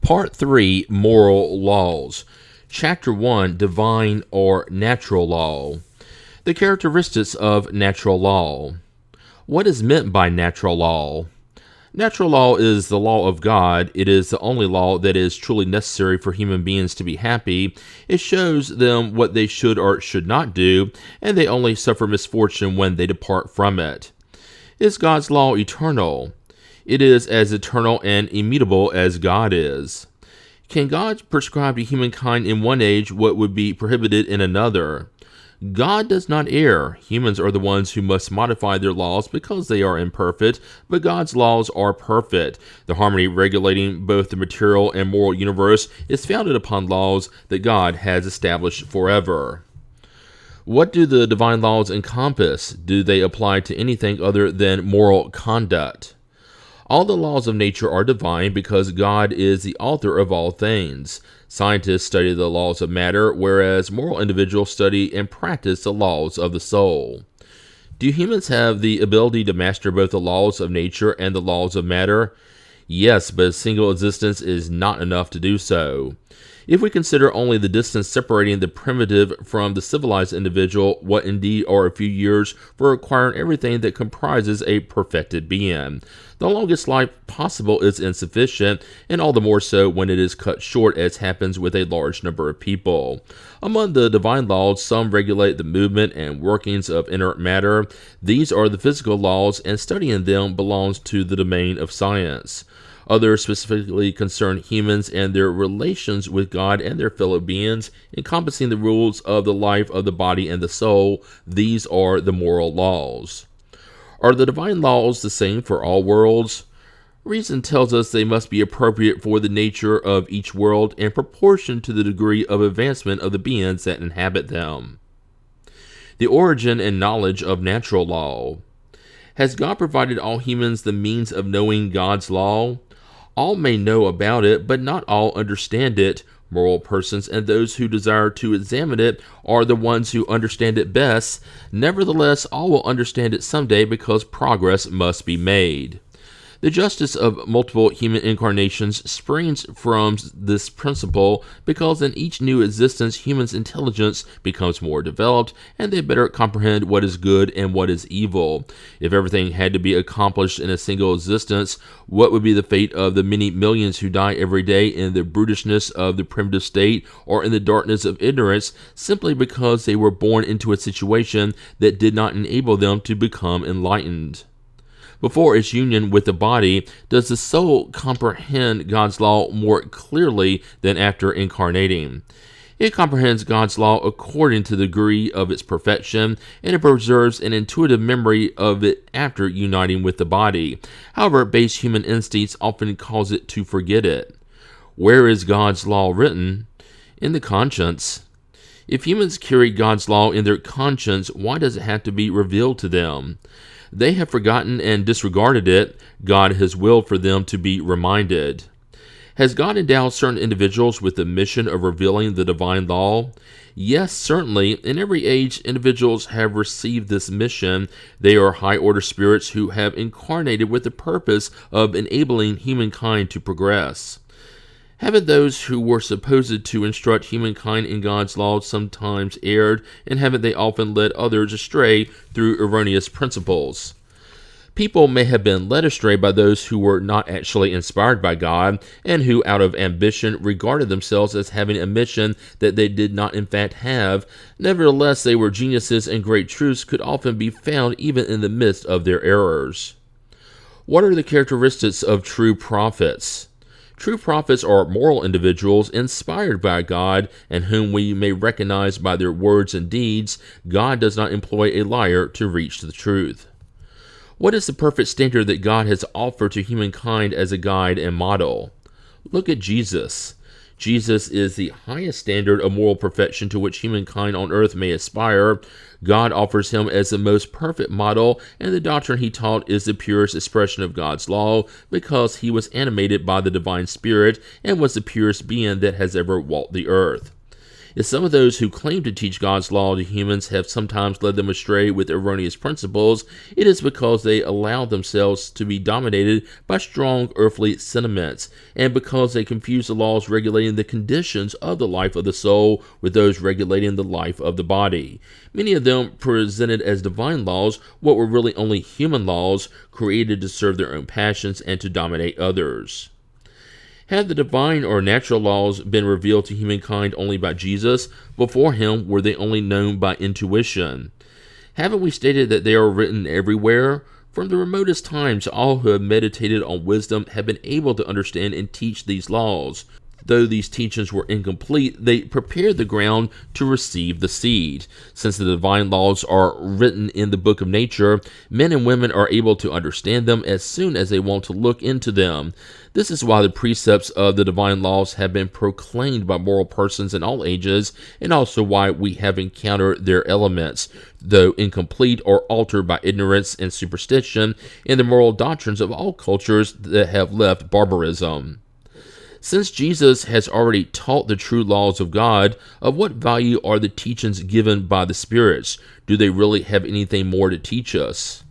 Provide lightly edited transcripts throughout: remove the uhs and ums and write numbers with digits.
Part 3, Moral Laws. Chapter 1, Divine or Natural Law. The characteristics of natural law. What is meant by natural law? Natural law is the law of God. It is the only law that is truly necessary for human beings to be happy. It shows them what they should or should not do, and they only suffer misfortune when they depart from it. Is God's law eternal? It is as eternal and immutable as God is. Can God prescribe to humankind in one age what would be prohibited in another? God does not err. Humans are the ones who must modify their laws because they are imperfect, but God's laws are perfect. The harmony regulating both the material and moral universe is founded upon laws that God has established forever. What do the divine laws encompass? Do they apply to anything other than moral conduct? All the laws of nature are divine because God is the author of all things. Scientists study the laws of matter, whereas moral individuals study and practice the laws of the soul. Do humans have the ability to master both the laws of nature and the laws of matter? Yes, but a single existence is not enough to do so. If we consider only the distance separating the primitive from the civilized individual, what indeed are a few years for acquiring everything that comprises a perfected being. The longest life possible is insufficient, and all the more so when it is cut short, as happens with a large number of people. Among the divine laws, some regulate the movement and workings of inert matter. These are the physical laws, and studying them belongs to the domain of science. Others specifically concern humans and their relations with God and their fellow beings, encompassing the rules of the life of the body and the soul. These are the moral laws. Are the divine laws the same for all worlds? Reason tells us they must be appropriate for the nature of each world and proportion to the degree of advancement of the beings that inhabit them. The origin and knowledge of natural law. Has God provided all humans the means of knowing God's law? All may know about it, but not all understand it. Moral persons and those who desire to examine it are the ones who understand it best. Nevertheless, all will understand it someday because progress must be made. The justice of multiple human incarnations springs from this principle because in each new existence, humans' intelligence becomes more developed and they better comprehend what is good and what is evil. If everything had to be accomplished in a single existence, what would be the fate of the many millions who die every day in the brutishness of the primitive state or in the darkness of ignorance simply because they were born into a situation that did not enable them to become enlightened? Before its union with the body, does the soul comprehend God's law more clearly than after incarnating? It comprehends God's law according to the degree of its perfection, and it preserves an intuitive memory of it after uniting with the body. However, base human instincts often cause it to forget it. Where is God's law written? In the conscience. If humans carry God's law in their conscience, why does it have to be revealed to them? They have forgotten and disregarded it. God has willed for them to be reminded. Has God endowed certain individuals with the mission of revealing the divine law? Yes, certainly. In every age, individuals have received this mission. They are high-order spirits who have incarnated with the purpose of enabling humankind to progress. Haven't those who were supposed to instruct humankind in God's law sometimes erred, and haven't they often led others astray through erroneous principles? People may have been led astray by those who were not actually inspired by God, and who, out of ambition, regarded themselves as having a mission that they did not in fact have. Nevertheless, they were geniuses, and great truths could often be found even in the midst of their errors. What are the characteristics of true prophets? True prophets are moral individuals inspired by God and whom we may recognize by their words and deeds. God does not employ a liar to reach the truth. What is the perfect standard that God has offered to humankind as a guide and model? Look at Jesus. Jesus is the highest standard of moral perfection to which humankind on earth may aspire. God offers him as the most perfect model, and the doctrine he taught is the purest expression of God's law because he was animated by the divine spirit and was the purest being that has ever walked the earth. If some of those who claim to teach God's law to humans have sometimes led them astray with erroneous principles, it is because they allow themselves to be dominated by strong earthly sentiments, and because they confuse the laws regulating the conditions of the life of the soul with those regulating the life of the body. Many of them presented as divine laws what were really only human laws created to serve their own passions and to dominate others. Had the divine or natural laws been revealed to humankind only by Jesus? Before him, were they only known by intuition? Haven't we stated that they are written everywhere? From the remotest times, all who have meditated on wisdom have been able to understand and teach these laws. Though these teachings were incomplete, they prepared the ground to receive the seed. Since the divine laws are written in the book of nature, men and women are able to understand them as soon as they want to look into them. This is why the precepts of the divine laws have been proclaimed by moral persons in all ages, and also why we have encountered their elements, though incomplete or altered by ignorance and superstition, in the moral doctrines of all cultures that have left barbarism. Since Jesus has already taught the true laws of God, of what value are the teachings given by the spirits? Do they really have anything more to teach us?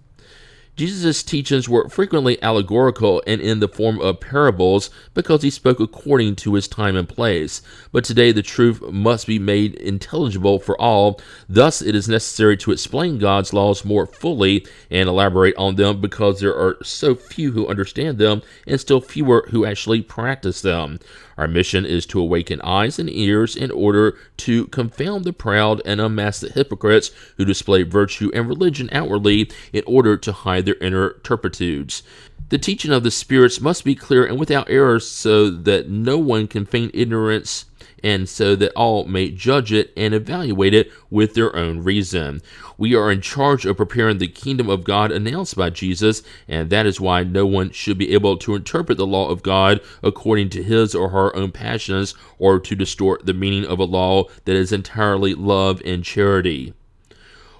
Jesus' teachings were frequently allegorical and in the form of parables because he spoke according to his time and place. But today the truth must be made intelligible for all. Thus it is necessary to explain God's laws more fully and elaborate on them because there are so few who understand them and still fewer who actually practice them. Our mission is to awaken eyes and ears in order to confound the proud and unmask the hypocrites who display virtue and religion outwardly in order to hide their inner turpitudes. The teaching of the spirits must be clear and without error so that no one can feign ignorance and so that all may judge it and evaluate it with their own reason. We are in charge of preparing the kingdom of God announced by Jesus, and that is why no one should be able to interpret the law of God according to his or her own passions or to distort the meaning of a law that is entirely love and charity.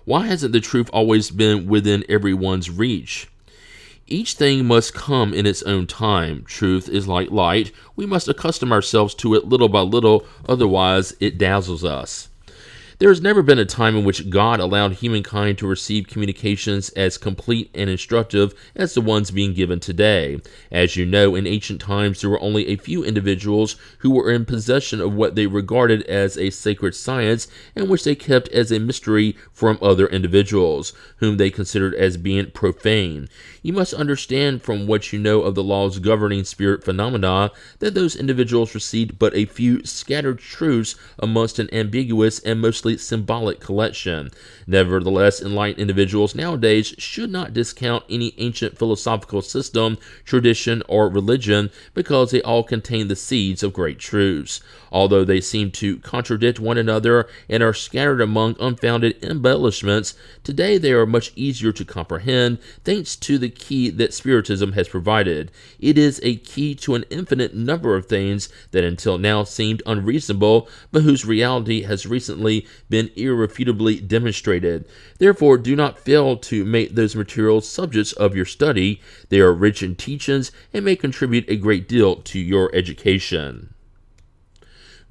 Why hasn't the truth always been within everyone's reach? Each thing must come in its own time. Truth is like light. We must accustom ourselves to it little by little, otherwise it dazzles us. There has never been a time in which God allowed humankind to receive communications as complete and instructive as the ones being given today. As you know, in ancient times there were only a few individuals who were in possession of what they regarded as a sacred science and which they kept as a mystery from other individuals, whom they considered as being profane. You must understand from what you know of the laws governing spirit phenomena that those individuals received but a few scattered truths amongst an ambiguous and mostly symbolic collection. Nevertheless, enlightened individuals nowadays should not discount any ancient philosophical system, tradition, or religion because they all contain the seeds of great truths. Although they seem to contradict one another and are scattered among unfounded embellishments, today they are much easier to comprehend thanks to the key that Spiritism has provided. It is a key to an infinite number of things that until now seemed unreasonable, but whose reality has recently been irrefutably demonstrated. Therefore, do not fail to make those materials subjects of your study. They are rich in teachings and may contribute a great deal to your education.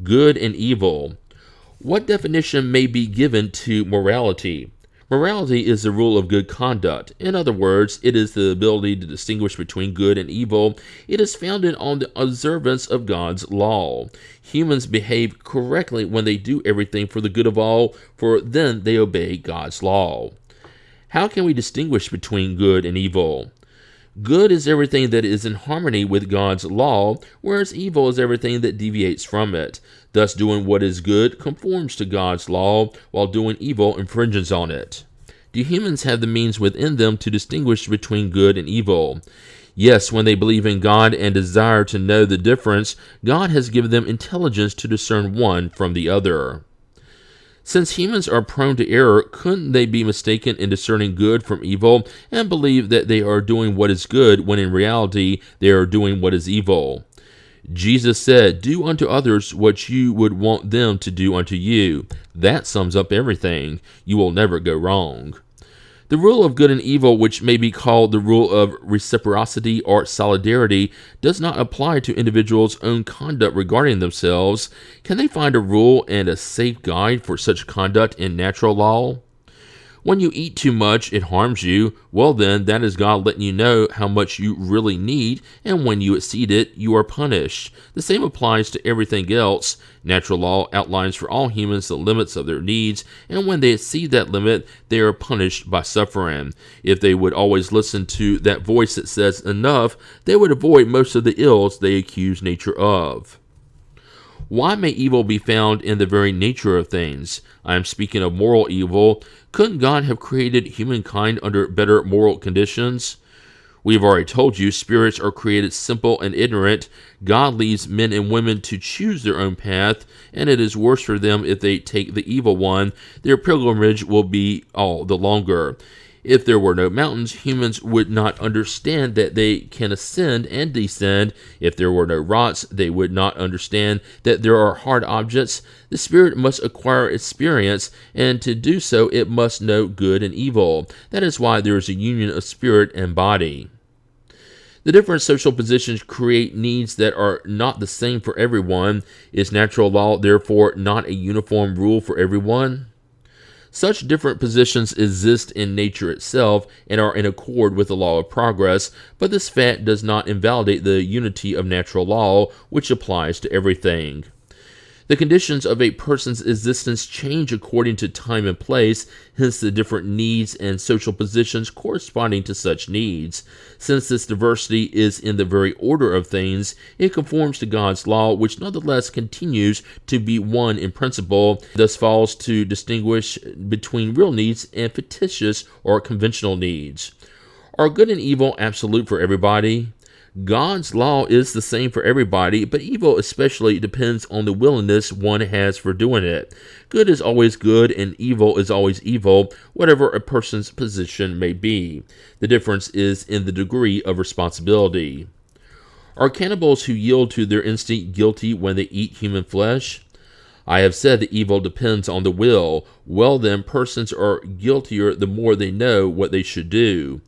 Good and evil. What definition may be given to morality? Morality is the rule of good conduct. In other words, it is the ability to distinguish between good and evil. It is founded on the observance of God's law. Humans behave correctly when they do everything for the good of all, for then they obey God's law. How can we distinguish between good and evil? Good is everything that is in harmony with God's law, whereas evil is everything that deviates from it. Thus, doing what is good conforms to God's law, while doing evil infringes on it. Do humans have the means within them to distinguish between good and evil? Yes, when they believe in God and desire to know the difference, God has given them intelligence to discern one from the other. Since humans are prone to error, couldn't they be mistaken in discerning good from evil and believe that they are doing what is good when in reality they are doing what is evil? Jesus said, "Do unto others what you would want them to do unto you." That sums up everything. You will never go wrong. The rule of good and evil, which may be called the rule of reciprocity or solidarity, does not apply to individuals' own conduct regarding themselves. Can they find a rule and a safe guide for such conduct in natural law? When you eat too much, it harms you. Well then, that is God letting you know how much you really need, and when you exceed it, you are punished. The same applies to everything else. Natural law outlines for all humans the limits of their needs, and when they exceed that limit, they are punished by suffering. If they would always listen to that voice that says enough, they would avoid most of the ills they accuse nature of. Why may evil be found in the very nature of things? I am speaking of moral evil. Couldn't God have created humankind under better moral conditions? We have already told you, spirits are created simple and ignorant. God leaves men and women to choose their own path, and it is worse for them if they take the evil one. Their pilgrimage will be all the longer. If there were no mountains, humans would not understand that they can ascend and descend. If there were no rocks, they would not understand that there are hard objects. The spirit must acquire experience, and to do so, it must know good and evil. That is why there is a union of spirit and body. The different social positions create needs that are not the same for everyone. Is natural law, therefore, not a uniform rule for everyone? Such different positions exist in nature itself and are in accord with the law of progress, but this fact does not invalidate the unity of natural law, which applies to everything. The conditions of a person's existence change according to time and place, hence the different needs and social positions corresponding to such needs. Since this diversity is in the very order of things, it conforms to God's law, which nonetheless continues to be one in principle, thus falls to distinguish between real needs and fictitious or conventional needs. Are good and evil absolute for everybody? God's law is the same for everybody, but evil especially depends on the willingness one has for doing it. Good is always good and evil is always evil, whatever a person's position may be. The difference is in the degree of responsibility. Are cannibals who yield to their instinct guilty when they eat human flesh? I have said that evil depends on the will. Well then, persons are guiltier the more they know what they should do.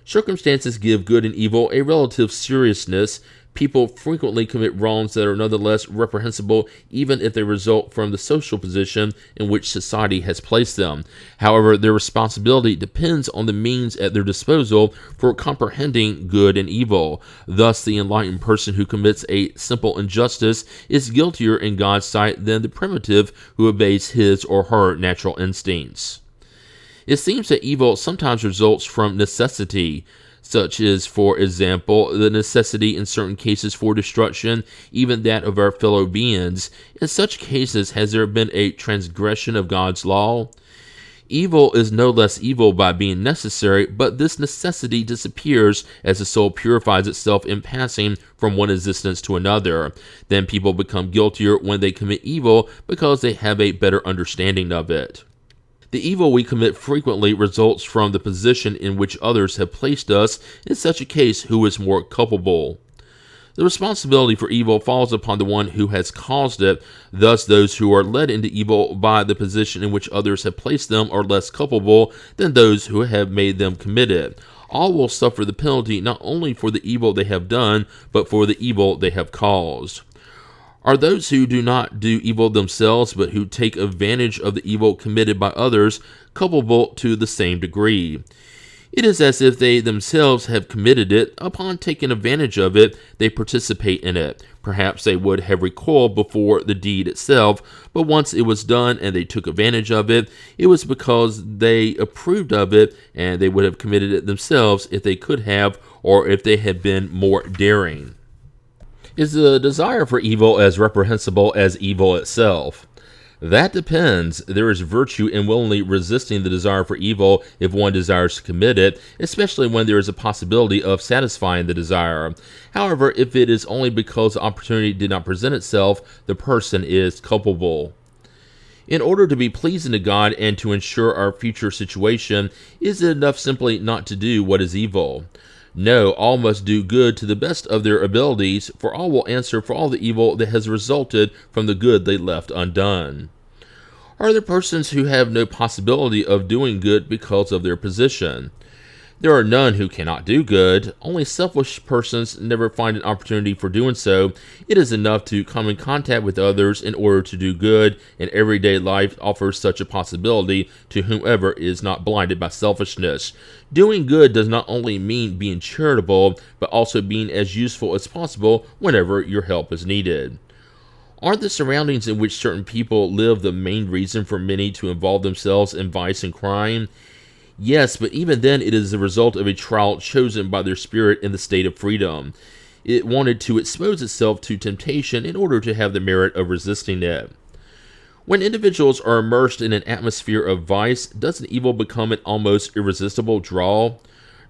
Circumstances give good and evil a relative seriousness. People frequently commit wrongs that are nonetheless reprehensible, even if they result from the social position in which society has placed them. However, their responsibility depends on the means at their disposal for comprehending good and evil. Thus, the enlightened person who commits a simple injustice is guiltier in God's sight than the primitive who obeys his or her natural instincts. It seems that evil sometimes results from necessity, such as, for example, the necessity in certain cases for destruction, even that of our fellow beings. In such cases, has there been a transgression of God's law? Evil is no less evil by being necessary, but this necessity disappears as the soul purifies itself in passing from one existence to another. Then people become guiltier when they commit evil because they have a better understanding of it. The evil we commit frequently results from the position in which others have placed us. In such a case, who is more culpable? The responsibility for evil falls upon the one who has caused it. Thus, those who are led into evil by the position in which others have placed them are less culpable than those who have made them commit it. All will suffer the penalty not only for the evil they have done, but for the evil they have caused. Are those who do not do evil themselves, but who take advantage of the evil committed by others, culpable to the same degree? It is as if they themselves have committed it. Upon taking advantage of it, they participate in it. Perhaps they would have recoiled before the deed itself, but once it was done and they took advantage of it, it was because they approved of it, and they would have committed it themselves if they could have, or if they had been more daring. Is the desire for evil as reprehensible as evil itself? That depends. There is virtue in willingly resisting the desire for evil if one desires to commit it, especially when there is a possibility of satisfying the desire. However, if it is only because the opportunity did not present itself, the person is culpable. In order to be pleasing to God and to ensure our future situation, is it enough simply not to do what is evil? No, all must do good to the best of their abilities, for all will answer for all the evil that has resulted from the good they left undone. Are there persons who have no possibility of doing good because of their position? There are none who cannot do good. Only selfish persons never find an opportunity for doing so. It is enough to come in contact with others in order to do good, and everyday life offers such a possibility to whomever is not blinded by selfishness. Doing good does not only mean being charitable, but also being as useful as possible whenever your help is needed. Are the surroundings in which certain people live the main reason for many to involve themselves in vice and crime? Yes, but even then it is the result of a trial chosen by their spirit in the state of freedom. It wanted to expose itself to temptation in order to have the merit of resisting it. When individuals are immersed in an atmosphere of vice, doesn't evil become an almost irresistible draw?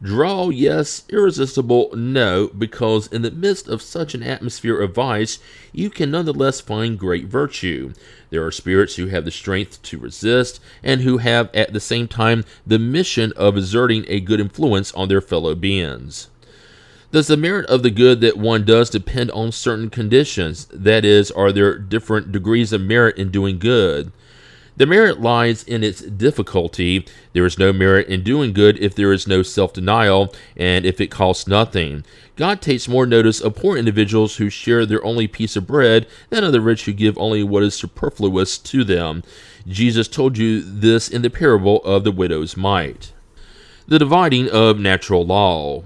Draw, yes. Irresistible, no, because in the midst of such an atmosphere of vice, you can nonetheless find great virtue. There are spirits who have the strength to resist, and who have at the same time the mission of exerting a good influence on their fellow beings. Does the merit of the good that one does depend on certain conditions? That is, are there different degrees of merit in doing good? The merit lies in its difficulty. There is no merit in doing good if there is no self-denial, and if it costs nothing. God takes more notice of poor individuals who share their only piece of bread than of the rich who give only what is superfluous to them. Jesus told you this in the parable of the widow's mite. The dividing of natural law.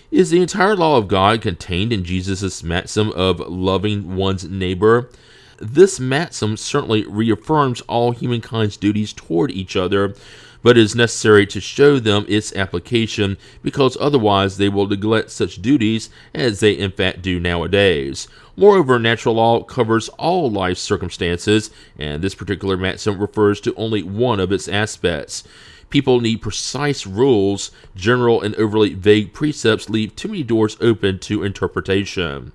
Is the entire law of God contained in Jesus' maxim of loving one's neighbor? This maxim certainly reaffirms all humankind's duties toward each other, but it is necessary to show them its application, because otherwise they will neglect such duties as they in fact do nowadays. Moreover, natural law covers all life circumstances, and this particular maxim refers to only one of its aspects. People need precise rules. General and overly vague precepts leave too many doors open to interpretation.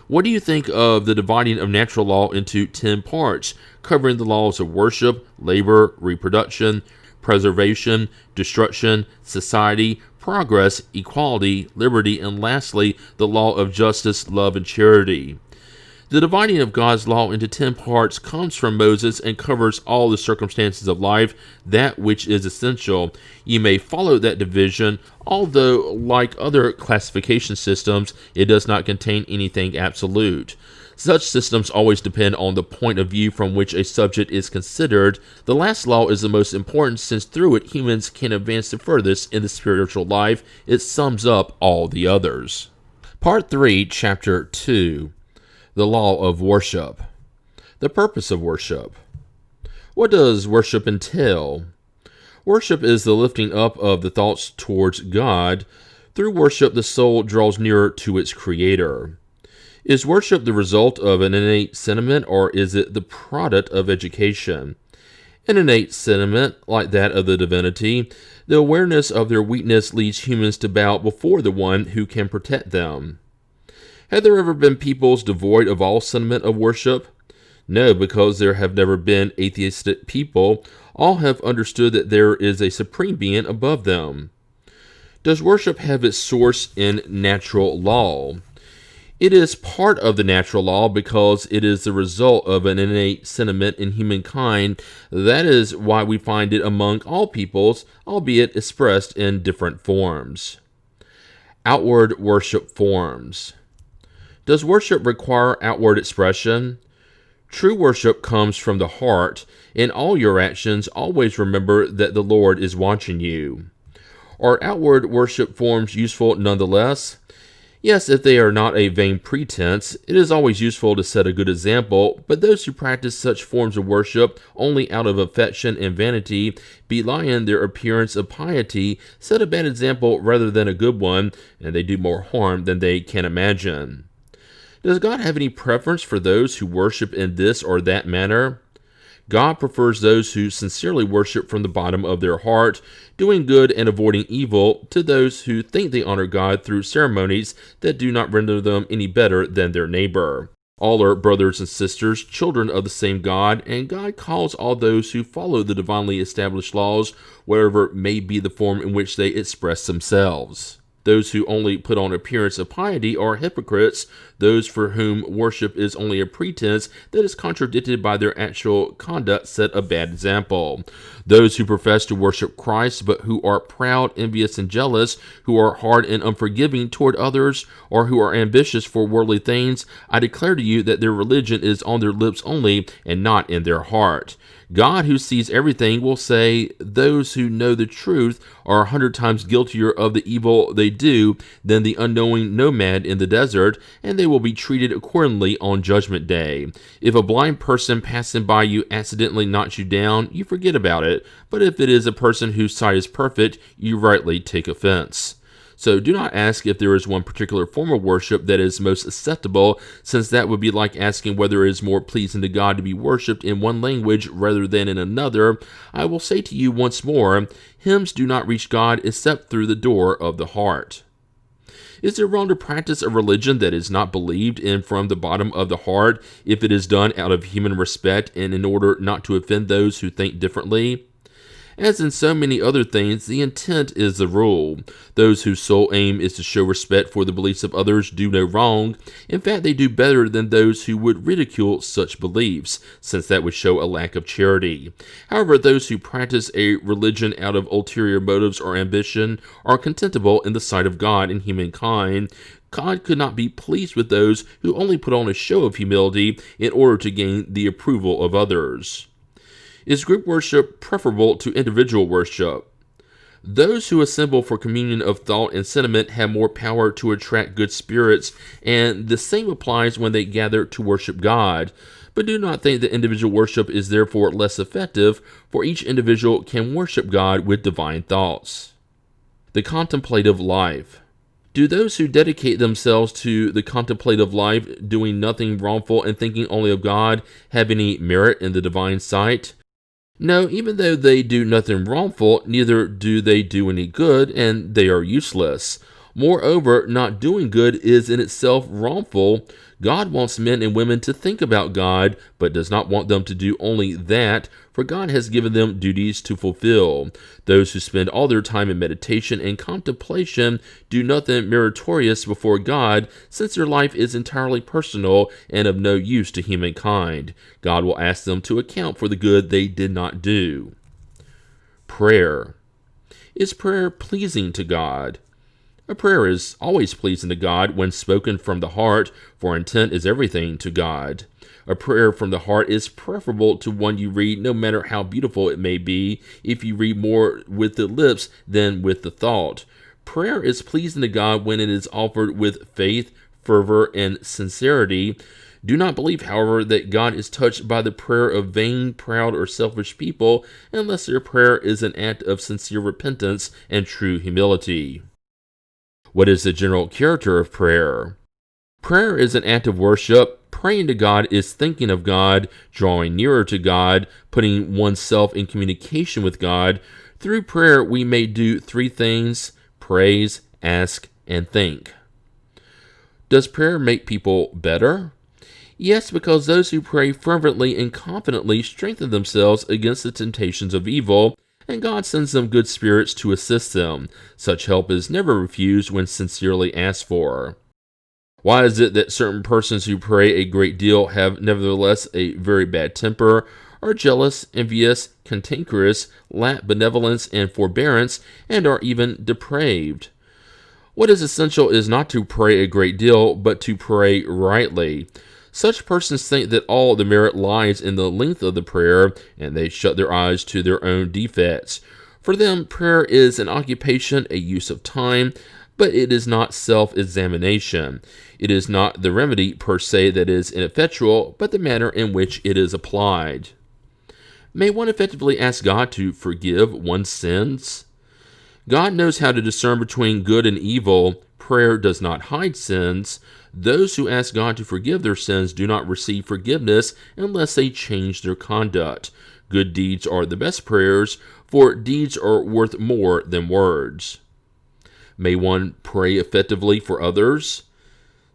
What do you think of the dividing of natural law into 10 parts, covering the laws of worship, labor, reproduction, preservation, destruction, society, progress, equality, liberty, and lastly, the law of justice, love, and charity? The dividing of God's law into 10 parts comes from Moses and covers all the circumstances of life, that which is essential. You may follow that division, although, like other classification systems, it does not contain anything absolute. Such systems always depend on the point of view from which a subject is considered. The last law is the most important, since through it humans can advance the furthest in the spiritual life. It sums up all the others. Part 3, Chapter 2. The law of worship. The purpose of worship. What does worship entail? Worship is the lifting up of the thoughts towards God. Through worship, the soul draws nearer to its Creator. Is worship the result of an innate sentiment, or is it the product of education? An innate sentiment, like that of the divinity, the awareness of their weakness leads humans to bow before the one who can protect them. Have there ever been peoples devoid of all sentiment of worship? No, because there have never been atheistic people. All have understood that there is a supreme being above them. Does worship have its source in natural law? It is part of the natural law because it is the result of an innate sentiment in humankind. That is why we find it among all peoples, albeit expressed in different forms. Outward worship forms. Does worship require outward expression? True worship comes from the heart. In all your actions, always remember that the Lord is watching you. Are outward worship forms useful nonetheless? Yes, if they are not a vain pretense. It is always useful to set a good example, but those who practice such forms of worship only out of affection and vanity, belying their appearance of piety, set a bad example rather than a good one, and they do more harm than they can imagine. Does God have any preference for those who worship in this or that manner? God prefers those who sincerely worship from the bottom of their heart, doing good and avoiding evil, to those who think they honor God through ceremonies that do not render them any better than their neighbor. All are brothers and sisters, children of the same God, and God calls all those who follow the divinely established laws, whatever may be the form in which they express themselves. Those who only put on appearance of piety are hypocrites. Those for whom worship is only a pretense that is contradicted by their actual conduct set a bad example. Those who profess to worship Christ, but who are proud, envious, and jealous, who are hard and unforgiving toward others, or who are ambitious for worldly things, I declare to you that their religion is on their lips only, and not in their heart. God, who sees everything, will say, those who know the truth are 100 times guiltier of the evil they do than the unknowing nomad in the desert, and they will be treated accordingly on Judgment Day. If a blind person passing by you accidentally knocks you down, you forget about it, but if it is a person whose sight is perfect, you rightly take offense. So do not ask if there is one particular form of worship that is most acceptable, since that would be like asking whether it is more pleasing to God to be worshipped in one language rather than in another. I will say to you once more, hymns do not reach God except through the door of the heart. Is it wrong to practice a religion that is not believed in from the bottom of the heart if it is done out of human respect and in order not to offend those who think differently? As in so many other things, the intent is the rule. Those whose sole aim is to show respect for the beliefs of others do no wrong. In fact, they do better than those who would ridicule such beliefs, since that would show a lack of charity. However, those who practice a religion out of ulterior motives or ambition are contemptible in the sight of God and humankind. God could not be pleased with those who only put on a show of humility in order to gain the approval of others. Is group worship preferable to individual worship? Those who assemble for communion of thought and sentiment have more power to attract good spirits, and the same applies when they gather to worship God. But do not think that individual worship is therefore less effective, for each individual can worship God with divine thoughts. The contemplative life. Do those who dedicate themselves to the contemplative life, doing nothing wrongful and thinking only of God, have any merit in the divine sight? No, even though they do nothing wrongful, neither do they do any good, and they are useless. Moreover, not doing good is in itself wrongful. God wants men and women to think about God, but does not want them to do only that, for God has given them duties to fulfill. Those who spend all their time in meditation and contemplation do nothing meritorious before God, since their life is entirely personal and of no use to humankind. God will ask them to account for the good they did not do. Prayer. Is prayer pleasing to God? A prayer is always pleasing to God when spoken from the heart, for intent is everything to God. A prayer from the heart is preferable to one you read, no matter how beautiful it may be, if you read more with the lips than with the thought. Prayer is pleasing to God when it is offered with faith, fervor, and sincerity. Do not believe, however, that God is touched by the prayer of vain, proud, or selfish people, unless their prayer is an act of sincere repentance and true humility. What is the general character of prayer? Prayer is an act of worship. Praying to God is thinking of God, drawing nearer to God, putting oneself in communication with God. Through prayer, we may do three things: praise, ask, and think. Does prayer make people better? Yes, because those who pray fervently and confidently strengthen themselves against the temptations of evil, and God sends them good spirits to assist them. Such help is never refused when sincerely asked for. Why is it that certain persons who pray a great deal have nevertheless a very bad temper, are jealous, envious, cantankerous, lack benevolence and forbearance, and are even depraved? What is essential is not to pray a great deal, but to pray rightly. Such persons think that all the merit lies in the length of the prayer, and they shut their eyes to their own defects. For them, prayer is an occupation, a use of time, but it is not self-examination. It is not the remedy per se that is ineffectual, but the manner in which it is applied. May one effectively ask God to forgive one's sins? God knows how to discern between good and evil. Prayer does not hide sins. Those who ask God to forgive their sins do not receive forgiveness unless they change their conduct. Good deeds are the best prayers, for deeds are worth more than words. May one pray effectively for others?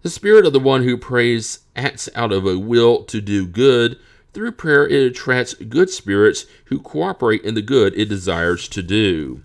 The spirit of the one who prays acts out of a will to do good. Through prayer, it attracts good spirits who cooperate in the good it desires to do.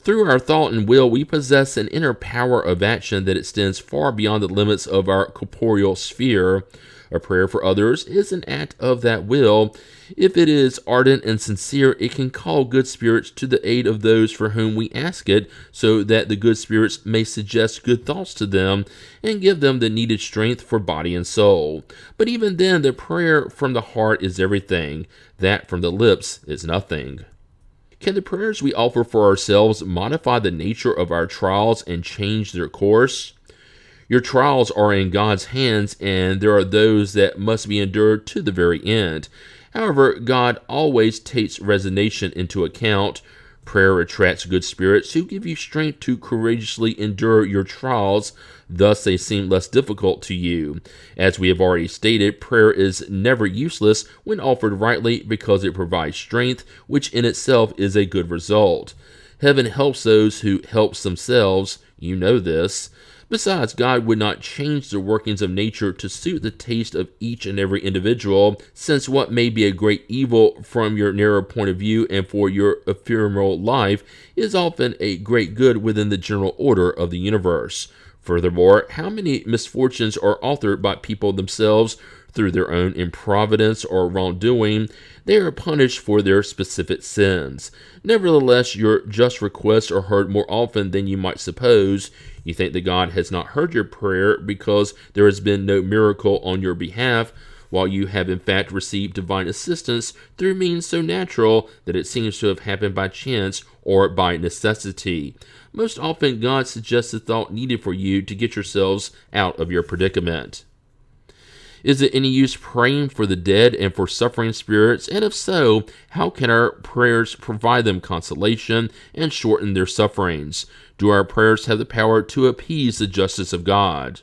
Through our thought and will, we possess an inner power of action that extends far beyond the limits of our corporeal sphere. A prayer for others is an act of that will. If it is ardent and sincere, it can call good spirits to the aid of those for whom we ask it, so that the good spirits may suggest good thoughts to them and give them the needed strength for body and soul. But even then, the prayer from the heart is everything. That from the lips is nothing. Can the prayers we offer for ourselves modify the nature of our trials and change their course? Your trials are in God's hands, and there are those that must be endured to the very end. However, God always takes resignation into account. Prayer attracts good spirits who give you strength to courageously endure your trials. Thus, they seem less difficult to you. As we have already stated, prayer is never useless when offered rightly because it provides strength, which in itself is a good result. Heaven helps those who help themselves. You know this. Besides, God would not change the workings of nature to suit the taste of each and every individual, since what may be a great evil from your narrow point of view and for your ephemeral life is often a great good within the general order of the universe. Furthermore, how many misfortunes are authored by people themselves through their own improvidence or wrongdoing? They are punished for their specific sins. Nevertheless, your just requests are heard more often than you might suppose. You think that God has not heard your prayer because there has been no miracle on your behalf, while you have in fact received divine assistance through means so natural that it seems to have happened by chance or by necessity. Most often, God suggests the thought needed for you to get yourselves out of your predicament. Is it any use praying for the dead and for suffering spirits? And if so, how can our prayers provide them consolation and shorten their sufferings? Do our prayers have the power to appease the justice of God?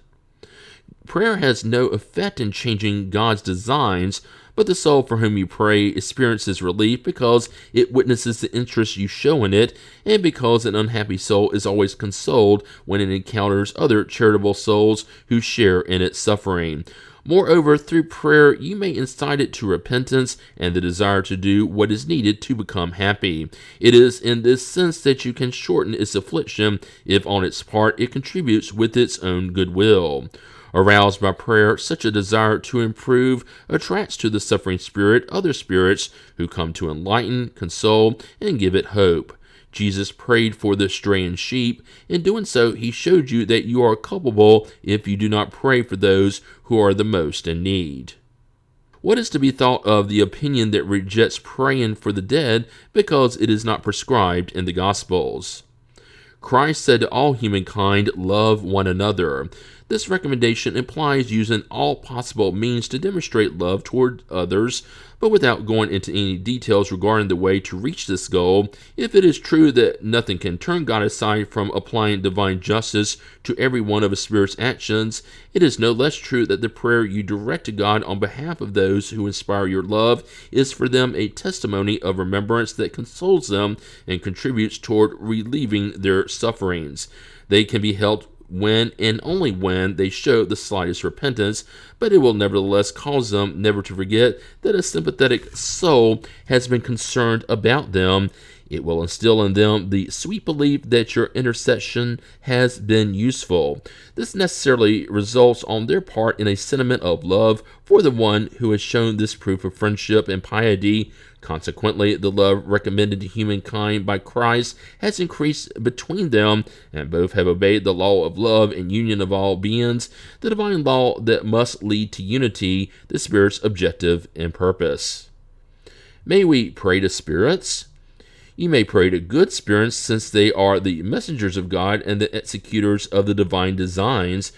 Prayer has no effect in changing God's designs, but the soul for whom you pray experiences relief because it witnesses the interest you show in it, and because an unhappy soul is always consoled when it encounters other charitable souls who share in its suffering. Moreover, through prayer, you may incite it to repentance and the desire to do what is needed to become happy. It is in this sense that you can shorten its affliction if on its part it contributes with its own goodwill. Aroused by prayer, such a desire to improve attracts to the suffering spirit other spirits who come to enlighten, console, and give it hope. Jesus prayed for the straying sheep. In doing so, he showed you that you are culpable if you do not pray for those who are the most in need. What is to be thought of the opinion that rejects praying for the dead because it is not prescribed in the Gospels? Christ said to all humankind, "Love one another." This recommendation implies using all possible means to demonstrate love toward others, but without going into any details regarding the way to reach this goal. If it is true that nothing can turn God aside from applying divine justice to every one of a spirit's actions, it is no less true that the prayer you direct to God on behalf of those who inspire your love is for them a testimony of remembrance that consoles them and contributes toward relieving their sufferings. They can be held when and only when they show the slightest repentance, but it will nevertheless cause them never to forget that a sympathetic soul has been concerned about them. It will instill in them the sweet belief that your intercession has been useful. This necessarily results on their part in a sentiment of love for the one who has shown this proof of friendship and piety. Consequently, the love recommended to humankind by Christ has increased between them, and both have obeyed the law of love and union of all beings, the divine law that must lead to unity, the Spirit's objective and purpose. May we pray to spirits? You may pray to good spirits, since they are the messengers of God and the executors of the divine designs.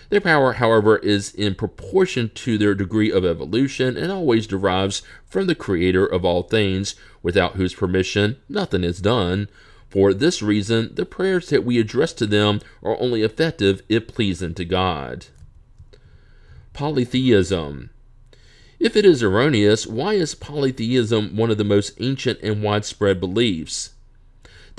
Their power, however, is in proportion to their degree of evolution and always derives from the Creator of all things, without whose permission nothing is done. For this reason, the prayers that we address to them are only effective if pleasing to God. Polytheism. If it is erroneous, why is polytheism one of the most ancient and widespread beliefs?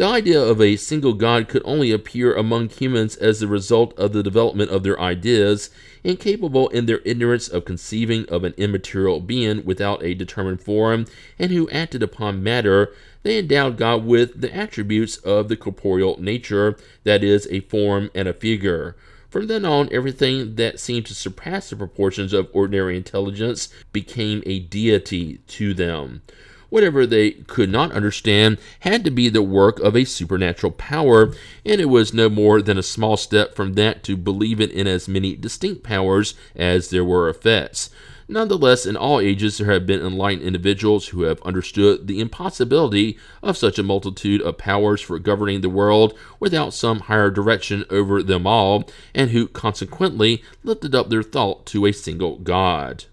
The idea of a single God could only appear among humans as the result of the development of their ideas, incapable in their ignorance of conceiving of an immaterial being without a determined form, and who acted upon matter. They endowed God with the attributes of the corporeal nature, that is, a form and a figure. From then on, everything that seemed to surpass the proportions of ordinary intelligence became a deity to them. Whatever they could not understand had to be the work of a supernatural power, and it was no more than a small step from that to believe it in as many distinct powers as there were effects. Nonetheless, in all ages there have been enlightened individuals who have understood the impossibility of such a multitude of powers for governing the world without some higher direction over them all, and who consequently lifted up their thought to a single God.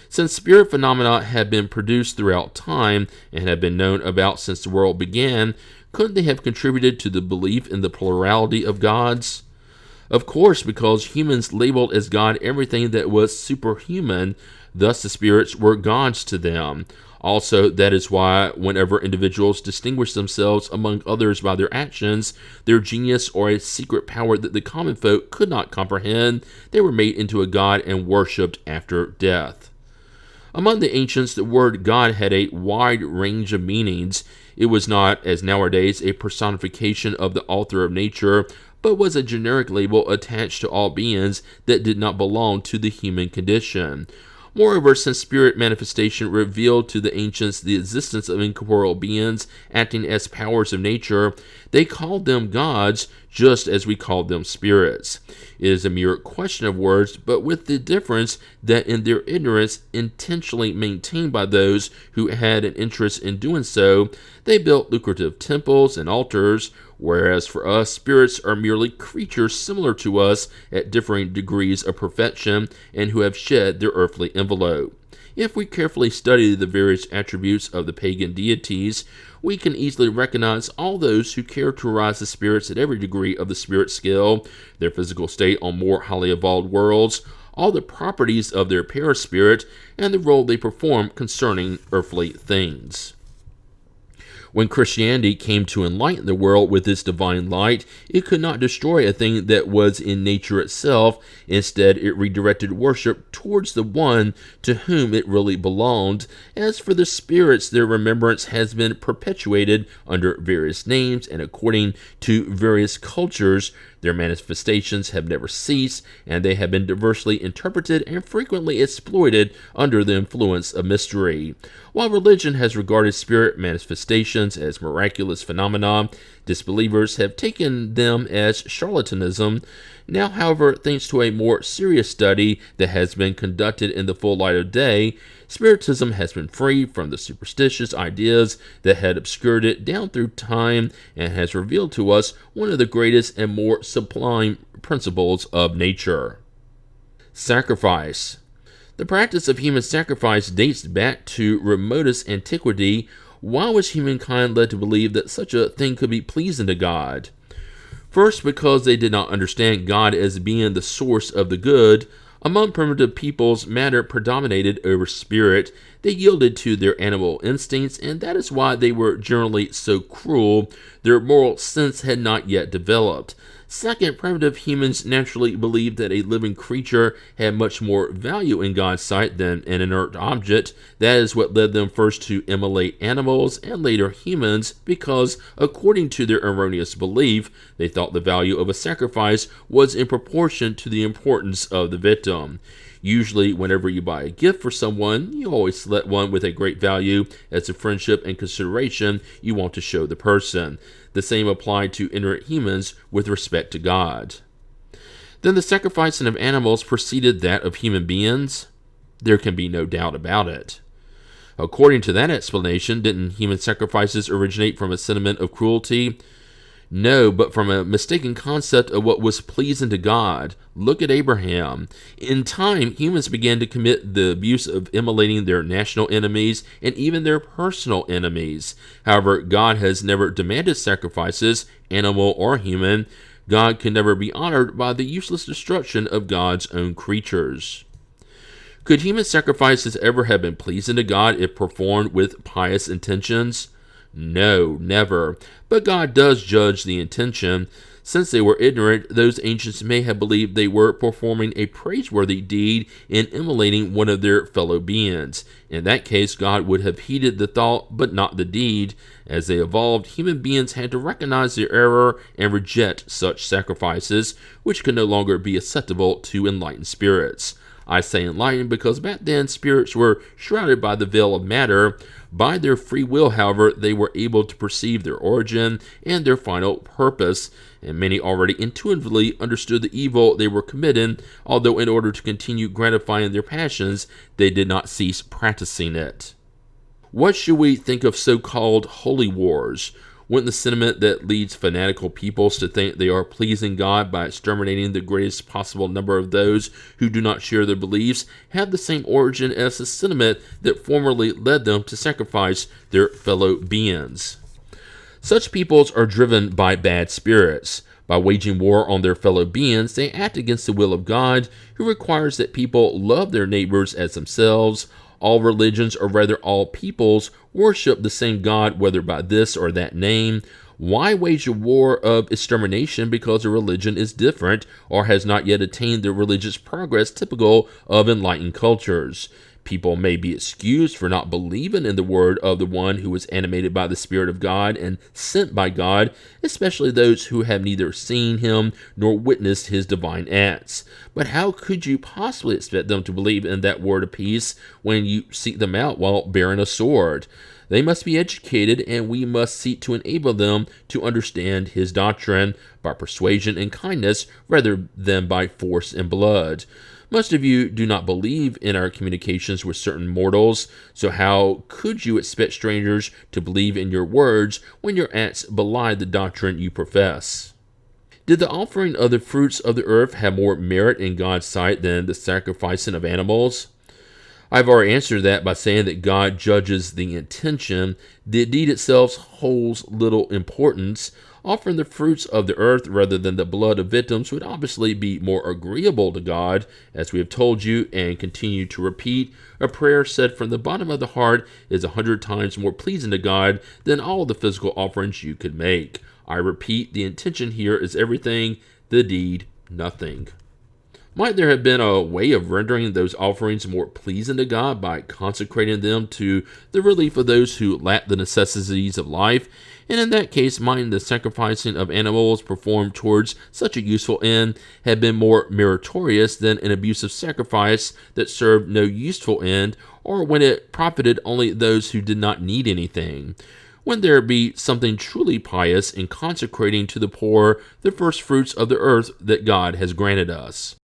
Since spirit phenomena have been produced throughout time and have been known about since the world began, couldn't they have contributed to the belief in the plurality of gods? Of course, because humans labeled as God everything that was superhuman, thus the spirits were gods to them. Also, that is why whenever individuals distinguish themselves among others by their actions, their genius, or a secret power that the common folk could not comprehend, they were made into a god and worshipped after death. Among the ancients, the word God had a wide range of meanings. It was not, as nowadays, a personification of the author of nature, but was a generic label attached to all beings that did not belong to the human condition. Moreover, since spirit manifestation revealed to the ancients the existence of incorporeal beings acting as powers of nature, they called them gods just as we called them spirits. It is a mere question of words, but with the difference that in their ignorance, intentionally maintained by those who had an interest in doing so, they built lucrative temples and altars, whereas for us, spirits are merely creatures similar to us at differing degrees of perfection and who have shed their earthly envelope. If we carefully study the various attributes of the pagan deities, we can easily recognize all those who characterize the spirits at every degree of the spirit scale, their physical state on more highly evolved worlds, all the properties of their paraspirit, and the role they perform concerning earthly things. When Christianity came to enlighten the world with its divine light, it could not destroy a thing that was in nature itself. Instead, it redirected worship towards the one to whom it really belonged. As for the spirits, their remembrance has been perpetuated under various names and according to various cultures. Their manifestations have never ceased, and they have been diversely interpreted and frequently exploited under the influence of mystery. While religion has regarded spirit manifestations as miraculous phenomena, disbelievers have taken them as charlatanism. Now, however, thanks to a more serious study that has been conducted in the full light of day, Spiritism has been free from the superstitious ideas that had obscured it down through time and has revealed to us one of the greatest and more sublime principles of nature. Sacrifice. The practice of human sacrifice dates back to remotest antiquity. Why was humankind led to believe that such a thing could be pleasing to God? First, because they did not understand God as being the source of the good. Among primitive peoples, matter predominated over spirit. They yielded to their animal instincts, and that is why they were generally so cruel. Their moral sense had not yet developed. Second, primitive humans naturally believed that a living creature had much more value in God's sight than an inert object. That is what led them first to immolate animals and later humans, because, according to their erroneous belief, they thought the value of a sacrifice was in proportion to the importance of the victim. Usually, whenever you buy a gift for someone, you always select one with a great value as the friendship and consideration you want to show the person. The same applied to ignorant humans with respect to God. Then the sacrificing of animals preceded that of human beings? There can be no doubt about it. According to that explanation, didn't human sacrifices originate from a sentiment of cruelty? No, but from a mistaken concept of what was pleasing to God. Look at Abraham. In time, humans began to commit the abuse of immolating their national enemies and even their personal enemies. However, God has never demanded sacrifices, animal or human. God can never be honored by the useless destruction of God's own creatures. Could human sacrifices ever have been pleasing to God if performed with pious intentions? No, never. But God does judge the intention. Since they were ignorant, those ancients may have believed they were performing a praiseworthy deed in immolating one of their fellow beings. In that case, God would have heeded the thought, but not the deed. As they evolved, human beings had to recognize their error and reject such sacrifices, which could no longer be acceptable to enlightened spirits. I say enlightened because back then spirits were shrouded by the veil of matter. By their free will, however, they were able to perceive their origin and their final purpose, and many already intuitively understood the evil they were committing, although in order to continue gratifying their passions, they did not cease practicing it. What should we think of so-called holy wars? Wouldn't the sentiment that leads fanatical peoples to think they are pleasing God by exterminating the greatest possible number of those who do not share their beliefs have the same origin as the sentiment that formerly led them to sacrifice their fellow beings? Such peoples are driven by bad spirits. By waging war on their fellow beings, they act against the will of God, who requires that people love their neighbors as themselves. All religions, or rather all peoples, worship the same God, whether by this or that name. Why wage a war of extermination because a religion is different or has not yet attained the religious progress typical of enlightened cultures? People may be excused for not believing in the word of the one who is animated by the Spirit of God and sent by God, especially those who have neither seen him nor witnessed his divine acts. But how could you possibly expect them to believe in that word of peace when you seek them out while bearing a sword? They must be educated, and we must seek to enable them to understand his doctrine by persuasion and kindness rather than by force and blood. Most of you do not believe in our communications with certain mortals, so how could you expect strangers to believe in your words when your acts belie the doctrine you profess? Did the offering of the fruits of the earth have more merit in God's sight than the sacrificing of animals? I've already answered that by saying that God judges the intention. The deed itself holds little importance. Offering the fruits of the earth rather than the blood of victims would obviously be more agreeable to God. As we have told you and continue to repeat, a prayer said from the bottom of the heart is 100 times more pleasing to God than all the physical offerings you could make. I repeat, the intention here is everything, the deed, nothing. Might there have been a way of rendering those offerings more pleasing to God by consecrating them to the relief of those who lack the necessities of life? And in that case, might the sacrificing of animals performed towards such a useful end have been more meritorious than an abusive sacrifice that served no useful end, or when it profited only those who did not need anything? Wouldn't there be something truly pious in consecrating to the poor the first fruits of the earth that God has granted us?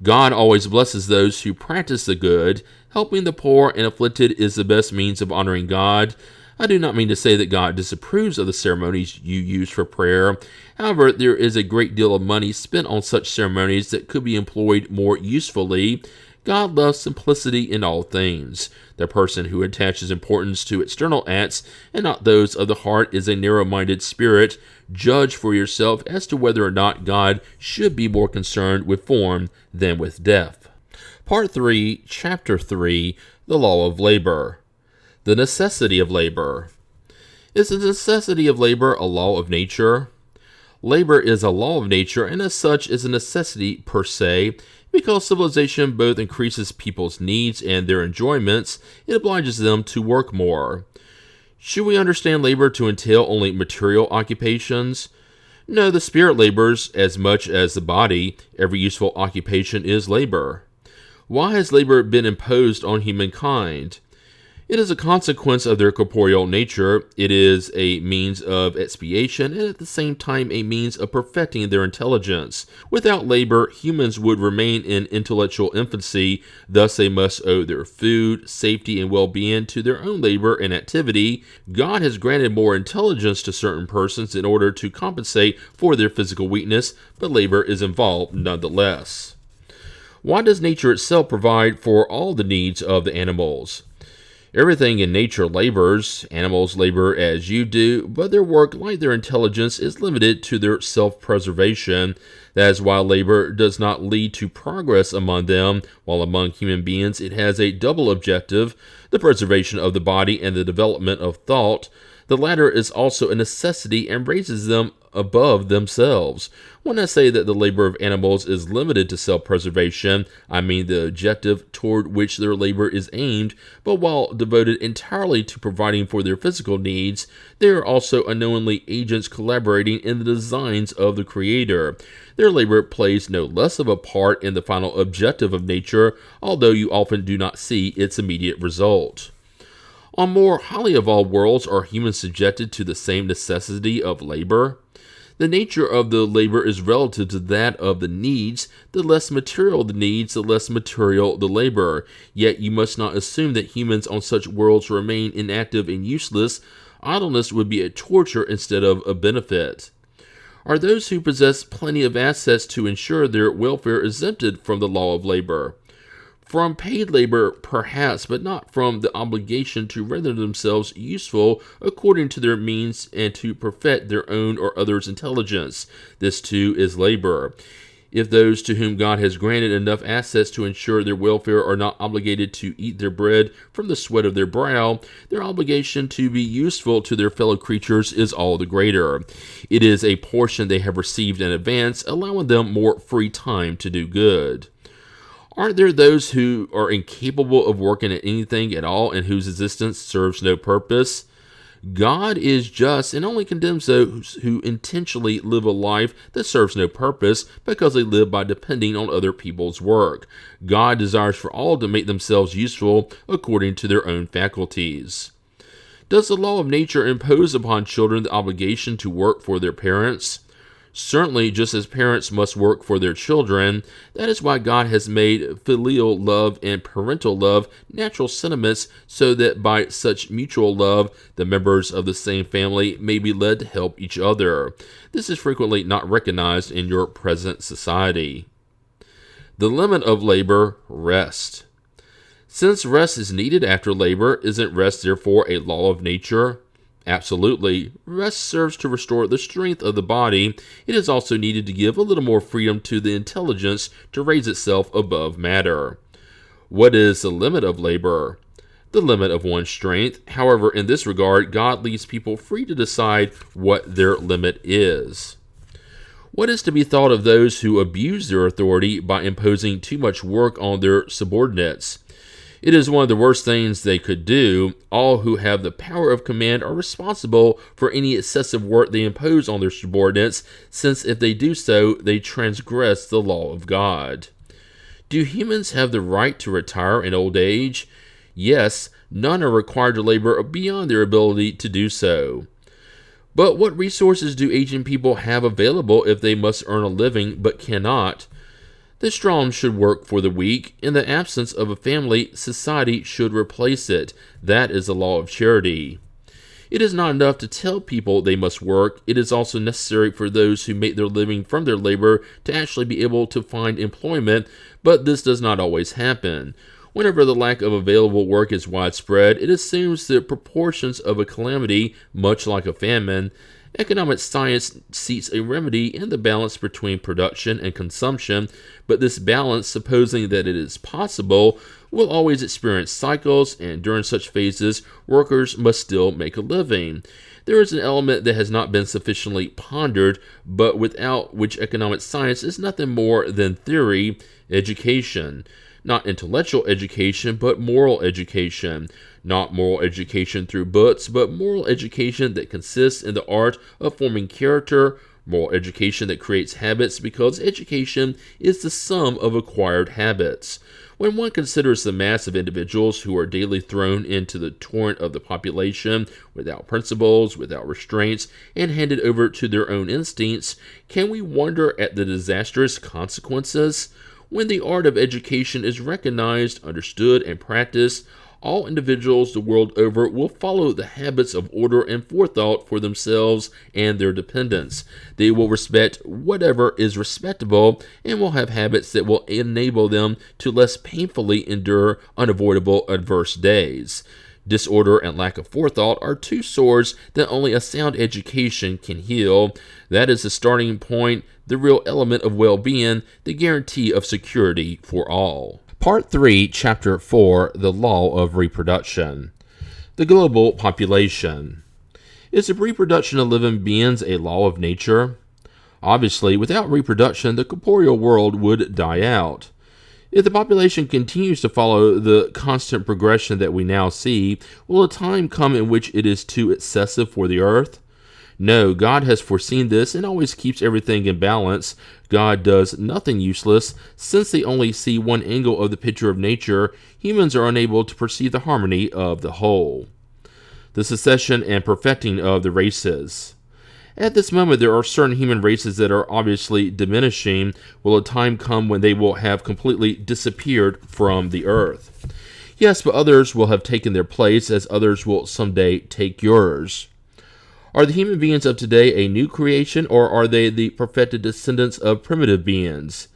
God always blesses those who practice the good. Helping the poor and afflicted is the best means of honoring God. I do not mean to say that God disapproves of the ceremonies you use for prayer. However, there is a great deal of money spent on such ceremonies that could be employed more usefully. God loves simplicity in all things. The person who attaches importance to external acts and not those of the heart is a narrow-minded spirit. Judge for yourself as to whether or not God should be more concerned with form than with depth. Part 3, Chapter 3, The Law of Labor. The necessity of labor. Is the necessity of labor a law of nature? Labor is a law of nature, and as such is a necessity per se. Because civilization both increases people's needs and their enjoyments, it obliges them to work more. Should we understand labor to entail only material occupations? No, the spirit labors as much as the body. Every useful occupation is labor. Why has labor been imposed on humankind? It is a consequence of their corporeal nature. It is a means of expiation and at the same time a means of perfecting their intelligence. Without labor, humans would remain in intellectual infancy. Thus, they must owe their food, safety, and well-being to their own labor and activity. God has granted more intelligence to certain persons in order to compensate for their physical weakness, but labor is involved nonetheless. Why does nature itself provide for all the needs of the animals? Everything in nature labors. Animals labor as you do, but their work, like their intelligence, is limited to their self-preservation. That is why labor does not lead to progress among them, while among human beings it has a double objective, the preservation of the body and the development of thought. The latter is also a necessity and raises them above themselves. When I say that the labor of animals is limited to self-preservation, I mean the objective toward which their labor is aimed, but while devoted entirely to providing for their physical needs, they are also unknowingly agents collaborating in the designs of the Creator. Their labor plays no less of a part in the final objective of nature, although you often do not see its immediate result. On more highly evolved worlds, are humans subjected to the same necessity of labor? The nature of the labor is relative to that of the needs. The less material the needs, the less material the labor. Yet you must not assume that humans on such worlds remain inactive and useless. Idleness would be a torture instead of a benefit. Are those who possess plenty of assets to ensure their welfare exempted from the law of labor? From paid labor, perhaps, but not from the obligation to render themselves useful according to their means and to perfect their own or others' intelligence. This, too, is labor. If those to whom God has granted enough assets to ensure their welfare are not obligated to eat their bread from the sweat of their brow, their obligation to be useful to their fellow creatures is all the greater. It is a portion they have received in advance, allowing them more free time to do good. Aren't there those who are incapable of working at anything at all and whose existence serves no purpose? God is just and only condemns those who intentionally live a life that serves no purpose because they live by depending on other people's work. God desires for all to make themselves useful according to their own faculties. Does the law of nature impose upon children the obligation to work for their parents? Certainly, just as parents must work for their children, that is why God has made filial love and parental love natural sentiments, so that by such mutual love, the members of the same family may be led to help each other. This is frequently not recognized in your present society. The limit of labor, rest. Since rest is needed after labor, isn't rest therefore a law of nature? Absolutely. Rest serves to restore the strength of the body. It is also needed to give a little more freedom to the intelligence to raise itself above matter. What is the limit of labor? The limit of one's strength. However, in this regard, God leaves people free to decide what their limit is. What is to be thought of those who abuse their authority by imposing too much work on their subordinates? It is one of the worst things they could do. All who have the power of command are responsible for any excessive work they impose on their subordinates, since if they do so, they transgress the law of God. Do humans have the right to retire in old age? Yes, none are required to labor beyond their ability to do so. But what resources do aging people have available if they must earn a living but cannot? The strong should work for the weak. In the absence of a family, society should replace it. That is the law of charity. It is not enough to tell people they must work. It is also necessary for those who make their living from their labor to actually be able to find employment, but this does not always happen. Whenever the lack of available work is widespread, it assumes the proportions of a calamity, much like a famine. Economic science seeks a remedy in the balance between production and consumption, but this balance, supposing that it is possible, will always experience cycles, and during such phases, workers must still make a living. There is an element that has not been sufficiently pondered, but without which economic science is nothing more than theory: education. Not intellectual education, but moral education. Not moral education through books, but moral education that consists in the art of forming character, moral education that creates habits, because education is the sum of acquired habits. When one considers the mass of individuals who are daily thrown into the torrent of the population without principles, without restraints, and handed over to their own instincts, can we wonder at the disastrous consequences? When the art of education is recognized, understood, and practiced, all individuals the world over will follow the habits of order and forethought for themselves and their dependents. They will respect whatever is respectable and will have habits that will enable them to less painfully endure unavoidable adverse days. Disorder and lack of forethought are two swords that only a sound education can heal. That is the starting point, the real element of well-being, the guarantee of security for all. Part 3, Chapter 4, The Law of Reproduction. The global population. Is the reproduction of living beings a law of nature? Obviously, without reproduction, the corporeal world would die out. If the population continues to follow the constant progression that we now see, will a time come in which it is too excessive for the earth? No, God has foreseen this and always keeps everything in balance. God does nothing useless. Since they only see one angle of the picture of nature, humans are unable to perceive the harmony of the whole. The succession and perfecting of the races. At this moment, there are certain human races that are obviously diminishing. Will a time come when they will have completely disappeared from the earth? Yes, but others will have taken their place, as others will someday take yours. Are the human beings of today a new creation, or are they the perfected descendants of primitive beings?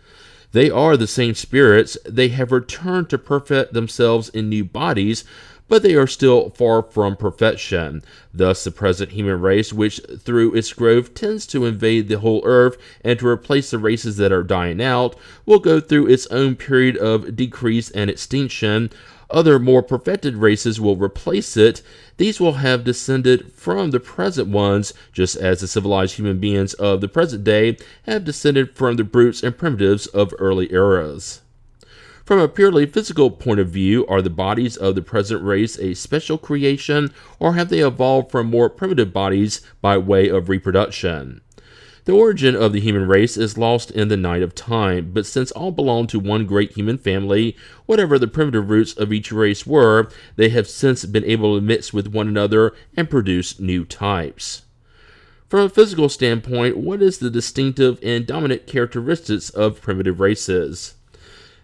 They are the same spirits. They have returned to perfect themselves in new bodies, but they are still far from perfection. Thus, the present human race, which through its growth tends to invade the whole earth and to replace the races that are dying out, will go through its own period of decrease and extinction. Other more perfected races will replace it. These will have descended from the present ones, just as the civilized human beings of the present day have descended from the brutes and primitives of early eras. From a purely physical point of view, are the bodies of the present race a special creation, or have they evolved from more primitive bodies by way of reproduction? The origin of the human race is lost in the night of time, but since all belong to one great human family, whatever the primitive roots of each race were, they have since been able to mix with one another and produce new types. From a physical standpoint, what is the distinctive and dominant characteristics of primitive races?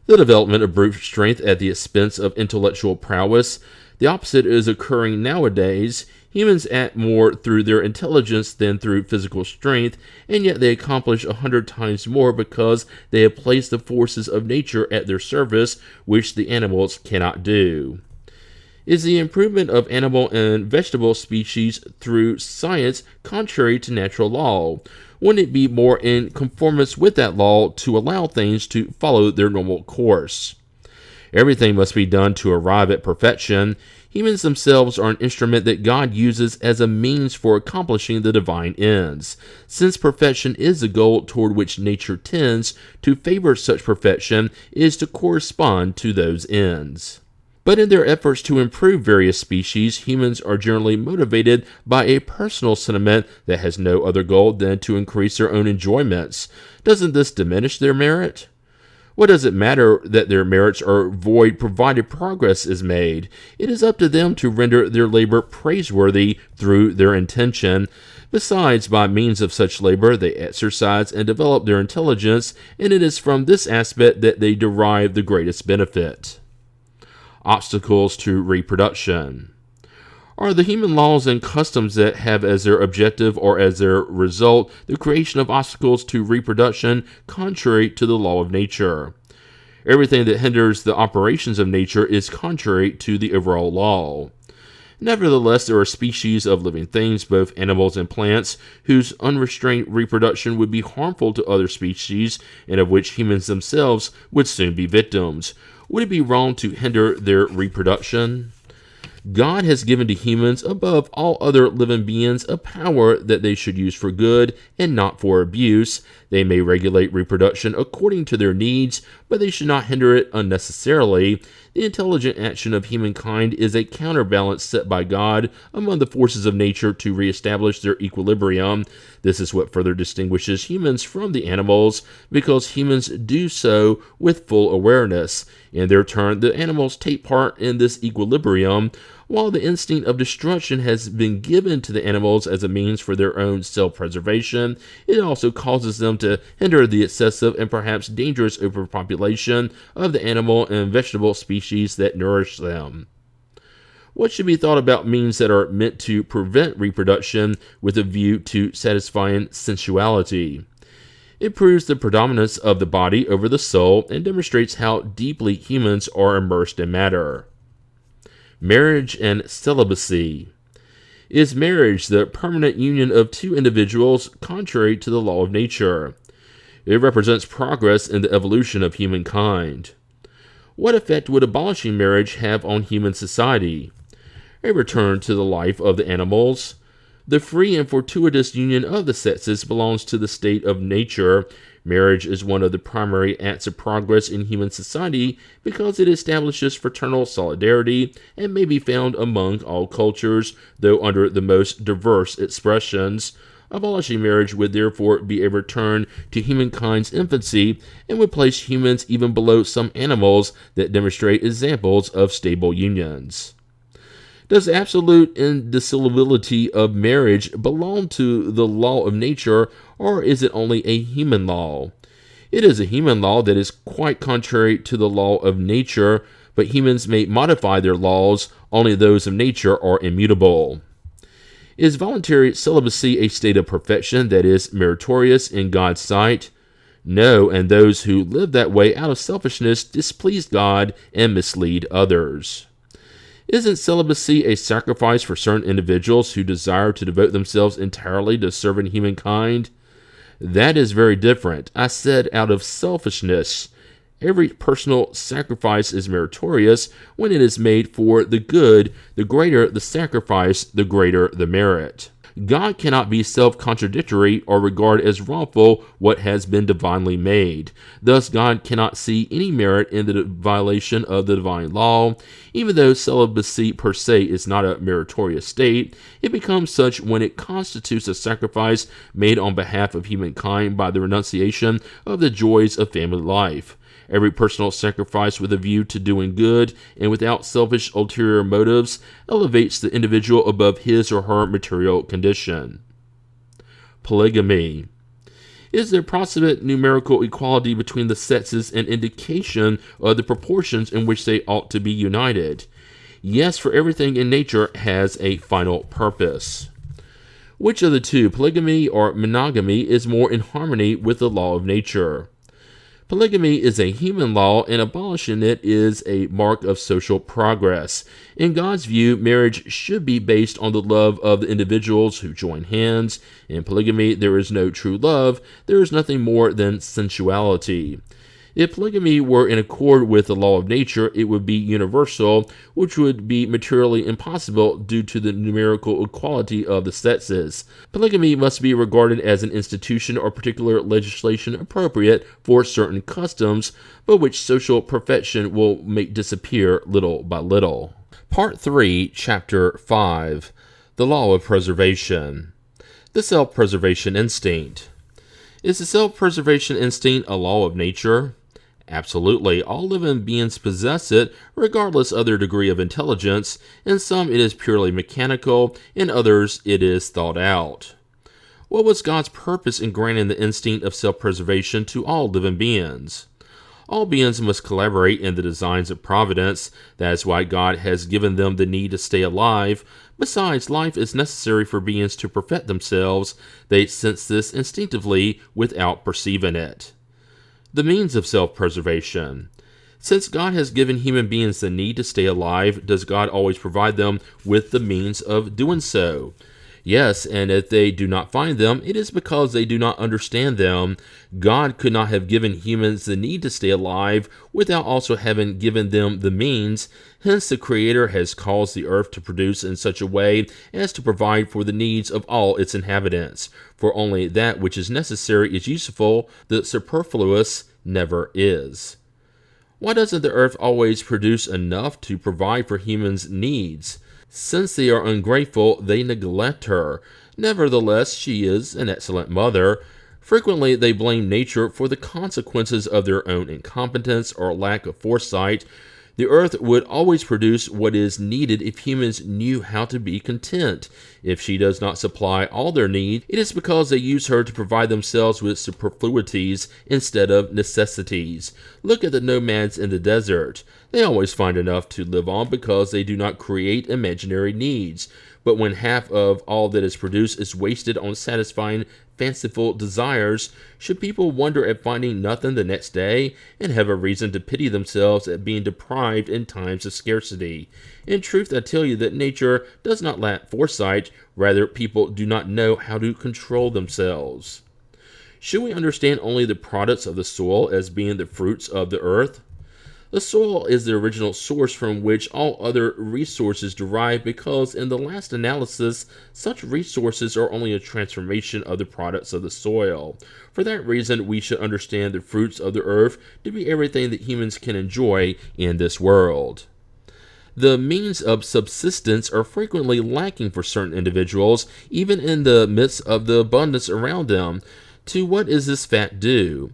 The development of brute strength at the expense of intellectual prowess. The opposite is occurring nowadays. Humans act more through their intelligence than through physical strength, and yet they accomplish 100 times more because they have placed the forces of nature at their service, which the animals cannot do. Is the improvement of animal and vegetable species through science contrary to natural law? Wouldn't it be more in conformance with that law to allow things to follow their normal course? Everything must be done to arrive at perfection. Humans themselves are an instrument that God uses as a means for accomplishing the divine ends. Since perfection is the goal toward which nature tends, to favor such perfection is to correspond to those ends. But in their efforts to improve various species, humans are generally motivated by a personal sentiment that has no other goal than to increase their own enjoyments. Doesn't this diminish their merit? What does it matter that their merits are void provided progress is made? It is up to them to render their labor praiseworthy through their intention. Besides, by means of such labor, they exercise and develop their intelligence, and it is from this aspect that they derive the greatest benefit. Obstacles to reproduction. Are the human laws and customs that have as their objective or as their result the creation of obstacles to reproduction contrary to the law of nature? Everything that hinders the operations of nature is contrary to the overall law. Nevertheless, there are species of living things, both animals and plants, whose unrestrained reproduction would be harmful to other species, and of which humans themselves would soon be victims. Would it be wrong to hinder their reproduction? God has given to humans, above all other living beings, a power that they should use for good and not for abuse. They may regulate reproduction according to their needs, but they should not hinder it unnecessarily. The intelligent action of humankind is a counterbalance set by God among the forces of nature to reestablish their equilibrium. This is what further distinguishes humans from the animals, because humans do so with full awareness. In their turn, the animals take part in this equilibrium. While the instinct of destruction has been given to the animals as a means for their own self-preservation, it also causes them to hinder the excessive and perhaps dangerous overpopulation of the animal and vegetable species that nourish them. What should be thought about means that are meant to prevent reproduction with a view to satisfying sensuality? It proves the predominance of the body over the soul and demonstrates how deeply humans are immersed in matter. Marriage and celibacy. Is marriage the permanent union of two individuals contrary to the law of nature? It represents progress in the evolution of humankind. What effect would abolishing marriage have on human society? A return to the life of the animals. The free and fortuitous union of the sexes belongs to the state of nature. Marriage is one of the primary acts of progress in human society because it establishes fraternal solidarity and may be found among all cultures, though under the most diverse expressions. Abolishing marriage would therefore be a return to humankind's infancy and would place humans even below some animals that demonstrate examples of stable unions. Does absolute indissolubility of marriage belong to the law of nature, or is it only a human law? It is a human law that is quite contrary to the law of nature, but humans may modify their laws, only those of nature are immutable. Is voluntary celibacy a state of perfection that is meritorious in God's sight? No, and those who live that way out of selfishness displease God and mislead others. Isn't celibacy a sacrifice for certain individuals who desire to devote themselves entirely to serving humankind? That is very different. I said out of selfishness. Every personal sacrifice is meritorious when it is made for the good. The greater the sacrifice, the greater the merit. God cannot be self-contradictory or regard as wrongful what has been divinely made. Thus, God cannot see any merit in the violation of the divine law. Even though celibacy per se is not a meritorious state, it becomes such when it constitutes a sacrifice made on behalf of humankind by the renunciation of the joys of family life. Every personal sacrifice with a view to doing good and without selfish ulterior motives elevates the individual above his or her material condition. Polygamy. Is there approximate numerical equality between the sexes an indication of the proportions in which they ought to be united? Yes, for everything in nature has a final purpose. Which of the two, polygamy or monogamy, is more in harmony with the law of nature? Polygamy is a human law, and abolishing it is a mark of social progress. In God's view, marriage should be based on the love of the individuals who join hands. In polygamy, there is no true love. There is nothing more than sensuality. If polygamy were in accord with the law of nature, it would be universal, which would be materially impossible due to the numerical equality of the sexes. Polygamy must be regarded as an institution or particular legislation appropriate for certain customs, but which social perfection will make disappear little by little. Part 3, Chapter 5, The Law of Preservation. The Self-Preservation Instinct. Is the self-preservation instinct a law of nature? Absolutely. All living beings possess it, regardless of their degree of intelligence. In some it is purely mechanical, in others it is thought out. What was God's purpose in granting the instinct of self-preservation to all living beings? All beings must collaborate in the designs of providence. That is why God has given them the need to stay alive. Besides, life is necessary for beings to perfect themselves. They sense this instinctively without perceiving it. The means of self-preservation. Since God has given human beings the need to stay alive, does God always provide them with the means of doing so? Yes, and if they do not find them, it is because they do not understand them. God could not have given humans the need to stay alive without also having given them the means. Hence, the Creator has caused the earth to produce in such a way as to provide for the needs of all its inhabitants. For only that which is necessary is useful, the superfluous never is. Why doesn't the earth always produce enough to provide for humans' needs? Since they are ungrateful, they neglect her. Nevertheless, she is an excellent mother. Frequently, they blame nature for the consequences of their own incompetence or lack of foresight. The earth would always produce what is needed if humans knew how to be content. If she does not supply all their needs, it is because they use her to provide themselves with superfluities instead of necessities. Look at the nomads in the desert. They always find enough to live on because they do not create imaginary needs. But when half of all that is produced is wasted on satisfying fanciful desires, should people wonder at finding nothing the next day and have a reason to pity themselves at being deprived in times of scarcity? In truth, I tell you that nature does not lack foresight, rather people do not know how to control themselves. Should we understand only the products of the soil as being the fruits of the earth? The soil is the original source from which all other resources derive because, in the last analysis, such resources are only a transformation of the products of the soil. For that reason, we should understand the fruits of the earth to be everything that humans can enjoy in this world. The means of subsistence are frequently lacking for certain individuals, even in the midst of the abundance around them. To what is this fact due?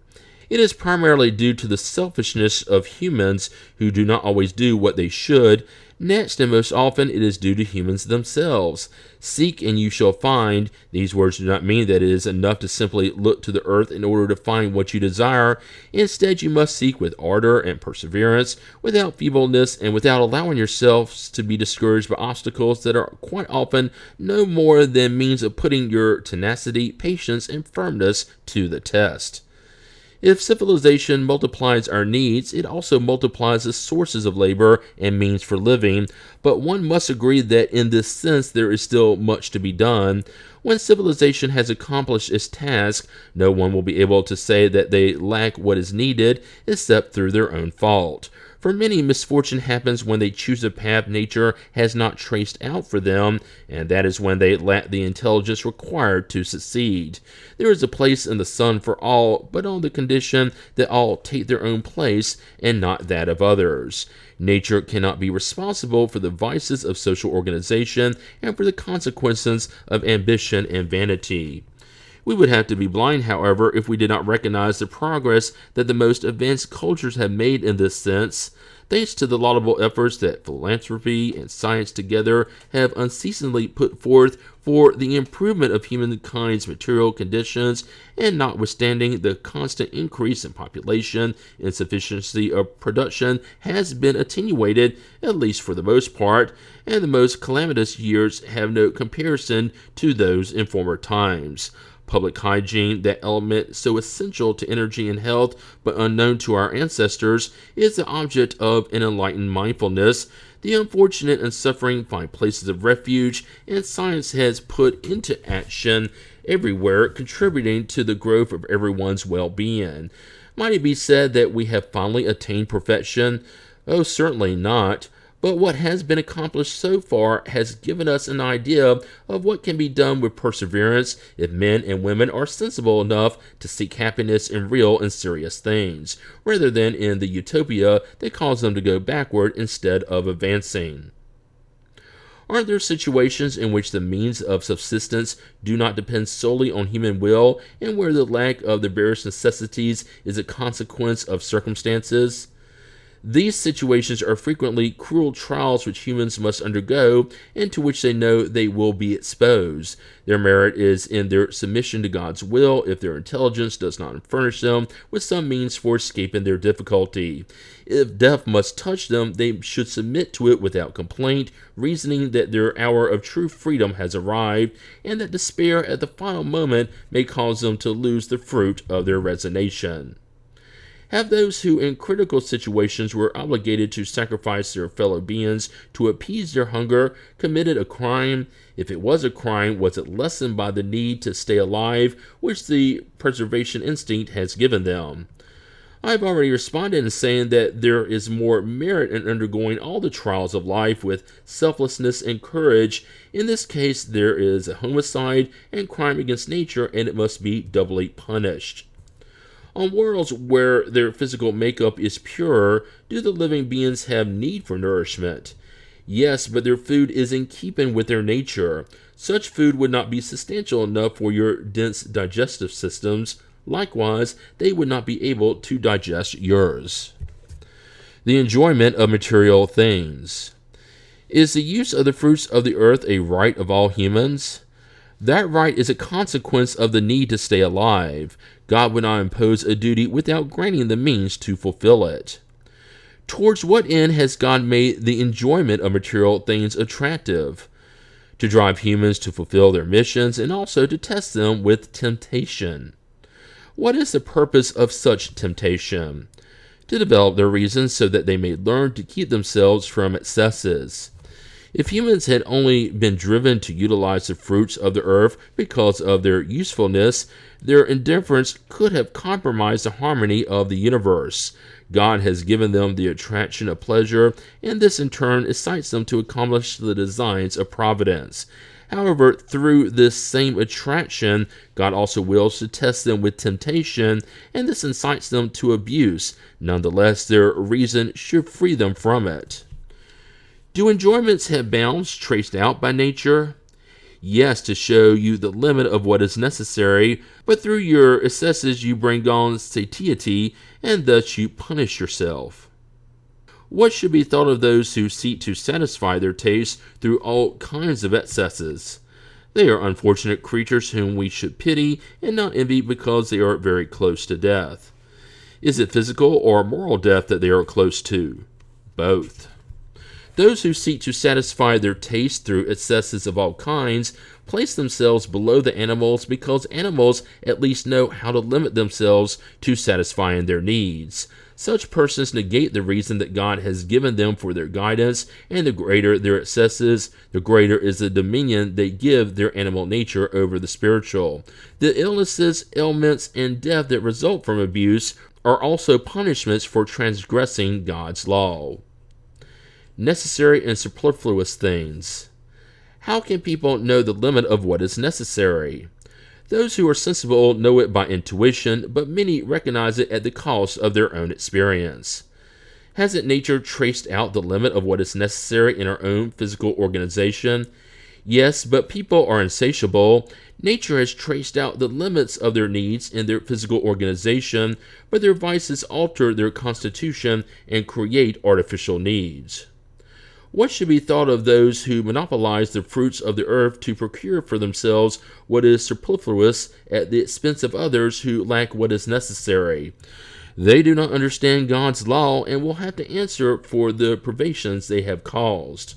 It is primarily due to the selfishness of humans who do not always do what they should. Next, and most often, it is due to humans themselves. Seek and you shall find. These words do not mean that it is enough to simply look to the earth in order to find what you desire. Instead, you must seek with ardor and perseverance, without feebleness, and without allowing yourselves to be discouraged by obstacles that are quite often no more than means of putting your tenacity, patience, and firmness to the test. If civilization multiplies our needs, it also multiplies the sources of labor and means for living, but one must agree that in this sense there is still much to be done. When civilization has accomplished its task, no one will be able to say that they lack what is needed except through their own fault. For many, misfortune happens when they choose a path nature has not traced out for them, and that is when they lack the intelligence required to succeed. There is a place in the sun for all, but on the condition that all take their own place and not that of others. Nature cannot be responsible for the vices of social organization and for the consequences of ambition and vanity. We would have to be blind, however, if we did not recognize the progress that the most advanced cultures have made in this sense. Thanks to the laudable efforts that philanthropy and science together have unceasingly put forth for the improvement of humankind's material conditions, and notwithstanding the constant increase in population, insufficiency of production has been attenuated, at least for the most part, and the most calamitous years have no comparison to those in former times. Public hygiene, that element so essential to energy and health but unknown to our ancestors, is the object of an enlightened mindfulness. The unfortunate and suffering find places of refuge, and science has put into action everywhere, contributing to the growth of everyone's well-being. Might it be said that we have finally attained perfection? Oh, certainly not. But what has been accomplished so far has given us an idea of what can be done with perseverance if men and women are sensible enough to seek happiness in real and serious things, rather than in the utopia that causes them to go backward instead of advancing. Aren't there situations in which the means of subsistence do not depend solely on human will, and where the lack of the various necessities is a consequence of circumstances? These situations are frequently cruel trials which humans must undergo, and to which they know they will be exposed. Their merit is in their submission to God's will if their intelligence does not furnish them with some means for escaping their difficulty. If death must touch them, they should submit to it without complaint, reasoning that their hour of true freedom has arrived, and that despair at the final moment may cause them to lose the fruit of their resignation. Have those who in critical situations were obligated to sacrifice their fellow beings to appease their hunger committed a crime? If it was a crime, was it lessened by the need to stay alive, which the preservation instinct has given them? I have already responded in saying that there is more merit in undergoing all the trials of life with selflessness and courage. In this case, there is a homicide and crime against nature, and it must be doubly punished. On worlds where their physical makeup is pure, do the living beings have need for nourishment? Yes, but their food is in keeping with their nature. Such food would not be substantial enough for your dense digestive systems. Likewise, they would not be able to digest yours. The enjoyment of material things. Is the use of the fruits of the earth a right of all humans? That right is a consequence of the need to stay alive. God would not impose a duty without granting the means to fulfill it. Towards what end has God made the enjoyment of material things attractive? To drive humans to fulfill their missions and also to test them with temptation. What is the purpose of such temptation? To develop their reason so that they may learn to keep themselves from excesses. If humans had only been driven to utilize the fruits of the earth because of their usefulness, their indifference could have compromised the harmony of the universe. God has given them the attraction of pleasure, and this in turn incites them to accomplish the designs of providence. However, through this same attraction, God also wills to test them with temptation, and this incites them to abuse. Nonetheless, their reason should free them from it. Do enjoyments have bounds traced out by nature? Yes, to show you the limit of what is necessary, but through your excesses you bring on satiety, and thus you punish yourself. What should be thought of those who seek to satisfy their tastes through all kinds of excesses? They are unfortunate creatures whom we should pity and not envy because they are very close to death. Is it physical or moral death that they are close to? Both. Those who seek to satisfy their taste through excesses of all kinds place themselves below the animals because animals at least know how to limit themselves to satisfying their needs. Such persons negate the reason that God has given them for their guidance, and the greater their excesses, the greater is the dominion they give their animal nature over the spiritual. The illnesses, ailments, and death that result from abuse are also punishments for transgressing God's law. Necessary and superfluous things. How can people know the limit of what is necessary? Those who are sensible know it by intuition, but many recognize it at the cost of their own experience. Hasn't nature traced out the limit of what is necessary in our own physical organization? Yes, but people are insatiable. Nature has traced out the limits of their needs in their physical organization, but their vices alter their constitution and create artificial needs. What should be thought of those who monopolize the fruits of the earth to procure for themselves what is superfluous at the expense of others who lack what is necessary? They do not understand God's law and will have to answer for the privations they have caused.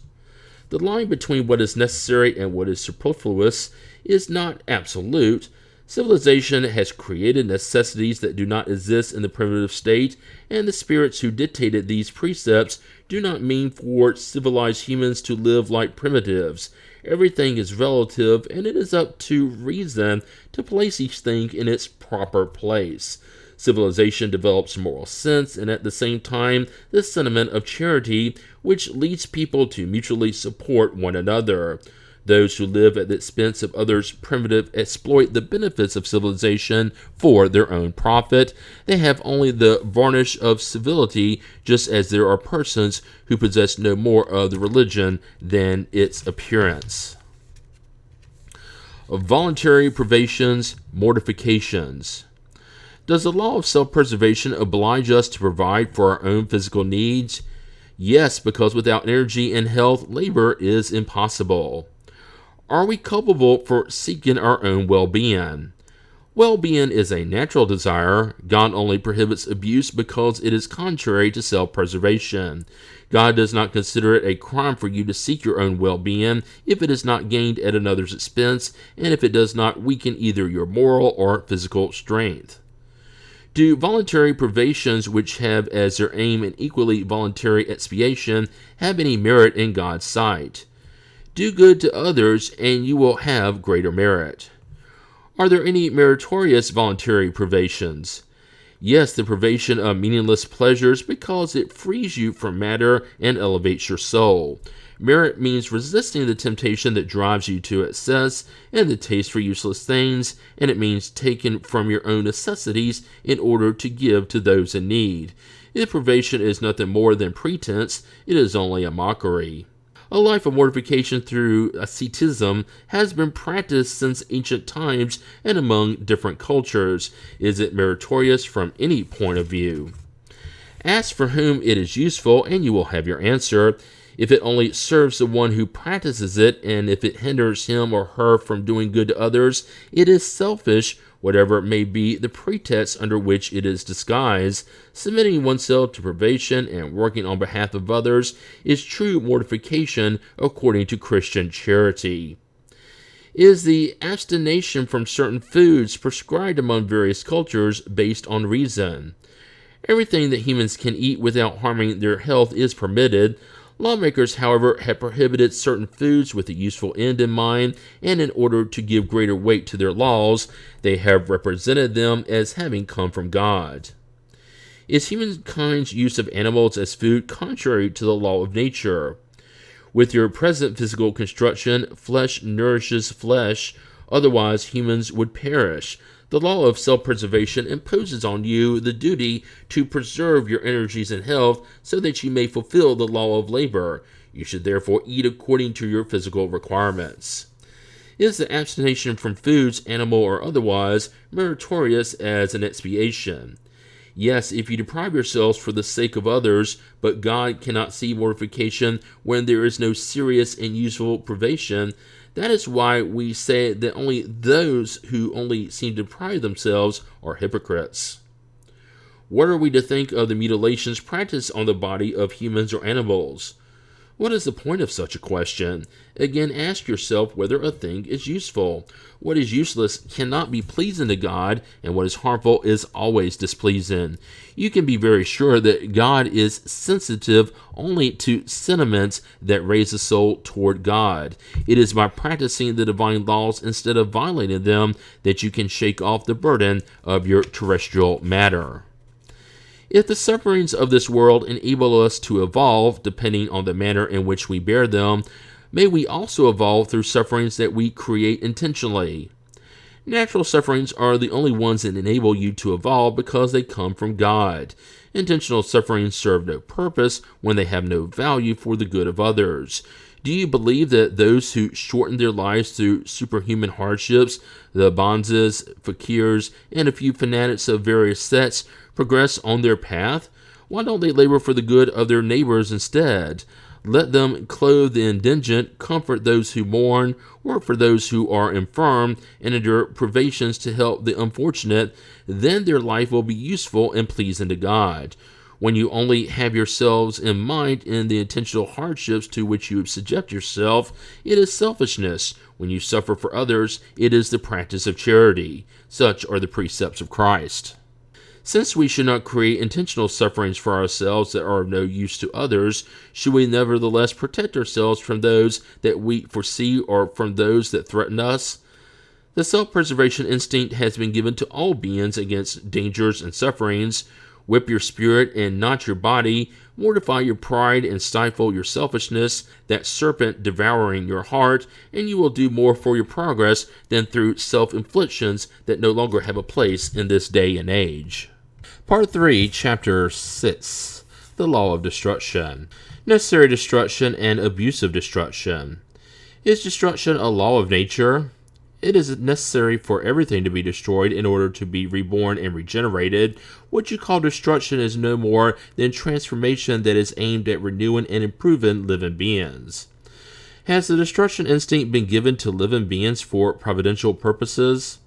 The line between what is necessary and what is superfluous is not absolute. Civilization has created necessities that do not exist in the primitive state, and the spirits who dictated these precepts do not mean for civilized humans to live like primitives. Everything is relative, and it is up to reason to place each thing in its proper place. Civilization develops moral sense, and at the same time, the sentiment of charity, which leads people to mutually support one another. Those who live at the expense of others primitive exploit the benefits of civilization for their own profit. They have only the varnish of civility, just as there are persons who possess no more of the religion than its appearance. Voluntary privations, mortifications. Does the law of self-preservation oblige us to provide for our own physical needs? Yes, because without energy and health, labor is impossible. Are we culpable for seeking our own well-being? Well-being is a natural desire. God only prohibits abuse because it is contrary to self-preservation. God does not consider it a crime for you to seek your own well-being if it is not gained at another's expense and if it does not weaken either your moral or physical strength. Do voluntary privations, which have as their aim an equally voluntary expiation, have any merit in God's sight? Do good to others, and you will have greater merit. Are there any meritorious voluntary privations? Yes, the privation of meaningless pleasures, because it frees you from matter and elevates your soul. Merit means resisting the temptation that drives you to excess and the taste for useless things, and it means taking from your own necessities in order to give to those in need. If privation is nothing more than pretense, it is only a mockery. A life of mortification through asceticism has been practiced since ancient times and among different cultures. Is it meritorious from any point of view? Ask for whom it is useful, and you will have your answer. If it only serves the one who practices it, and if it hinders him or her from doing good to others, it is selfish, whatever may be the pretext under which it is disguised. Submitting oneself to privation and working on behalf of others is true mortification according to Christian charity. Is the abstination from certain foods prescribed among various cultures based on reason? Everything that humans can eat without harming their health is permitted. Lawmakers, however, have prohibited certain foods with a useful end in mind, and in order to give greater weight to their laws, they have represented them as having come from God. Is humankind's use of animals as food contrary to the law of nature? With your present physical construction, flesh nourishes flesh, otherwise humans would perish. The law of self-preservation imposes on you the duty to preserve your energies and health so that you may fulfill the law of labor. You should therefore eat according to your physical requirements. Is the abstination from foods, animal or otherwise, meritorious as an expiation? Yes, if you deprive yourselves for the sake of others, but God cannot see mortification when there is no serious and useful privation. That is why we say that only those who only seem to deprive themselves are hypocrites. What are we to think of the mutilations practiced on the body of humans or animals? What is the point of such a question? Again, ask yourself whether a thing is useful. What is useless cannot be pleasing to God, and what is harmful is always displeasing. You can be very sure that God is sensitive only to sentiments that raise the soul toward God. It is by practicing the divine laws instead of violating them that you can shake off the burden of your terrestrial matter. If the sufferings of this world enable us to evolve, depending on the manner in which we bear them, may we also evolve through sufferings that we create intentionally. Natural sufferings are the only ones that enable you to evolve because they come from God. Intentional sufferings serve no purpose when they have no value for the good of others. Do you believe that those who shorten their lives through superhuman hardships, the bonzes, fakirs, and a few fanatics of various sects, progress on their path? Why don't they labor for the good of their neighbors instead? Let them clothe the indigent, comfort those who mourn, work for those who are infirm, and endure privations to help the unfortunate. Then their life will be useful and pleasing to God. When you only have yourselves in mind in the intentional hardships to which you subject yourself, it is selfishness. When you suffer for others, it is the practice of charity. Such are the precepts of Christ. Since we should not create intentional sufferings for ourselves that are of no use to others, should we nevertheless protect ourselves from those that we foresee or from those that threaten us? The self-preservation instinct has been given to all beings against dangers and sufferings. Whip your spirit and not your body. Mortify your pride and stifle your selfishness, that serpent devouring your heart, and you will do more for your progress than through self-inflictions that no longer have a place in this day and age. Part 3, Chapter 6, The Law of Destruction. Necessary destruction and abusive destruction. Is destruction a law of nature? It is necessary for everything to be destroyed in order to be reborn and regenerated. What you call destruction is no more than transformation that is aimed at renewing and improving living beings. Has the destruction instinct been given to living beings for providential purposes?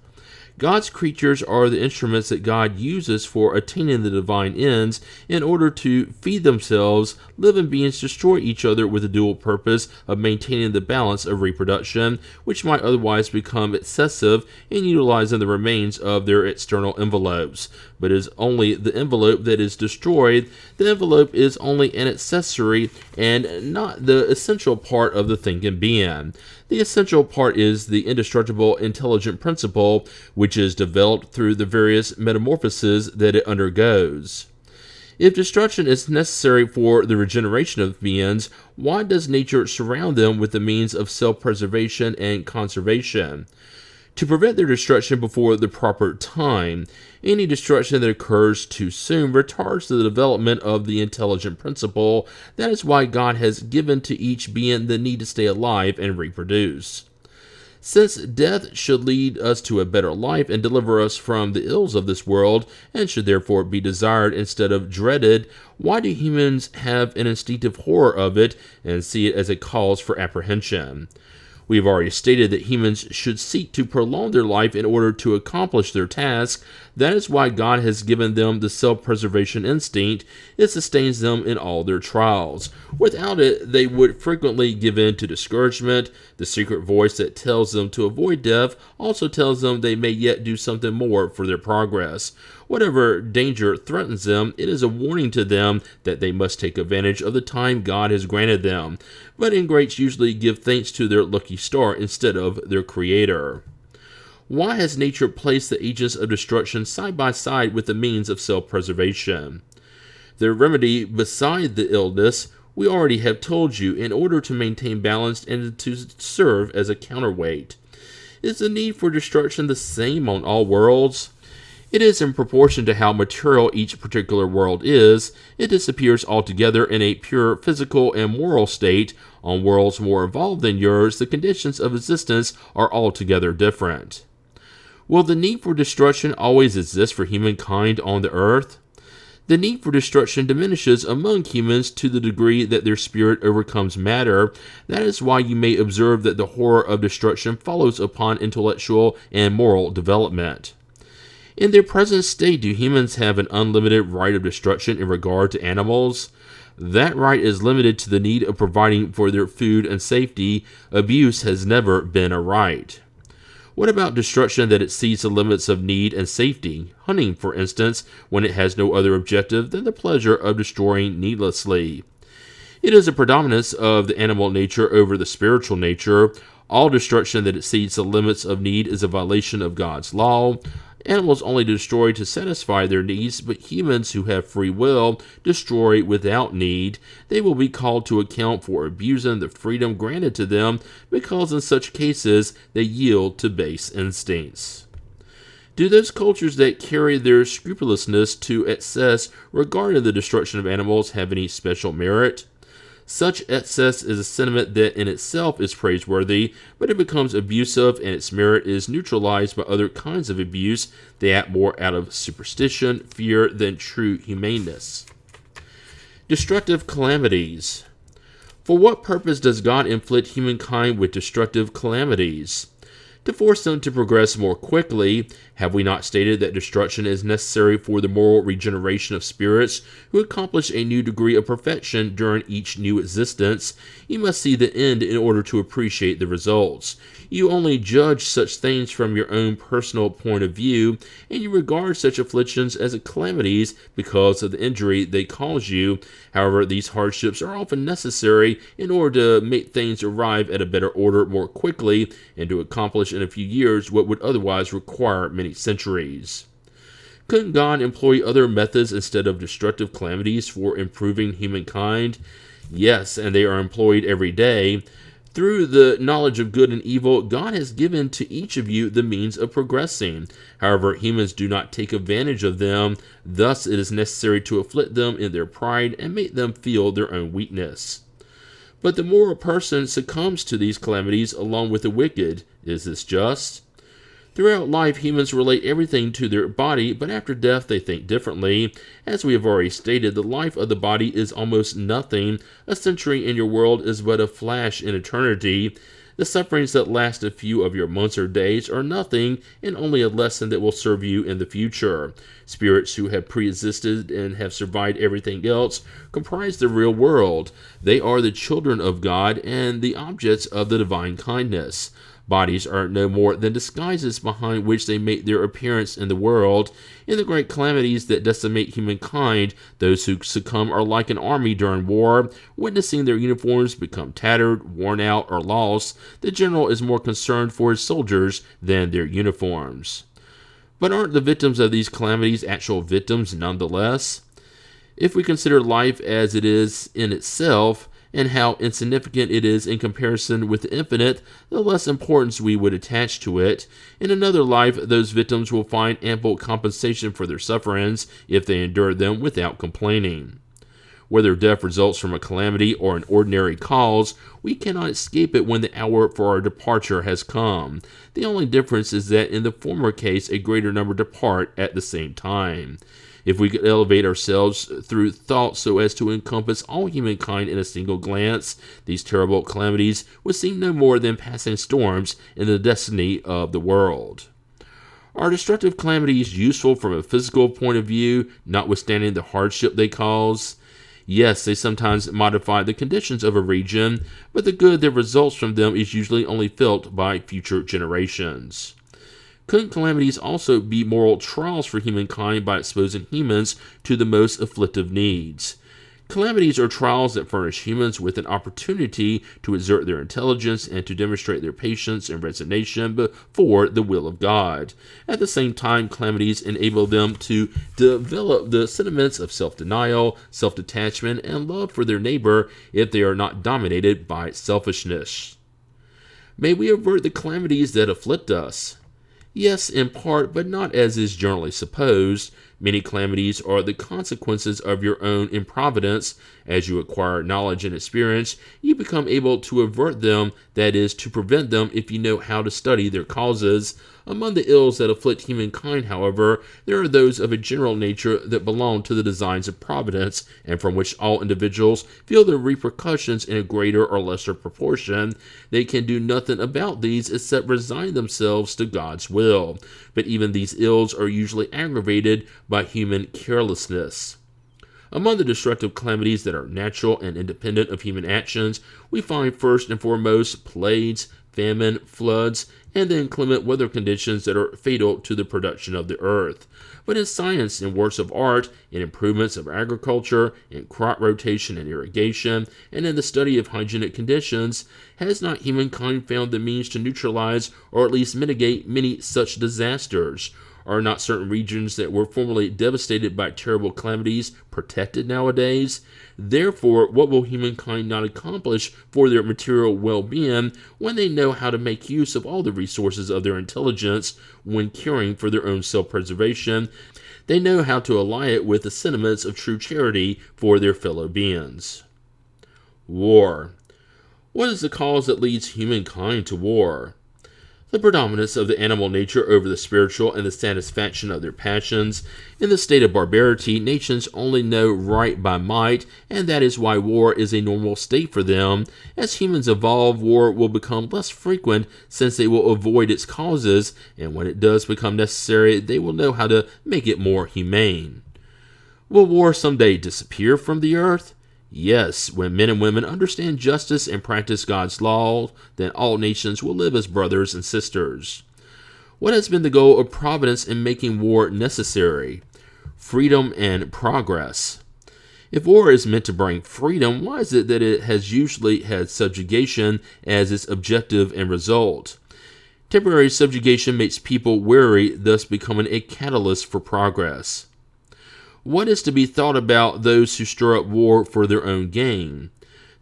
God's creatures are the instruments that God uses for attaining the divine ends. In order to feed themselves, living beings destroy each other with the dual purpose of maintaining the balance of reproduction, which might otherwise become excessive in utilizing the remains of their external envelopes. But it is only the envelope that is destroyed. The envelope is only an accessory and not the essential part of the thinking being. The essential part is the indestructible intelligent principle, which is developed through the various metamorphoses that it undergoes. If destruction is necessary for the regeneration of beings, why does nature surround them with the means of self-preservation and conservation? To prevent their destruction before the proper time. Any destruction that occurs too soon retards the development of the intelligent principle. That is why God has given to each being the need to stay alive and reproduce. Since death should lead us to a better life and deliver us from the ills of this world, and should therefore be desired instead of dreaded, why do humans have an instinctive horror of it and see it as a cause for apprehension? We have already stated that humans should seek to prolong their life in order to accomplish their task. That is why God has given them the self-preservation instinct. It sustains them in all their trials. Without it, they would frequently give in to discouragement. The secret voice that tells them to avoid death also tells them they may yet do something more for their progress. Whatever danger threatens them, it is a warning to them that they must take advantage of the time God has granted them. But ingrates usually give thanks to their lucky star instead of their Creator. Why has nature placed the agents of destruction side by side with the means of self-preservation? The remedy beside the illness we already have told you in order to maintain balance and to serve as a counterweight. Is the need for destruction the same on all worlds? It is in proportion to how material each particular world is. It disappears altogether in a pure physical and moral state. On worlds more evolved than yours, the conditions of existence are altogether different. Will the need for destruction always exist for humankind on the earth? The need for destruction diminishes among humans to the degree that their spirit overcomes matter. That is why you may observe that the horror of destruction follows upon intellectual and moral development. In their present state, do humans have an unlimited right of destruction in regard to animals? That right is limited to the need of providing for their food and safety. Abuse has never been a right. What about destruction that exceeds the limits of need and safety? Hunting, for instance, when it has no other objective than the pleasure of destroying needlessly. It is a predominance of the animal nature over the spiritual nature. All destruction that exceeds the limits of need is a violation of God's law. Animals only destroy to satisfy their needs, but humans who have free will destroy without need. They will be called to account for abusing the freedom granted to them, because in such cases they yield to base instincts. Do those cultures that carry their scrupulousness to excess regarding the destruction of animals have any special merit? Such excess is a sentiment that in itself is praiseworthy, but it becomes abusive and its merit is neutralized by other kinds of abuse. They act more out of superstition, fear, than true humaneness. Destructive calamities. For what purpose does God inflict humankind with destructive calamities? To force them to progress more quickly. Have we not stated that destruction is necessary for the moral regeneration of spirits who accomplish a new degree of perfection during each new existence? You must see the end in order to appreciate the results. You only judge such things from your own personal point of view, and you regard such afflictions as calamities because of the injury they cause you. However, these hardships are often necessary in order to make things arrive at a better order more quickly and to accomplish in a few years what would otherwise require many centuries. Couldn't God employ other methods instead of destructive calamities for improving humankind? Yes, and they are employed every day. Through the knowledge of good and evil, God has given to each of you the means of progressing. However, humans do not take advantage of them. Thus, it is necessary to afflict them in their pride and make them feel their own weakness. But the moral person succumbs to these calamities along with the wicked. Is this just? Throughout life, humans relate everything to their body, but after death they think differently. As we have already stated, the life of the body is almost nothing. A century in your world is but a flash in eternity. The sufferings that last a few of your months or days are nothing, and only a lesson that will serve you in the future. Spirits who have pre-existed and have survived everything else comprise the real world. They are the children of God and the objects of the divine kindness. Bodies are no more than disguises behind which they make their appearance in the world. In the great calamities that decimate humankind, those who succumb are like an army during war, witnessing their uniforms become tattered, worn out, or lost. The general is more concerned for his soldiers than their uniforms. But aren't the victims of these calamities actual victims nonetheless? If we consider life as it is in itself, and how insignificant it is in comparison with the infinite, the less importance we would attach to it. In another life, those victims will find ample compensation for their sufferings if they endure them without complaining. Whether death results from a calamity or an ordinary cause, we cannot escape it when the hour for our departure has come. The only difference is that in the former case, a greater number depart at the same time. If we could elevate ourselves through thought so as to encompass all humankind in a single glance, these terrible calamities would seem no more than passing storms in the destiny of the world. Are destructive calamities useful from a physical point of view, notwithstanding the hardship they cause? Yes, they sometimes modify the conditions of a region, but the good that results from them is usually only felt by future generations. Couldn't calamities also be moral trials for humankind by exposing humans to the most afflictive needs? Calamities are trials that furnish humans with an opportunity to exert their intelligence and to demonstrate their patience and resignation before the will of God. At the same time, calamities enable them to develop the sentiments of self-denial, self-detachment, and love for their neighbor if they are not dominated by selfishness. May we avert the calamities that afflict us. Yes, in part, but not as is generally supposed. Many calamities are the consequences of your own improvidence. As you acquire knowledge and experience, you become able to avert them, that is, to prevent them if you know how to study their causes. Among the ills that afflict humankind, however, there are those of a general nature that belong to the designs of Providence, and from which all individuals feel the repercussions in a greater or lesser proportion. They can do nothing about these except resign themselves to God's will. But even these ills are usually aggravated by human carelessness. Among the destructive calamities that are natural and independent of human actions, we find first and foremost plagues, famine, floods, and the inclement weather conditions that are fatal to the production of the earth. But in science, in works of art, in improvements of agriculture, in crop rotation and irrigation, and in the study of hygienic conditions, has not humankind found the means to neutralize or at least mitigate many such disasters? Are not certain regions that were formerly devastated by terrible calamities protected nowadays? Therefore, what will humankind not accomplish for their material well-being when they know how to make use of all the resources of their intelligence when caring for their own self-preservation? They know how to ally it with the sentiments of true charity for their fellow beings. War. What is the cause that leads humankind to war? The predominance of the animal nature over the spiritual and the satisfaction of their passions. In the state of barbarity, nations only know right by might, and that is why war is a normal state for them. As humans evolve, war will become less frequent since they will avoid its causes, and when it does become necessary, they will know how to make it more humane. Will war someday disappear from the earth? Yes, when men and women understand justice and practice God's law, then all nations will live as brothers and sisters. What has been the goal of Providence in making war necessary? Freedom and progress. If war is meant to bring freedom, why is it that it has usually had subjugation as its objective and result? Temporary subjugation makes people weary, thus becoming a catalyst for progress. What is to be thought about those who stir up war for their own gain?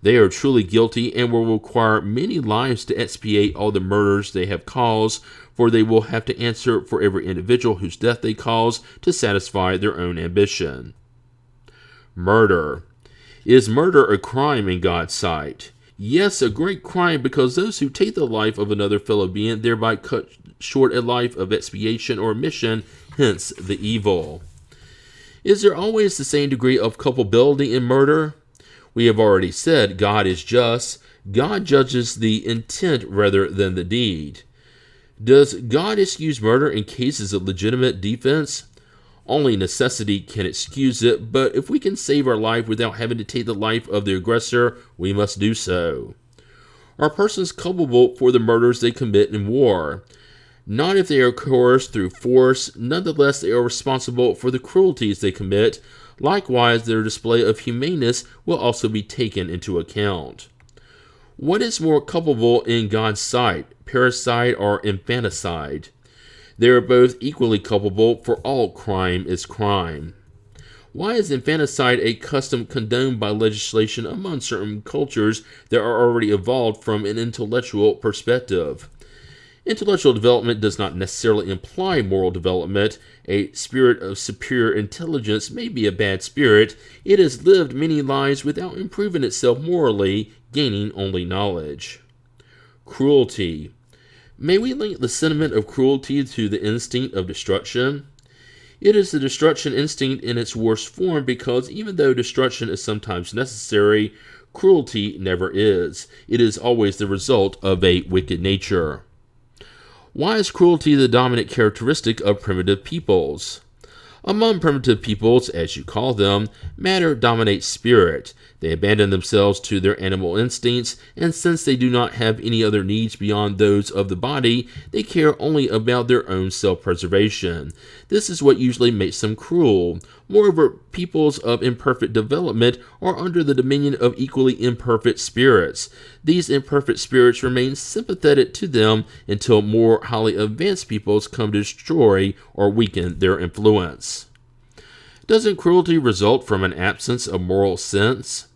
They are truly guilty and will require many lives to expiate all the murders they have caused, for they will have to answer for every individual whose death they cause to satisfy their own ambition. Murder. Is murder a crime in God's sight? Yes, a great crime, because those who take the life of another fellow being thereby cut short a life of expiation or mission, hence the evil. Is there always the same degree of culpability in murder? We have already said God is just. God judges the intent rather than the deed. Does God excuse murder in cases of legitimate defense? Only necessity can excuse it, but if we can save our life without having to take the life of the aggressor, we must do so. Are persons culpable for the murders they commit in war? Not if they are coerced through force. Nonetheless, they are responsible for the cruelties they commit. Likewise, their display of humaneness will also be taken into account. What is more culpable in God's sight, parricide or infanticide? They are both equally culpable, for all crime is crime. Why is infanticide a custom condoned by legislation among certain cultures that are already evolved from an intellectual perspective? Intellectual development does not necessarily imply moral development. A spirit of superior intelligence may be a bad spirit. It has lived many lives without improving itself morally, gaining only knowledge. Cruelty. May we link the sentiment of cruelty to the instinct of destruction? It is the destruction instinct in its worst form, because even though destruction is sometimes necessary, cruelty never is. It is always the result of a wicked nature. Why is cruelty the dominant characteristic of primitive peoples? Among primitive peoples, as you call them, matter dominates spirit. They abandon themselves to their animal instincts, and since they do not have any other needs beyond those of the body, they care only about their own self-preservation. This is what usually makes them cruel. Moreover, peoples of imperfect development are under the dominion of equally imperfect spirits. These imperfect spirits remain sympathetic to them until more highly advanced peoples come to destroy or weaken their influence. Doesn't cruelty result from an absence of moral sense?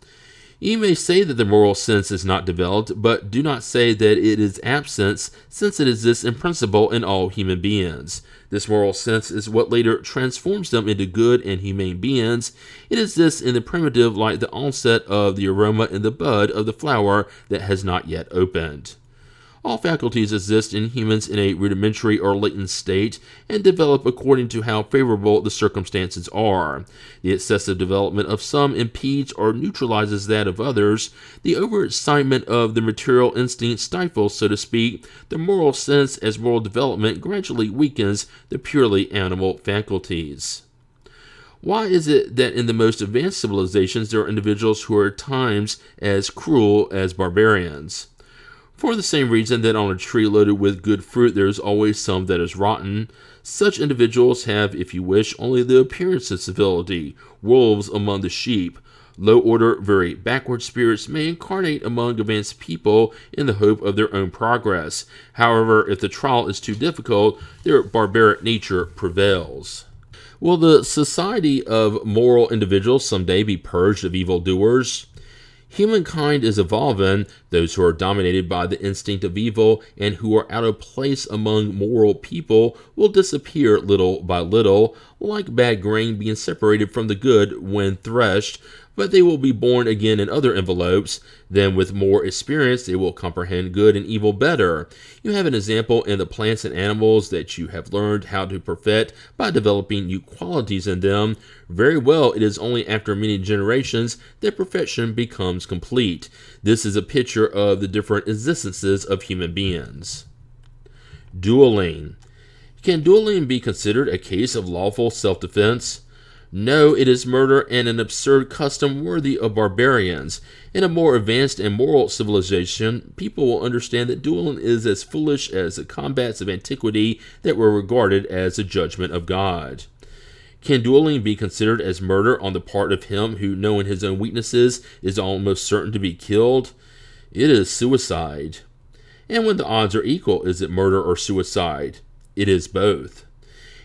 You may say that the moral sense is not developed, but do not say that it is absent, since it exists in principle in all human beings. This moral sense is what later transforms them into good and humane beings. It exists in the primitive like the onset of the aroma in the bud of the flower that has not yet opened. All faculties exist in humans in a rudimentary or latent state and develop according to how favorable the circumstances are. The excessive development of some impedes or neutralizes that of others. The overexcitement of the material instinct stifles, so to speak, the moral sense as moral development gradually weakens the purely animal faculties. Why is it that in the most advanced civilizations there are individuals who are at times as cruel as barbarians? For the same reason that on a tree loaded with good fruit there is always some that is rotten, such individuals have, if you wish, only the appearance of civility, wolves among the sheep. Low-order, very backward spirits may incarnate among advanced people in the hope of their own progress. However, if the trial is too difficult, their barbaric nature prevails. Will the society of moral individuals someday be purged of evildoers? Humankind is evolving. Those who are dominated by the instinct of evil and who are out of place among moral people will disappear little by little, like bad grain being separated from the good when threshed, but they will be born again in other envelopes. Then with more experience they will comprehend good and evil better. You have an example in the plants and animals that you have learned how to perfect by developing new qualities in them. Very well, it is only after many generations that perfection becomes complete. This is a picture of the different existences of human beings. Dueling. Can dueling be considered a case of lawful self-defense? No, it is murder and an absurd custom worthy of barbarians. In a more advanced and moral civilization, people will understand that dueling is as foolish as the combats of antiquity that were regarded as the judgment of God. Can dueling be considered as murder on the part of him who, knowing his own weaknesses, is almost certain to be killed? It is suicide. And when the odds are equal, is it murder or suicide? It is both.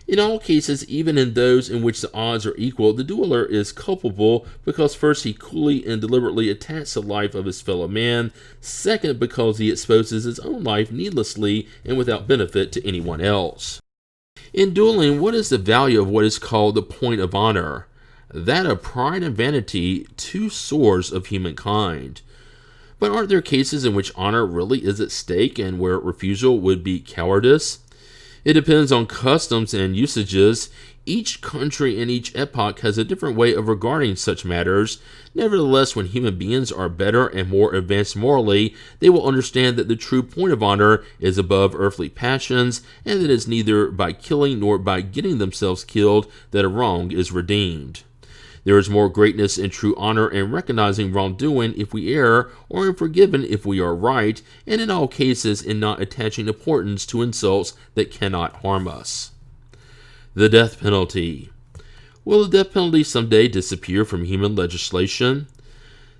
In all cases, even in those in which the odds are equal, the dueler is culpable because first he coolly and deliberately attacks the life of his fellow man, second because he exposes his own life needlessly and without benefit to anyone else. In dueling, what is the value of what is called the point of honor? That of pride and vanity, two sores of humankind. But aren't there cases in which honor really is at stake and where refusal would be cowardice? It depends on customs and usages. Each country and each epoch has a different way of regarding such matters. Nevertheless, when human beings are better and more advanced morally, they will understand that the true point of honor is above earthly passions, and that it is neither by killing nor by getting themselves killed that a wrong is redeemed. There is more greatness in true honor in recognizing wrongdoing if we err, or in forgiving if we are right, and in all cases in not attaching importance to insults that cannot harm us. The death penalty. Will the death penalty someday disappear from human legislation?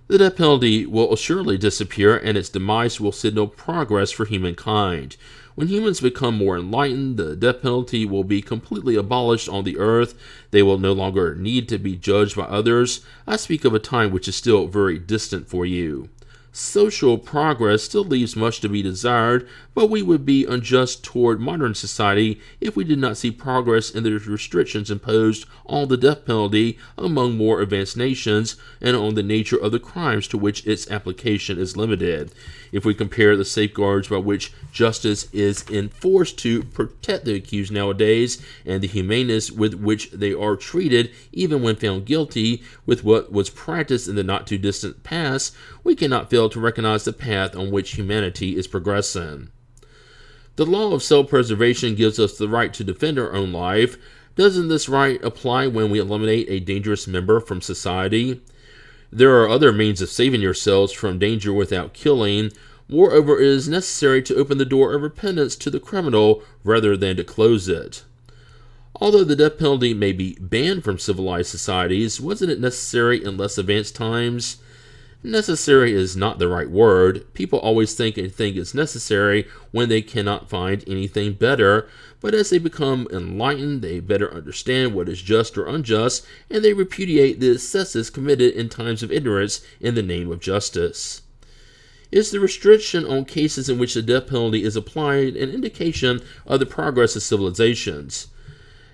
The death penalty will assuredly disappear, and its demise will signal progress for humankind. When humans become more enlightened, the death penalty will be completely abolished on the earth. They will no longer need to be judged by others. I speak of a time which is still very distant for you. Social progress still leaves much to be desired, but we would be unjust toward modern society if we did not see progress in the restrictions imposed on the death penalty among more advanced nations and on the nature of the crimes to which its application is limited. If we compare the safeguards by which justice is enforced to protect the accused nowadays and the humaneness with which they are treated even when found guilty with what was practiced in the not-too-distant past, we cannot fail to recognize the path on which humanity is progressing. The law of self-preservation gives us the right to defend our own life. Doesn't this right apply when we eliminate a dangerous member from society? There are other means of saving yourselves from danger without killing. Moreover, it is necessary to open the door of repentance to the criminal rather than to close it. Although the death penalty may be banned from civilized societies, wasn't it necessary in less advanced times? Necessary is not the right word. People always think a thing is necessary when they cannot find anything better, but as they become enlightened, they better understand what is just or unjust, and they repudiate the excesses committed in times of ignorance in the name of justice. Is the restriction on cases in which the death penalty is applied an indication of the progress of civilizations?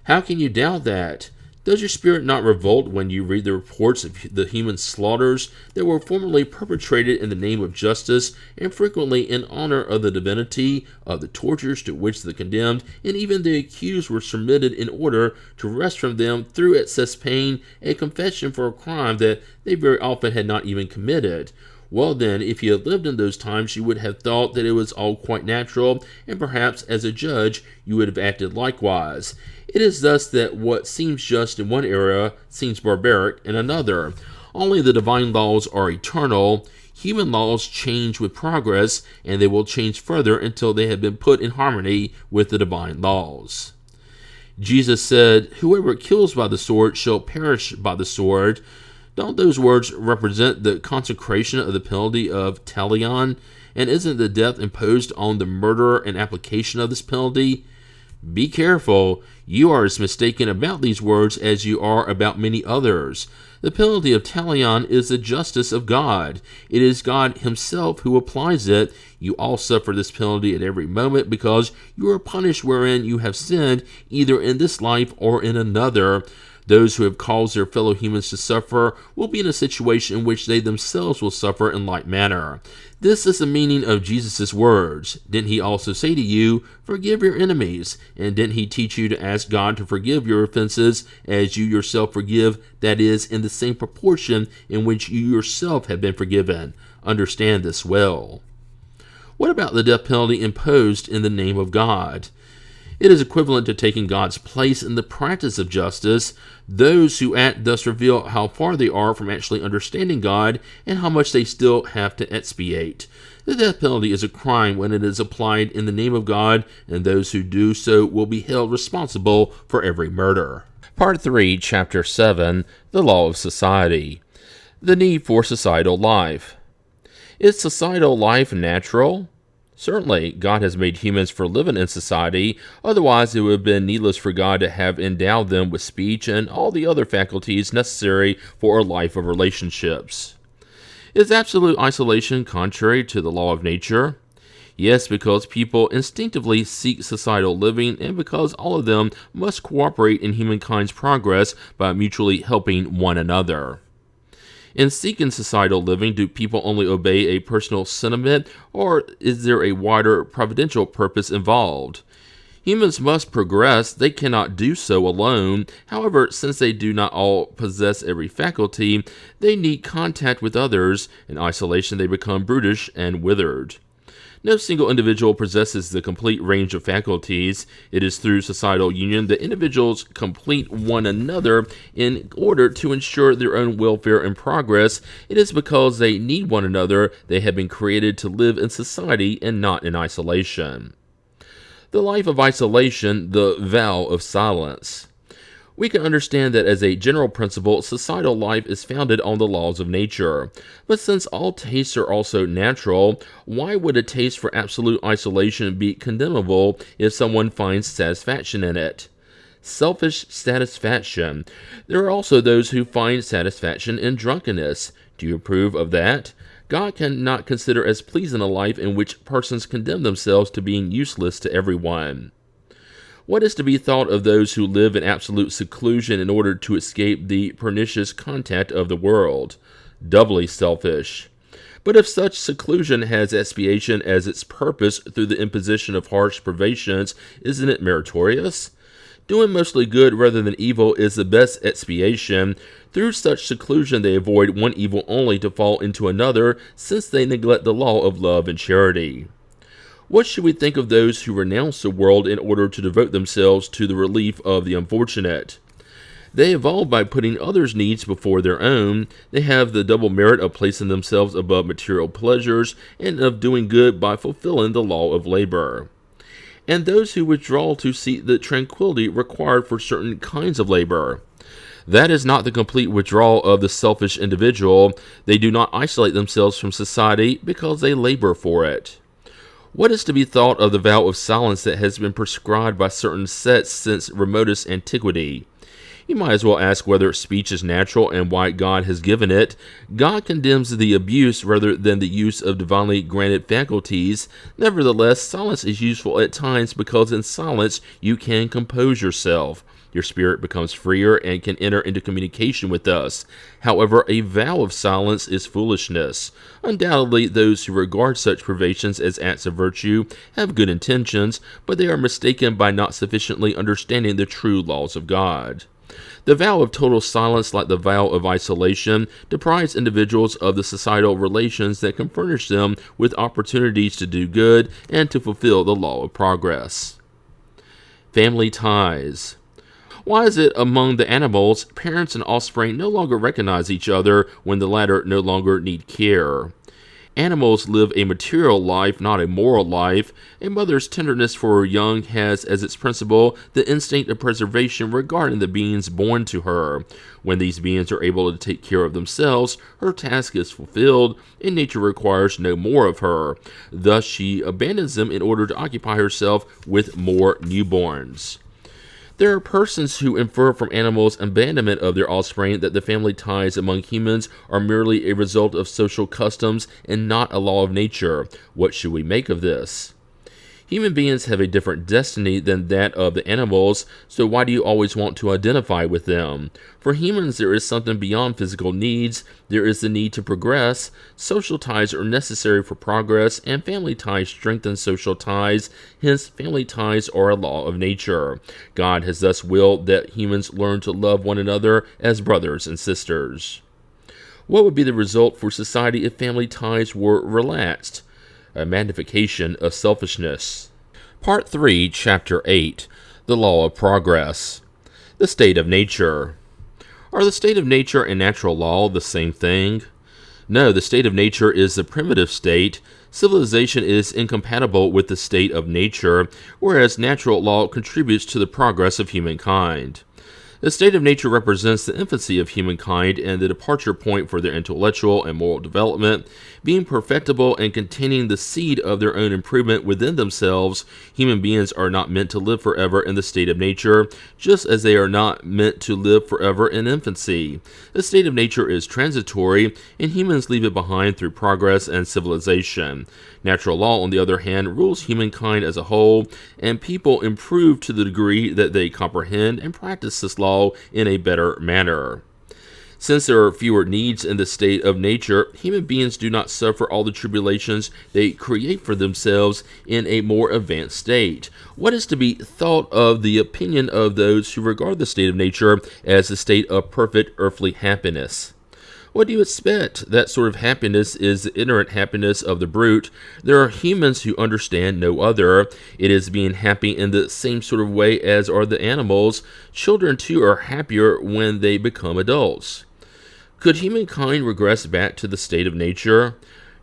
How can you doubt that? Does your spirit not revolt when you read the reports of the human slaughters that were formerly perpetrated in the name of justice and frequently in honor of the divinity, of the tortures to which the condemned and even the accused were submitted in order to wrest from them through excess pain a confession for a crime that they very often had not even committed? Well then, if you had lived in those times, you would have thought that it was all quite natural, and perhaps as a judge you would have acted likewise. It is thus that what seems just in one era seems barbaric in another. Only the divine laws are eternal. Human laws change with progress, and they will change further until they have been put in harmony with the divine laws. Jesus said, "Whoever kills by the sword shall perish by the sword." Don't those words represent the consecration of the penalty of talion? And isn't the death imposed on the murderer an application of this penalty? Be careful. You are as mistaken about these words as you are about many others. The penalty of talion is the justice of God. It is God himself who applies it. You all suffer this penalty at every moment because you are punished wherein you have sinned, either in this life or in another. Those who have caused their fellow humans to suffer will be in a situation in which they themselves will suffer in like manner. This is the meaning of Jesus' words. Didn't he also say to you, "Forgive your enemies"? And didn't he teach you to ask God to forgive your offenses as you yourself forgive, that is, in the same proportion in which you yourself have been forgiven? Understand this well. What about the death penalty imposed in the name of God? It is equivalent to taking God's place in the practice of justice. Those who act thus reveal how far they are from actually understanding God and how much they still have to expiate. The death penalty is a crime when it is applied in the name of God, and those who do so will be held responsible for every murder. Part 3, Chapter 7, The Law of Society. The need for societal life. Is societal life natural? Certainly, God has made humans for living in society, otherwise it would have been needless for God to have endowed them with speech and all the other faculties necessary for a life of relationships. Is absolute isolation contrary to the law of nature? Yes, because people instinctively seek societal living and because all of them must cooperate in humankind's progress by mutually helping one another. In seeking societal living, do people only obey a personal sentiment, or is there a wider providential purpose involved? Humans must progress. They cannot do so alone. However, since they do not all possess every faculty, they need contact with others. In isolation, they become brutish and withered. No single individual possesses the complete range of faculties. It is through societal union that individuals complete one another in order to ensure their own welfare and progress. It is because they need one another they have been created to live in society and not in isolation. The life of isolation, the vow of silence. We can understand that as a general principle, societal life is founded on the laws of nature. But since all tastes are also natural, why would a taste for absolute isolation be condemnable if someone finds satisfaction in it? Selfish satisfaction. There are also those who find satisfaction in drunkenness. Do you approve of that? God cannot consider as pleasing a life in which persons condemn themselves to being useless to everyone. What is to be thought of those who live in absolute seclusion in order to escape the pernicious contact of the world? Doubly selfish. But if such seclusion has expiation as its purpose through the imposition of harsh privations, isn't it meritorious? Doing mostly good rather than evil is the best expiation. Through such seclusion they avoid one evil only to fall into another, since they neglect the law of love and charity. What should we think of those who renounce the world in order to devote themselves to the relief of the unfortunate? They evolve by putting others' needs before their own. They have the double merit of placing themselves above material pleasures and of doing good by fulfilling the law of labor. And those who withdraw to seek the tranquility required for certain kinds of labor. That is not the complete withdrawal of the selfish individual. They do not isolate themselves from society because they labor for it. What is to be thought of the vow of silence that has been prescribed by certain sects since remotest antiquity? You might as well ask whether speech is natural and why God has given it. God condemns the abuse rather than the use of divinely granted faculties. Nevertheless, silence is useful at times because in silence you can compose yourself. Your spirit becomes freer and can enter into communication with us. However, a vow of silence is foolishness. Undoubtedly, those who regard such privations as acts of virtue have good intentions, but they are mistaken by not sufficiently understanding the true laws of God. The vow of total silence, like the vow of isolation, deprives individuals of the societal relations that can furnish them with opportunities to do good and to fulfill the law of progress. Family ties. Why is it among the animals, parents and offspring no longer recognize each other when the latter no longer need care? Animals live a material life, not a moral life. A mother's tenderness for her young has as its principle the instinct of preservation regarding the beings born to her. When these beings are able to take care of themselves, her task is fulfilled, and nature requires no more of her. Thus she abandons them in order to occupy herself with more newborns. There are persons who infer from animals' abandonment of their offspring that the family ties among humans are merely a result of social customs and not a law of nature. What should we make of this? Human beings have a different destiny than that of the animals, so why do you always want to identify with them? For humans, there is something beyond physical needs. There is the need to progress. Social ties are necessary for progress, and family ties strengthen social ties. Hence, family ties are a law of nature. God has thus willed that humans learn to love one another as brothers and sisters. What would be the result for society if family ties were relaxed? A magnification of selfishness. Part 3, Chapter 8, The Law of Progress. The State of Nature. Are the state of nature and natural law the same thing? No, the state of nature is the primitive state. Civilization is incompatible with the state of nature, whereas natural law contributes to the progress of humankind. The state of nature represents the infancy of humankind and the departure point for their intellectual and moral development. Being perfectible and containing the seed of their own improvement within themselves, human beings are not meant to live forever in the state of nature, just as they are not meant to live forever in infancy. The state of nature is transitory, and humans leave it behind through progress and civilization. Natural law, on the other hand, rules humankind as a whole, and people improve to the degree that they comprehend and practice this law in a better manner. Since there are fewer needs in the state of nature, human beings do not suffer all the tribulations they create for themselves in a more advanced state. What is to be thought of the opinion of those who regard the state of nature as the state of perfect earthly happiness? What do you expect? That sort of happiness is the inherent happiness of the brute. There are humans who understand no other. It is being happy in the same sort of way as are the animals. Children, too, are happier when they become adults. Could humankind regress back to the state of nature?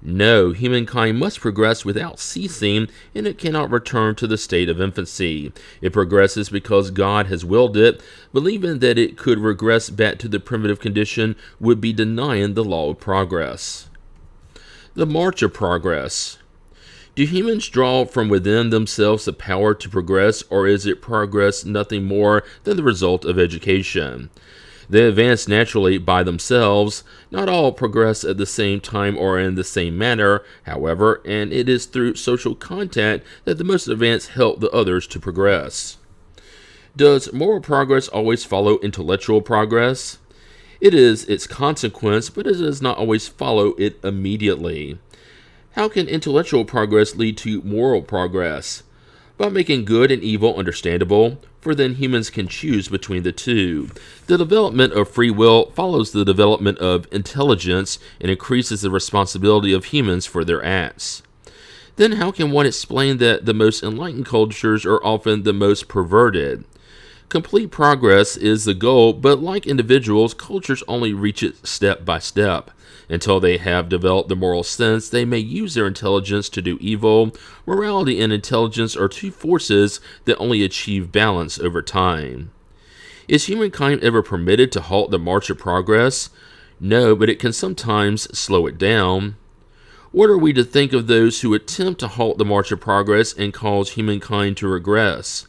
No, humankind must progress without ceasing, and it cannot return to the state of infancy. It progresses because God has willed it. Believing that it could regress back to the primitive condition would be denying the law of progress. The march of progress. Do humans draw from within themselves the power to progress, or is it progress nothing more than the result of education? They advance naturally by themselves. Not all progress at the same time or in the same manner, however, and it is through social contact that the most advanced help the others to progress. Does moral progress always follow intellectual progress? It is its consequence, but it does not always follow it immediately. How can intellectual progress lead to moral progress? By making good and evil understandable, for then humans can choose between the two. The development of free will follows the development of intelligence and increases the responsibility of humans for their acts. Then how can one explain that the most enlightened cultures are often the most perverted? Complete progress is the goal, but like individuals, cultures only reach it step by step. Until they have developed the moral sense, they may use their intelligence to do evil. Morality and intelligence are two forces that only achieve balance over time. Is humankind ever permitted to halt the march of progress? No, but it can sometimes slow it down. What are we to think of those who attempt to halt the march of progress and cause humankind to regress?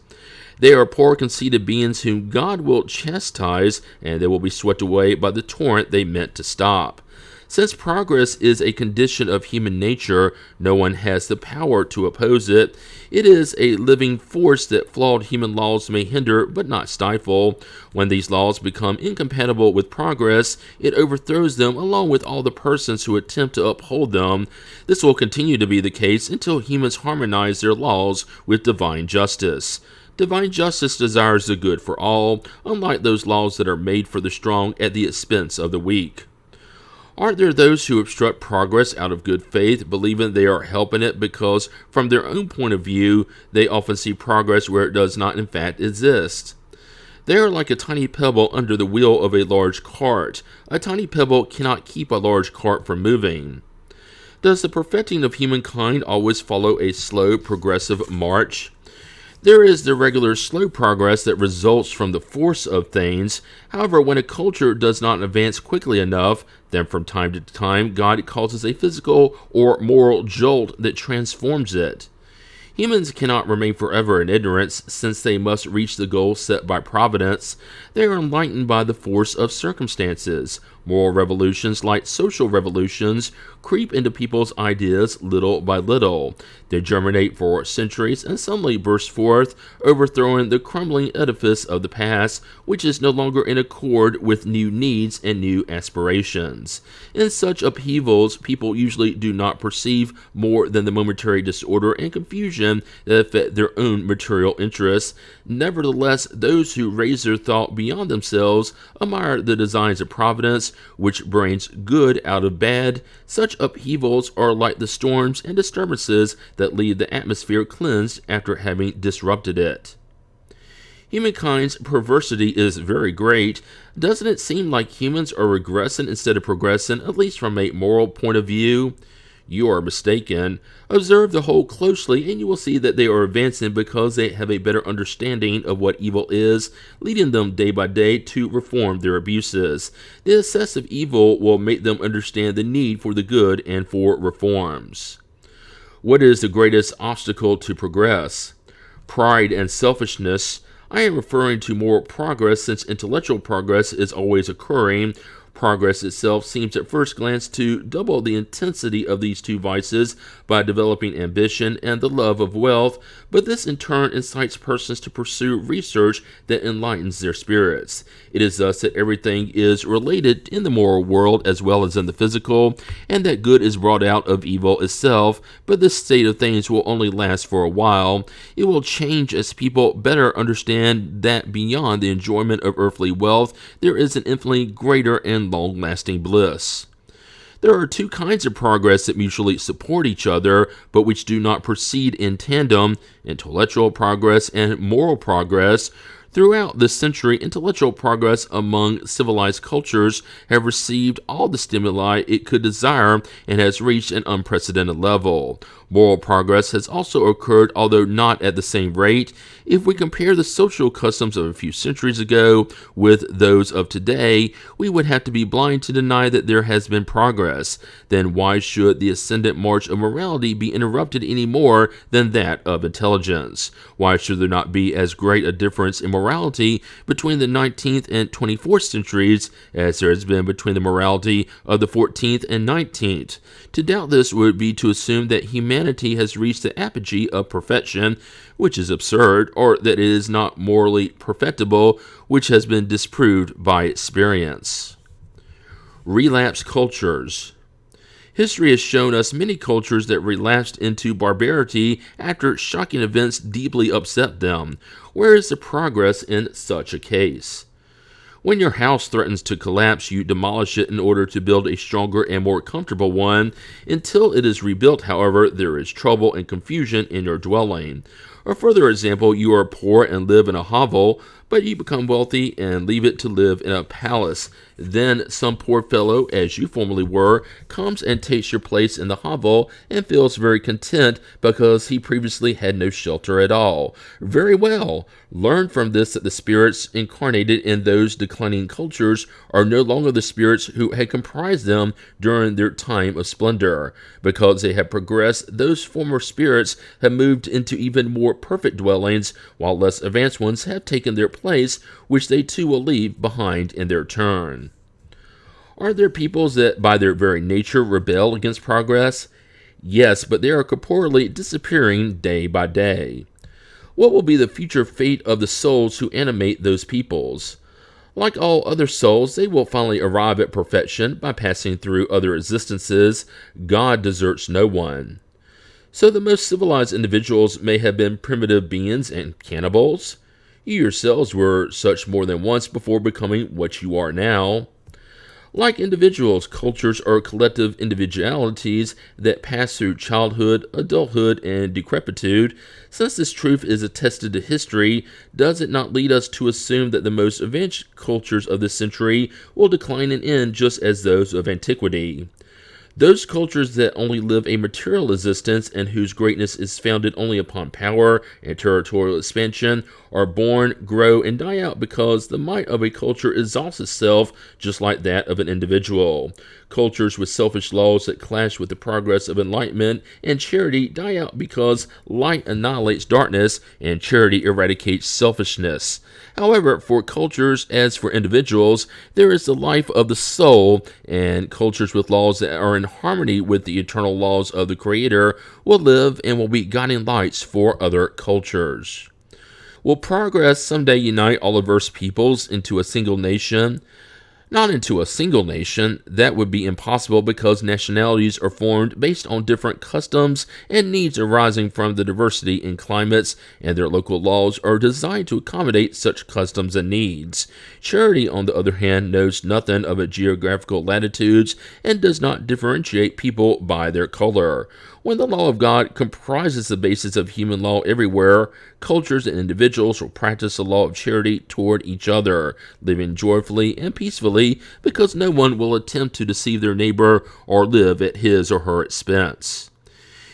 They are poor, conceited beings whom God will chastise, and they will be swept away by the torrent they meant to stop. Since progress is a condition of human nature, no one has the power to oppose it. It is a living force that flawed human laws may hinder but not stifle. When these laws become incompatible with progress, it overthrows them along with all the persons who attempt to uphold them. This will continue to be the case until humans harmonize their laws with divine justice. Divine justice desires the good for all, unlike those laws that are made for the strong at the expense of the weak. Aren't there those who obstruct progress out of good faith, believing they are helping it because, from their own point of view, they often see progress where it does not in fact exist? They are like a tiny pebble under the wheel of a large cart. A tiny pebble cannot keep a large cart from moving. Does the perfecting of humankind always follow a slow, progressive march? There is the regular slow progress that results from the force of things. However, when a culture does not advance quickly enough, then from time to time God causes a physical or moral jolt that transforms it. Humans cannot remain forever in ignorance, since they must reach the goal set by providence. They are enlightened by the force of circumstances. Moral revolutions, like social revolutions, creep into people's ideas little by little. They germinate for centuries and suddenly burst forth, overthrowing the crumbling edifice of the past, which is no longer in accord with new needs and new aspirations. In such upheavals, people usually do not perceive more than the momentary disorder and confusion that affect their own material interests. Nevertheless, those who raise their thought beyond themselves admire the designs of providence, which brings good out of bad. Such upheavals are like the storms and disturbances that leave the atmosphere cleansed after having disrupted it. Humankind's perversity is very great. Doesn't it seem like humans are regressing instead of progressing, at least from a moral point of view? You are mistaken. Observe the whole closely, and you will see that they are advancing because they have a better understanding of what evil is, leading them day by day to reform their abuses. The excessive evil will make them understand the need for the good and for reforms. What is the greatest obstacle to progress? Pride and selfishness. I am referring to moral progress, since intellectual progress is always occurring. Progress itself seems at first glance to double the intensity of these two vices by developing ambition and the love of wealth, but this in turn incites persons to pursue research that enlightens their spirits. It is thus that everything is related in the moral world as well as in the physical, and that good is brought out of evil itself, but this state of things will only last for a while. It will change as people better understand that beyond the enjoyment of earthly wealth, there is an infinitely greater and long-lasting bliss. There are two kinds of progress that mutually support each other, but which do not proceed in tandem: intellectual progress and moral progress. Throughout this century, intellectual progress among civilized cultures have received all the stimuli it could desire and has reached an unprecedented level. Moral progress has also occurred, although not at the same rate. If we compare the social customs of a few centuries ago with those of today, we would have to be blind to deny that there has been progress. Then why should the ascendant march of morality be interrupted any more than that of intelligence? Why should there not be as great a difference in morality between the 19th and 24th centuries as there has been between the morality of the 14th and 19th? To doubt this would be to assume that humanity has reached the apogee of perfection, which is absurd, or that it is not morally perfectible, which has been disproved by experience. Relapse cultures. History has shown us many cultures that relapsed into barbarity after shocking events deeply upset them. Where is the progress in such a case? When your house threatens to collapse, you demolish it in order to build a stronger and more comfortable one. Until it is rebuilt, however, there is trouble and confusion in your dwelling. A further example: you are poor and live in a hovel, but you become wealthy and leave it to live in a palace. Then some poor fellow, as you formerly were, comes and takes your place in the hovel and feels very content because he previously had no shelter at all. Very well. Learn from this that the spirits incarnated in those declining cultures are no longer the spirits who had comprised them during their time of splendor. Because they have progressed, those former spirits have moved into even more perfect dwellings, while less advanced ones have taken their place, which they too will leave behind in their turn. Are there peoples that by their very nature rebel against progress? Yes, but they are corporeally disappearing day by day. What will be the future fate of the souls who animate those peoples? Like all other souls, they will finally arrive at perfection by passing through other existences. God deserts no one. So the most civilized individuals may have been primitive beings and cannibals. You yourselves were such more than once before becoming what you are now. Like individuals, cultures are collective individualities that pass through childhood, adulthood, and decrepitude. Since this truth is attested to history, does it not lead us to assume that the most advanced cultures of this century will decline and end just as those of antiquity? Those cultures that only live a material existence and whose greatness is founded only upon power and territorial expansion are born, grow, and die out because the might of a culture exhausts itself just like that of an individual. Cultures with selfish laws that clash with the progress of enlightenment and charity die out because light annihilates darkness and charity eradicates selfishness. However, for cultures as for individuals, there is the life of the soul, and cultures with laws that are in harmony with the eternal laws of the Creator will live and will be guiding lights for other cultures. Will progress someday unite all averse peoples into a single nation? Not into a single nation. That would be impossible because nationalities are formed based on different customs and needs arising from the diversity in climates, and their local laws are designed to accommodate such customs and needs. Charity, on the other hand, knows nothing of its geographical latitudes and does not differentiate people by their color. When the law of God comprises the basis of human law everywhere, cultures and individuals will practice the law of charity toward each other, living joyfully and peacefully because no one will attempt to deceive their neighbor or live at his or her expense.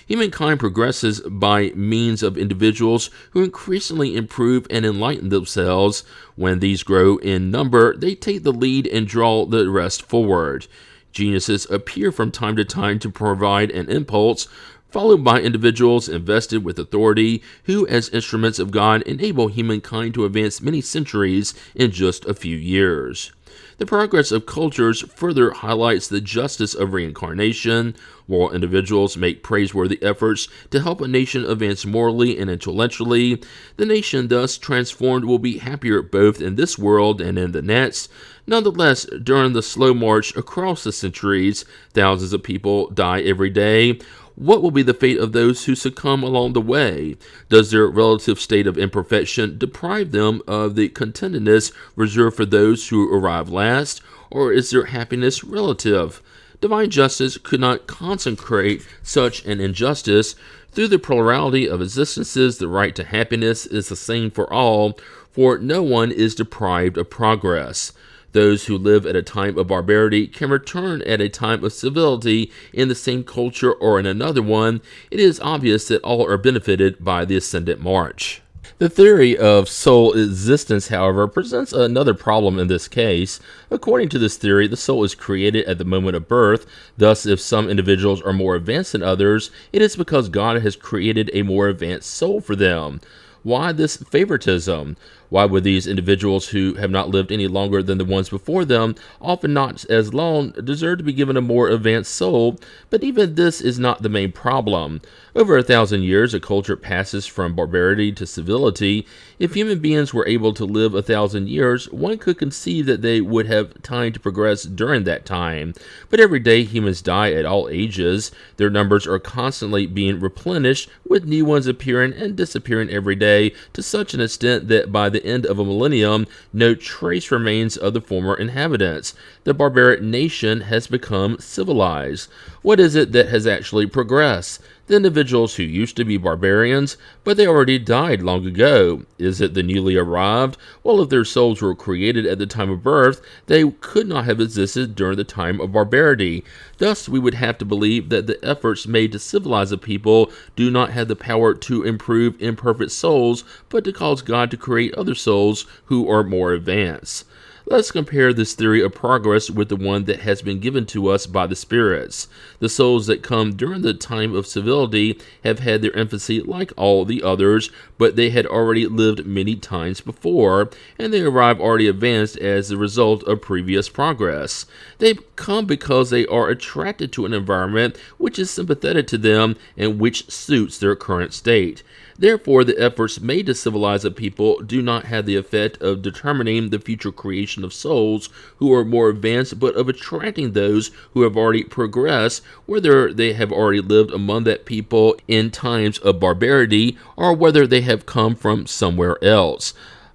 Humankind progresses by means of individuals who increasingly improve and enlighten themselves. When these grow in number, they take the lead and draw the rest forward. Geniuses appear from time to time to provide an impulse, followed by individuals invested with authority who, as instruments of God, enable humankind to advance many centuries in just a few years. The progress of cultures further highlights the justice of reincarnation. While individuals make praiseworthy efforts to help a nation advance morally and intellectually, the nation thus transformed will be happier both in this world and in the next. Nonetheless, during the slow march across the centuries, thousands of people die every day. What will be the fate of those who succumb along the way? Does their relative state of imperfection deprive them of the contentedness reserved for those who arrive last, or is their happiness relative? Divine justice could not consecrate such an injustice. Through the plurality of existences, the right to happiness is the same for all, for no one is deprived of progress. Those who live at a time of barbarity can return at a time of civility in the same culture or in another one. It is obvious that all are benefited by the ascendant march. The theory of soul existence, however, presents another problem in this case. According to this theory, the soul is created at the moment of birth. Thus, if some individuals are more advanced than others, it is because God has created a more advanced soul for them. Why this favoritism? Why would these individuals who have not lived any longer than the ones before them, often not as long, deserve to be given a more advanced soul? But even this is not the main problem. Over 1,000 years, a culture passes from barbarity to civility. If human beings were able to live 1,000 years, one could conceive that they would have time to progress during that time. But every day humans die at all ages. Their numbers are constantly being replenished, with new ones appearing and disappearing every day, to such an extent that by the end of a millennium, no trace remains of the former inhabitants. The barbaric nation has become civilized. What is it that has actually progressed? The individuals who used to be barbarians, but they already died long ago? Is it the newly arrived? Well, if their souls were created at the time of birth, they could not have existed during the time of barbarity. Thus, we would have to believe that the efforts made to civilize a people do not have the power to improve imperfect souls, but to cause God to create other souls who are more advanced. Let's compare this theory of progress with the one that has been given to us by the spirits. The souls that come during the time of civility have had their infancy like all the others, but they had already lived many times before, and they arrive already advanced as the result of previous progress. They come because they are attracted to an environment which is sympathetic to them and which suits their current state. Therefore, the efforts made to civilize a people do not have the effect of determining the future creation of souls who are more advanced, but of attracting those who have already progressed, whether they have already lived among that people in times of barbarity, or whether they have come from somewhere else.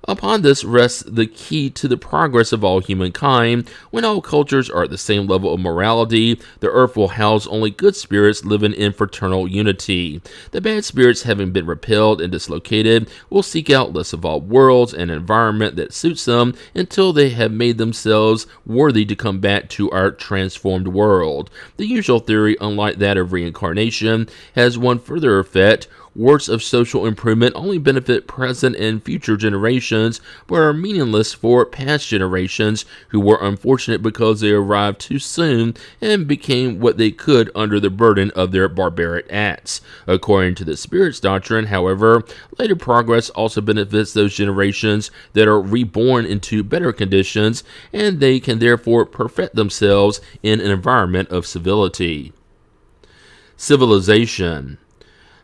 Upon this rests the key to the progress of all humankind. When all cultures are at the same level of morality, the earth will house only good spirits living in fraternal unity. The bad spirits, having been repelled and dislocated, will seek out less evolved worlds and an environment that suits them until they have made themselves worthy to come back to our transformed world. The usual theory, unlike that of reincarnation, has one further effect. Works of social improvement only benefit present and future generations, but are meaningless for past generations who were unfortunate because they arrived too soon and became what they could under the burden of their barbaric acts. According to the Spiritist doctrine, however, later progress also benefits those generations that are reborn into better conditions, and they can therefore perfect themselves in an environment of civility. Civilization.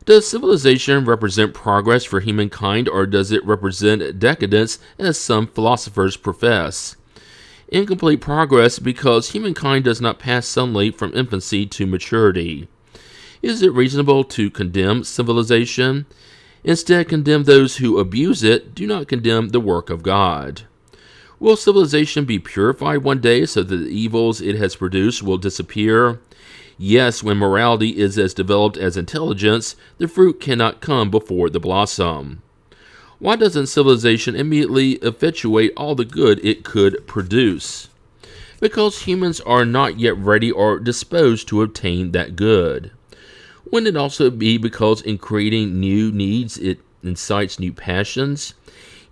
Does civilization represent progress for humankind, or does it represent decadence, as some philosophers profess? Incomplete progress, because humankind does not pass suddenly from infancy to maturity. Is it reasonable to condemn civilization? Instead, condemn those who abuse it. Do not condemn the work of God. Will civilization be purified one day so that the evils it has produced will disappear? Yes, when morality is as developed as intelligence, the fruit cannot come before the blossom. Why doesn't civilization immediately effectuate all the good it could produce? Because humans are not yet ready or disposed to obtain that good. Wouldn't it also be because in creating new needs it incites new passions?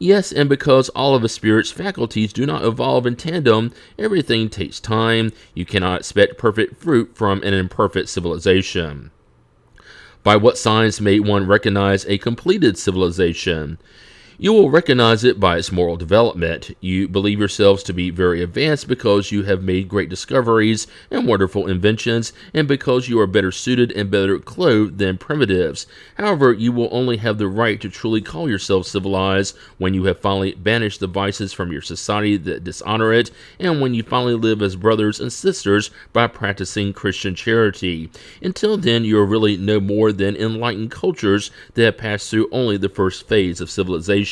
Yes, and because all of a spirit's faculties do not evolve in tandem, everything takes time. You cannot expect perfect fruit from an imperfect civilization. By what signs may one recognize a completed civilization? You will recognize it by its moral development. You believe yourselves to be very advanced because you have made great discoveries and wonderful inventions, and because you are better suited and better clothed than primitives. However, you will only have the right to truly call yourself civilized when you have finally banished the vices from your society that dishonor it, and when you finally live as brothers and sisters by practicing Christian charity. Until then, you are really no more than enlightened cultures that have passed through only the first phase of civilization.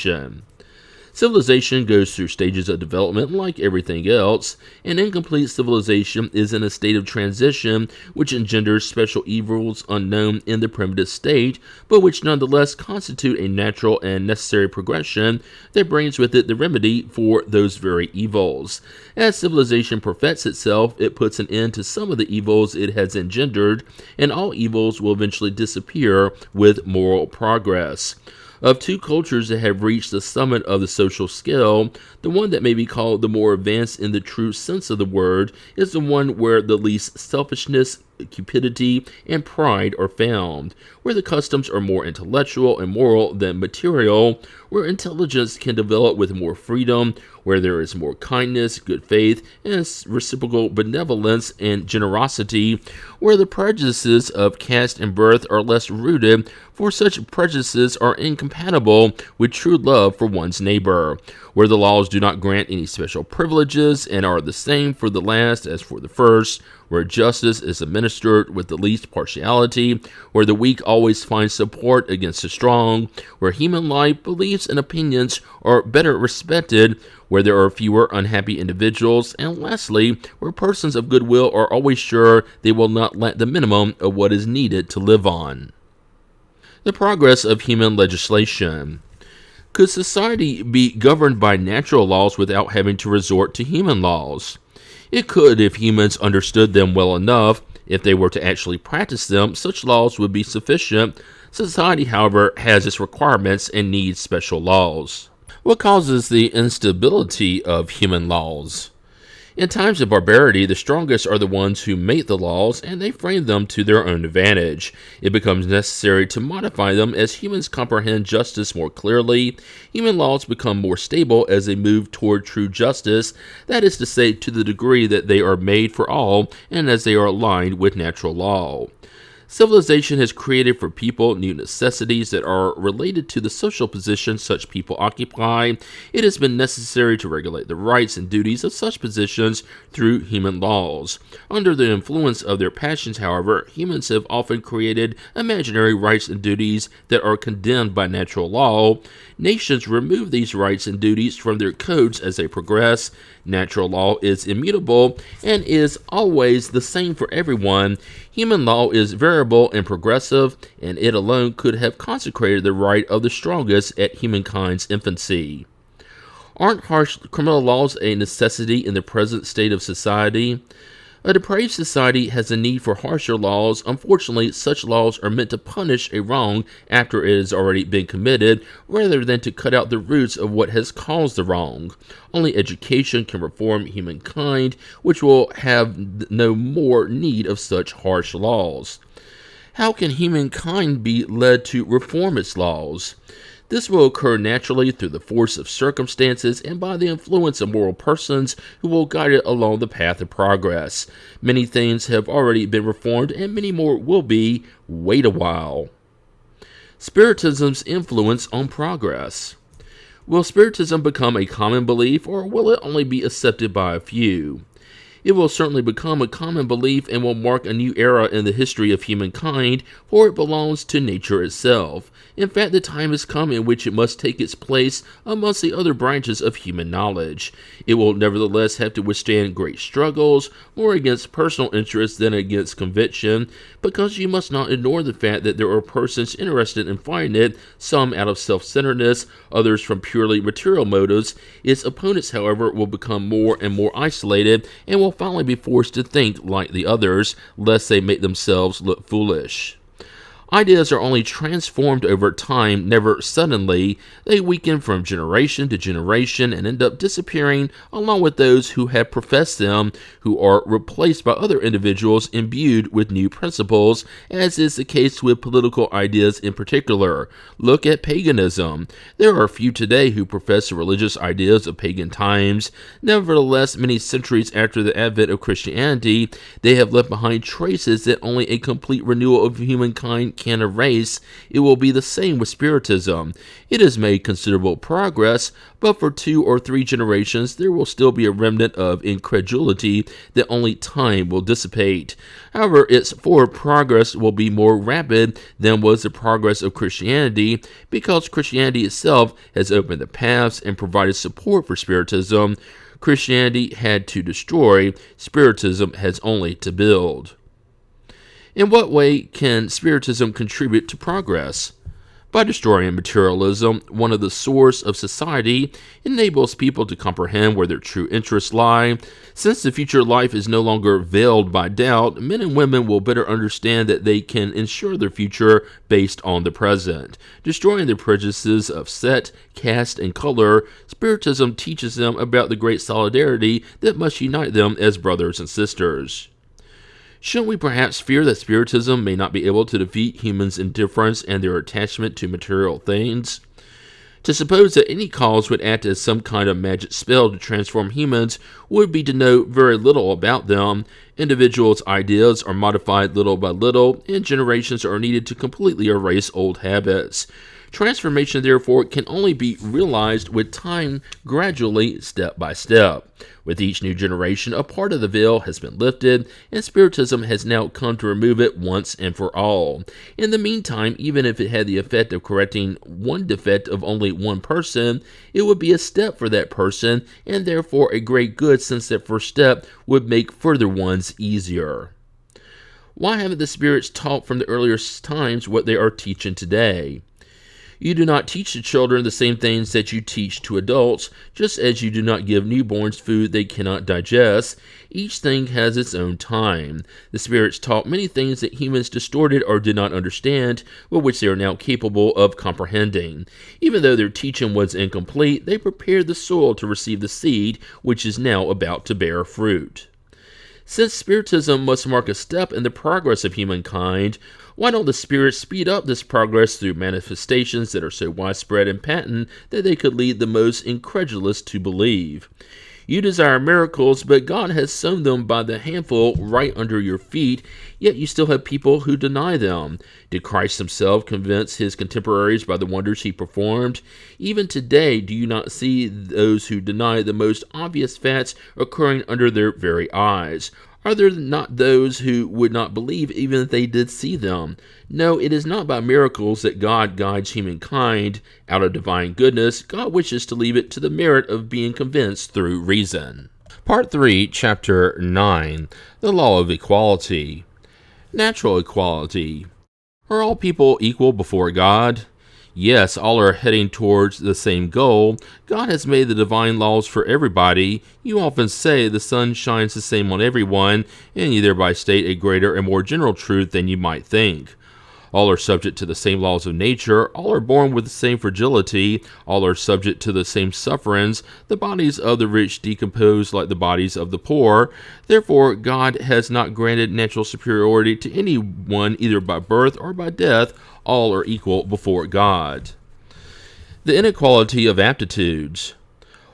Civilization goes through stages of development like everything else. An incomplete civilization is in a state of transition which engenders special evils unknown in the primitive state, but which nonetheless constitute a natural and necessary progression that brings with it the remedy for those very evils. As civilization perfects itself, it puts an end to some of the evils it has engendered, and all evils will eventually disappear with moral progress. Of two cultures that have reached the summit of the social scale, the one that may be called the more advanced in the true sense of the word is the one where the least selfishness, cupidity, and pride are found, where the customs are more intellectual and moral than material, where intelligence can develop with more freedom, where there is more kindness, good faith, and reciprocal benevolence and generosity, where the prejudices of caste and birth are less rooted, for such prejudices are incompatible with true love for one's neighbor, where the laws do not grant any special privileges and are the same for the last as for the first, where justice is administered with the least partiality, where the weak always find support against the strong, where human life, beliefs, and opinions are better respected, where there are fewer unhappy individuals, and lastly, where persons of goodwill are always sure they will not lack the minimum of what is needed to live on. The progress of human legislation. Could society be governed by natural laws without having to resort to human laws? It could if humans understood them well enough. If they were to actually practice them, such laws would be sufficient. Society, however, has its requirements and needs special laws. What causes the instability of human laws? In times of barbarity, the strongest are the ones who make the laws, and they frame them to their own advantage. It becomes necessary to modify them as humans comprehend justice more clearly. Human laws become more stable as they move toward true justice, that is to say, to the degree that they are made for all, and as they are aligned with natural law. Civilization has created for people new necessities that are related to the social position such people occupy. It has been necessary to regulate the rights and duties of such positions through human laws. Under the influence of their passions, however, humans have often created imaginary rights and duties that are condemned by natural law. Nations remove these rights and duties from their codes as they progress. Natural law is immutable and is always the same for everyone. Human law is variable and progressive, and it alone could have consecrated the right of the strongest at humankind's infancy. Aren't harsh criminal laws a necessity in the present state of society? A depraved society has a need for harsher laws. Unfortunately, such laws are meant to punish a wrong after it has already been committed, rather than to cut out the roots of what has caused the wrong. Only education can reform humankind, which will have no more need of such harsh laws. How can humankind be led to reform its laws? This will occur naturally through the force of circumstances and by the influence of moral persons who will guide it along the path of progress. Many things have already been reformed and many more will be. Wait a while. Spiritism's influence on progress. Will Spiritism become a common belief, or will it only be accepted by a few? It will certainly become a common belief and will mark a new era in the history of humankind, for it belongs to nature itself. In fact, the time has come in which it must take its place amongst the other branches of human knowledge. It will nevertheless have to withstand great struggles, more against personal interest than against conviction, because you must not ignore the fact that there are persons interested in finding it, some out of self-centeredness, others from purely material motives. Its opponents, however, will become more and more isolated and will finally be forced to think like the others, lest they make themselves look foolish. Ideas are only transformed over time, never suddenly. They weaken from generation to generation and end up disappearing along with those who have professed them, who are replaced by other individuals imbued with new principles, as is the case with political ideas in particular. Look at paganism. There are few today who profess the religious ideas of pagan times. Nevertheless, many centuries after the advent of Christianity, they have left behind traces that only a complete renewal of humankind can erase. It will be the same with Spiritism. It has made considerable progress, but for 2 or 3 generations there will still be a remnant of incredulity that only time will dissipate. However, its forward progress will be more rapid than was the progress of Christianity, because Christianity itself has opened the paths and provided support for Spiritism. Christianity had to destroy, Spiritism has only to build. In what way can Spiritism contribute to progress? By destroying materialism, one of the sources of society, enables people to comprehend where their true interests lie. Since the future life is no longer veiled by doubt, men and women will better understand that they can ensure their future based on the present. Destroying the prejudices of set, caste, and color, Spiritism teaches them about the great solidarity that must unite them as brothers and sisters. Shouldn't we perhaps fear that Spiritism may not be able to defeat humans' indifference and their attachment to material things? To suppose that any cause would act as some kind of magic spell to transform humans would be to know very little about them. Individuals' ideas are modified little by little, and generations are needed to completely erase old habits. Transformation, therefore, can only be realized with time, gradually, step by step. With each new generation, a part of the veil has been lifted, and Spiritism has now come to remove it once and for all. In the meantime, even if it had the effect of correcting one defect of only one person, it would be a step for that person, and therefore a great good, since that first step would make further ones easier. Why haven't the spirits taught from the earliest times what they are teaching today? You do not teach the children the same things that you teach to adults, just as you do not give newborns food they cannot digest. Each thing has its own time. The spirits taught many things that humans distorted or did not understand, but which they are now capable of comprehending. Even though their teaching was incomplete, they prepared the soil to receive the seed, which is now about to bear fruit. Since Spiritism must mark a step in the progress of humankind, why don't the spirits speed up this progress through manifestations that are so widespread and patent that they could lead the most incredulous to believe? You desire miracles, but God has sown them by the handful right under your feet, yet you still have people who deny them. Did Christ himself convince his contemporaries by the wonders he performed? Even today, do you not see those who deny the most obvious facts occurring under their very eyes? Are there not those who would not believe even if they did see them? No, it is not by miracles that God guides humankind. Out of divine goodness, God wishes to leave it to the merit of being convinced through reason. Part 3, Chapter 9, The Law of Equality. Natural equality. Are all people equal before God? Yes, all are heading towards the same goal. God has made the divine laws for everybody. You often say the sun shines the same on everyone, and you thereby state a greater and more general truth than you might think. All are subject to the same laws of nature, all are born with the same fragility, all are subject to the same sufferings. The bodies of the rich decompose like the bodies of the poor. Therefore, God has not granted natural superiority to anyone either by birth or by death. All are equal before God. The inequality of aptitudes.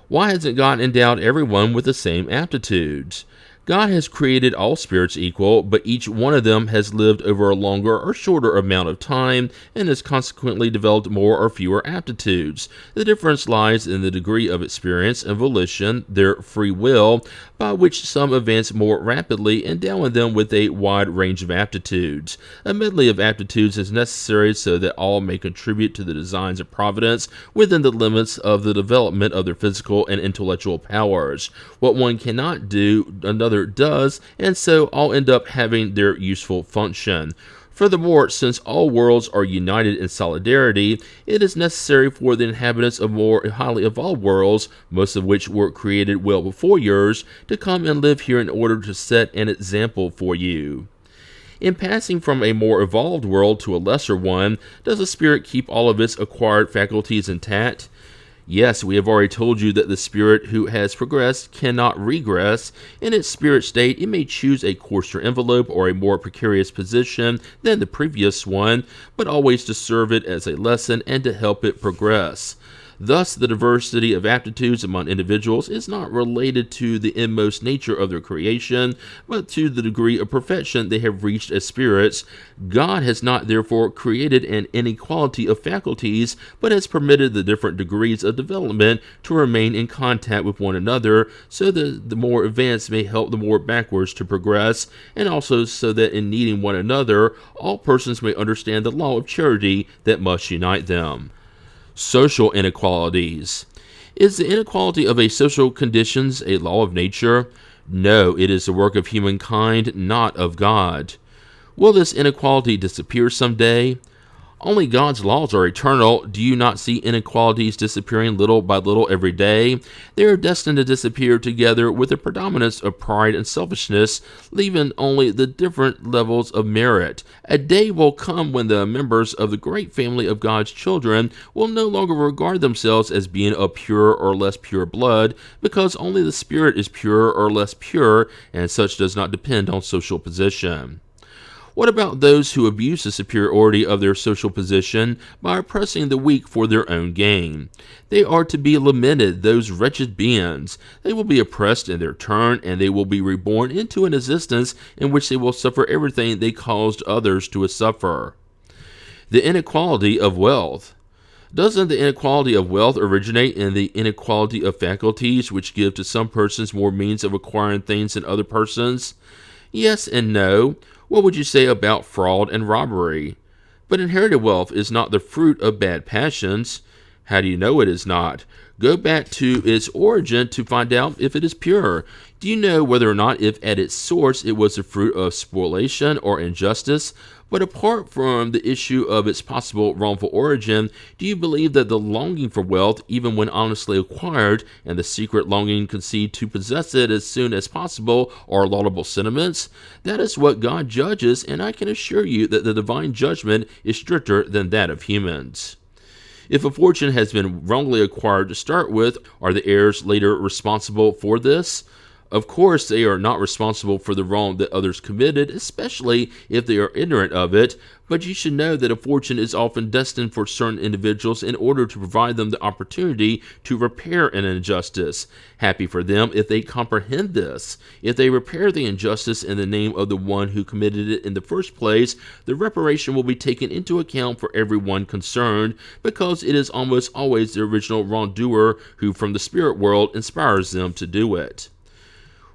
Why hasn't God endowed everyone with the same aptitudes? God has created all spirits equal, but each one of them has lived over a longer or shorter amount of time and has consequently developed more or fewer aptitudes. The difference lies in the degree of experience and volition, their free will, by which some advance more rapidly, endowing them with a wide range of aptitudes. A medley of aptitudes is necessary so that all may contribute to the designs of providence within the limits of the development of their physical and intellectual powers. What one cannot do, another does, and so all end up having their useful function. Furthermore, since all worlds are united in solidarity, it is necessary for the inhabitants of more highly evolved worlds, most of which were created well before yours, to come and live here in order to set an example for you. In passing from a more evolved world to a lesser one, does the spirit keep all of its acquired faculties intact? Yes, we have already told you that the spirit who has progressed cannot regress. In its spirit state, it may choose a coarser envelope or a more precarious position than the previous one, but always to serve it as a lesson and to help it progress. Thus, the diversity of aptitudes among individuals is not related to the inmost nature of their creation, but to the degree of perfection they have reached as spirits. God has not therefore created an inequality of faculties, but has permitted the different degrees of development to remain in contact with one another, so that the more advanced may help the more backwards to progress, and also so that in needing one another, all persons may understand the law of charity that must unite them. Social inequalities. Is the inequality of a social conditions a law of nature? No, it is the work of humankind, not of God. Will this inequality disappear someday? Only God's laws are eternal. Do you not see inequalities disappearing little by little every day? They are destined to disappear together with the predominance of pride and selfishness, leaving only the different levels of merit. A day will come when the members of the great family of God's children will no longer regard themselves as being of pure or less pure blood, because only the spirit is pure or less pure, and such does not depend on social position. What about those who abuse the superiority of their social position by oppressing the weak for their own gain? They are to be lamented, those wretched beings. They will be oppressed in their turn, and they will be reborn into an existence in which they will suffer everything they caused others to suffer. The inequality of wealth. Doesn't the inequality of wealth originate in the inequality of faculties, which give to some persons more means of acquiring things than other persons? Yes and no. What would you say about fraud and robbery? But inherited wealth is not the fruit of bad passions. How do you know it is not? Go back to its origin to find out if it is pure. Do you know whether or not if at its source it was the fruit of spoliation or injustice? But apart from the issue of its possible wrongful origin, do you believe that the longing for wealth, even when honestly acquired, and the secret longing conceived to possess it as soon as possible, are laudable sentiments? That is what God judges, and I can assure you that the divine judgment is stricter than that of humans. If a fortune has been wrongly acquired to start with, are the heirs later responsible for this? Of course, they are not responsible for the wrong that others committed, especially if they are ignorant of it, but you should know that a fortune is often destined for certain individuals in order to provide them the opportunity to repair an injustice. Happy for them if they comprehend this. If they repair the injustice in the name of the one who committed it in the first place, the reparation will be taken into account for everyone concerned, because it is almost always the original wrongdoer who from the spirit world inspires them to do it.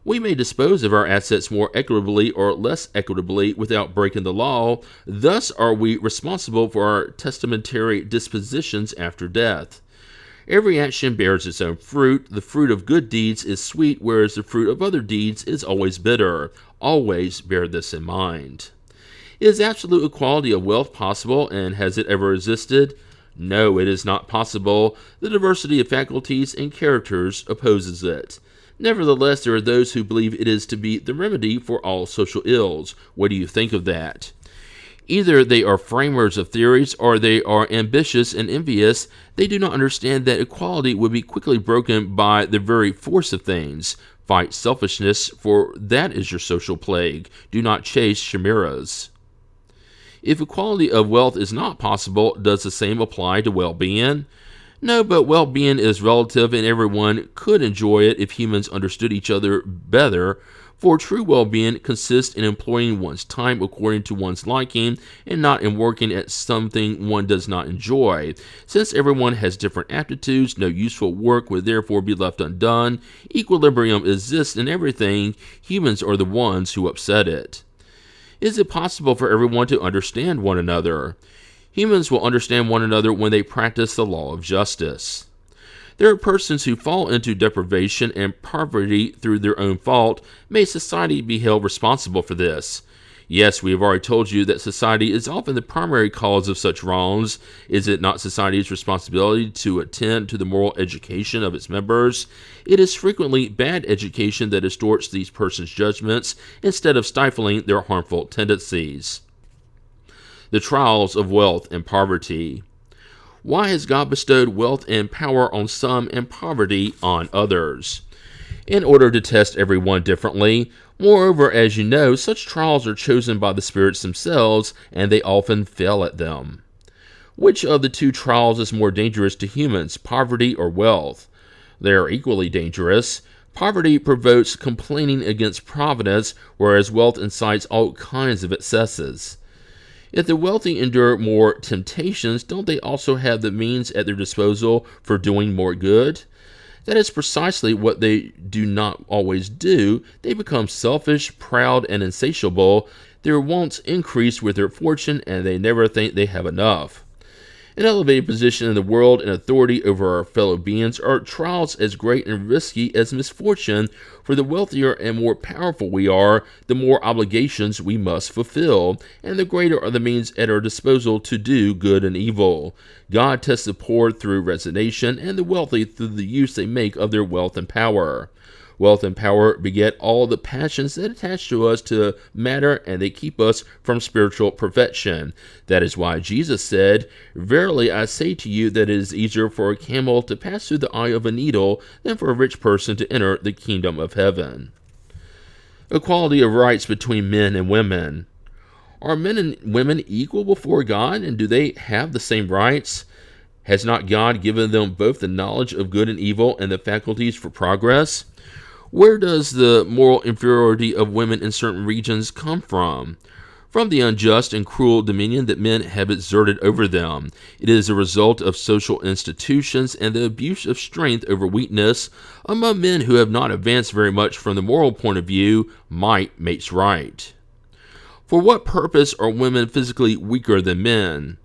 We may dispose of our assets more equitably or less equitably without breaking the law. Thus are we responsible for our testamentary dispositions after death. Every action bears its own fruit. The fruit of good deeds is sweet, whereas the fruit of other deeds is always bitter. Always bear this in mind. Is absolute equality of wealth possible, and has it ever existed? No, it is not possible. The diversity of faculties and characters opposes it. Nevertheless, there are those who believe it is to be the remedy for all social ills. What do you think of that? Either they are framers of theories, or they are ambitious and envious. They do not understand that equality would be quickly broken by the very force of things. Fight selfishness, for that is your social plague. Do not chase chimeras. If equality of wealth is not possible, does the same apply to well-being? No, but well-being is relative, and everyone could enjoy it if humans understood each other better, for true well-being consists in employing one's time according to one's liking, and not in working at something one does not enjoy. Since everyone has different aptitudes, no useful work would therefore be left undone. Equilibrium exists in everything. Humans are the ones who upset it. Is it possible for everyone to understand one another? Humans will understand one another when they practice the law of justice. There are persons who fall into deprivation and poverty through their own fault. May society be held responsible for this? Yes, we have already told you that society is often the primary cause of such wrongs. Is it not society's responsibility to attend to the moral education of its members? It is frequently bad education that distorts these persons' judgments instead of stifling their harmful tendencies. The trials of wealth and poverty. Why has God bestowed wealth and power on some and poverty on others? In order to test everyone differently. Moreover, as you know, such trials are chosen by the spirits themselves, and they often fail at them. Which of the two trials is more dangerous to humans, poverty or wealth? They are equally dangerous. Poverty provokes complaining against providence, whereas wealth incites all kinds of excesses. If the wealthy endure more temptations, don't they also have the means at their disposal for doing more good? That is precisely what they do not always do. They become selfish, proud, and insatiable. Their wants increase with their fortune, and they never think they have enough. An elevated position in the world and authority over our fellow beings are trials as great and risky as misfortune, for the wealthier and more powerful we are, the more obligations we must fulfill, and the greater are the means at our disposal to do good and evil. God tests the poor through resignation, and the wealthy through the use they make of their wealth and power. Wealth and power beget all the passions that attach to us to matter, and they keep us from spiritual perfection. That is why Jesus said, "Verily I say to you that it is easier for a camel to pass through the eye of a needle than for a rich person to enter the kingdom of heaven." Equality of rights between men and women. Are men and women equal before God, and do they have the same rights? Has not God given them both the knowledge of good and evil and the faculties for progress? Where does the moral inferiority of women in certain regions come from? from the unjust and cruel dominion that men have exerted over them. It is a result of social institutions and the abuse of strength over weakness among men who have not advanced very much from the moral point of view. Might makes right. For what purpose are women physically weaker than men?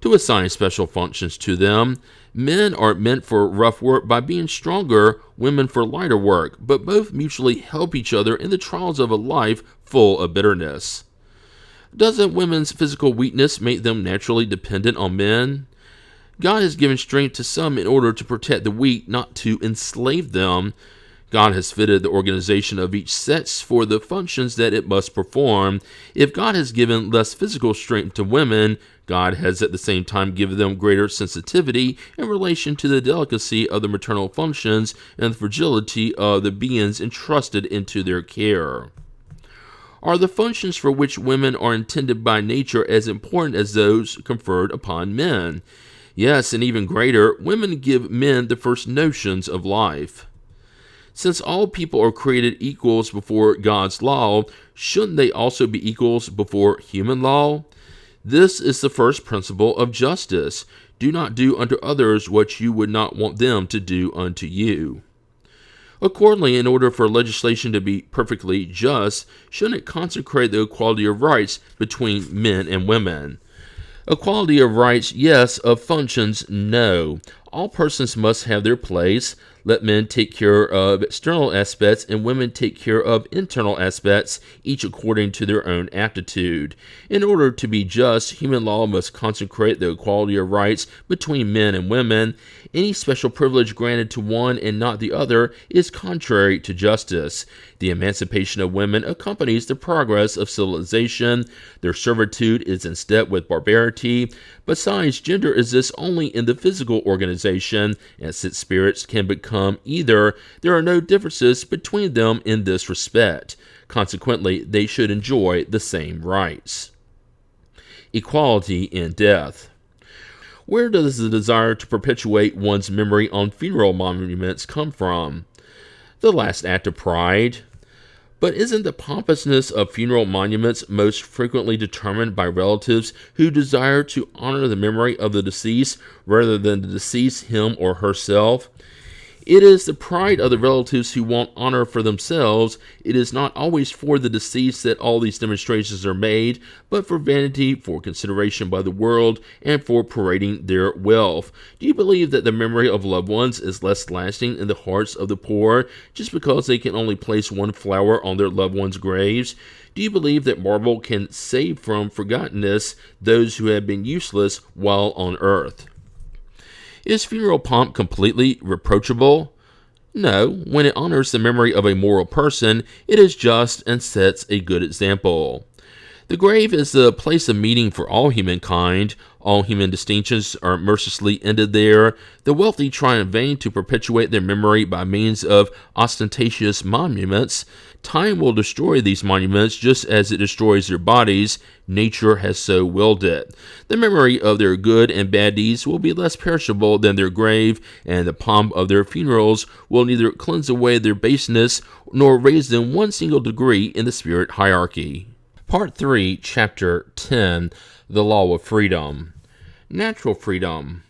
To assign special functions to them. Men are meant for rough work by being stronger, women for lighter work, but both mutually help each other in the trials of a life full of bitterness. Doesn't women's physical weakness make them naturally dependent on men? God has given strength to some in order to protect the weak, not to enslave them. God has fitted the organization of each sex for the functions that it must perform. If God has given less physical strength to women, God has at the same time given them greater sensitivity in relation to the delicacy of the maternal functions and the fragility of the beings entrusted into their care. Are the functions for which women are intended by nature as important as those conferred upon men? Yes, and even greater, women give men the first notions of life. Since all people are created equals before God's law, shouldn't they also be equals before human law? This is the first principle of justice. Do not do unto others what you would not want them to do unto you. Accordingly, in order for legislation to be perfectly just, shouldn't it consecrate the equality of rights between men and women? Equality of rights, yes. Of functions, no. All persons must have their place. Let men take care of external aspects and women take care of internal aspects, each according to their own aptitude. In order to be just, human law must consecrate the equality of rights between men and women. Any special privilege granted to one and not the other is contrary to justice. The emancipation of women accompanies the progress of civilization. Their servitude is in step with barbarity. Besides, gender exists only in the physical organization, and since spirits can become either, there are no differences between them in this respect. Consequently, they should enjoy the same rights. Equality in death. Where does the desire to perpetuate one's memory on funeral monuments come from? The last act of pride. But isn't the pompousness of funeral monuments most frequently determined by relatives who desire to honor the memory of the deceased rather than the deceased him or herself? It is the pride of the relatives who want honor for themselves. It is not always for the deceased that all these demonstrations are made, but for vanity, for consideration by the world, and for parading their wealth. Do you believe that the memory of loved ones is less lasting in the hearts of the poor just because they can only place one flower on their loved ones' graves? Do you believe that marble can save from forgottenness those who have been useless while on earth? Is funeral pomp completely reproachable? No. When it honors the memory of a moral person, it is just and sets a good example. The grave is the place of meeting for all humankind. All human distinctions are mercilessly ended there. The wealthy try in vain to perpetuate their memory by means of ostentatious monuments. Time will destroy these monuments just as it destroys their bodies. Nature has so willed it. The memory of their good and bad deeds will be less perishable than their grave, and the pomp of their funerals will neither cleanse away their baseness nor raise them one single degree in the spirit hierarchy. Part 3, Chapter 10, The Law of Freedom. Natural freedom.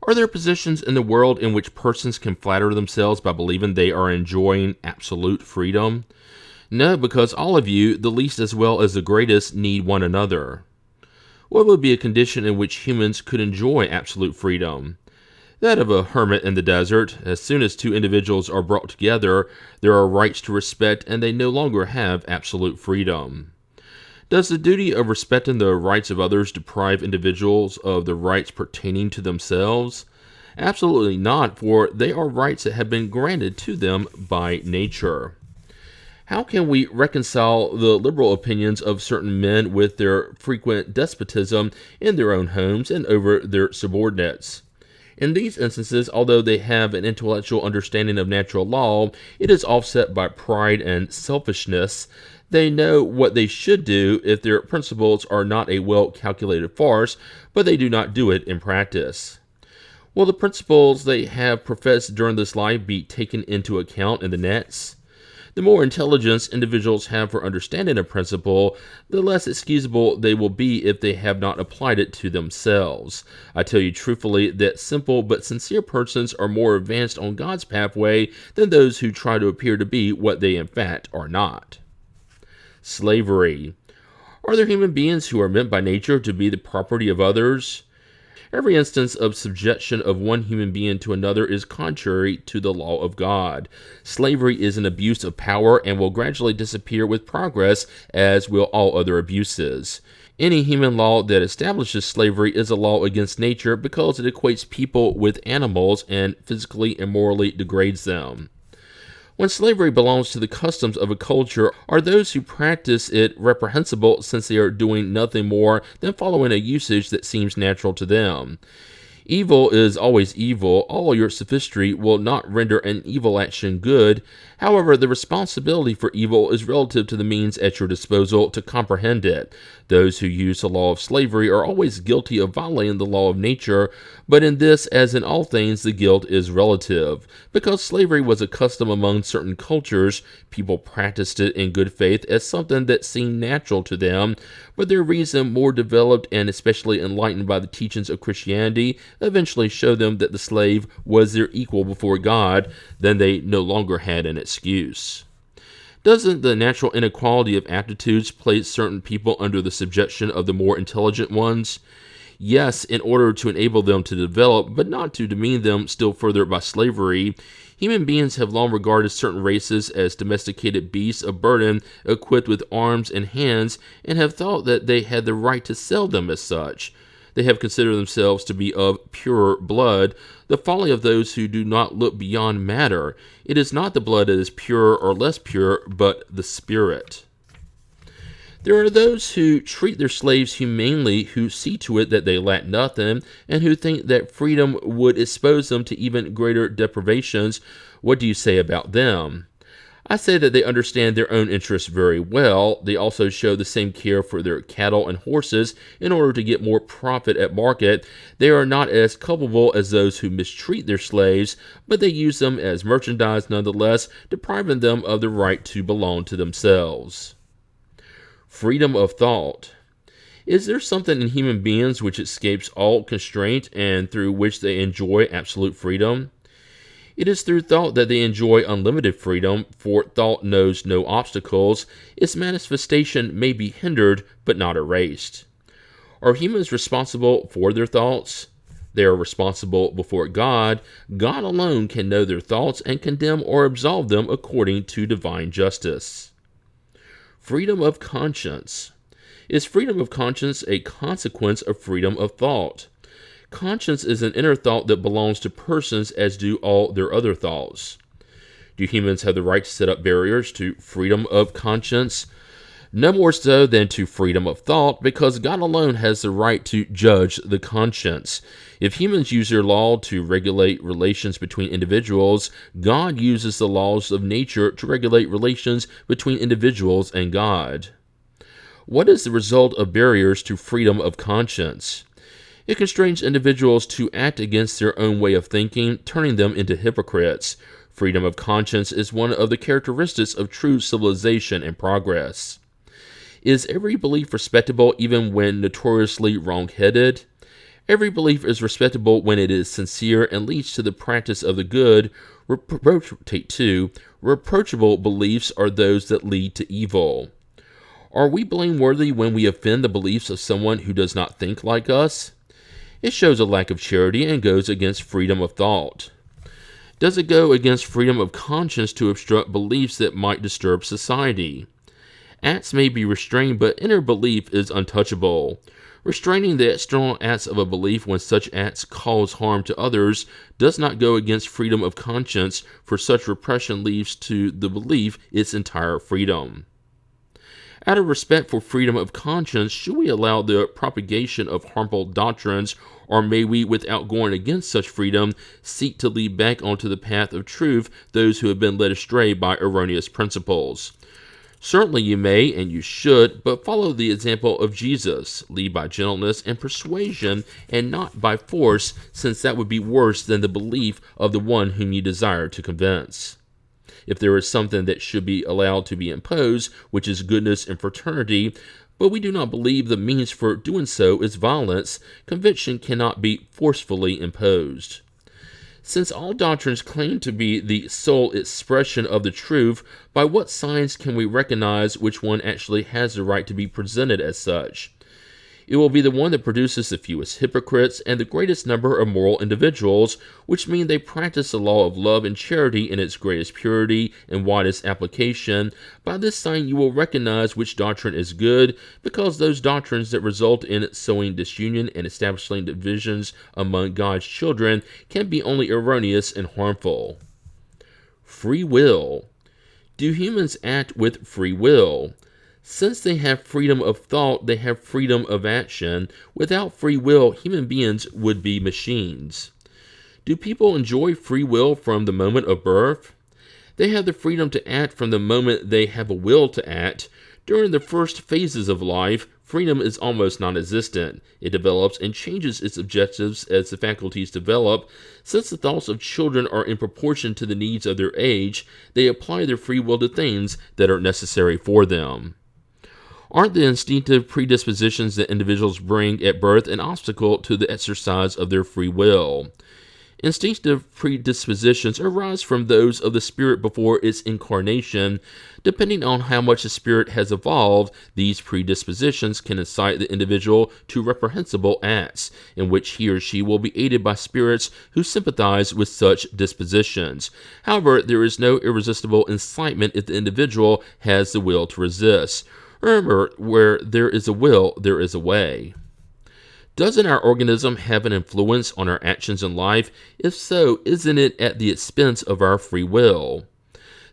Are there positions in the world in which persons can flatter themselves by believing they are enjoying absolute freedom? No, because all of you, the least as well as the greatest, need one another. What would be a condition in which humans could enjoy absolute freedom? That of a hermit in the desert. As soon as two individuals are brought together, there are rights to respect, and they no longer have absolute freedom. Does the duty of respecting the rights of others deprive individuals of the rights pertaining to themselves? Absolutely not, for they are rights that have been granted to them by nature. How can we reconcile the liberal opinions of certain men with their frequent despotism in their own homes and over their subordinates? In these instances, although they have an intellectual understanding of natural law, it is offset by pride and selfishness. They know what they should do if their principles are not a well-calculated farce, but they do not do it in practice. Will the principles they have professed during this life be taken into account in the next? The more intelligence individuals have for understanding a principle, the less excusable they will be if they have not applied it to themselves. I tell you truthfully that simple but sincere persons are more advanced on God's pathway than those who try to appear to be what they in fact are not. Slavery. Are there human beings who are meant by nature to be the property of others? Every instance of subjection of one human being to another is contrary to the law of God. Slavery is an abuse of power and will gradually disappear with progress, as will all other abuses. Any human law that establishes slavery is a law against nature because it equates people with animals and physically and morally degrades them. When slavery belongs to the customs of a culture, are those who practice it reprehensible, since they are doing nothing more than following a usage that seems natural to them? Evil is always evil. All your sophistry will not render an evil action good. However, the responsibility for evil is relative to the means at your disposal to comprehend it. Those who use the law of slavery are always guilty of violating the law of nature, but in this, as in all things, the guilt is relative. Because slavery was a custom among certain cultures, people practiced it in good faith as something that seemed natural to them, but their reason, more developed and especially enlightened by the teachings of Christianity, eventually showed them that the slave was their equal before God. Then they no longer had an excuse. Doesn't the natural inequality of aptitudes place certain people under the subjection of the more intelligent ones? Yes, in order to enable them to develop, but not to demean them still further by slavery. Human beings have long regarded certain races as domesticated beasts of burden equipped with arms and hands, and have thought that they had the right to sell them as such. They have considered themselves to be of purer blood, the folly of those who do not look beyond matter. It is not the blood that is pure or less pure, but the spirit. There are those who treat their slaves humanely, who see to it that they lack nothing, and who think that freedom would expose them to even greater deprivations. What do you say about them? I say that they understand their own interests very well. They also show the same care for their cattle and horses in order to get more profit at market. They are not as culpable as those who mistreat their slaves, but they use them as merchandise nonetheless, depriving them of the right to belong to themselves. Freedom of thought. Is there something in human beings which escapes all constraint and through which they enjoy absolute freedom? It is through thought that they enjoy unlimited freedom, for thought knows no obstacles. Its manifestation may be hindered, but not erased. Are humans responsible for their thoughts? They are responsible before God. God alone can know their thoughts and condemn or absolve them according to divine justice. Freedom of conscience. Is freedom of conscience a consequence of freedom of thought? Conscience is an inner thought that belongs to persons, as do all their other thoughts. Do humans have the right to set up barriers to freedom of conscience? No more so than to freedom of thought, because God alone has the right to judge the conscience. If humans use their law to regulate relations between individuals, God uses the laws of nature to regulate relations between individuals and God. What is the result of barriers to freedom of conscience? It constrains individuals to act against their own way of thinking, turning them into hypocrites. Freedom of conscience is one of the characteristics of true civilization and progress. Is every belief respectable even when notoriously wrong-headed? Every belief is respectable when it is sincere and leads to the practice of the good. Take 2. Reproachable beliefs are those that lead to evil. Are we blameworthy when we offend the beliefs of someone who does not think like us? It shows a lack of charity and goes against freedom of thought. Does it go against freedom of conscience to obstruct beliefs that might disturb society? Acts may be restrained, but inner belief is untouchable. Restraining the external acts of a belief when such acts cause harm to others does not go against freedom of conscience, for such repression leaves to the belief its entire freedom. Out of respect for freedom of conscience, should we allow the propagation of harmful doctrines, or may we, without going against such freedom, seek to lead back onto the path of truth those who have been led astray by erroneous principles? Certainly you may, and you should, but follow the example of Jesus. Lead by gentleness and persuasion, and not by force, since that would be worse than the belief of the one whom you desire to convince. If there is something that should be allowed to be imposed, which is goodness and fraternity, but we do not believe the means for doing so is violence, conviction cannot be forcefully imposed. Since all doctrines claim to be the sole expression of the truth, by what signs can we recognize which one actually has the right to be presented as such? It will be the one that produces the fewest hypocrites and the greatest number of moral individuals, which mean they practice the law of love and charity in its greatest purity and widest application. By this sign you will recognize which doctrine is good, because those doctrines that result in sowing disunion and establishing divisions among God's children can be only erroneous and harmful. Free will. Do humans act with free will? Since they have freedom of thought, they have freedom of action. Without free will, human beings would be machines. Do people enjoy free will from the moment of birth? They have the freedom to act from the moment they have a will to act. During the first phases of life, freedom is almost non-existent. It develops and changes its objectives as the faculties develop. Since the thoughts of children are in proportion to the needs of their age, they apply their free will to things that are necessary for them. Aren't the instinctive predispositions that individuals bring at birth an obstacle to the exercise of their free will? Instinctive predispositions arise from those of the spirit before its incarnation. Depending on how much the spirit has evolved, these predispositions can incite the individual to reprehensible acts, in which he or she will be aided by spirits who sympathize with such dispositions. However, there is no irresistible incitement if the individual has the will to resist. Remember, where there is a will, there is a way. Doesn't our organism have an influence on our actions in life? If so, isn't it at the expense of our free will?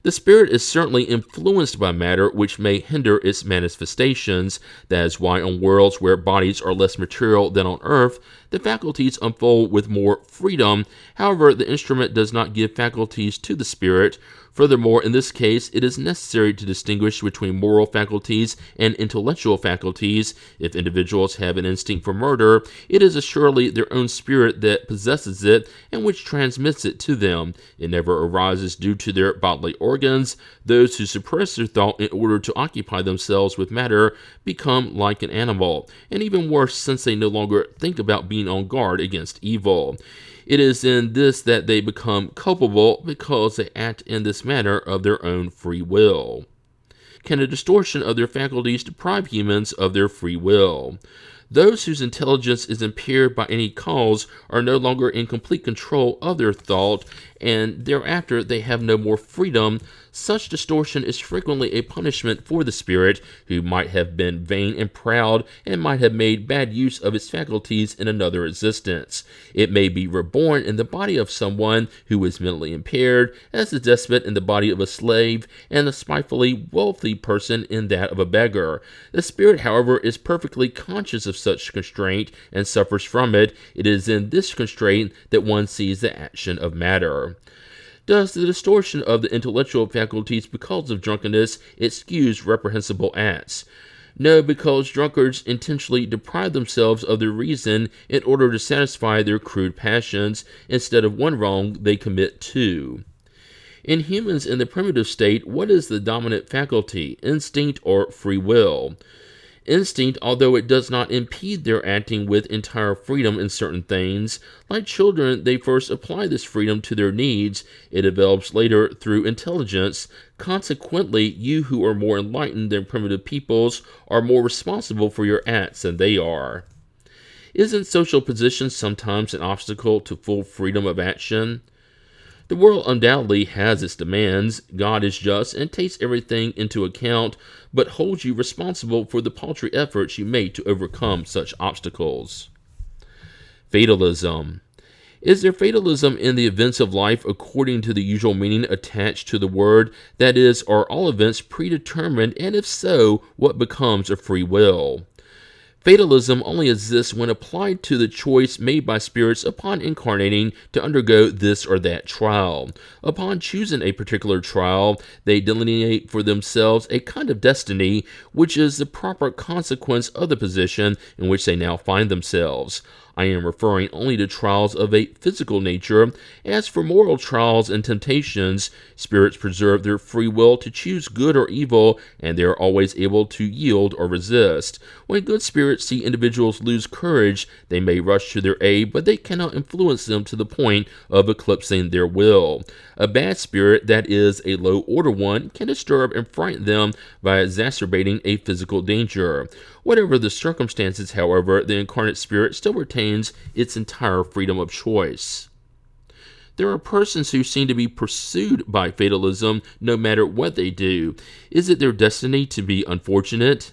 The spirit is certainly influenced by matter, which may hinder its manifestations. That is why on worlds where bodies are less material than on earth, the faculties unfold with more freedom. However, the instrument does not give faculties to the spirit. Furthermore, in this case, it is necessary to distinguish between moral faculties and intellectual faculties. If individuals have an instinct for murder, it is assuredly their own spirit that possesses it and which transmits it to them. It never arises due to their bodily organs. Those who suppress their thought in order to occupy themselves with matter become like an animal, and even worse, since they no longer think about being on guard against evil. It is in this that they become culpable, because they act in this manner of their own free will. Can a distortion of their faculties deprive humans of their free will? Those whose intelligence is impaired by any cause are no longer in complete control of their thought, and thereafter they have no more freedom. Such distortion is frequently a punishment for the spirit, who might have been vain and proud, and might have made bad use of its faculties in another existence. It may be reborn in the body of someone who is mentally impaired, as the despot in the body of a slave, and the spitefully wealthy person in that of a beggar. The spirit, however, is perfectly conscious of such constraint, and suffers from it. It is in this constraint that one sees the action of matter. Does the distortion of the intellectual faculties because of drunkenness excuse reprehensible acts? No, because drunkards intentionally deprive themselves of their reason in order to satisfy their crude passions. Instead of one wrong, they commit two. In humans in the primitive state, what is the dominant faculty, instinct or free will? Instinct, although it does not impede their acting with entire freedom in certain things. Like children, they first apply this freedom to their needs. It develops later through intelligence. Consequently, you who are more enlightened than primitive peoples are more responsible for your acts than they are. Isn't social position sometimes an obstacle to full freedom of action? The world undoubtedly has its demands. God is just and takes everything into account, but holds you responsible for the paltry efforts you make to overcome such obstacles. Fatalism. Is there fatalism in the events of life according to the usual meaning attached to the word? That is, are all events predetermined, and if so, what becomes of free will? Fatalism only exists when applied to the choice made by spirits upon incarnating to undergo this or that trial. Upon choosing a particular trial, they delineate for themselves a kind of destiny, which is the proper consequence of the position in which they now find themselves. I am referring only to trials of a physical nature. As for moral trials and temptations, spirits preserve their free will to choose good or evil, and they are always able to yield or resist. When good spirits see individuals lose courage, they may rush to their aid, but they cannot influence them to the point of eclipsing their will. A bad spirit, that is, a low-order one, can disturb and frighten them by exacerbating a physical danger. Whatever the circumstances, however, the incarnate spirit still retains its entire freedom of choice. There are persons who seem to be pursued by fatalism no matter what they do. Is it their destiny to be unfortunate?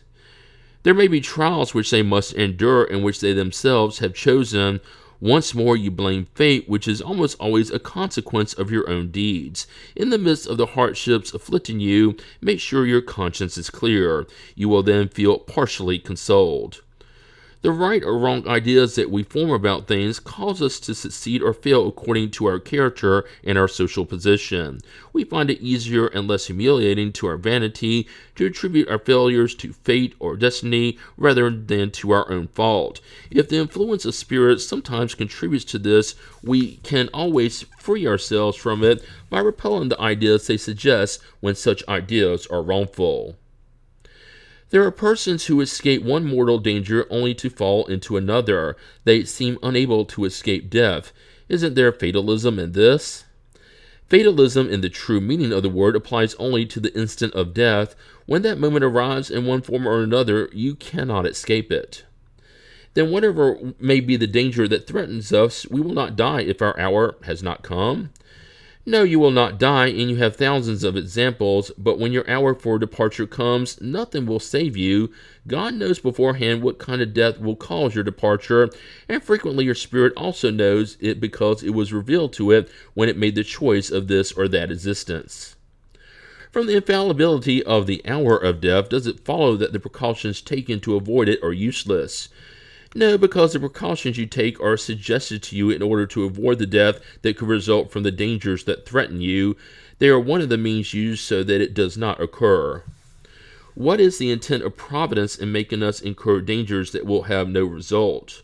There may be trials which they must endure and which they themselves have chosen. Once more you blame fate, which is almost always a consequence of your own deeds. In the midst of the hardships afflicting you, make sure your conscience is clear. You will then feel partially consoled. The right or wrong ideas that we form about things cause us to succeed or fail according to our character and our social position. We find it easier and less humiliating to our vanity to attribute our failures to fate or destiny rather than to our own fault. If the influence of spirits sometimes contributes to this, we can always free ourselves from it by repelling the ideas they suggest when such ideas are wrongful. There are persons who escape one mortal danger only to fall into another. They seem unable to escape death. Isn't there fatalism in this? Fatalism, in the true meaning of the word, applies only to the instant of death. When that moment arrives in one form or another, you cannot escape it. Then whatever may be the danger that threatens us, we will not die if our hour has not come. No, you will not die, and you have thousands of examples, but when your hour for departure comes, nothing will save you. God knows beforehand what kind of death will cause your departure, and frequently your spirit also knows it because it was revealed to it when it made the choice of this or that existence. From the infallibility of the hour of death, does it follow that the precautions taken to avoid it are useless? No, because the precautions you take are suggested to you in order to avoid the death that could result from the dangers that threaten you. They are one of the means used so that it does not occur. What is the intent of Providence in making us incur dangers that will have no result?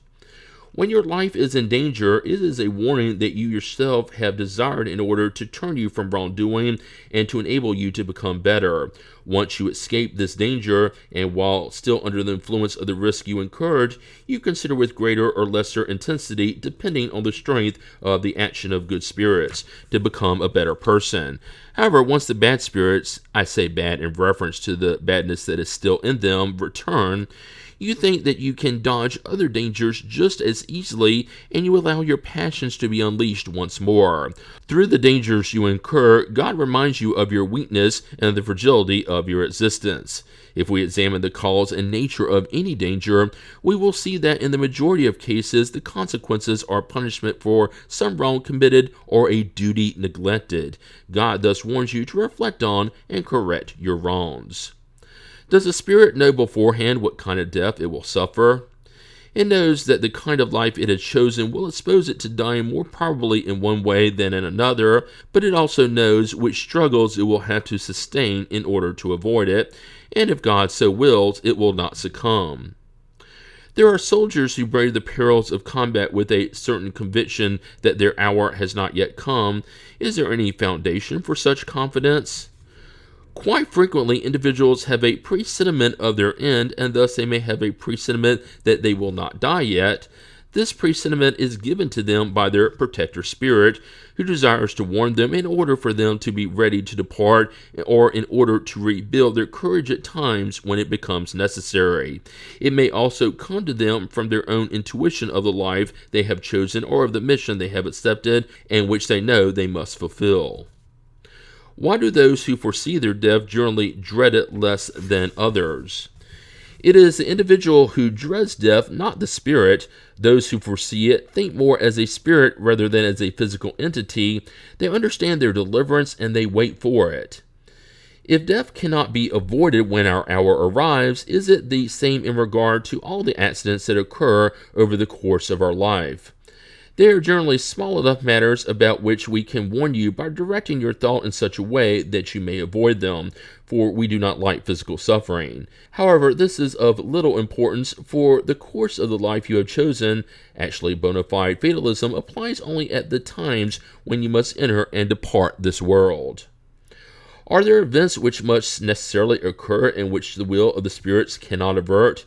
When your life is in danger, it is a warning that you yourself have desired in order to turn you from wrongdoing and to enable you to become better. Once you escape this danger, and while still under the influence of the risk you incurred, you consider with greater or lesser intensity, depending on the strength of the action of good spirits, to become a better person. However, once the bad spirits, I say bad in reference to the badness that is still in them, return, you think that you can dodge other dangers just as easily, and you allow your passions to be unleashed once more. Through the dangers you incur, God reminds you of your weakness and the fragility of your existence. If we examine the cause and nature of any danger, we will see that in the majority of cases, the consequences are punishment for some wrong committed or a duty neglected. God thus warns you to reflect on and correct your wrongs. Does the spirit know beforehand what kind of death it will suffer? It knows that the kind of life it has chosen will expose it to dying more probably in one way than in another, but it also knows which struggles it will have to sustain in order to avoid it, and if God so wills, it will not succumb. There are soldiers who brave the perils of combat with a certain conviction that their hour has not yet come. Is there any foundation for such confidence? Quite frequently, individuals have a presentiment of their end, and thus they may have a presentiment that they will not die yet. This presentiment is given to them by their protector spirit, who desires to warn them in order for them to be ready to depart, or in order to rebuild their courage at times when it becomes necessary. It may also come to them from their own intuition of the life they have chosen or of the mission they have accepted and which they know they must fulfill. Why do those who foresee their death generally dread it less than others? It is the individual who dreads death, not the spirit. Those who foresee it think more as a spirit rather than as a physical entity. They understand their deliverance and they wait for it. If death cannot be avoided when our hour arrives, is it the same in regard to all the accidents that occur over the course of our life? They are generally small enough matters about which we can warn you by directing your thought in such a way that you may avoid them, for we do not like physical suffering. However, this is of little importance, for the course of the life you have chosen. Actually, bona fide fatalism applies only at the times when you must enter and depart this world. Are there events which must necessarily occur and which the will of the spirits cannot avert?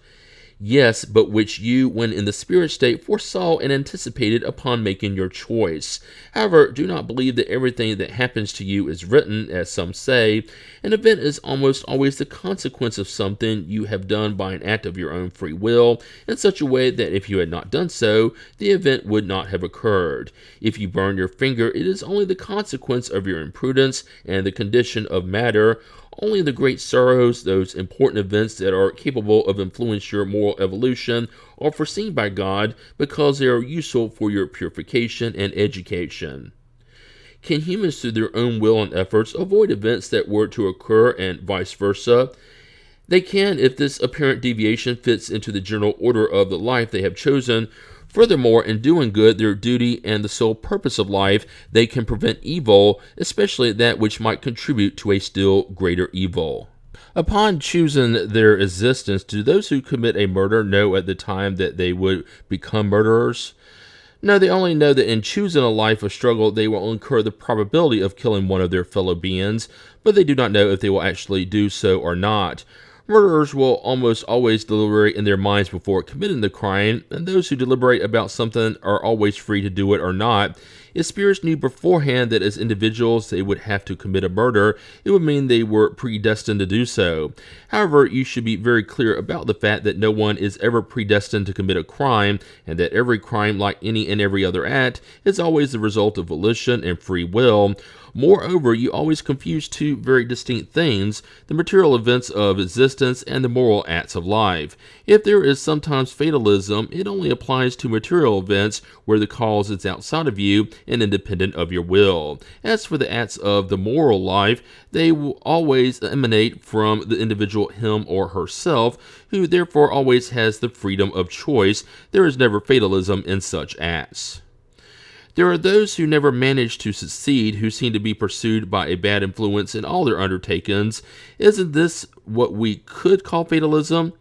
Yes, but which you, when in the spirit state, foresaw and anticipated upon making your choice. However, do not believe that everything that happens to you is written, as some say. An event is almost always the consequence of something you have done by an act of your own free will, in such a way that if you had not done so, the event would not have occurred. If you burn your finger, it is only the consequence of your imprudence and the condition of matter. Only the great sorrows, those important events that are capable of influencing your moral evolution, are foreseen by God because they are useful for your purification and education. Can humans, through their own will and efforts, avoid events that were to occur and vice versa? They can if this apparent deviation fits into the general order of the life they have chosen. Furthermore, in doing good, their duty and the sole purpose of life, they can prevent evil, especially that which might contribute to a still greater evil. Upon choosing their existence, do those who commit a murder know at the time that they would become murderers? No, they only know that in choosing a life of struggle, they will incur the probability of killing one of their fellow beings, but they do not know if they will actually do so or not. Murderers will almost always deliberate in their minds before committing the crime, and those who deliberate about something are always free to do it or not. If spirits knew beforehand that as individuals they would have to commit a murder, it would mean they were predestined to do so. However, you should be very clear about the fact that no one is ever predestined to commit a crime, and that every crime, like any and every other act, is always the result of volition and free will. Moreover, you always confuse two very distinct things, the material events of existence and the moral acts of life. If there is sometimes fatalism, it only applies to material events where the cause is outside of you and independent of your will. As for the acts of the moral life, they will always emanate from the individual him or herself, who therefore always has the freedom of choice. There is never fatalism in such acts. There are those who never manage to succeed, who seem to be pursued by a bad influence in all their undertakings. Isn't this what we could call fatalism?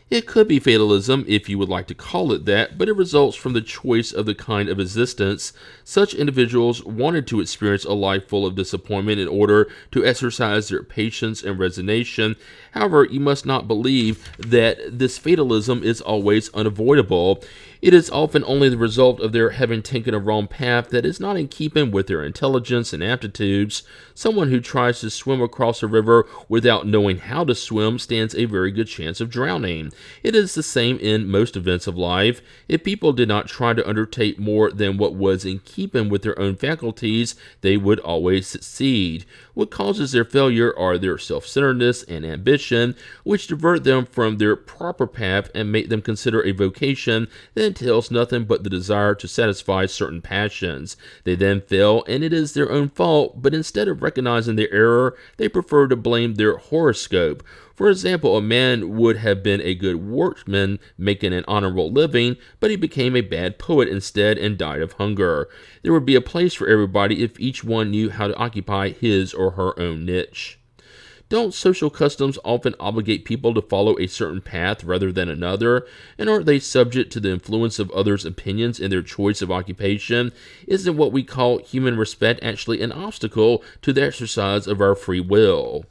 It could be fatalism, if you would like to call it that, but it results from the choice of the kind of existence. Such individuals wanted to experience a life full of disappointment in order to exercise their patience and resignation. However, you must not believe that this fatalism is always unavoidable. It is often only the result of their having taken a wrong path that is not in keeping with their intelligence and aptitudes. Someone who tries to swim across a river without knowing how to swim stands a very good chance of drowning. It is the same in most events of life. If people did not try to undertake more than what was in keeping with their own faculties, they would always succeed. What causes their failure are their self-centeredness and ambition, which divert them from their proper path and make them consider a vocation that entails nothing but the desire to satisfy certain passions. They then fail, and it is their own fault, but instead of recognizing their error, they prefer to blame their horoscope. For example, a man would have been a good workman making an honorable living, but he became a bad poet instead and died of hunger. There would be a place for everybody if each one knew how to occupy his or her own niche. Don't social customs often obligate people to follow a certain path rather than another? And aren't they subject to the influence of others' opinions in their choice of occupation? Isn't what we call human respect actually an obstacle to the exercise of our free will?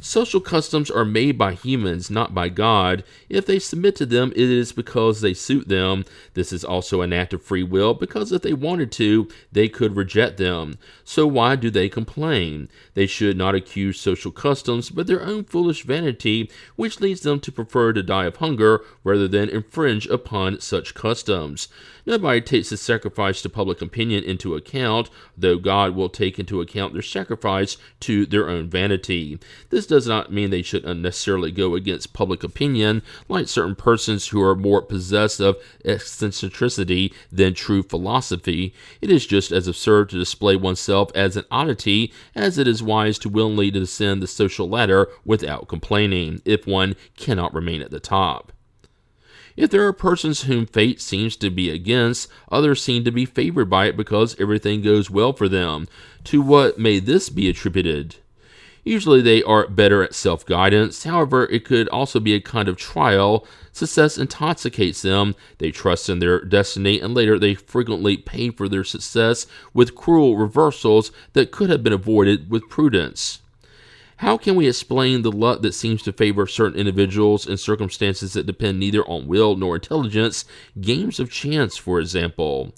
Social customs are made by humans, not by God. If they submit to them, it is because they suit them. This is also an act of free will, because if they wanted to, they could reject them. So why do they complain? They should not accuse social customs, but their own foolish vanity, which leads them to prefer to die of hunger rather than infringe upon such customs. Nobody takes the sacrifice to public opinion into account, though God will take into account their sacrifice to their own vanity. This does not mean they should unnecessarily go against public opinion, like certain persons who are more possessed of eccentricity than true philosophy. It is just as absurd to display oneself as an oddity as it is wise to willingly descend the social ladder without complaining, if one cannot remain at the top. If there are persons whom fate seems to be against, others seem to be favored by it because everything goes well for them. To what may this be attributed? Usually they are better at self-guidance. However, it could also be a kind of trial. Success intoxicates them. They trust in their destiny, and later they frequently pay for their success with cruel reversals that could have been avoided with prudence. How can we explain the luck that seems to favor certain individuals in circumstances that depend neither on will nor intelligence? Games of chance, for example.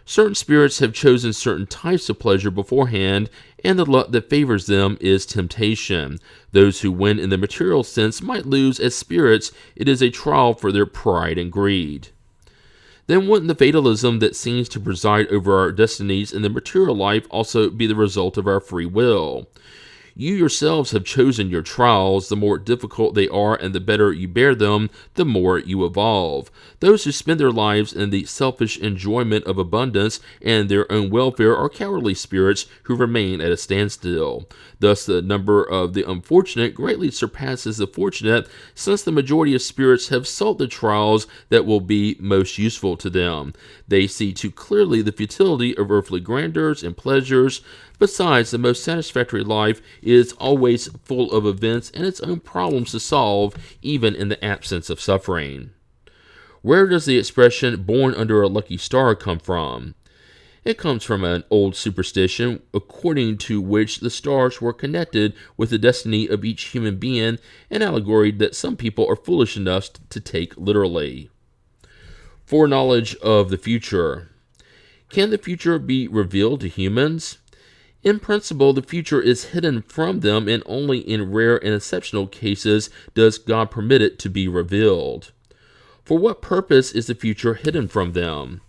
Certain spirits have chosen certain types of pleasure beforehand, and the luck that favors them is temptation. Those who win in the material sense might lose as spirits. It is a trial for their pride and greed. Then wouldn't the fatalism that seems to preside over our destinies in the material life also be the result of our free will? You yourselves have chosen your trials. The more difficult they are and the better you bear them, the more you evolve. Those who spend their lives in the selfish enjoyment of abundance and their own welfare are cowardly spirits who remain at a standstill. Thus, the number of the unfortunate greatly surpasses the fortunate, since the majority of spirits have sought the trials that will be most useful to them. They see too clearly the futility of earthly grandeurs and pleasures. Besides, the most satisfactory life is always full of events and its own problems to solve, even in the absence of suffering. Where does the expression "born under a lucky star" come from? It comes from an old superstition, according to which the stars were connected with the destiny of each human being, an allegory that some people are foolish enough to take literally. Foreknowledge of the future. Can the future be revealed to humans? In principle, the future is hidden from them, and only in rare and exceptional cases does God permit it to be revealed. For what purpose is the future hidden from them?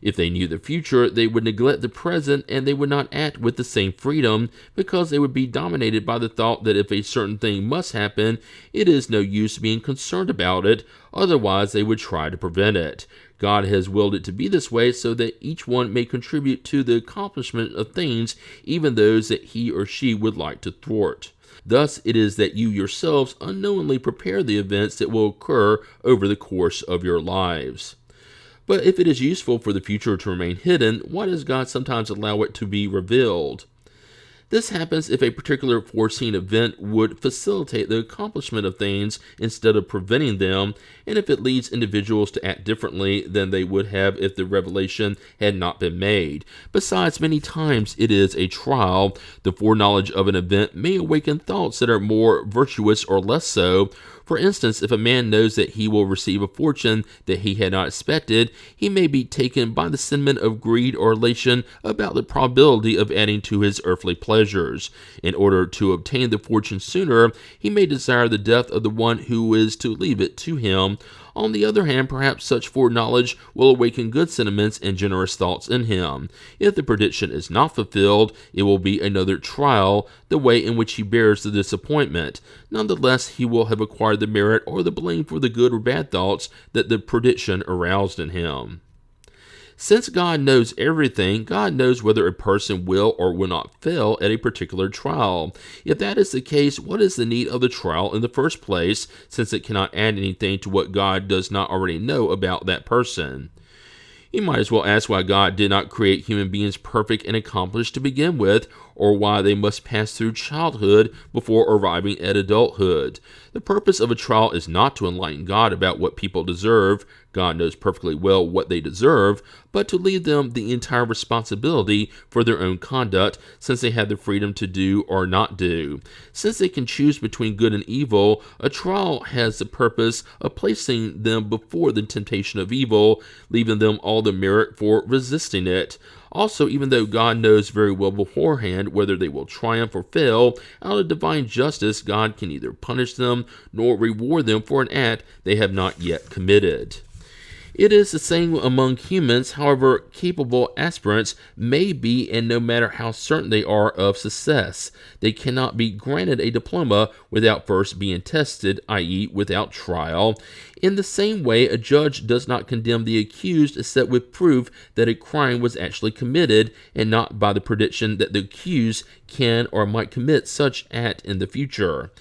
If they knew the future, they would neglect the present, and they would not act with the same freedom, because they would be dominated by the thought that if a certain thing must happen, it is no use being concerned about it, otherwise they would try to prevent it. God has willed it to be this way so that each one may contribute to the accomplishment of things, even those that he or she would like to thwart. Thus it is that you yourselves unknowingly prepare the events that will occur over the course of your lives. But if it is useful for the future to remain hidden, why does God sometimes allow it to be revealed? This happens if a particular foreseen event would facilitate the accomplishment of things instead of preventing them, and if it leads individuals to act differently than they would have if the revelation had not been made. Besides, many times it is a trial. The foreknowledge of an event may awaken thoughts that are more virtuous or less so. For instance, if a man knows that he will receive a fortune that he had not expected, he may be taken by the sentiment of greed or elation about the probability of adding to his earthly pleasures. In order to obtain the fortune sooner, he may desire the death of the one who is to leave it to him. On the other hand, perhaps such foreknowledge will awaken good sentiments and generous thoughts in him. If the prediction is not fulfilled, it will be another trial, the way in which he bears the disappointment. Nonetheless, he will have acquired the merit or the blame for the good or bad thoughts that the prediction aroused in him. Since God knows everything, God knows whether a person will or will not fail at a particular trial. If that is the case, what is the need of the trial in the first place, since it cannot add anything to what God does not already know about that person? You might as well ask why God did not create human beings perfect and accomplished to begin with, or why they must pass through childhood before arriving at adulthood. The purpose of a trial is not to enlighten God about what people deserve. God knows perfectly well what they deserve, but to leave them the entire responsibility for their own conduct, since they have the freedom to do or not do. Since they can choose between good and evil, a trial has the purpose of placing them before the temptation of evil, leaving them all the merit for resisting it. Also, even though God knows very well beforehand whether they will triumph or fail, out of divine justice, God can neither punish them nor reward them for an act they have not yet committed. It is the same among humans. However capable aspirants may be, and no matter how certain they are of success, they cannot be granted a diploma without first being tested, i.e. without trial. In the same way, a judge does not condemn the accused except with proof that a crime was actually committed, and not by the prediction that the accused can or might commit such act in the future.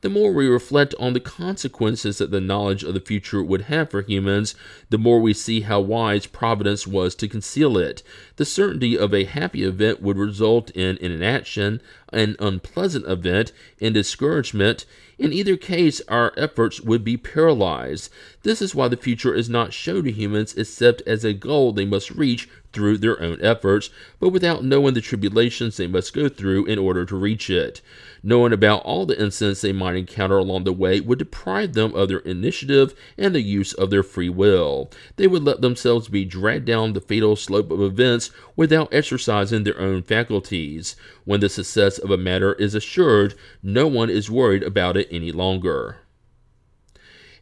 The more we reflect on the consequences that the knowledge of the future would have for humans, the more we see how wise Providence was to conceal it. The certainty of a happy event would result in inaction, an unpleasant event in discouragement. In either case, our efforts would be paralyzed. This is why the future is not shown to humans except as a goal they must reach through their own efforts, but without knowing the tribulations they must go through in order to reach it. Knowing about all the incidents they might encounter along the way would deprive them of their initiative and the use of their free will. They would let themselves be dragged down the fatal slope of events without exercising their own faculties. When the success of a matter is assured, no one is worried about it any longer.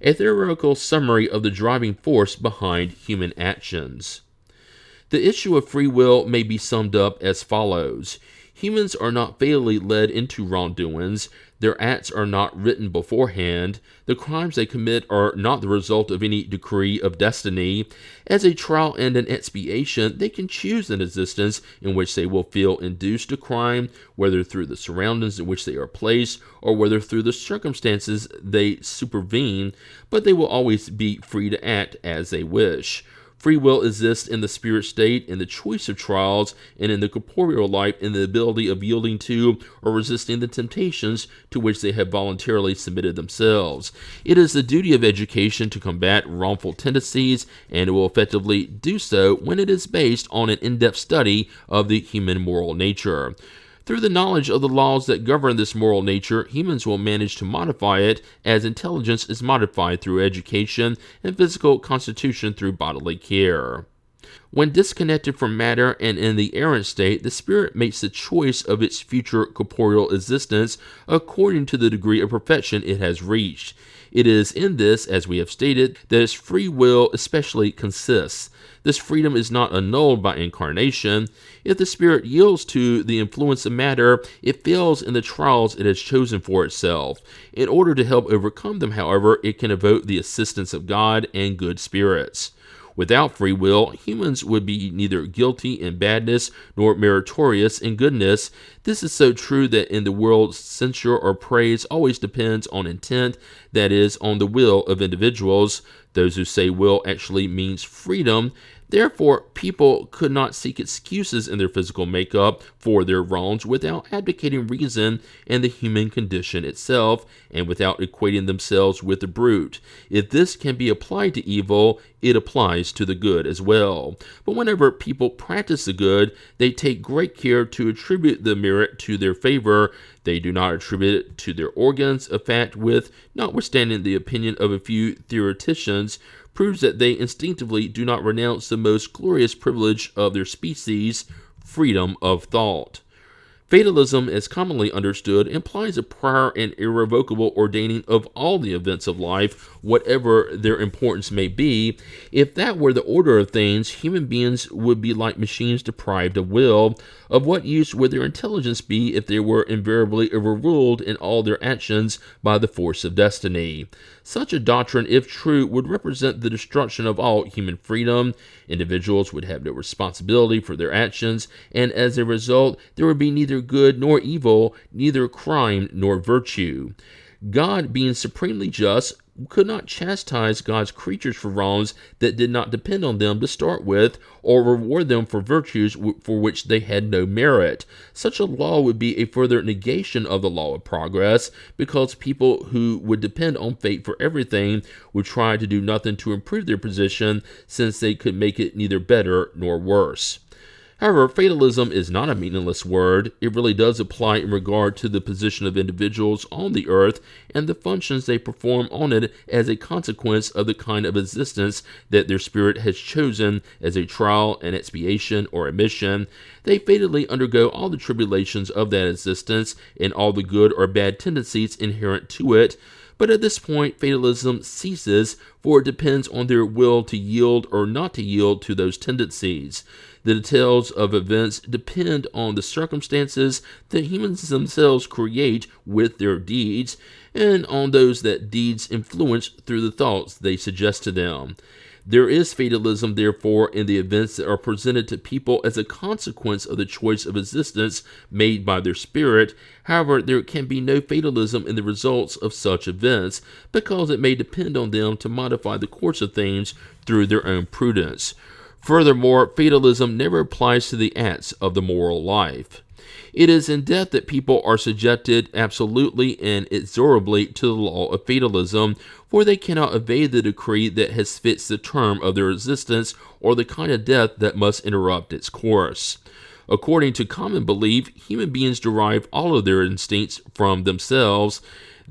A theoretical summary of the driving force behind human actions. The issue of free will may be summed up as follows. Humans are not fatally led into wrongdoings. Their acts are not written beforehand. The crimes they commit are not the result of any decree of destiny. As a trial and an expiation, they can choose an existence in which they will feel induced to crime, whether through the surroundings in which they are placed, or whether through the circumstances they supervene, but they will always be free to act as they wish. Free will exists in the spirit state, in the choice of trials, and in the corporeal life in the ability of yielding to or resisting the temptations to which they have voluntarily submitted themselves. It is the duty of education to combat wrongful tendencies, and it will effectively do so when it is based on an in-depth study of the human moral nature. Through the knowledge of the laws that govern this moral nature, humans will manage to modify it as intelligence is modified through education and physical constitution through bodily care. When disconnected from matter and in the errant state, the spirit makes the choice of its future corporeal existence according to the degree of perfection it has reached. It is in this, as we have stated, that its free will especially consists. This freedom is not annulled by incarnation. If the spirit yields to the influence of matter, it fails in the trials it has chosen for itself. In order to help overcome them, however, it can evoke the assistance of God and good spirits. Without free will, humans would be neither guilty in badness nor meritorious in goodness. This is so true that in the world, censure or praise always depends on intent, that is, on the will of individuals. Those who say will actually means freedom. Therefore, people could not seek excuses in their physical makeup for their wrongs without advocating reason and the human condition itself, and without equating themselves with the brute. If this can be applied to evil, it applies to the good as well. But whenever people practice the good, they take great care to attribute the merit to their favor. They do not attribute it to their organs, a fact which, notwithstanding the opinion of a few theoreticians, proves that they instinctively do not renounce the most glorious privilege of their species, freedom of thought. Fatalism, as commonly understood, implies a prior and irrevocable ordaining of all the events of life, whatever their importance may be. If that were the order of things, human beings would be like machines deprived of will. Of what use would their intelligence be if they were invariably overruled in all their actions by the force of destiny? Such a doctrine, if true, would represent the destruction of all human freedom. Individuals would have no responsibility for their actions, and as a result, there would be neither good nor evil, neither crime nor virtue. God, being supremely just, could not chastise God's creatures for wrongs that did not depend on them to start with, or reward them for virtues for which they had no merit. Such a law would be a further negation of the law of progress, because people who would depend on fate for everything would try to do nothing to improve their position, since they could make it neither better nor worse. However, fatalism is not a meaningless word. It really does apply in regard to the position of individuals on the earth and the functions they perform on it as a consequence of the kind of existence that their spirit has chosen as a trial, an expiation, or a mission. They fatally undergo all the tribulations of that existence and all the good or bad tendencies inherent to it. But at this point, fatalism ceases, for it depends on their will to yield or not to yield to those tendencies. The details of events depend on the circumstances that humans themselves create with their deeds, and on those that deeds influence through the thoughts they suggest to them. There is fatalism, therefore, in the events that are presented to people as a consequence of the choice of existence made by their spirit. However, there can be no fatalism in the results of such events, because it may depend on them to modify the course of things through their own prudence. Furthermore, fatalism never applies to the acts of the moral life. It is in death that people are subjected absolutely and inexorably to the law of fatalism, for they cannot evade the decree that has fixed the term of their existence or the kind of death that must interrupt its course. According to common belief, human beings derive all of their instincts from themselves.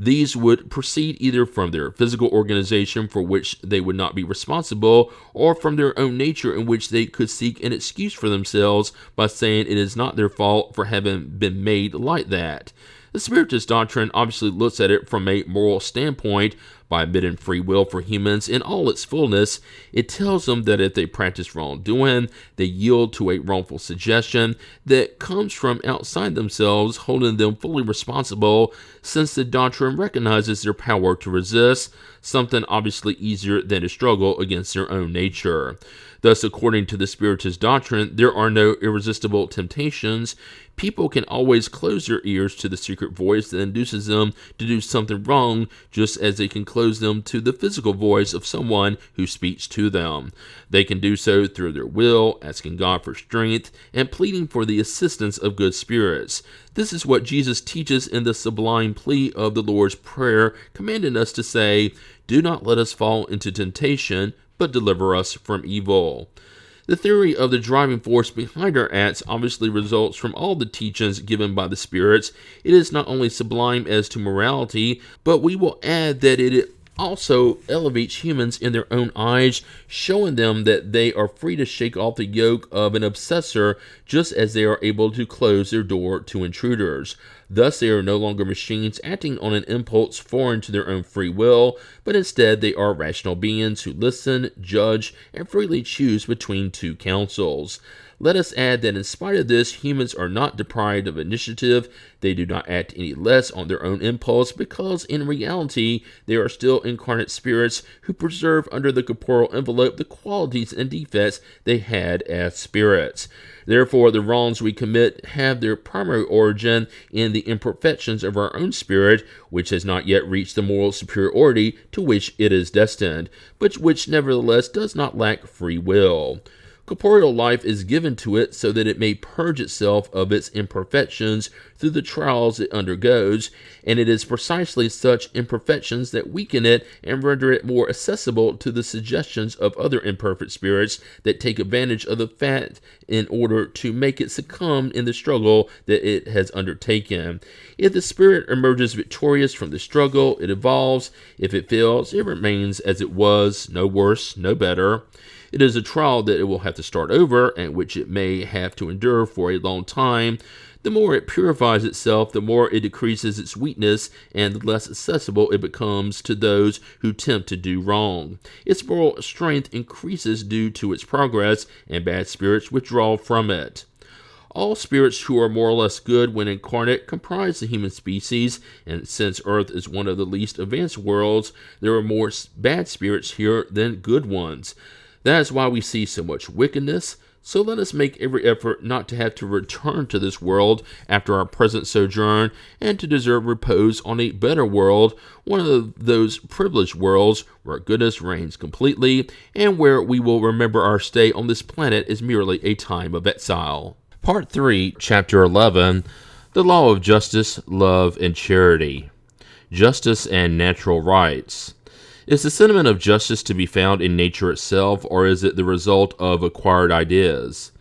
These would proceed either from their physical organization, for which they would not be responsible, or from their own nature, in which they could seek an excuse for themselves by saying it is not their fault for having been made like that. The Spiritist doctrine obviously looks at it from a moral standpoint. By admitting free will for humans in all its fullness, it tells them that if they practice wrongdoing, they yield to a wrongful suggestion that comes from outside themselves, holding them fully responsible, since the doctrine recognizes their power to resist, something obviously easier than to struggle against their own nature. Thus, according to the Spiritist doctrine, there are no irresistible temptations. People can always close their ears to the secret voice that induces them to do something wrong, just as they can close them to the physical voice of someone who speaks to them. They can do so through their will, asking God for strength, and pleading for the assistance of good spirits. This is what Jesus teaches in the sublime plea of the Lord's Prayer, commanding us to say, "Do not let us fall into temptation, but deliver us from evil." The theory of the driving force behind our acts obviously results from all the teachings given by the spirits. It is not only sublime as to morality, but we will add that it also elevates humans in their own eyes, showing them that they are free to shake off the yoke of an obsessor, just as they are able to close their door to intruders. Thus, they are no longer machines acting on an impulse foreign to their own free will, but instead they are rational beings who listen, judge, and freely choose between two counsels. Let us add that in spite of this, humans are not deprived of initiative. They do not act any less on their own impulse, because in reality they are still incarnate spirits who preserve under the corporeal envelope the qualities and defects they had as spirits. Therefore, the wrongs we commit have their primary origin in the imperfections of our own spirit, which has not yet reached the moral superiority to which it is destined, but which nevertheless does not lack free will. Corporeal life is given to it so that it may purge itself of its imperfections through the trials it undergoes, and it is precisely such imperfections that weaken it and render it more accessible to the suggestions of other imperfect spirits that take advantage of the fact in order to make it succumb in the struggle that it has undertaken. If the spirit emerges victorious from the struggle, it evolves. If it fails, it remains as it was, no worse, no better. It is a trial that it will have to start over, and which it may have to endure for a long time. The more it purifies itself, the more it decreases its weakness, and the less accessible it becomes to those who tempt to do wrong. Its moral strength increases due to its progress, and bad spirits withdraw from it. All spirits who are more or less good when incarnate comprise the human species, and since Earth is one of the least advanced worlds, there are more bad spirits here than good ones. That is why we see so much wickedness. So let us make every effort not to have to return to this world after our present sojourn, and to deserve repose on a better world, one of those privileged worlds where goodness reigns completely, and where we will remember our stay on this planet is merely a time of exile. Part 3, Chapter 11, The Law of Justice, Love, and Charity. Justice and Natural Rights. Is the sentiment of justice to be found in nature itself, or is it the result of acquired ideas?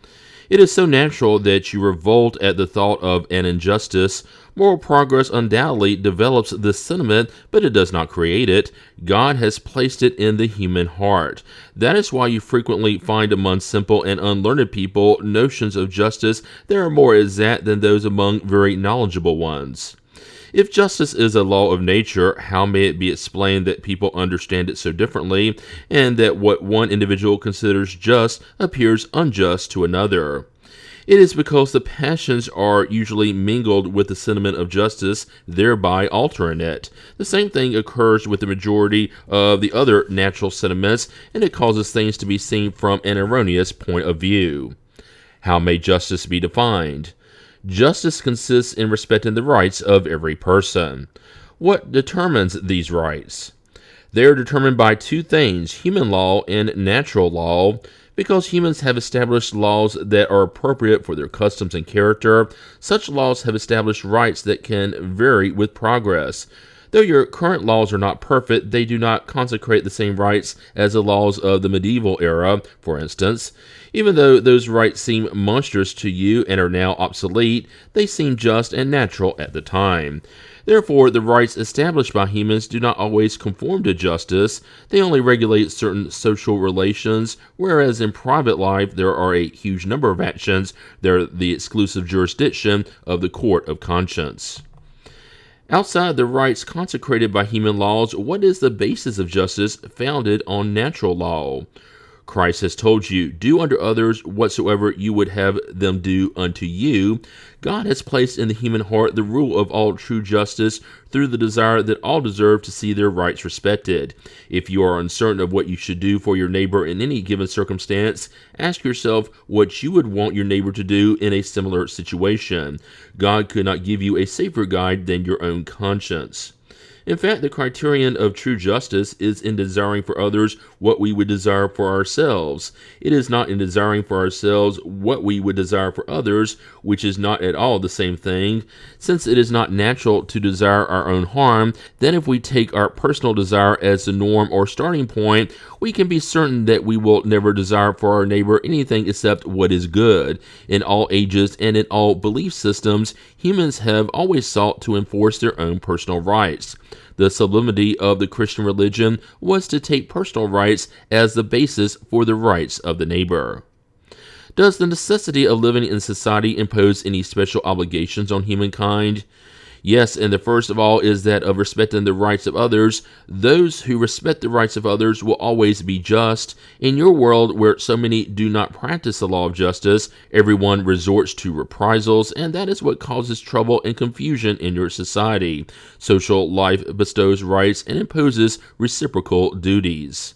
It is so natural that you revolt at the thought of an injustice. Moral progress undoubtedly develops this sentiment, but it does not create it. God has placed it in the human heart. That is why you frequently find among simple and unlearned people notions of justice that are more exact than those among very knowledgeable ones. If justice is a law of nature, how may it be explained that people understand it so differently, and that what one individual considers just appears unjust to another? It is because the passions are usually mingled with the sentiment of justice, thereby altering it. The same thing occurs with the majority of the other natural sentiments, and it causes things to be seen from an erroneous point of view. How may justice be defined? Justice consists in respecting the rights of every person. What determines these rights? They are determined by two things, human law and natural law. Because humans have established laws that are appropriate for their customs and character, such laws have established rights that can vary with progress. Though your current laws are not perfect, they do not consecrate the same rights as the laws of the medieval era, for instance. Even though those rights seem monstrous to you and are now obsolete, they seem just and natural at the time. Therefore, the rights established by humans do not always conform to justice. They only regulate certain social relations, whereas in private life there are a huge number of actions that are the exclusive jurisdiction of the court of conscience. Outside the rights consecrated by human laws, what is the basis of justice founded on natural law? Christ has told you, do unto others whatsoever you would have them do unto you. God has placed in the human heart the rule of all true justice through the desire that all deserve to see their rights respected. If you are uncertain of what you should do for your neighbor in any given circumstance, ask yourself what you would want your neighbor to do in a similar situation. God could not give you a safer guide than your own conscience. In fact, the criterion of true justice is in desiring for others what we would desire for ourselves. It is not in desiring for ourselves what we would desire for others, which is not at all the same thing. Since it is not natural to desire our own harm, then if we take our personal desire as the norm or starting point, we can be certain that we will never desire for our neighbor anything except what is good. In all ages and in all belief systems, humans have always sought to enforce their own personal rights. The sublimity of the Christian religion was to take personal rights as the basis for the rights of the neighbor. Does the necessity of living in society impose any special obligations on humankind? Yes, and the first of all is that of respecting the rights of others. Those who respect the rights of others will always be just. In your world, where so many do not practice the law of justice, everyone resorts to reprisals, and that is what causes trouble and confusion in your society. Social life bestows rights and imposes reciprocal duties.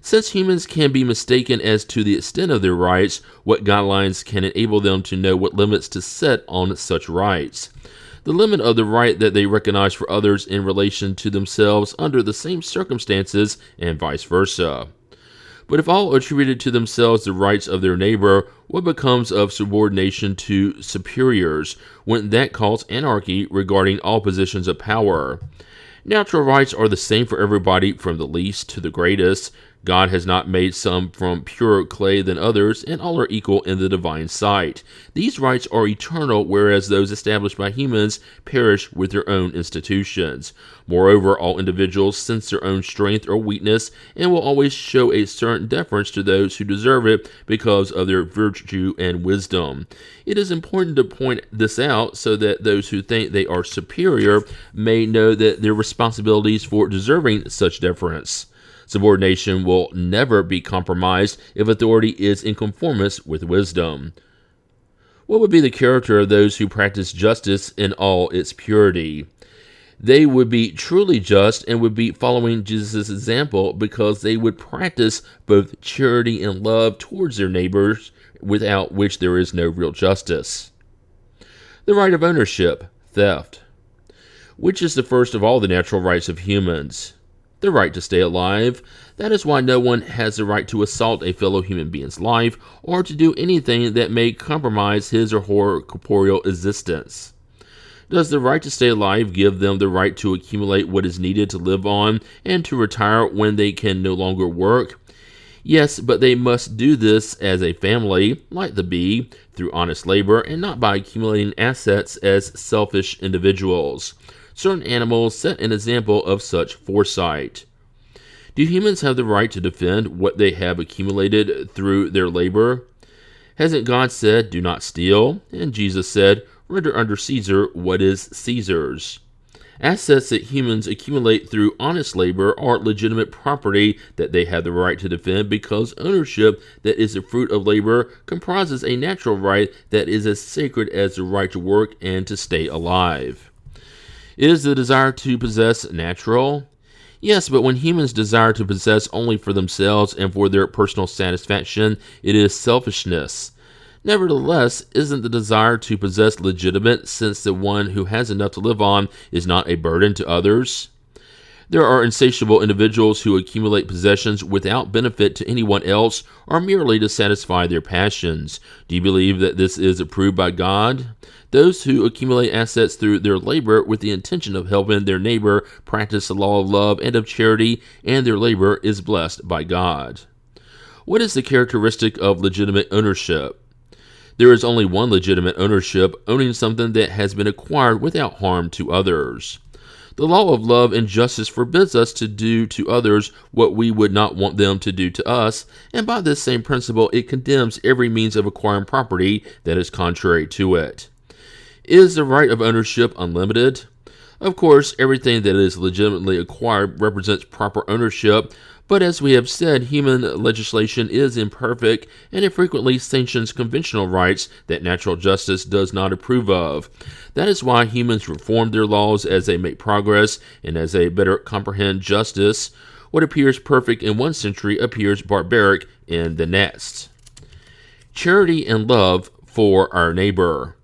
Since humans can be mistaken as to the extent of their rights, what guidelines can enable them to know what limits to set on such rights? The limit of the right that they recognize for others in relation to themselves under the same circumstances, and vice versa. But if all attributed to themselves the rights of their neighbor, what becomes of subordination to superiors? Wouldn't that cause anarchy regarding all positions of power? Natural rights are the same for everybody from the least to the greatest. God has not made some from purer clay than others, and all are equal in the divine sight. These rights are eternal, whereas those established by humans perish with their own institutions. Moreover, all individuals sense their own strength or weakness, and will always show a certain deference to those who deserve it because of their virtue and wisdom. It is important to point this out so that those who think they are superior may know that their responsibilities for deserving such deference. Subordination will never be compromised if authority is in conformance with wisdom. What would be the character of those who practice justice in all its purity? They would be truly just and would be following Jesus' example because they would practice both charity and love towards their neighbors, without which there is no real justice. The right of ownership, theft. Which is the first of all the natural rights of humans? The right to stay alive. That is why no one has the right to assault a fellow human being's life or to do anything that may compromise his or her corporeal existence. Does the right to stay alive give them the right to accumulate what is needed to live on and to retire when they can no longer work? Yes, but they must do this as a family, like the bee, through honest labor and not by accumulating assets as selfish individuals. Certain animals set an example of such foresight. Do humans have the right to defend what they have accumulated through their labor? Hasn't God said, "Do not steal"? And Jesus said, "Render unto Caesar what is Caesar's"? Assets that humans accumulate through honest labor are legitimate property that they have the right to defend because ownership that is the fruit of labor comprises a natural right that is as sacred as the right to work and to stay alive. Is the desire to possess natural? Yes, but when humans desire to possess only for themselves and for their personal satisfaction, it is selfishness. Nevertheless, isn't the desire to possess legitimate, since the one who has enough to live on is not a burden to others? There are insatiable individuals who accumulate possessions without benefit to anyone else or merely to satisfy their passions. Do you believe that this is approved by God? Those who accumulate assets through their labor with the intention of helping their neighbor practice the law of love and of charity, and their labor is blessed by God. What is the characteristic of legitimate ownership? There is only one legitimate ownership, owning something that has been acquired without harm to others. The law of love and justice forbids us to do to others what we would not want them to do to us, and by this same principle it condemns every means of acquiring property that is contrary to it. Is the right of ownership unlimited? Of course, everything that is legitimately acquired represents proper ownership, but as we have said, human legislation is imperfect, and it frequently sanctions conventional rights that natural justice does not approve of. That is why humans reform their laws as they make progress and as they better comprehend justice. What appears perfect in one century appears barbaric in the next. Charity and love for our neighbor.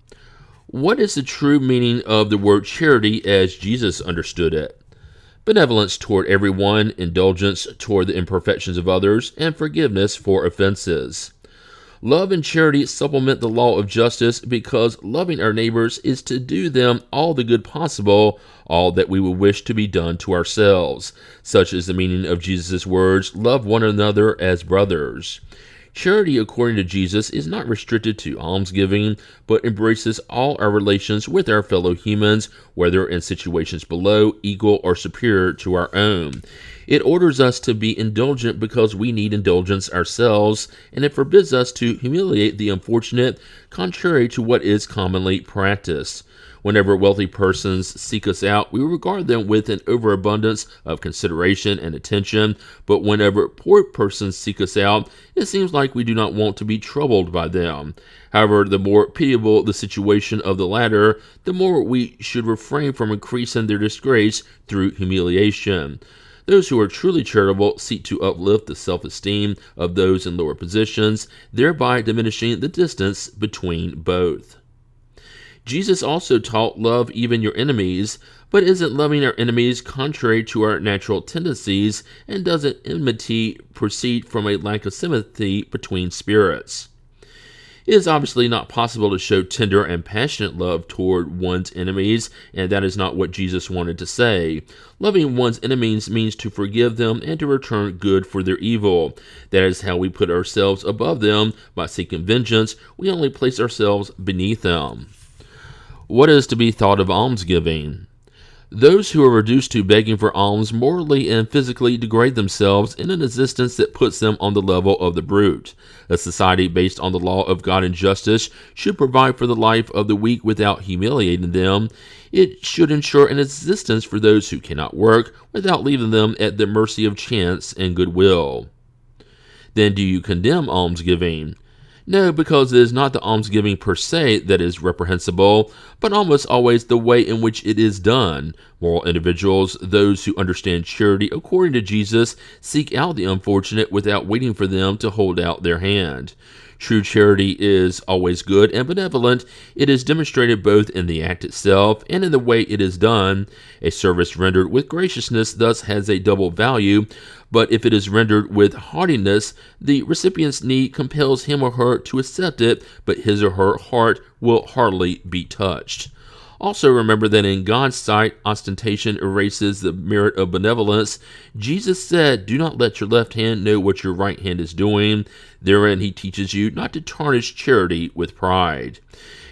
What is the true meaning of the word charity as Jesus understood it? Benevolence toward everyone, indulgence toward the imperfections of others, and forgiveness for offenses. Love and charity supplement the law of justice because loving our neighbors is to do them all the good possible, all that we would wish to be done to ourselves. Such is the meaning of Jesus' words, love one another as brothers. Charity, according to Jesus, is not restricted to almsgiving, but embraces all our relations with our fellow humans, whether in situations below, equal, or superior to our own. It orders us to be indulgent because we need indulgence ourselves, and it forbids us to humiliate the unfortunate, contrary to what is commonly practiced. Whenever wealthy persons seek us out, we regard them with an overabundance of consideration and attention, but whenever poor persons seek us out, it seems like we do not want to be troubled by them. However, the more pitiable the situation of the latter, the more we should refrain from increasing their disgrace through humiliation. Those who are truly charitable seek to uplift the self-esteem of those in lower positions, thereby diminishing the distance between both. Jesus also taught love even your enemies, but isn't loving our enemies contrary to our natural tendencies, and doesn't enmity proceed from a lack of sympathy between spirits? It is obviously not possible to show tender and passionate love toward one's enemies, and that is not what Jesus wanted to say. Loving one's enemies means to forgive them and to return good for their evil. That is how we put ourselves above them. By seeking vengeance, we only place ourselves beneath them. What is to be thought of almsgiving? Those who are reduced to begging for alms morally and physically degrade themselves in an existence that puts them on the level of the brute. A society based on the law of God and justice should provide for the life of the weak without humiliating them. It should ensure an existence for those who cannot work without leaving them at the mercy of chance and goodwill. Then do you condemn almsgiving? No, because it is not the almsgiving per se that is reprehensible, but almost always the way in which it is done. Moral individuals, those who understand charity according to Jesus, seek out the unfortunate without waiting for them to hold out their hand. True charity is always good and benevolent. It is demonstrated both in the act itself and in the way it is done. A service rendered with graciousness thus has a double value, but if it is rendered with haughtiness, the recipient's need compels him or her to accept it, but his or her heart will hardly be touched. Also remember that in God's sight, ostentation erases the merit of benevolence. Jesus said, "Do not let your left hand know what your right hand is doing." Therein he teaches you not to tarnish charity with pride.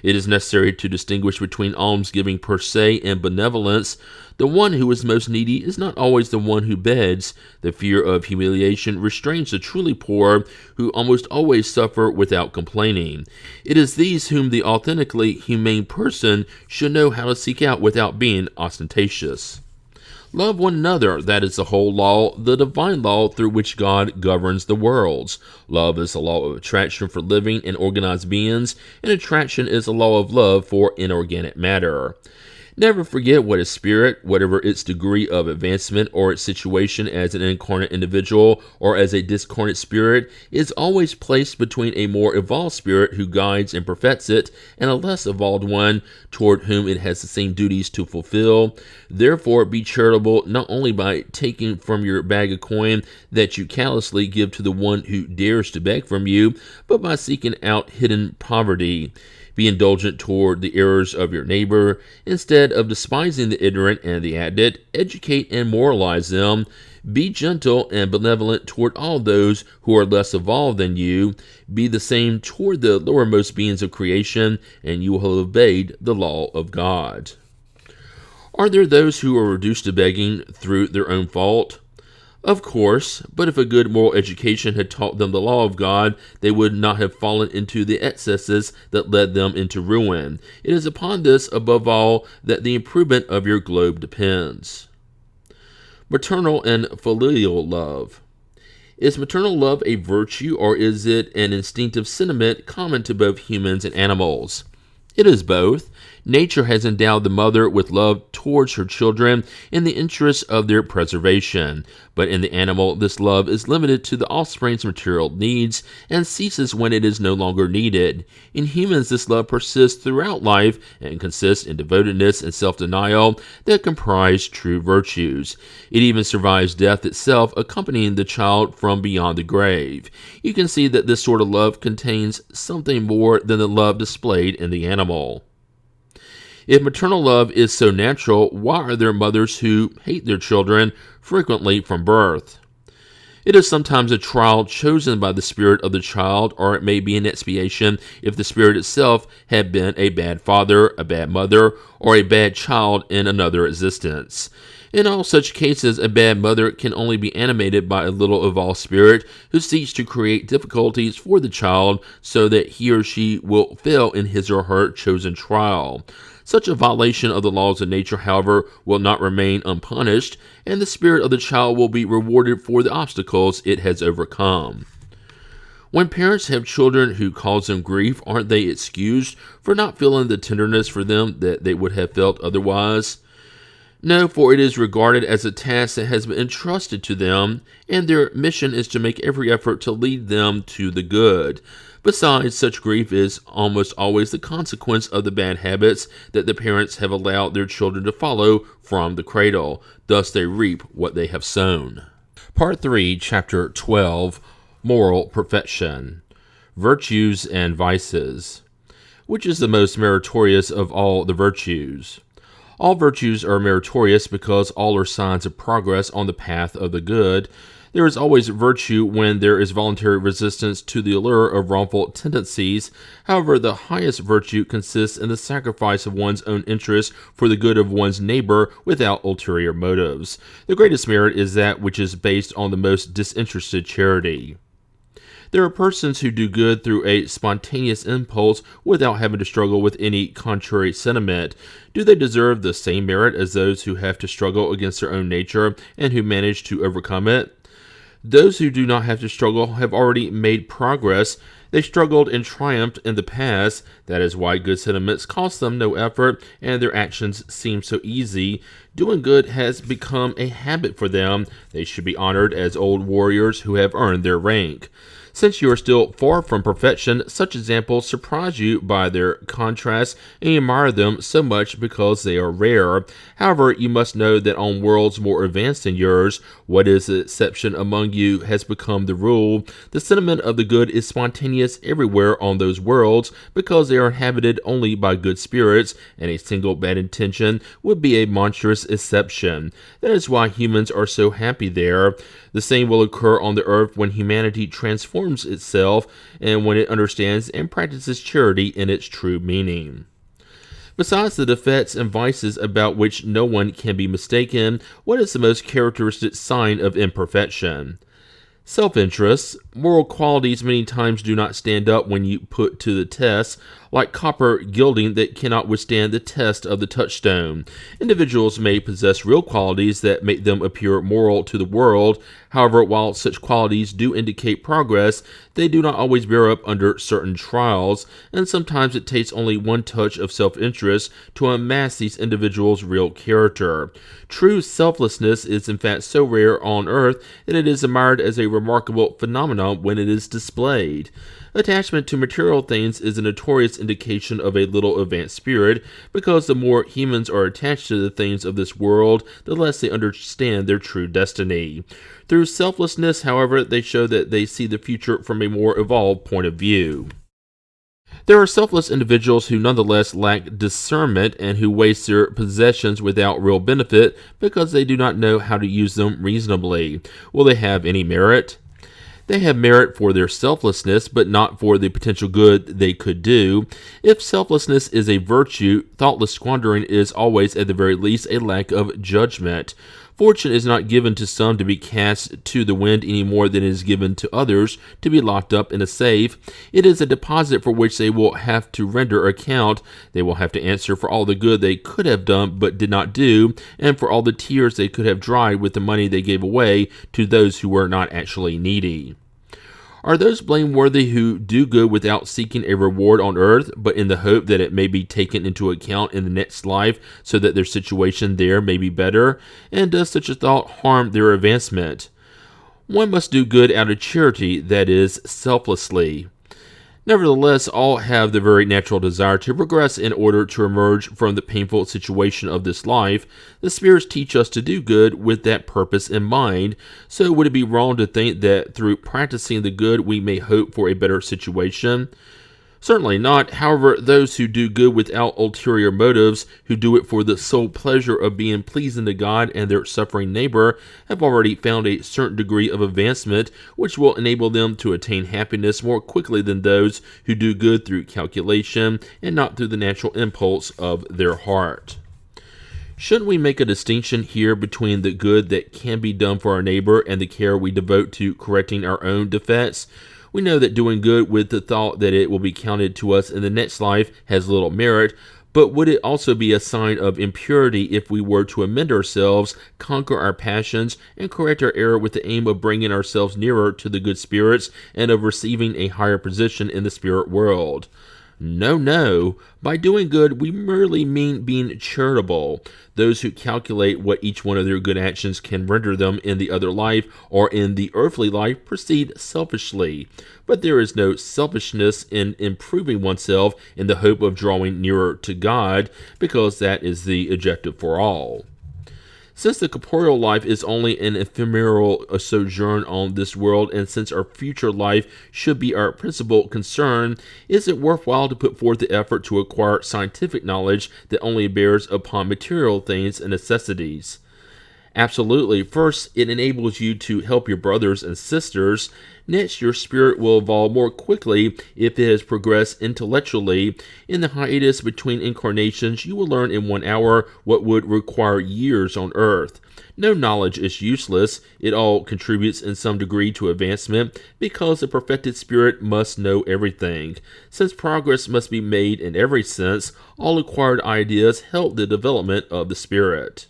It is necessary to distinguish between almsgiving per se and benevolence. The one who is most needy is not always the one who begs. The fear of humiliation restrains the truly poor, who almost always suffer without complaining. It is these whom the authentically humane person should know how to seek out without being ostentatious. Love one another, that is the whole law, the divine law through which God governs the worlds. Love is the law of attraction for living and organized beings, and attraction is the law of love for inorganic matter. Never forget what is spirit, whatever its degree of advancement or its situation as an incarnate individual or as a discarnate spirit, is always placed between a more evolved spirit who guides and perfects it and a less evolved one toward whom it has the same duties to fulfill. Therefore, be charitable not only by taking from your bag a coin that you callously give to the one who dares to beg from you, but by seeking out hidden poverty. Be indulgent toward the errors of your neighbor. Instead of despising the ignorant and the addict, educate and moralize them. Be gentle and benevolent toward all those who are less evolved than you. Be the same toward the lowermost beings of creation, and you will have obeyed the law of God. Are there those who are reduced to begging through their own fault? Of course, but if a good moral education had taught them the law of God, they would not have fallen into the excesses that led them into ruin. It is upon this, above all, that the improvement of your globe depends. Maternal and filial love. Is maternal love a virtue, or is it an instinctive sentiment common to both humans and animals? It is both. Nature has endowed the mother with love towards her children in the interest of their preservation, but in the animal this love is limited to the offspring's material needs and ceases when it is no longer needed. In humans this love persists throughout life and consists in devotedness and self-denial that comprise true virtues. It even survives death itself, accompanying the child from beyond the grave. You can see that this sort of love contains something more than the love displayed in the animal. If maternal love is so natural, why are there mothers who hate their children, frequently from birth? It is sometimes a trial chosen by the spirit of the child, or it may be an expiation if the spirit itself had been a bad father, a bad mother, or a bad child in another existence. In all such cases, a bad mother can only be animated by a little evolved spirit who seeks to create difficulties for the child so that he or she will fail in his or her chosen trial. Such a violation of the laws of nature, however, will not remain unpunished, and the spirit of the child will be rewarded for the obstacles it has overcome. When parents have children who cause them grief, aren't they excused for not feeling the tenderness for them that they would have felt otherwise? No, for it is regarded as a task that has been entrusted to them, and their mission is to make every effort to lead them to the good. Besides, such grief is almost always the consequence of the bad habits that the parents have allowed their children to follow from the cradle. Thus they reap what they have sown. Part 3, Chapter 12, Moral Perfection. Virtues and Vices. Which is the most meritorious of all the virtues? All virtues are meritorious because all are signs of progress on the path of the good. There is always virtue when there is voluntary resistance to the allure of wrongful tendencies. However, the highest virtue consists in the sacrifice of one's own interests for the good of one's neighbor without ulterior motives. The greatest merit is that which is based on the most disinterested charity. There are persons who do good through a spontaneous impulse without having to struggle with any contrary sentiment. Do they deserve the same merit as those who have to struggle against their own nature and who manage to overcome it? Those who do not have to struggle have already made progress. They struggled and triumphed in the past. That is why good sentiments cost them no effort and their actions seem so easy. Doing good has become a habit for them. They should be honored as old warriors who have earned their rank. Since you are still far from perfection, such examples surprise you by their contrast, and you admire them so much because they are rare. However, you must know that on worlds more advanced than yours, what is the exception among you has become the rule. The sentiment of the good is spontaneous everywhere on those worlds because they are inhabited only by good spirits, and a single bad intention would be a monstrous exception. That is why humans are so happy there. The same will occur on the earth when humanity transforms informs itself and when it understands and practices charity in its true meaning. Besides the defects and vices about which no one can be mistaken, what is the most characteristic sign of imperfection? Self-interest. Moral qualities many times do not stand up when you put to the test, like copper gilding that cannot withstand the test of the touchstone. Individuals may possess real qualities that make them appear moral to the world. However, while such qualities do indicate progress, they do not always bear up under certain trials, and sometimes it takes only one touch of self-interest to unmask these individuals' real character. True selflessness is in fact so rare on earth that it is admired as a remarkable phenomenon when it is displayed. Attachment to material things is a notorious indication of a little advanced spirit, because the more humans are attached to the things of this world, the less they understand their true destiny. Through selflessness, however, they show that they see the future from a more evolved point of view. There are selfless individuals who nonetheless lack discernment and who waste their possessions without real benefit because they do not know how to use them reasonably. Will they have any merit? They have merit for their selflessness, but not for the potential good they could do. If selflessness is a virtue, thoughtless squandering is always, at the very least, a lack of judgment. Fortune is not given to some to be cast to the wind any more than it is given to others to be locked up in a safe. It is a deposit for which they will have to render account. They will have to answer for all the good they could have done but did not do, and for all the tears they could have dried with the money they gave away to those who were not actually needy. Are those blameworthy who do good without seeking a reward on earth, but in the hope that it may be taken into account in the next life so that their situation there may be better? And does such a thought harm their advancement? One must do good out of charity, that is, selflessly. Nevertheless, all have the very natural desire to progress in order to emerge from the painful situation of this life. The spirits teach us to do good with that purpose in mind. So would it be wrong to think that through practicing the good we may hope for a better situation? Certainly not. However, those who do good without ulterior motives, who do it for the sole pleasure of being pleasing to God and their suffering neighbor, have already found a certain degree of advancement, which will enable them to attain happiness more quickly than those who do good through calculation and not through the natural impulse of their heart. Shouldn't we make a distinction here between the good that can be done for our neighbor and the care we devote to correcting our own defects? We know that doing good with the thought that it will be counted to us in the next life has little merit, but would it also be a sign of impurity if we were to amend ourselves, conquer our passions, and correct our error with the aim of bringing ourselves nearer to the good spirits and of receiving a higher position in the spirit world? No. By doing good, we merely mean being charitable. Those who calculate what each one of their good actions can render them in the other life or in the earthly life proceed selfishly. But there is no selfishness in improving oneself in the hope of drawing nearer to God, because that is the objective for all. Since the corporeal life is only an ephemeral sojourn on this world, and since our future life should be our principal concern, is it worthwhile to put forth the effort to acquire scientific knowledge that only bears upon material things and necessities? Absolutely. First, it enables you to help your brothers and sisters. Next, your spirit will evolve more quickly if it has progressed intellectually. In the hiatus between incarnations, you will learn in 1 hour what would require years on earth. No knowledge is useless. It all contributes in some degree to advancement, because the perfected spirit must know everything. Since progress must be made in every sense, all acquired ideas help the development of the spirit.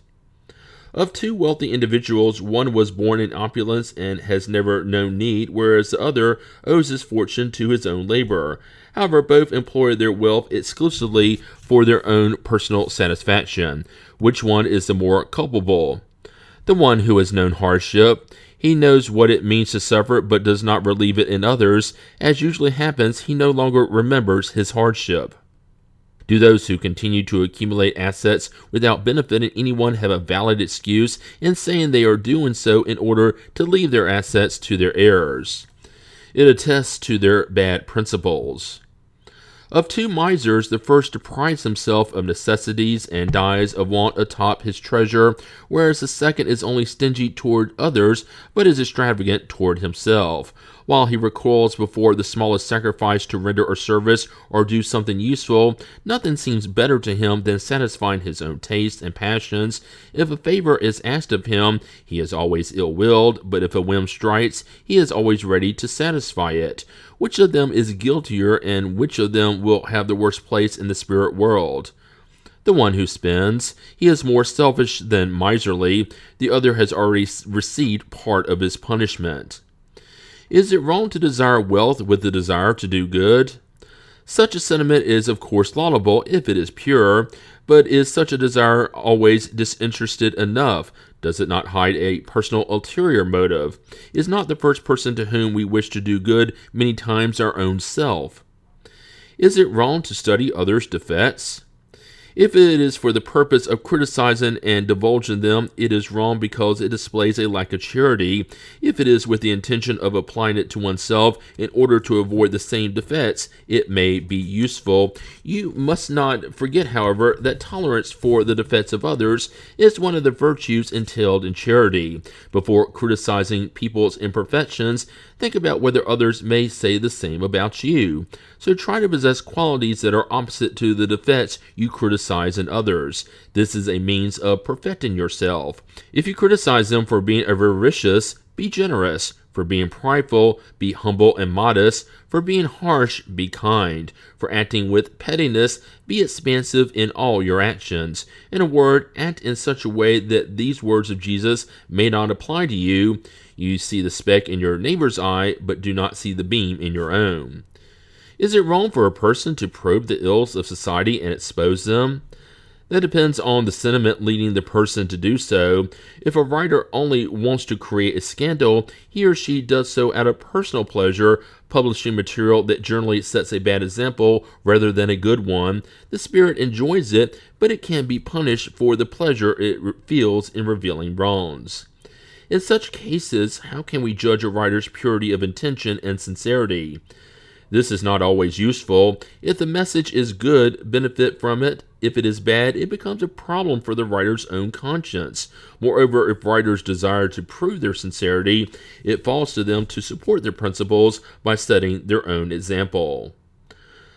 Of two wealthy individuals, one was born in opulence and has never known need, whereas the other owes his fortune to his own labor. However, both employ their wealth exclusively for their own personal satisfaction. Which one is the more culpable? The one who has known hardship. He knows what it means to suffer, but does not relieve it in others. As usually happens, he no longer remembers his hardship. Do those who continue to accumulate assets without benefiting anyone have a valid excuse in saying they are doing so in order to leave their assets to their heirs? It attests to their bad principles. Of two misers, the first deprives himself of necessities and dies of want atop his treasure, whereas the second is only stingy toward others, but is extravagant toward himself. While he recoils before the smallest sacrifice to render a service or do something useful, nothing seems better to him than satisfying his own tastes and passions. If a favor is asked of him, he is always ill-willed, but if a whim strikes, he is always ready to satisfy it. Which of them is guiltier, and which of them will have the worst place in the spirit world? The one who spends. He is more selfish than miserly. The other has already received part of his punishment. Is it wrong to desire wealth with the desire to do good? Such a sentiment is, of course, laudable if it is pure, but is such a desire always disinterested enough? Does it not hide a personal ulterior motive? Is not the first person to whom we wish to do good many times our own self? Is it wrong to study others' defects? If it is for the purpose of criticizing and divulging them, it is wrong because it displays a lack of charity. If it is with the intention of applying it to oneself in order to avoid the same defects, it may be useful. You must not forget, however, that tolerance for the defects of others is one of the virtues entailed in charity. Before criticizing people's imperfections, think about whether others may say the same about you. So try to possess qualities that are opposite to the defects you criticize in others. This is a means of perfecting yourself. If you criticize them for being avaricious, be generous. For being prideful, be humble and modest. For being harsh, be kind. For acting with pettiness, be expansive in all your actions. In a word, act in such a way that these words of Jesus may not apply to you. You see the speck in your neighbor's eye, but do not see the beam in your own. Is it wrong for a person to probe the ills of society and expose them? That depends on the sentiment leading the person to do so. If a writer only wants to create a scandal, he or she does so out of personal pleasure, publishing material that generally sets a bad example rather than a good one. The spirit enjoys it, but it can be punished for the pleasure it feels in revealing wrongs. In such cases, how can we judge a writer's purity of intention and sincerity? This is not always useful. If the message is good, benefit from it. If it is bad, it becomes a problem for the writer's own conscience. Moreover, if writers desire to prove their sincerity, it falls to them to support their principles by setting their own example.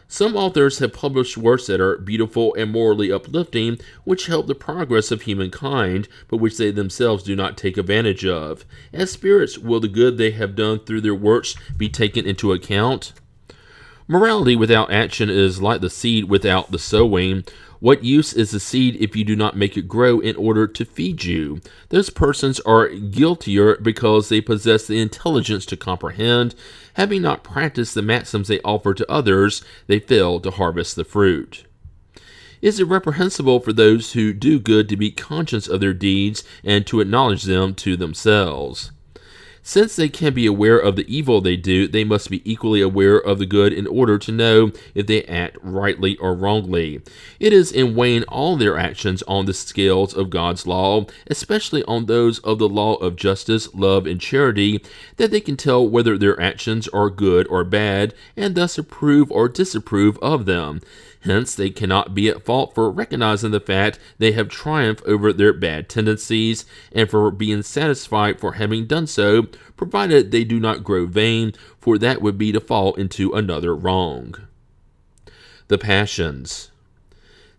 Some authors have published works that are beautiful and morally uplifting, which help the progress of humankind, but which they themselves do not take advantage of. As spirits, will the good they have done through their works be taken into account? Morality without action is like the seed without the sowing. What use is the seed if you do not make it grow in order to feed you? Those persons are guiltier because they possess the intelligence to comprehend. Having not practiced the maxims they offer to others, they fail to harvest the fruit. Is it reprehensible for those who do good to be conscious of their deeds and to acknowledge them to themselves? Since they can be aware of the evil they do, they must be equally aware of the good in order to know if they act rightly or wrongly. It is in weighing all their actions on the scales of God's law, especially on those of the law of justice, love, and charity, that they can tell whether their actions are good or bad, and thus approve or disapprove of them. Hence, they cannot be at fault for recognizing the fact they have triumphed over their bad tendencies, and for being satisfied for having done so, provided they do not grow vain, for that would be to fall into another wrong. The passions.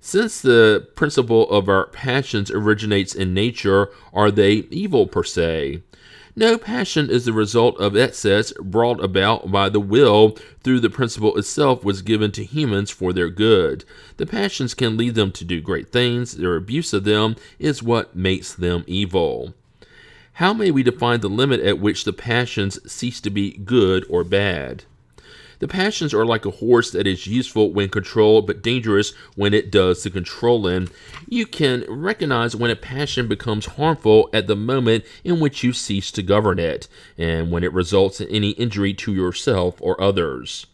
Since the principle of our passions originates in nature, are they evil per se? No, passion is the result of excess brought about by the will through the principle itself was given to humans for their good. The passions can lead them to do great things. Their abuse of them is what makes them evil. How may we define the limit at which the passions cease to be good or bad? The passions are like a horse that is useful when controlled, but dangerous when it does the controlling. You can recognize when a passion becomes harmful at the moment in which you cease to govern it, and when it results in any injury to yourself or others.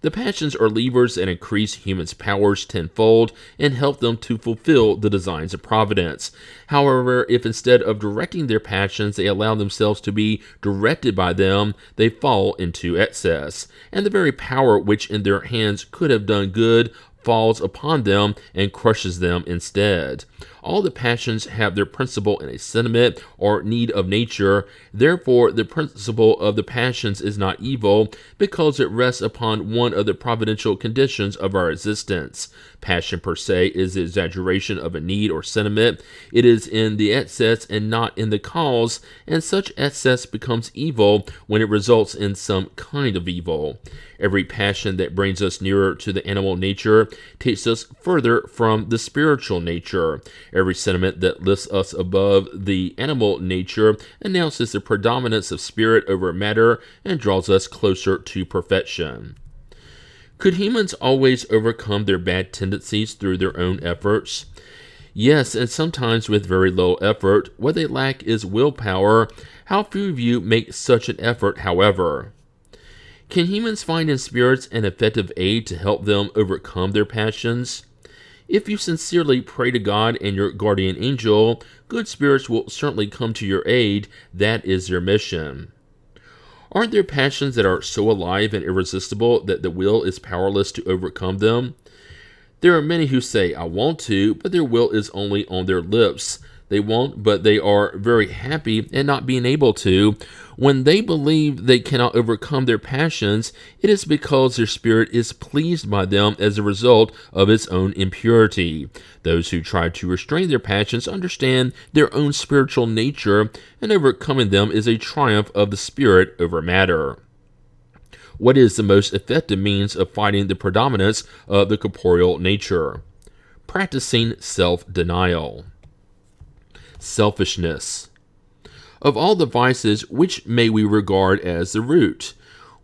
The passions are levers that increase humans' powers tenfold and help them to fulfill the designs of providence. However, if instead of directing their passions they allow themselves to be directed by them, they fall into excess, and the very power which in their hands could have done good falls upon them and crushes them instead. All the passions have their principle in a sentiment or need of nature. Therefore, the principle of the passions is not evil, because it rests upon one of the providential conditions of our existence. Passion per se is the exaggeration of a need or sentiment. It is in the excess and not in the cause, and such excess becomes evil when it results in some kind of evil. Every passion that brings us nearer to the animal nature takes us further from the spiritual nature. Every sentiment that lifts us above the animal nature announces the predominance of spirit over matter and draws us closer to perfection. Could humans always overcome their bad tendencies through their own efforts? Yes, and sometimes with very little effort. What they lack is willpower. How few of you make such an effort, however? Can humans find in spirits an effective aid to help them overcome their passions? If you sincerely pray to God and your guardian angel, good spirits will certainly come to your aid. That is their mission. Aren't there passions that are so alive and irresistible that the will is powerless to overcome them? There are many who say, I want to, but their will is only on their lips. They won't, but they are very happy at not being able to. When they believe they cannot overcome their passions, it is because their spirit is pleased by them as a result of its own impurity. Those who try to restrain their passions understand their own spiritual nature, and overcoming them is a triumph of the spirit over matter. What is the most effective means of fighting the predominance of the corporeal nature? Practicing self-denial. Selfishness. Of all the vices, which may we regard as the root?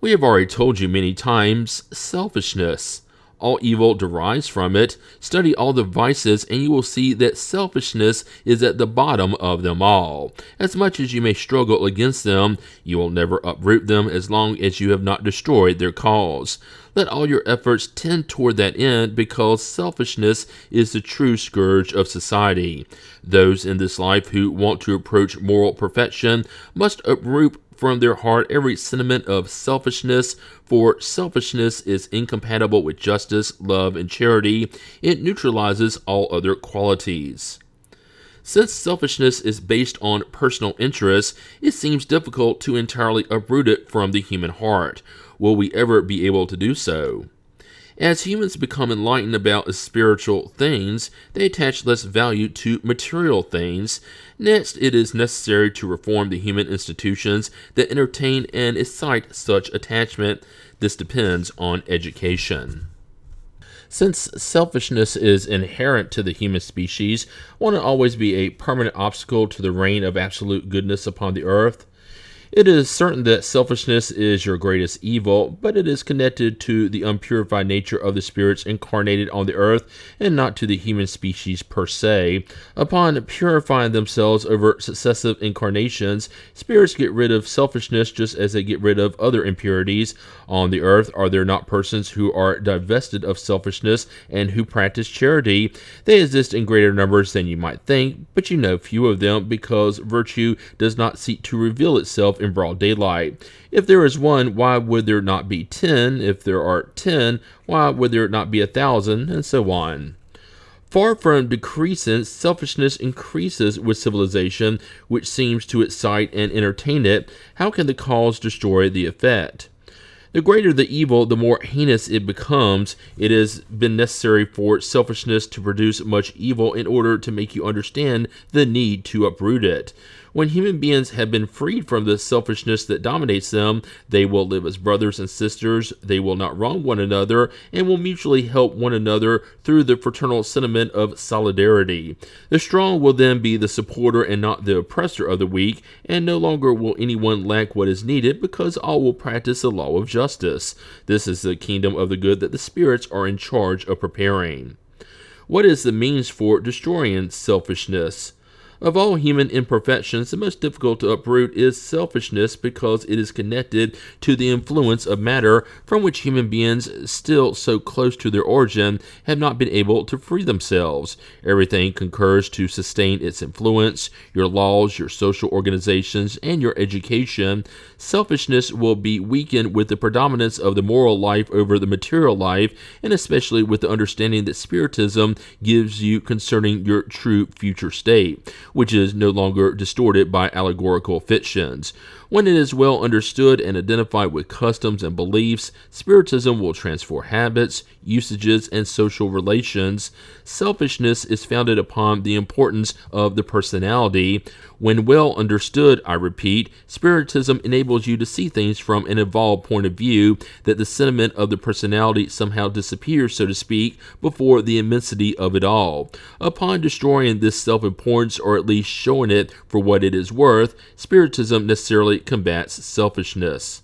We have already told you many times, selfishness. All evil derives from it. Study all the vices, and you will see that selfishness is at the bottom of them all. As much as you may struggle against them, you will never uproot them as long as you have not destroyed their cause. Let all your efforts tend toward that end, because selfishness is the true scourge of society. Those in this life who want to approach moral perfection must uproot from their heart every sentiment of selfishness, for selfishness is incompatible with justice, love, and charity. It neutralizes all other qualities. Since selfishness is based on personal interests, it seems difficult to entirely uproot it from the human heart. Will we ever be able to do so? As humans become enlightened about spiritual things, they attach less value to material things. Next, it is necessary to reform the human institutions that entertain and excite such attachment. This depends on education. Since selfishness is inherent to the human species, won't it always be a permanent obstacle to the reign of absolute goodness upon the earth? It is certain that selfishness is your greatest evil, but it is connected to the unpurified nature of the spirits incarnated on the earth, and not to the human species per se. Upon purifying themselves over successive incarnations, spirits get rid of selfishness just as they get rid of other impurities. On the earth, are there not persons who are divested of selfishness and who practice charity? They exist in greater numbers than you might think, but you know few of them, because virtue does not seek to reveal itself in broad daylight. If there is one, why would there not be 10? If there are 10, why would there not be 1,000? And so on. Far from decreasing, selfishness increases with civilization, which seems to excite and entertain it. How can the cause destroy the effect? The greater the evil, the more heinous it becomes. It has been necessary for selfishness to produce much evil in order to make you understand the need to uproot it. When human beings have been freed from the selfishness that dominates them, they will live as brothers and sisters. They will not wrong one another and will mutually help one another through the fraternal sentiment of solidarity. The strong will then be the supporter and not the oppressor of the weak, and no longer will anyone lack what is needed, because all will practice the law of justice. This is the kingdom of the good that the spirits are in charge of preparing. What is the means for destroying selfishness? Of all human imperfections, the most difficult to uproot is selfishness because it is connected to the influence of matter from which human beings, still so close to their origin, have not been able to free themselves. Everything concurs to sustain its influence: your laws, your social organizations, and your education. Selfishness will be weakened with the predominance of the moral life over the material life, and especially with the understanding that Spiritism gives you concerning your true future state, which is no longer distorted by allegorical fictions. When it is well understood and identified with customs and beliefs, Spiritism will transform habits, usages, and social relations. Selfishness is founded upon the importance of the personality. When well understood, I repeat, Spiritism enables you to see things from an evolved point of view, that the sentiment of the personality somehow disappears, so to speak, before the immensity of it all. Upon destroying this self-importance, or at least showing it for what it is worth, Spiritism necessarily combats selfishness.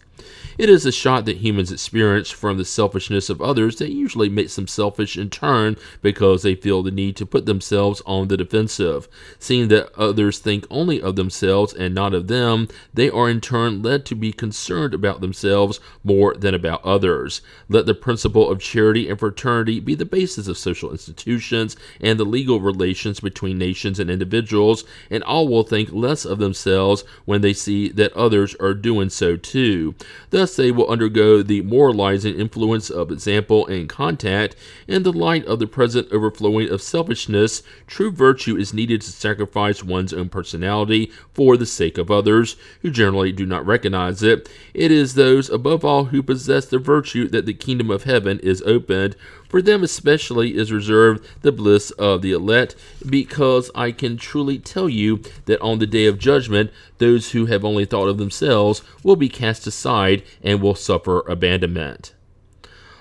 It is a shock that humans experience from the selfishness of others that usually makes them selfish in turn, because they feel the need to put themselves on the defensive. Seeing that others think only of themselves and not of them, they are in turn led to be concerned about themselves more than about others. Let the principle of charity and fraternity be the basis of social institutions and the legal relations between nations and individuals, and all will think less of themselves when they see that others are doing so too. Thus, they will undergo the moralizing influence of example and contact. In the light of the present overflowing of selfishness, true virtue is needed to sacrifice one's own personality for the sake of others, who generally do not recognize it. It is those, above all, who possess the virtue that the kingdom of heaven is opened. For them especially is reserved the bliss of the elect, because I can truly tell you that on the day of judgment, those who have only thought of themselves will be cast aside and will suffer abandonment.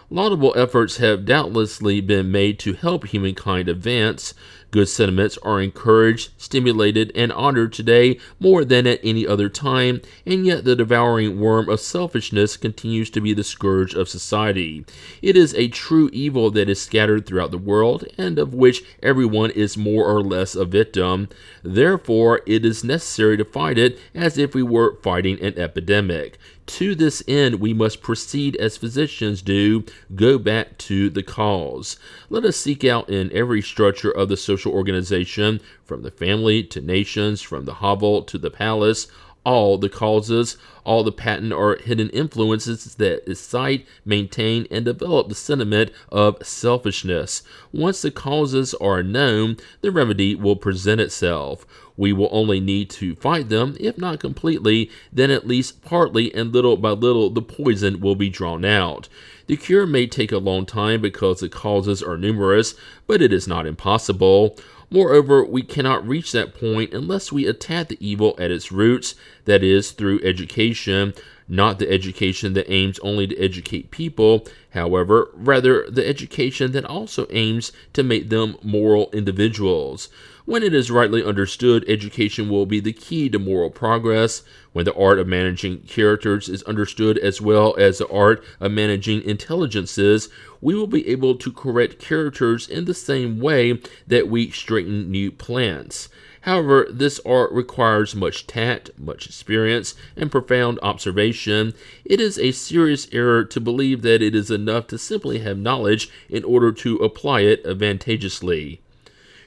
Laudable efforts have doubtlessly been made to help humankind advance. Good sentiments are encouraged, stimulated, and honored today more than at any other time, and yet the devouring worm of selfishness continues to be the scourge of society. It is a true evil that is scattered throughout the world, and of which everyone is more or less a victim. Therefore, it is necessary to fight it as if we were fighting an epidemic. To this end, we must proceed as physicians do, go back to the cause. Let us seek out in every structure of the social organization, from the family to nations, from the hovel to the palace, all the causes, all the patent or hidden influences that excite, maintain, and develop the sentiment of selfishness. Once the causes are known, the remedy will present itself. We will only need to fight them, if not completely, then at least partly, and little by little the poison will be drawn out. The cure may take a long time because the causes are numerous, but it is not impossible. Moreover, we cannot reach that point unless we attack the evil at its roots, that is, through education, not the education that aims only to educate people, however, rather the education that also aims to make them moral individuals. When it is rightly understood, education will be the key to moral progress. When the art of managing characters is understood as well as the art of managing intelligences, we will be able to correct characters in the same way that we straighten new plants. However, this art requires much tact, much experience, and profound observation. It is a serious error to believe that it is enough to simply have knowledge in order to apply it advantageously.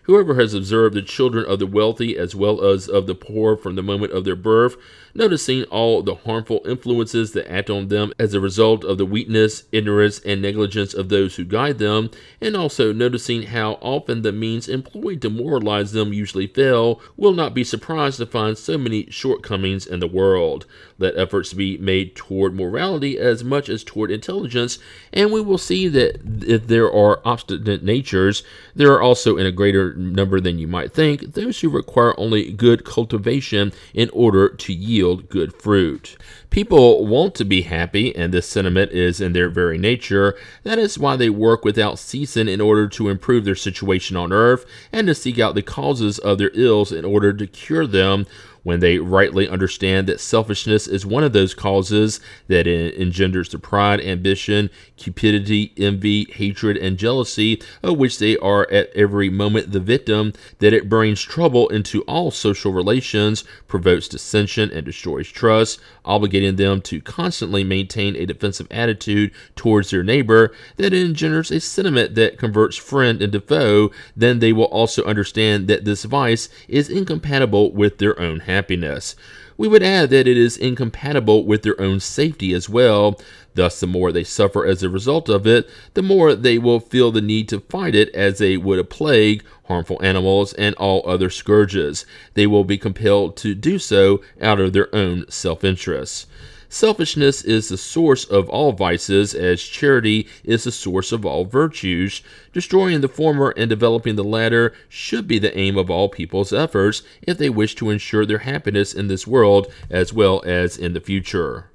Whoever has observed the children of the wealthy as well as of the poor from the moment of their birth, noticing all the harmful influences that act on them as a result of the weakness, ignorance, and negligence of those who guide them, and also noticing how often the means employed to moralize them usually fail, will not be surprised to find so many shortcomings in the world. Let efforts be made toward morality as much as toward intelligence, and we will see that if there are obstinate natures, there are also, in a greater number than you might think, those who require only good cultivation in order to yield good fruit. People want to be happy, and this sentiment is in their very nature. That is why they work without ceasing in order to improve their situation on earth, and to seek out the causes of their ills in order to cure them. When they rightly understand that selfishness is one of those causes that engenders the pride, ambition, cupidity, envy, hatred, and jealousy of which they are at every moment the victim, that it brings trouble into all social relations, provokes dissension, and destroys trust, obligating them to constantly maintain a defensive attitude towards their neighbor, that it engenders a sentiment that converts friend into foe, then they will also understand that this vice is incompatible with their own happiness. We would add that it is incompatible with their own safety as well. Thus, the more they suffer as a result of it, the more they will feel the need to fight it as they would a plague, harmful animals, and all other scourges. They will be compelled to do so out of their own self-interest. Selfishness is the source of all vices, as charity is the source of all virtues. Destroying the former and developing the latter should be the aim of all people's efforts if they wish to ensure their happiness in this world as well as in the future.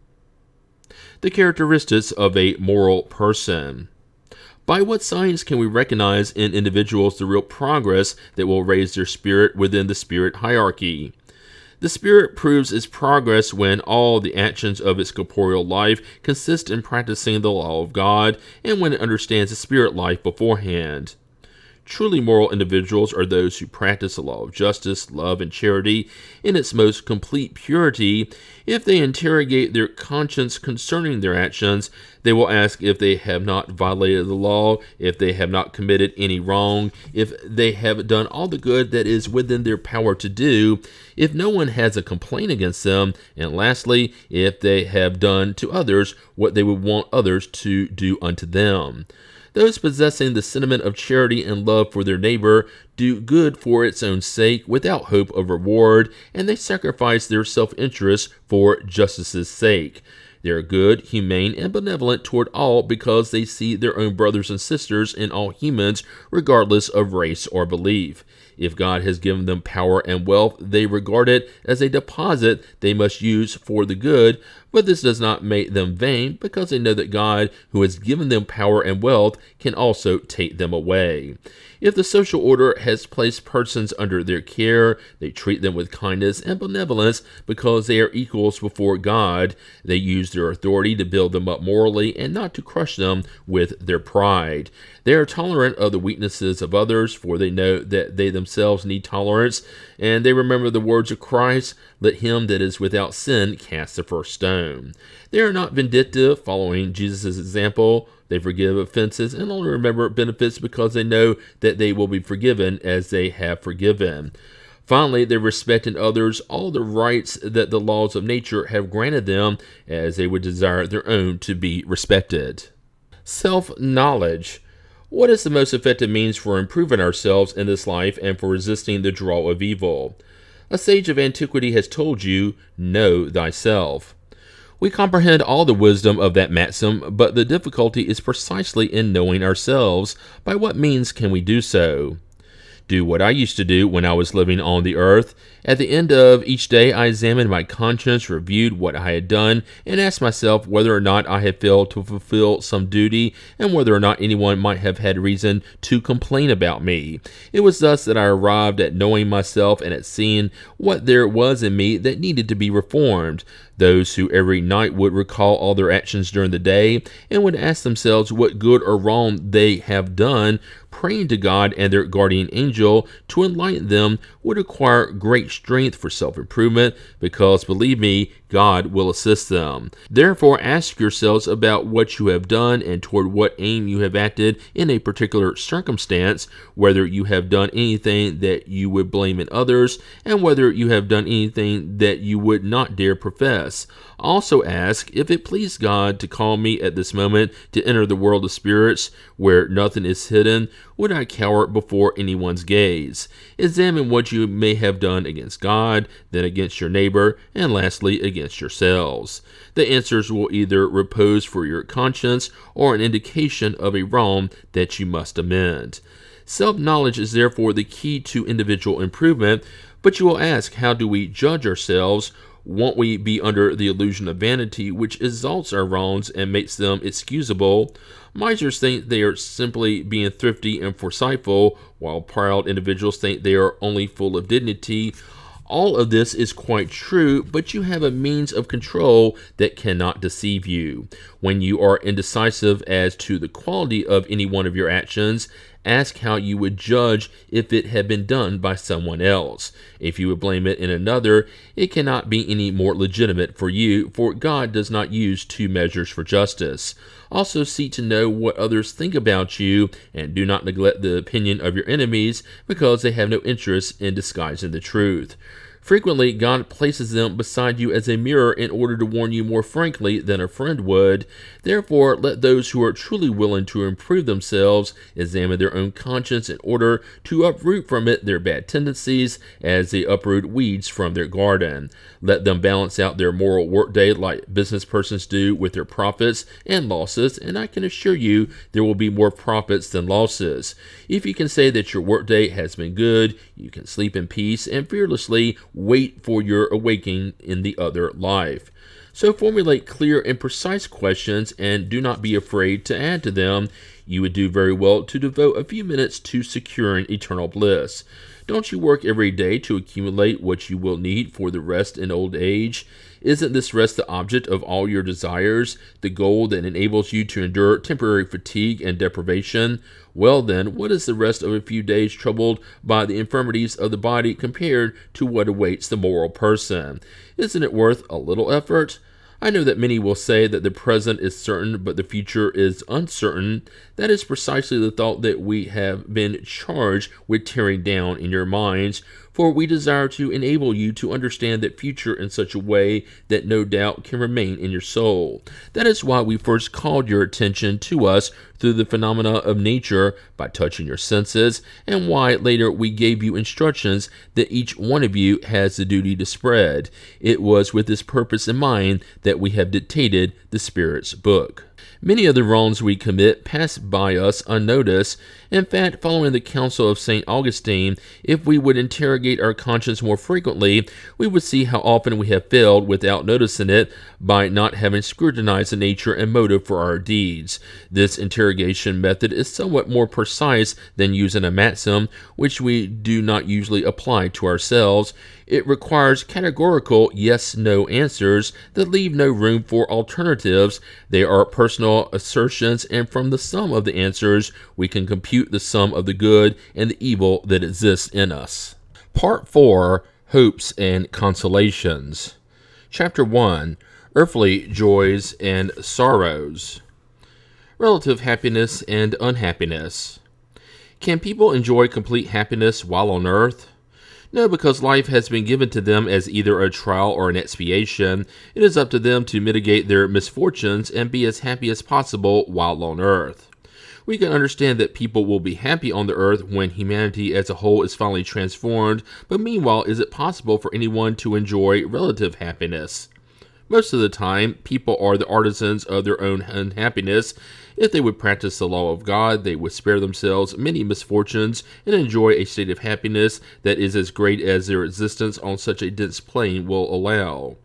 The characteristics of a moral person. By what signs can we recognize in individuals the real progress that will raise their spirit within the spirit hierarchy? The spirit proves its progress when all the actions of its corporeal life consist in practicing the law of God, and when it understands the spirit life beforehand. Truly moral individuals are those who practice the law of justice, love, and charity in its most complete purity. If they interrogate their conscience concerning their actions, they will ask if they have not violated the law, if they have not committed any wrong, if they have done all the good that is within their power to do, if no one has a complaint against them, and lastly, if they have done to others what they would want others to do unto them. Those possessing the sentiment of charity and love for their neighbor do good for its own sake without hope of reward, and they sacrifice their self-interest for justice's sake. They are good, humane, and benevolent toward all because they see their own brothers and sisters in all humans, regardless of race or belief. If God has given them power and wealth, they regard it as a deposit they must use for the good, but this does not make them vain, because they know that God, who has given them power and wealth, can also take them away. If the social order has placed persons under their care, they treat them with kindness and benevolence because they are equals before God. They use their authority to build them up morally and not to crush them with their pride. They are tolerant of the weaknesses of others, for they know that they themselves need tolerance, and they remember the words of Christ, "Let him that is without sin cast the first stone." They are not vindictive, following Jesus' example. They forgive offenses and only remember benefits because they know that they will be forgiven as they have forgiven. Finally, they respect in others all the rights that the laws of nature have granted them, as they would desire their own to be respected. Self-knowledge. What is the most effective means for improving ourselves in this life and for resisting the draw of evil? A sage of antiquity has told you, know thyself. We comprehend all the wisdom of that maxim, but the difficulty is precisely in knowing ourselves. By what means can we do so? Do what I used to do when I was living on the earth. At the end of each day, I examined my conscience, reviewed what I had done, and asked myself whether or not I had failed to fulfill some duty, and whether or not anyone might have had reason to complain about me. It was thus that I arrived at knowing myself and at seeing what there was in me that needed to be reformed. Those who every night would recall all their actions during the day and would ask themselves what good or wrong they have done, praying to God and their guardian angel to enlighten them, would acquire great strength for self-improvement, because, believe me, God will assist them. Therefore, ask yourselves about what you have done and toward what aim you have acted in a particular circumstance, whether you have done anything that you would blame in others, and whether you have done anything that you would not dare profess. Also ask, if it pleased God to call me at this moment to enter the world of spirits, where nothing is hidden, would I cower before anyone's gaze? Examine what you may have done against God, then against your neighbor, and lastly against yourselves. The answers will either repose for your conscience or an indication of a wrong that you must amend. Self-knowledge is therefore the key to individual improvement, but you will ask, how do we judge ourselves? Won't we be under the illusion of vanity, which exalts our wrongs and makes them excusable? Misers think they are simply being thrifty and foresightful, while proud individuals think they are only full of dignity. All of this is quite true, but you have a means of control that cannot deceive you. When you are indecisive as to the quality of any one of your actions, ask how you would judge if it had been done by someone else. If you would blame it in another, it cannot be any more legitimate for you, for God does not use two measures for justice. Also seek to know what others think about you, and do not neglect the opinion of your enemies, because they have no interest in disguising the truth. Frequently, God places them beside you as a mirror in order to warn you more frankly than a friend would. Therefore, let those who are truly willing to improve themselves examine their own conscience in order to uproot from it their bad tendencies as they uproot weeds from their garden. Let them balance out their moral workday like business persons do with their profits and losses, and I can assure you there will be more profits than losses. If you can say that your workday has been good, you can sleep in peace and fearlessly wait for your awakening in the other life. So formulate clear and precise questions and do not be afraid to add to them. You would do very well to devote a few minutes to securing eternal bliss. Don't you work every day to accumulate what you will need for the rest in old age? Isn't this rest the object of all your desires, the goal that enables you to endure temporary fatigue and deprivation? Well then, what is the rest of a few days troubled by the infirmities of the body compared to what awaits the moral person? Isn't it worth a little effort? I know that many will say that the present is certain, but the future is uncertain. That is precisely the thought that we have been charged with tearing down in your minds, for we desire to enable you to understand that future in such a way that no doubt can remain in your soul. That is why we first called your attention to us through the phenomena of nature by touching your senses, and why later we gave you instructions that each one of you has the duty to spread. It was with this purpose in mind that we have dictated the Spirit's book. Many of the wrongs we commit pass by us unnoticed. In fact, following the counsel of St. Augustine, if we would interrogate our conscience more frequently, we would see how often we have failed without noticing it by not having scrutinized the nature and motive for our deeds. This interrogation method is somewhat more precise than using a maxim, which we do not usually apply to ourselves. It requires categorical yes-no answers that leave no room for alternatives. They are personal assertions, and from the sum of the answers, we can compute the sum of the good and the evil that exists in us. Part 4. Hopes and Consolations. Chapter 1. Earthly Joys and Sorrows. Relative happiness and unhappiness. Can people enjoy complete happiness while on earth? No, because life has been given to them as either a trial or an expiation. It is up to them to mitigate their misfortunes and be as happy as possible while on earth. We can understand that people will be happy on the earth when humanity as a whole is finally transformed, but meanwhile, is it possible for anyone to enjoy relative happiness? Most of the time, people are the artisans of their own unhappiness. If they would practice the law of God, they would spare themselves many misfortunes and enjoy a state of happiness that is as great as their existence on such a dense plane will allow.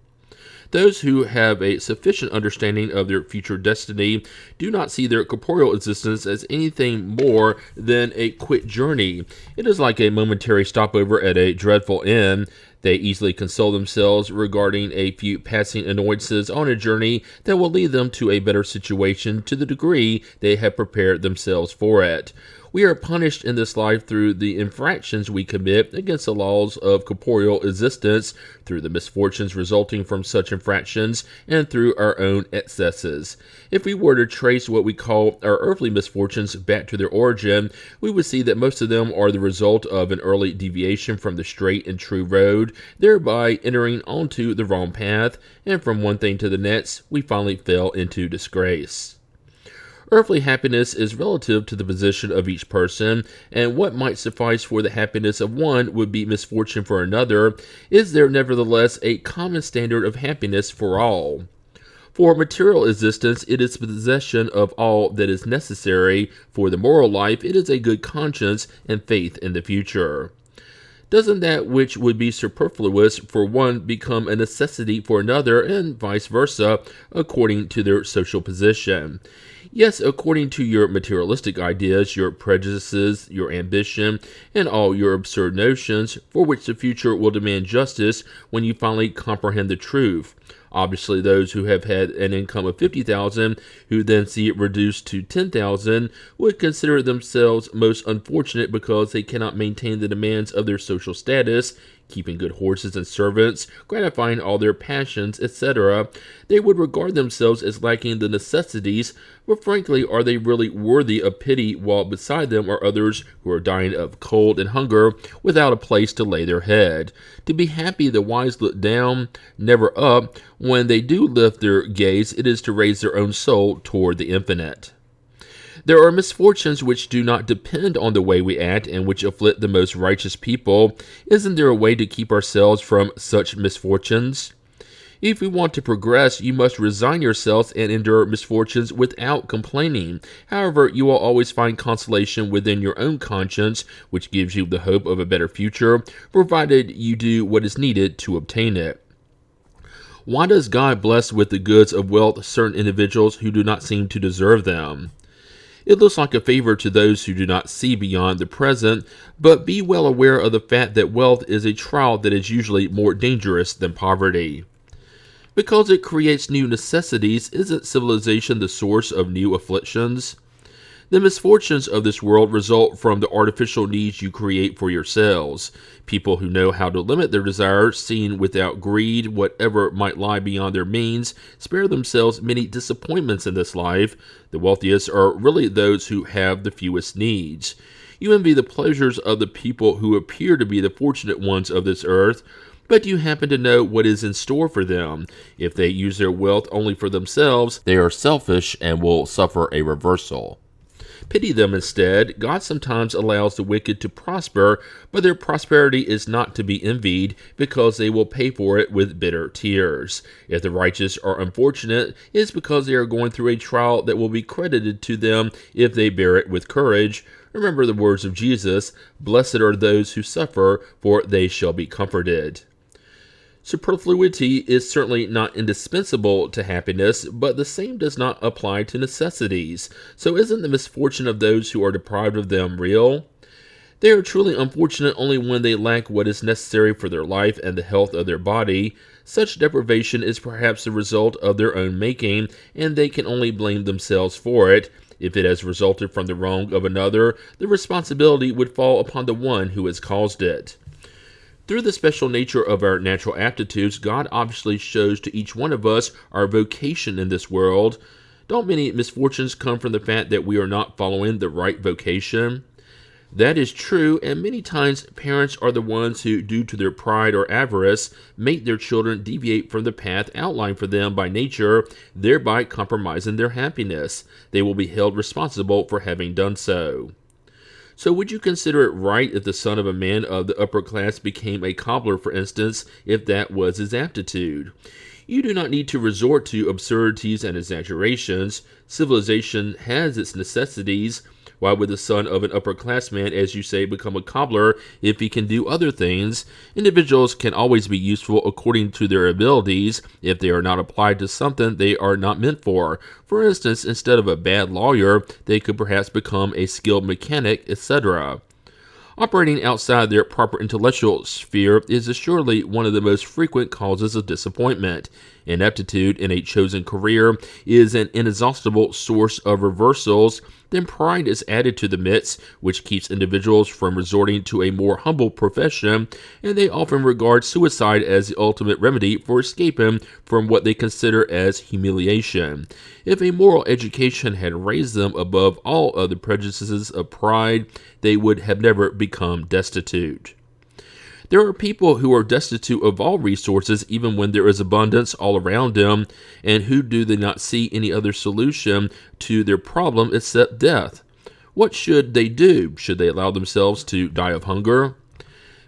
Those who have a sufficient understanding of their future destiny do not see their corporeal existence as anything more than a quick journey. It is like a momentary stopover at a dreadful inn. They easily console themselves regarding a few passing annoyances on a journey that will lead them to a better situation to the degree they have prepared themselves for it. We are punished in this life through the infractions we commit against the laws of corporeal existence, through the misfortunes resulting from such infractions, and through our own excesses. If we were to trace what we call our earthly misfortunes back to their origin, we would see that most of them are the result of an early deviation from the straight and true road, thereby entering onto the wrong path, and from one thing to the next, we finally fell into disgrace. Earthly happiness is relative to the position of each person, and what might suffice for the happiness of one would be misfortune for another. Is there nevertheless a common standard of happiness for all? For material existence, it is possession of all that is necessary. For the moral life, it is a good conscience and faith in the future. Doesn't that which would be superfluous for one become a necessity for another, and vice versa, according to their social position? Yes, according to your materialistic ideas, your prejudices, your ambition, and all your absurd notions, for which the future will demand justice when you finally comprehend the truth. Obviously, those who have had an income of $50,000, who then see it reduced to $10,000, would consider themselves most unfortunate because they cannot maintain the demands of their social status, keeping good horses and servants, gratifying all their passions, etc. They would regard themselves as lacking the necessities, but frankly, are they really worthy of pity while beside them are others who are dying of cold and hunger without a place to lay their head? To be happy, the wise look down, never up. When they do lift their gaze, it is to raise their own soul toward the infinite. There are misfortunes which do not depend on the way we act and which afflict the most righteous people. Isn't there a way to keep ourselves from such misfortunes? If you want to progress, you must resign yourselves and endure misfortunes without complaining. However, you will always find consolation within your own conscience, which gives you the hope of a better future, provided you do what is needed to obtain it. Why does God bless with the goods of wealth certain individuals who do not seem to deserve them? It looks like a favor to those who do not see beyond the present, but be well aware of the fact that wealth is a trial that is usually more dangerous than poverty. Because it creates new necessities, isn't civilization the source of new afflictions? The misfortunes of this world result from the artificial needs you create for yourselves. People who know how to limit their desires, seeing without greed whatever might lie beyond their means, spare themselves many disappointments in this life. The wealthiest are really those who have the fewest needs. You envy the pleasures of the people who appear to be the fortunate ones of this earth, but you happen to know what is in store for them. If they use their wealth only for themselves, they are selfish and will suffer a reversal. Pity them instead. God sometimes allows the wicked to prosper, but their prosperity is not to be envied, because they will pay for it with bitter tears. If the righteous are unfortunate, it is because they are going through a trial that will be credited to them if they bear it with courage. Remember the words of Jesus, "Blessed are those who suffer, for they shall be comforted." Superfluity is certainly not indispensable to happiness, but the same does not apply to necessities. So isn't the misfortune of those who are deprived of them real? They are truly unfortunate only when they lack what is necessary for their life and the health of their body. Such deprivation is perhaps the result of their own making, and they can only blame themselves for it. If it has resulted from the wrong of another, the responsibility would fall upon the one who has caused it. Through the special nature of our natural aptitudes, God obviously shows to each one of us our vocation in this world. Don't many misfortunes come from the fact that we are not following the right vocation? That is true, and many times parents are the ones who, due to their pride or avarice, make their children deviate from the path outlined for them by nature, thereby compromising their happiness. They will be held responsible for having done so. So would you consider it right if the son of a man of the upper class became a cobbler, for instance, if that was his aptitude? You do not need to resort to absurdities and exaggerations. Civilization has its necessities. Why would the son of an upper-class man, as you say, become a cobbler if he can do other things? Individuals can always be useful according to their abilities. If they are not applied to something they are not meant for. For instance, instead of a bad lawyer, they could perhaps become a skilled mechanic, etc. Operating outside their proper intellectual sphere is assuredly one of the most frequent causes of disappointment. Ineptitude in a chosen career is an inexhaustible source of reversals. Then pride is added to the mix, which keeps individuals from resorting to a more humble profession, and they often regard suicide as the ultimate remedy for escaping from what they consider as humiliation. If a moral education had raised them above all other prejudices of pride, they would have never become destitute. There are people who are destitute of all resources even when there is abundance all around them, and who do they not see any other solution to their problem except death? What should they do? Should they allow themselves to die of hunger?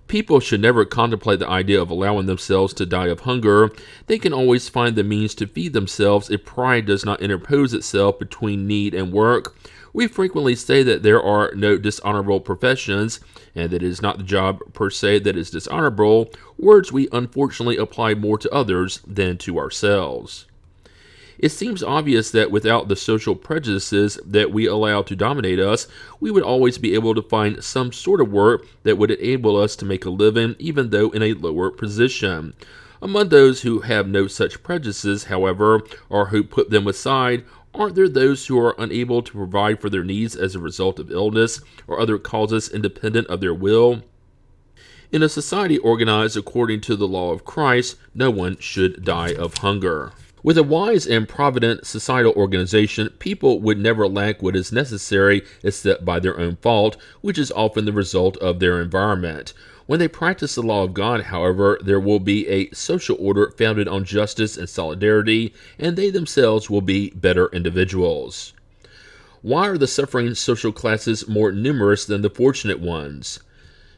People should never contemplate the idea of allowing themselves to die of hunger. They can always find the means to feed themselves if pride does not interpose itself between need and work. We frequently say that there are no dishonorable professions, and that it is not the job per se that is dishonorable, words we unfortunately apply more to others than to ourselves. It seems obvious that without the social prejudices that we allow to dominate us, we would always be able to find some sort of work that would enable us to make a living, even though in a lower position. Among those who have no such prejudices, however, or who put them aside, aren't there those who are unable to provide for their needs as a result of illness or other causes independent of their will? In a society organized according to the law of Christ, no one should die of hunger. With a wise and provident societal organization, people would never lack what is necessary except by their own fault, which is often the result of their environment. When they practice the law of God, however, there will be a social order founded on justice and solidarity, and they themselves will be better individuals. Why are the suffering social classes more numerous than the fortunate ones?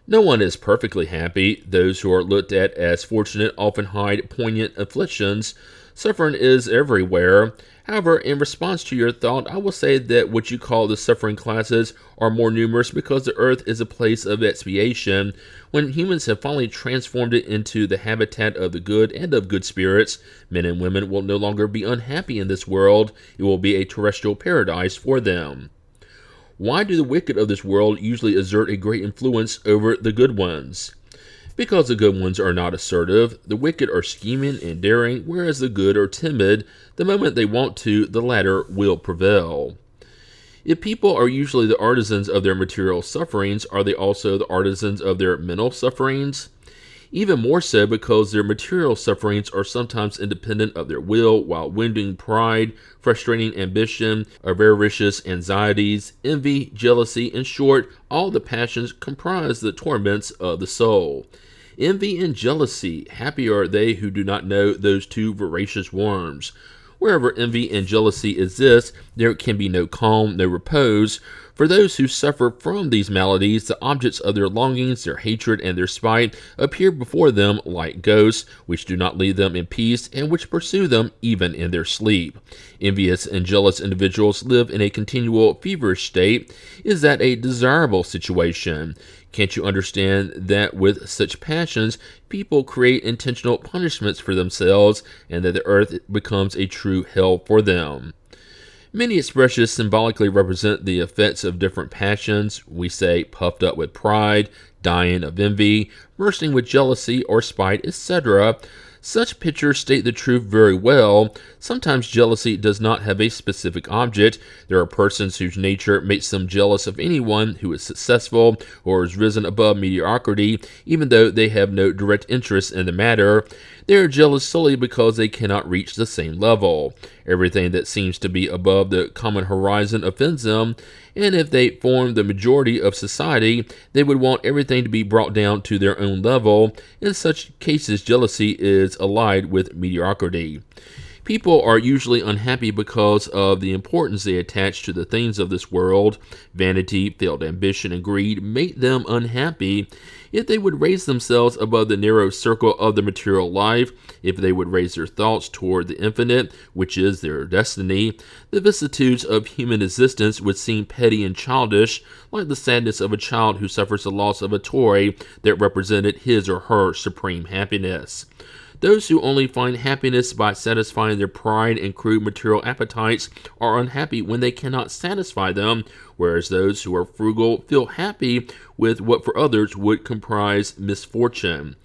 No one is perfectly happy. Those who are looked at as fortunate often hide poignant afflictions. Suffering is everywhere. However, in response to your thought, I will say that what you call the suffering classes are more numerous because the earth is a place of expiation. When humans have finally transformed it into the habitat of the good and of good spirits, men and women will no longer be unhappy in this world. It will be a terrestrial paradise for them. Why do the wicked of this world usually exert a great influence over the good ones? Because the good ones are not assertive, the wicked are scheming and daring, whereas the good are timid. The moment they want to, the latter will prevail. If people are usually the artisans of their material sufferings, are they also the artisans of their mental sufferings? Even more so because their material sufferings are sometimes independent of their will, while wounding pride, frustrating ambition, avaricious anxieties, envy, jealousy, in short, all the passions comprise the torments of the soul. Envy and jealousy, happy are they who do not know those two voracious worms. Wherever envy and jealousy exist, there can be no calm, no repose. For those who suffer from these maladies, the objects of their longings, their hatred, and their spite appear before them like ghosts, which do not leave them in peace, and which pursue them even in their sleep. Envious and jealous individuals live in a continual feverish state. Is that a desirable situation? Can't you understand that with such passions, people create intentional punishments for themselves, and that the earth becomes a true hell for them? Many expressions symbolically represent the effects of different passions. We say puffed up with pride, dying of envy, bursting with jealousy or spite, etc. Such pictures state the truth very well. Sometimes jealousy does not have a specific object. There are persons whose nature makes them jealous of anyone who is successful or has risen above mediocrity, even though they have no direct interest in the matter. They are jealous solely because they cannot reach the same level. Everything that seems to be above the common horizon offends them, and if they form the majority of society, they would want everything to be brought down to their own level. In such cases, jealousy is allied with mediocrity. People are usually unhappy because of the importance they attach to the things of this world. Vanity, failed ambition, and greed make them unhappy. If they would raise themselves above the narrow circle of the material life, if they would raise their thoughts toward the infinite, which is their destiny, the vicissitudes of human existence would seem petty and childish, like the sadness of a child who suffers the loss of a toy that represented his or her supreme happiness. Those who only find happiness by satisfying their pride and crude material appetites are unhappy when they cannot satisfy them, whereas those who are frugal feel happy with what for others would comprise misfortune.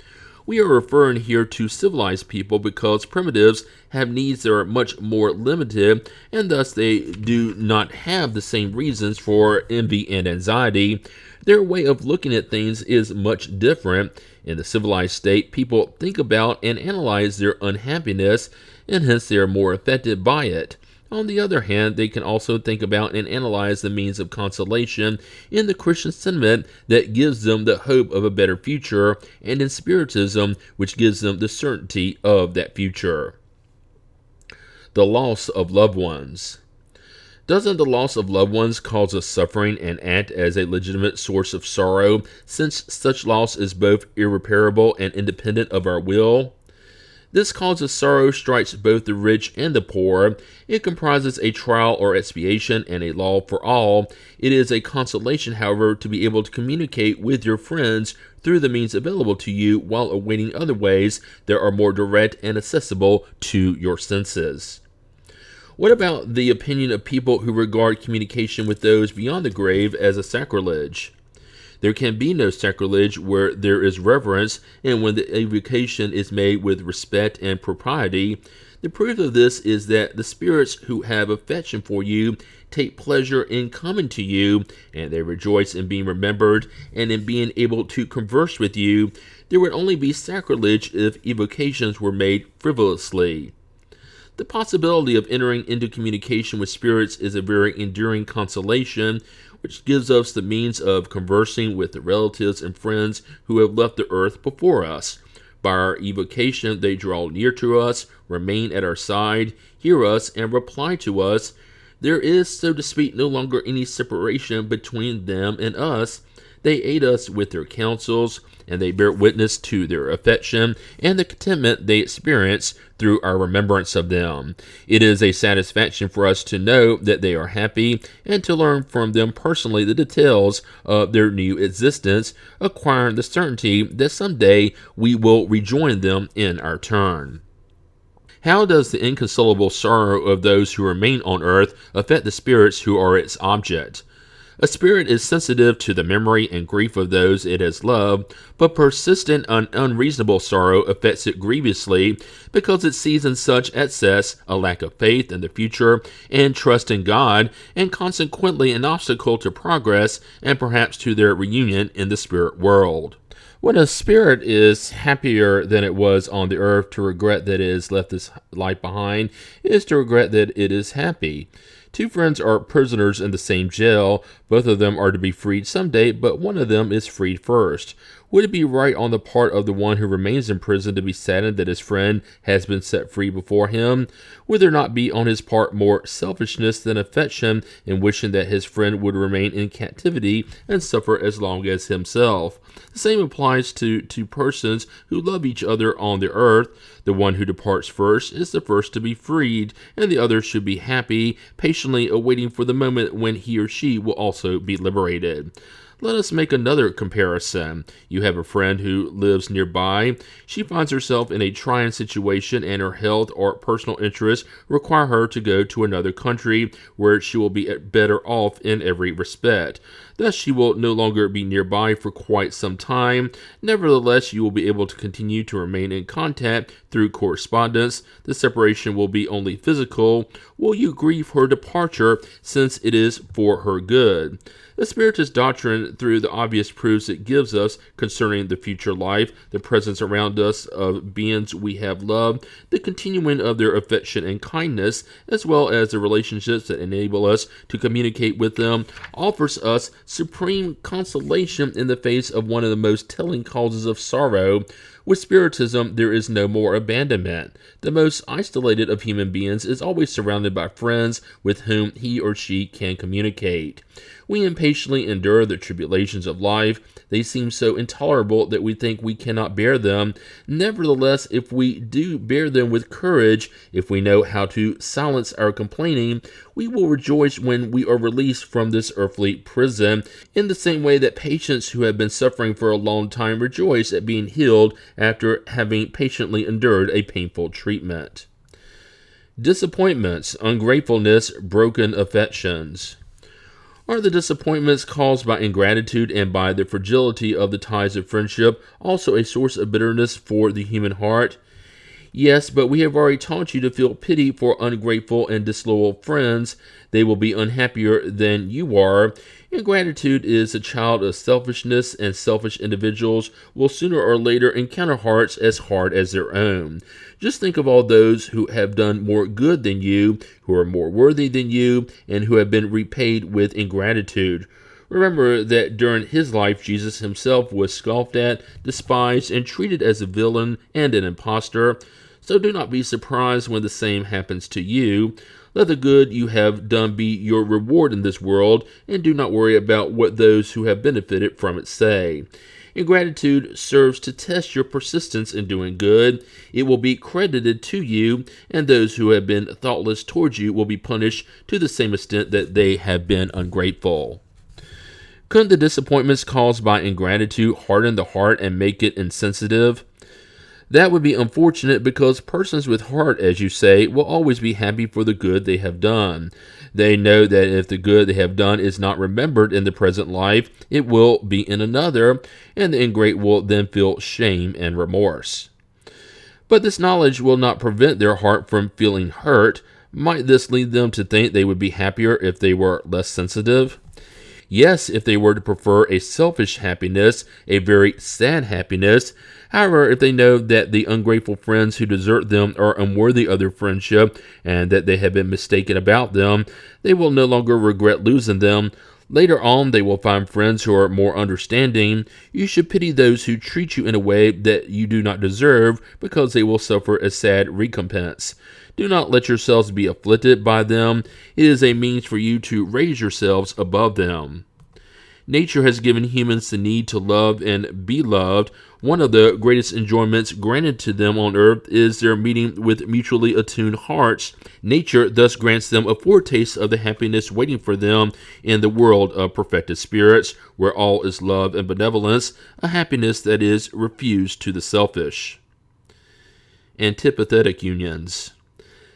We are referring here to civilized people because primitives have needs that are much more limited, and thus they do not have the same reasons for envy and anxiety. Their way of looking at things is much different. In the civilized state, people think about and analyze their unhappiness, and hence they are more affected by it. On the other hand, they can also think about and analyze the means of consolation in the Christian sentiment that gives them the hope of a better future, and in Spiritism, which gives them the certainty of that future. The loss of loved ones. Doesn't the loss of loved ones cause us suffering and act as a legitimate source of sorrow, since such loss is both irreparable and independent of our will? This cause of sorrow strikes both the rich and the poor. It comprises a trial or expiation and a law for all. It is a consolation, however, to be able to communicate with your friends through the means available to you while awaiting other ways that are more direct and accessible to your senses. What about the opinion of people who regard communication with those beyond the grave as a sacrilege? There can be no sacrilege where there is reverence and when the evocation is made with respect and propriety. The proof of this is that the spirits who have affection for you take pleasure in coming to you, and they rejoice in being remembered and in being able to converse with you. There would only be sacrilege if evocations were made frivolously. The possibility of entering into communication with spirits is a very enduring consolation, which gives us the means of conversing with the relatives and friends who have left the earth before us. By our evocation, they draw near to us, remain at our side, hear us, and reply to us. There is, so to speak, no longer any separation between them and us. They aid us with their counsels, and they bear witness to their affection and the contentment they experience through our remembrance of them. It is a satisfaction for us to know that they are happy and to learn from them personally the details of their new existence, acquiring the certainty that someday we will rejoin them in our turn. How does the inconsolable sorrow of those who remain on earth affect the spirits who are its object? A spirit is sensitive to the memory and grief of those it has loved, but persistent and unreasonable sorrow affects it grievously because it sees in such excess a lack of faith in the future and trust in God, and consequently an obstacle to progress and perhaps to their reunion in the spirit world. When a spirit is happier than it was on the earth, to regret that it has left this life behind is to regret that it is happy. Two friends are prisoners in the same jail. Both of them are to be freed someday, but one of them is freed first. Would it be right on the part of the one who remains in prison to be saddened that his friend has been set free before him? Would there not be on his part more selfishness than affection in wishing that his friend would remain in captivity and suffer as long as himself? The same applies to two persons who love each other on the earth. The one who departs first is the first to be freed, and the other should be happy, patiently awaiting for the moment when he or she will also be liberated. Let us make another comparison. You have a friend who lives nearby. She finds herself in a trying situation, and her health or personal interests require her to go to another country where she will be better off in every respect. Thus, she will no longer be nearby for quite some time. Nevertheless, you will be able to continue to remain in contact through correspondence. The separation will be only physical. Will you grieve her departure, since it is for her good? The Spiritist doctrine, through the obvious proofs it gives us concerning the future life, the presence around us of beings we have loved, the continuing of their affection and kindness, as well as the relationships that enable us to communicate with them, offers us supreme consolation in the face of one of the most telling causes of sorrow. With Spiritism, there is no more abandonment. The most isolated of human beings is always surrounded by friends with whom he or she can communicate. We impatiently endure the tribulations of life. They seem so intolerable that we think we cannot bear them. Nevertheless, if we do bear them with courage, if we know how to silence our complaining, we will rejoice when we are released from this earthly prison, in the same way that patients who have been suffering for a long time rejoice at being healed after having patiently endured a painful treatment. Disappointments, ungratefulness, broken affections. Are the disappointments caused by ingratitude and by the fragility of the ties of friendship also a source of bitterness for the human heart? Yes, but we have already taught you to feel pity for ungrateful and disloyal friends. They will be unhappier than you are. Ingratitude is a child of selfishness, and selfish individuals will sooner or later encounter hearts as hard as their own. Just think of all those who have done more good than you, who are more worthy than you, and who have been repaid with ingratitude. Remember that during his life, Jesus himself was scoffed at, despised, and treated as a villain and an impostor. So do not be surprised when the same happens to you. Let the good you have done be your reward in this world, and do not worry about what those who have benefited from it say. Ingratitude serves to test your persistence in doing good. It will be credited to you, and those who have been thoughtless towards you will be punished to the same extent that they have been ungrateful. Couldn't the disappointments caused by ingratitude harden the heart and make it insensitive? That would be unfortunate because persons with heart, as you say, will always be happy for the good they have done. They know that if the good they have done is not remembered in the present life, it will be in another, and the ingrate will then feel shame and remorse. But this knowledge will not prevent their heart from feeling hurt. Might this lead them to think they would be happier if they were less sensitive? Yes, if they were to prefer a selfish happiness, a very sad happiness. However, if they know that the ungrateful friends who desert them are unworthy of their friendship and that they have been mistaken about them, they will no longer regret losing them. Later on, they will find friends who are more understanding. You should pity those who treat you in a way that you do not deserve, because they will suffer a sad recompense. Do not let yourselves be afflicted by them. It is a means for you to raise yourselves above them. Nature has given humans the need to love and be loved. One of the greatest enjoyments granted to them on earth is their meeting with mutually attuned hearts. Nature thus grants them a foretaste of the happiness waiting for them in the world of perfected spirits, where all is love and benevolence, a happiness that is refused to the selfish. Antipathetic unions.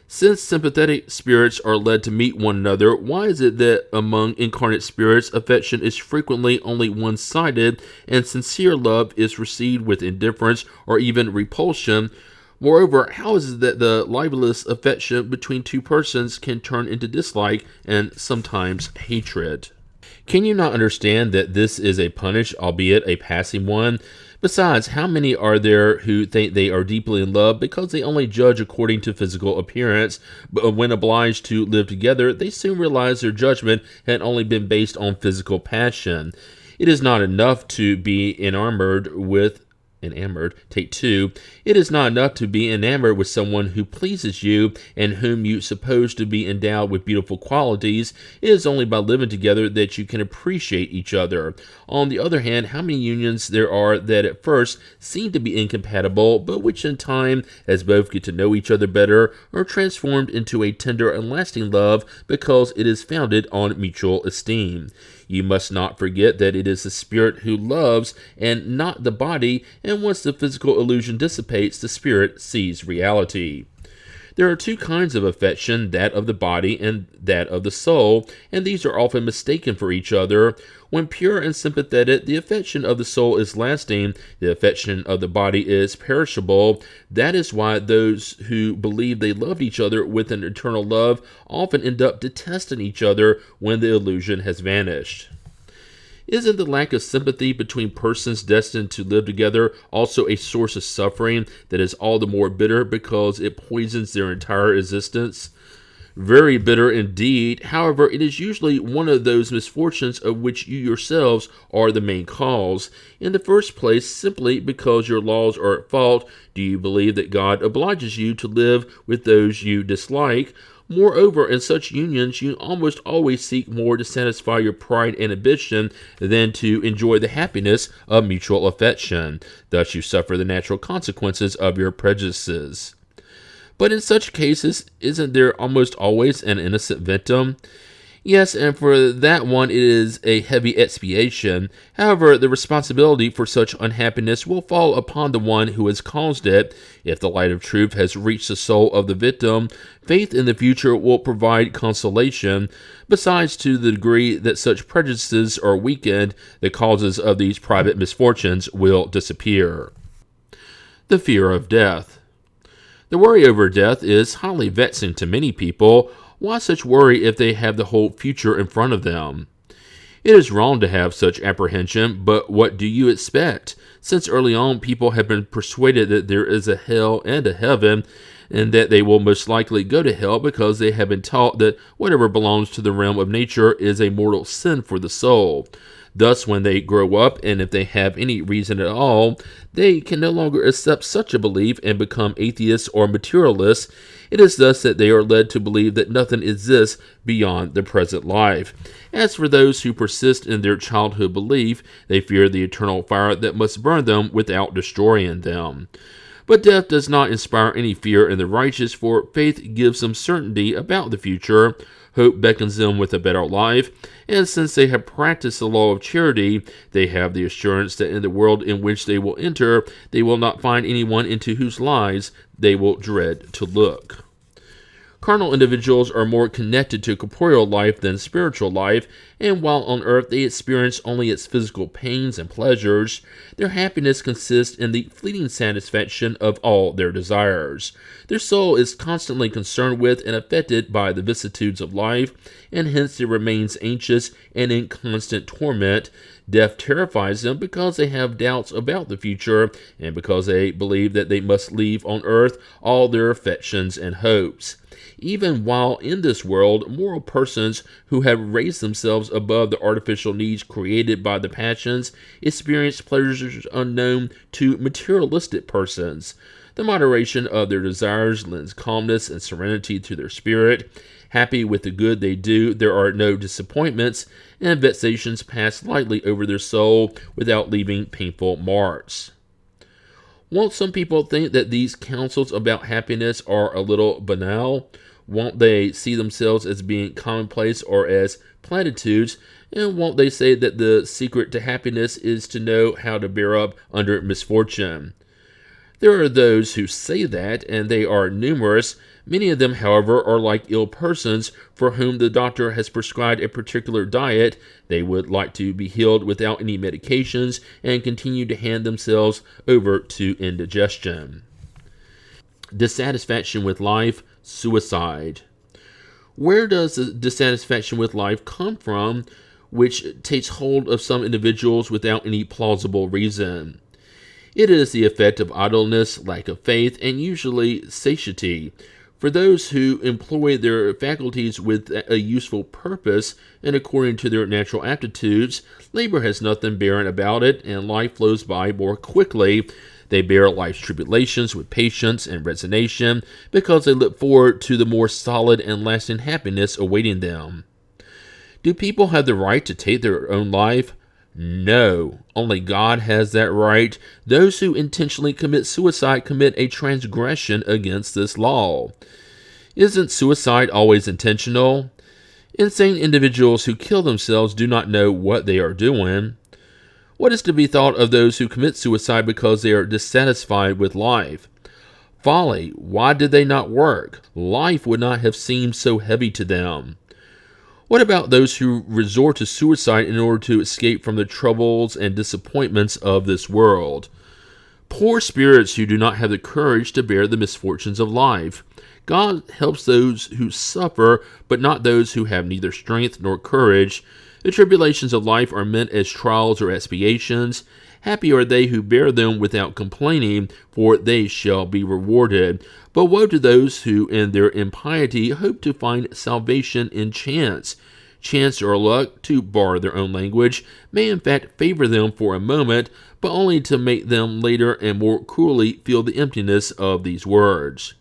Since sympathetic spirits are led to meet one another, why is it that among incarnate spirits affection is frequently only one-sided and sincere love is received with indifference or even repulsion? Moreover, how is it that the liveliest affection between two persons can turn into dislike and sometimes hatred? Can you not understand that this is a punish, albeit a passing one? Besides, how many are there who think they are deeply in love because they only judge according to physical appearance, but when obliged to live together, they soon realize their judgment had only been based on physical passion? It is not enough to be enamored. Take two. It is not enough to be enamored with someone who pleases you and whom you suppose to be endowed with beautiful qualities. It is only by living together that you can appreciate each other. On the other hand, how many unions there are that at first seem to be incompatible, but which in time, as both get to know each other better, are transformed into a tender and lasting love because it is founded on mutual esteem. You must not forget that it is the spirit who loves and not the body, and once the physical illusion dissipates, the spirit sees reality. There are two kinds of affection, that of the body and that of the soul, and these are often mistaken for each other. When pure and sympathetic, the affection of the soul is lasting, the affection of the body is perishable. That is why those who believe they loved each other with an eternal love often end up detesting each other when the illusion has vanished. Isn't the lack of sympathy between persons destined to live together also a source of suffering that is all the more bitter because it poisons their entire existence? Very bitter indeed. However, it is usually one of those misfortunes of which you yourselves are the main cause. In the first place, simply because your laws are at fault, do you believe that God obliges you to live with those you dislike? Moreover, in such unions, you almost always seek more to satisfy your pride and ambition than to enjoy the happiness of mutual affection. Thus, you suffer the natural consequences of your prejudices. But in such cases, isn't there almost always an innocent victim? Yes, and for that one it is a heavy expiation. However, the responsibility for such unhappiness will fall upon the one who has caused it. If the light of truth has reached the soul of the victim, faith in the future will provide consolation. Besides, to the degree that such prejudices are weakened, the causes of these private misfortunes will disappear. The fear of death. The worry over death is highly vexing to many people. Why such worry if they have the whole future in front of them? It is wrong to have such apprehension, but what do you expect? Since early on, people have been persuaded that there is a hell and a heaven, and that they will most likely go to hell because they have been taught that whatever belongs to the realm of nature is a mortal sin for the soul. Thus, when they grow up, and if they have any reason at all, they can no longer accept such a belief and become atheists or materialists. It is thus that they are led to believe that nothing exists beyond the present life. As for those who persist in their childhood belief, they fear the eternal fire that must burn them without destroying them. But death does not inspire any fear in the righteous, for faith gives them certainty about the future. Hope beckons them with a better life, and since they have practiced the law of charity, they have the assurance that in the world in which they will enter, they will not find anyone into whose lives they will dread to look. Carnal individuals are more connected to corporeal life than spiritual life, and while on earth they experience only its physical pains and pleasures, their happiness consists in the fleeting satisfaction of all their desires. Their soul is constantly concerned with and affected by the vicissitudes of life, and hence it remains anxious and in constant torment. Death terrifies them because they have doubts about the future, and because they believe that they must leave on earth all their affections and hopes. Even while in this world, moral persons who have raised themselves above the artificial needs created by the passions experience pleasures unknown to materialistic persons. The moderation of their desires lends calmness and serenity to their spirit. Happy with the good they do, there are no disappointments, and vexations pass lightly over their soul without leaving painful marks. Won't some people think that these counsels about happiness are a little banal? Won't they see themselves as being commonplace or as platitudes? And won't they say that the secret to happiness is to know how to bear up under misfortune? There are those who say that, and they are numerous. Many of them, however, are like ill persons for whom the doctor has prescribed a particular diet. They would like to be healed without any medications and continue to hand themselves over to indigestion. Dissatisfaction with life, suicide. Where does the dissatisfaction with life come from, which takes hold of some individuals without any plausible reason? It is the effect of idleness, lack of faith, and usually satiety. For those who employ their faculties with a useful purpose and according to their natural aptitudes, labor has nothing barren about it, and life flows by more quickly. They bear life's tribulations with patience and resignation because they look forward to the more solid and lasting happiness awaiting them. Do people have the right to take their own life? No, only God has that right. Those who intentionally commit suicide commit a transgression against this law. Isn't suicide always intentional? Insane individuals who kill themselves do not know what they are doing. What is to be thought of those who commit suicide because they are dissatisfied with life? Folly. Why did they not work? Life would not have seemed so heavy to them. What about those who resort to suicide in order to escape from the troubles and disappointments of this world? Poor spirits who do not have the courage to bear the misfortunes of life. God helps those who suffer, but not those who have neither strength nor courage. The tribulations of life are meant as trials or expiations. Happy are they who bear them without complaining, for they shall be rewarded. But woe to those who, in their impiety, hope to find salvation in chance. Chance or luck, to borrow their own language, may in fact favor them for a moment, but only to make them later and more cruelly feel the emptiness of these words.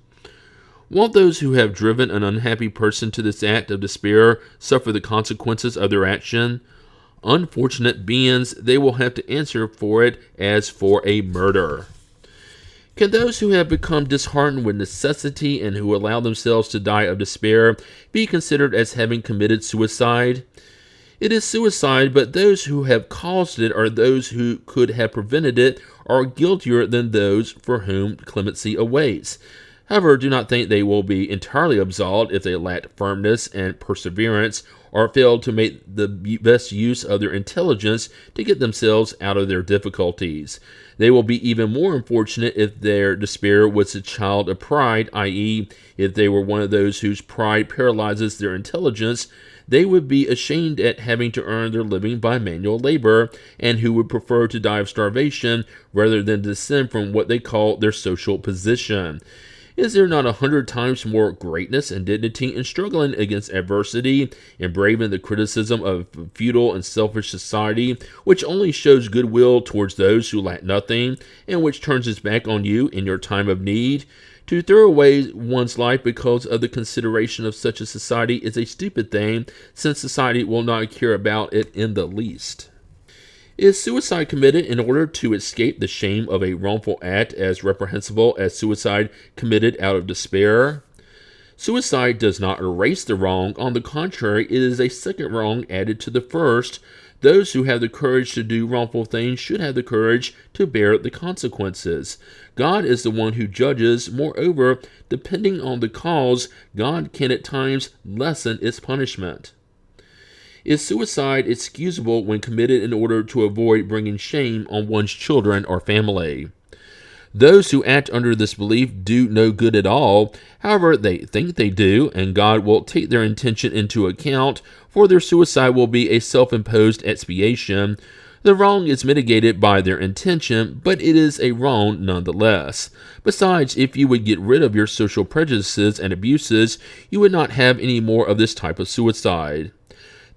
Won't those who have driven an unhappy person to this act of despair suffer the consequences of their action? Unfortunate beings, they will have to answer for it as for a murder. Can those who have become disheartened with necessity and who allow themselves to die of despair be considered as having committed suicide? It is suicide, but those who have caused it or those who could have prevented it are guiltier than those for whom clemency awaits. However, do not think they will be entirely absolved if they lack firmness and perseverance or fail to make the best use of their intelligence to get themselves out of their difficulties. They will be even more unfortunate if their despair was a child of pride, i.e., if they were one of those whose pride paralyzes their intelligence. They would be ashamed at having to earn their living by manual labor, and who would prefer to die of starvation rather than descend from what they call their social position. Is there not 100 times more greatness and dignity in struggling against adversity and braving the criticism of a feudal and selfish society, which only shows goodwill towards those who lack nothing, and which turns its back on you in your time of need? To throw away one's life because of the consideration of such a society is a stupid thing, since society will not care about it in the least. Is suicide committed in order to escape the shame of a wrongful act as reprehensible as suicide committed out of despair? Suicide does not erase the wrong. On the contrary, it is a second wrong added to the first. Those who have the courage to do wrongful things should have the courage to bear the consequences. God is the one who judges. Moreover, depending on the cause, God can at times lessen its punishment. Is suicide excusable when committed in order to avoid bringing shame on one's children or family? Those who act under this belief do no good at all. However, they think they do, and God will take their intention into account, for their suicide will be a self-imposed expiation. The wrong is mitigated by their intention, but it is a wrong nonetheless. Besides, if you would get rid of your social prejudices and abuses, you would not have any more of this type of suicide.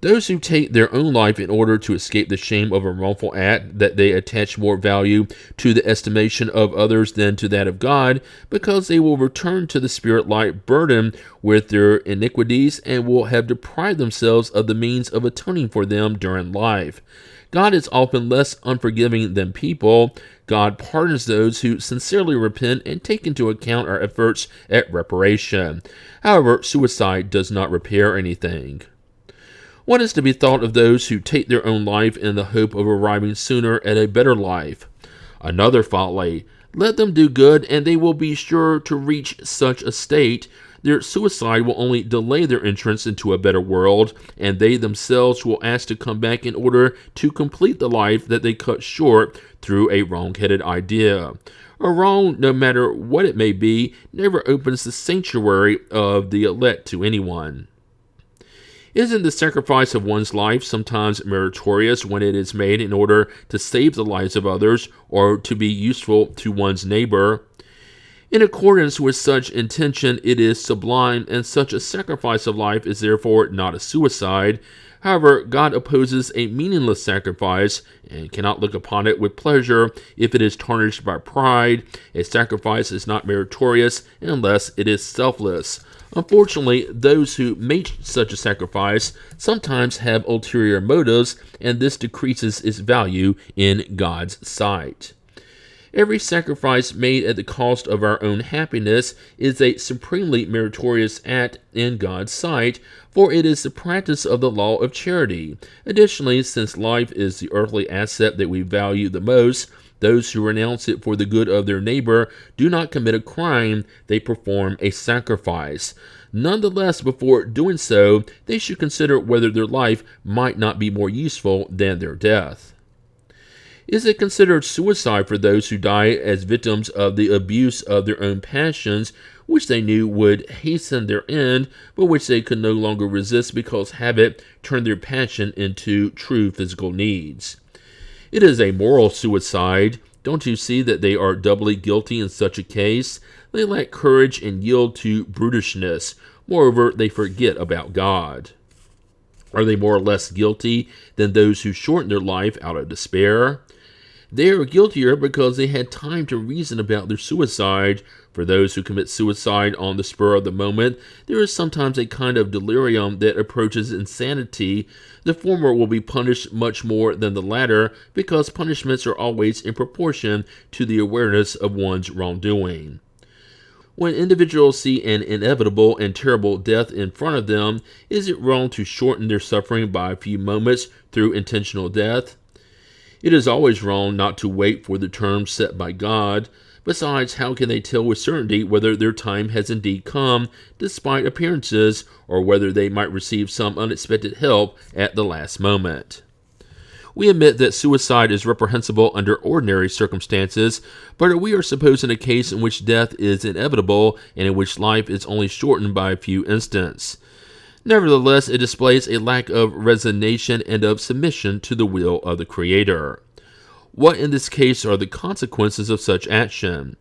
Those who take their own life in order to escape the shame of a wrongful act, that they attach more value to the estimation of others than to that of God, because they will return to the spirit light burdened with their iniquities and will have deprived themselves of the means of atoning for them during life. God is often less unforgiving than people. God pardons those who sincerely repent and take into account our efforts at reparation. However, suicide does not repair anything. What is to be thought of those who take their own life in the hope of arriving sooner at a better life? Another folly. Let them do good, and they will be sure to reach such a state. Their suicide will only delay their entrance into a better world, and they themselves will ask to come back in order to complete the life that they cut short through a wrong-headed idea. A wrong, no matter what it may be, never opens the sanctuary of the elect to anyone. Isn't the sacrifice of one's life sometimes meritorious when it is made in order to save the lives of others or to be useful to one's neighbor? In accordance with such intention, it is sublime, and such a sacrifice of life is therefore not a suicide. However, God opposes a meaningless sacrifice and cannot look upon it with pleasure if it is tarnished by pride. A sacrifice is not meritorious unless it is selfless. Unfortunately, those who make such a sacrifice sometimes have ulterior motives, and this decreases its value in God's sight. Every sacrifice made at the cost of our own happiness is a supremely meritorious act in God's sight, for it is the practice of the law of charity. Additionally, since life is the earthly asset that we value the most, those who renounce it for the good of their neighbor do not commit a crime, they perform a sacrifice. Nonetheless, before doing so, they should consider whether their life might not be more useful than their death. Is it considered suicide for those who die as victims of the abuse of their own passions, which they knew would hasten their end, but which they could no longer resist because habit turned their passion into true physical needs? It is a moral suicide. Don't you see that they are doubly guilty in such a case? They lack courage and yield to brutishness. Moreover, they forget about God. Are they more or less guilty than those who shorten their life out of despair? They are guiltier because they had time to reason about their suicide. For those who commit suicide on the spur of the moment, there is sometimes a kind of delirium that approaches insanity. The former will be punished much more than the latter, because punishments are always in proportion to the awareness of one's wrongdoing. When individuals see an inevitable and terrible death in front of them, is it wrong to shorten their suffering by a few moments through intentional death? It is always wrong not to wait for the term set by God. Besides, how can they tell with certainty whether their time has indeed come, despite appearances, or whether they might receive some unexpected help at the last moment? We admit that suicide is reprehensible under ordinary circumstances, but we are supposing a case in which death is inevitable and in which life is only shortened by a few instants. Nevertheless, it displays a lack of resignation and of submission to the will of the Creator. What in this case are the consequences of such action?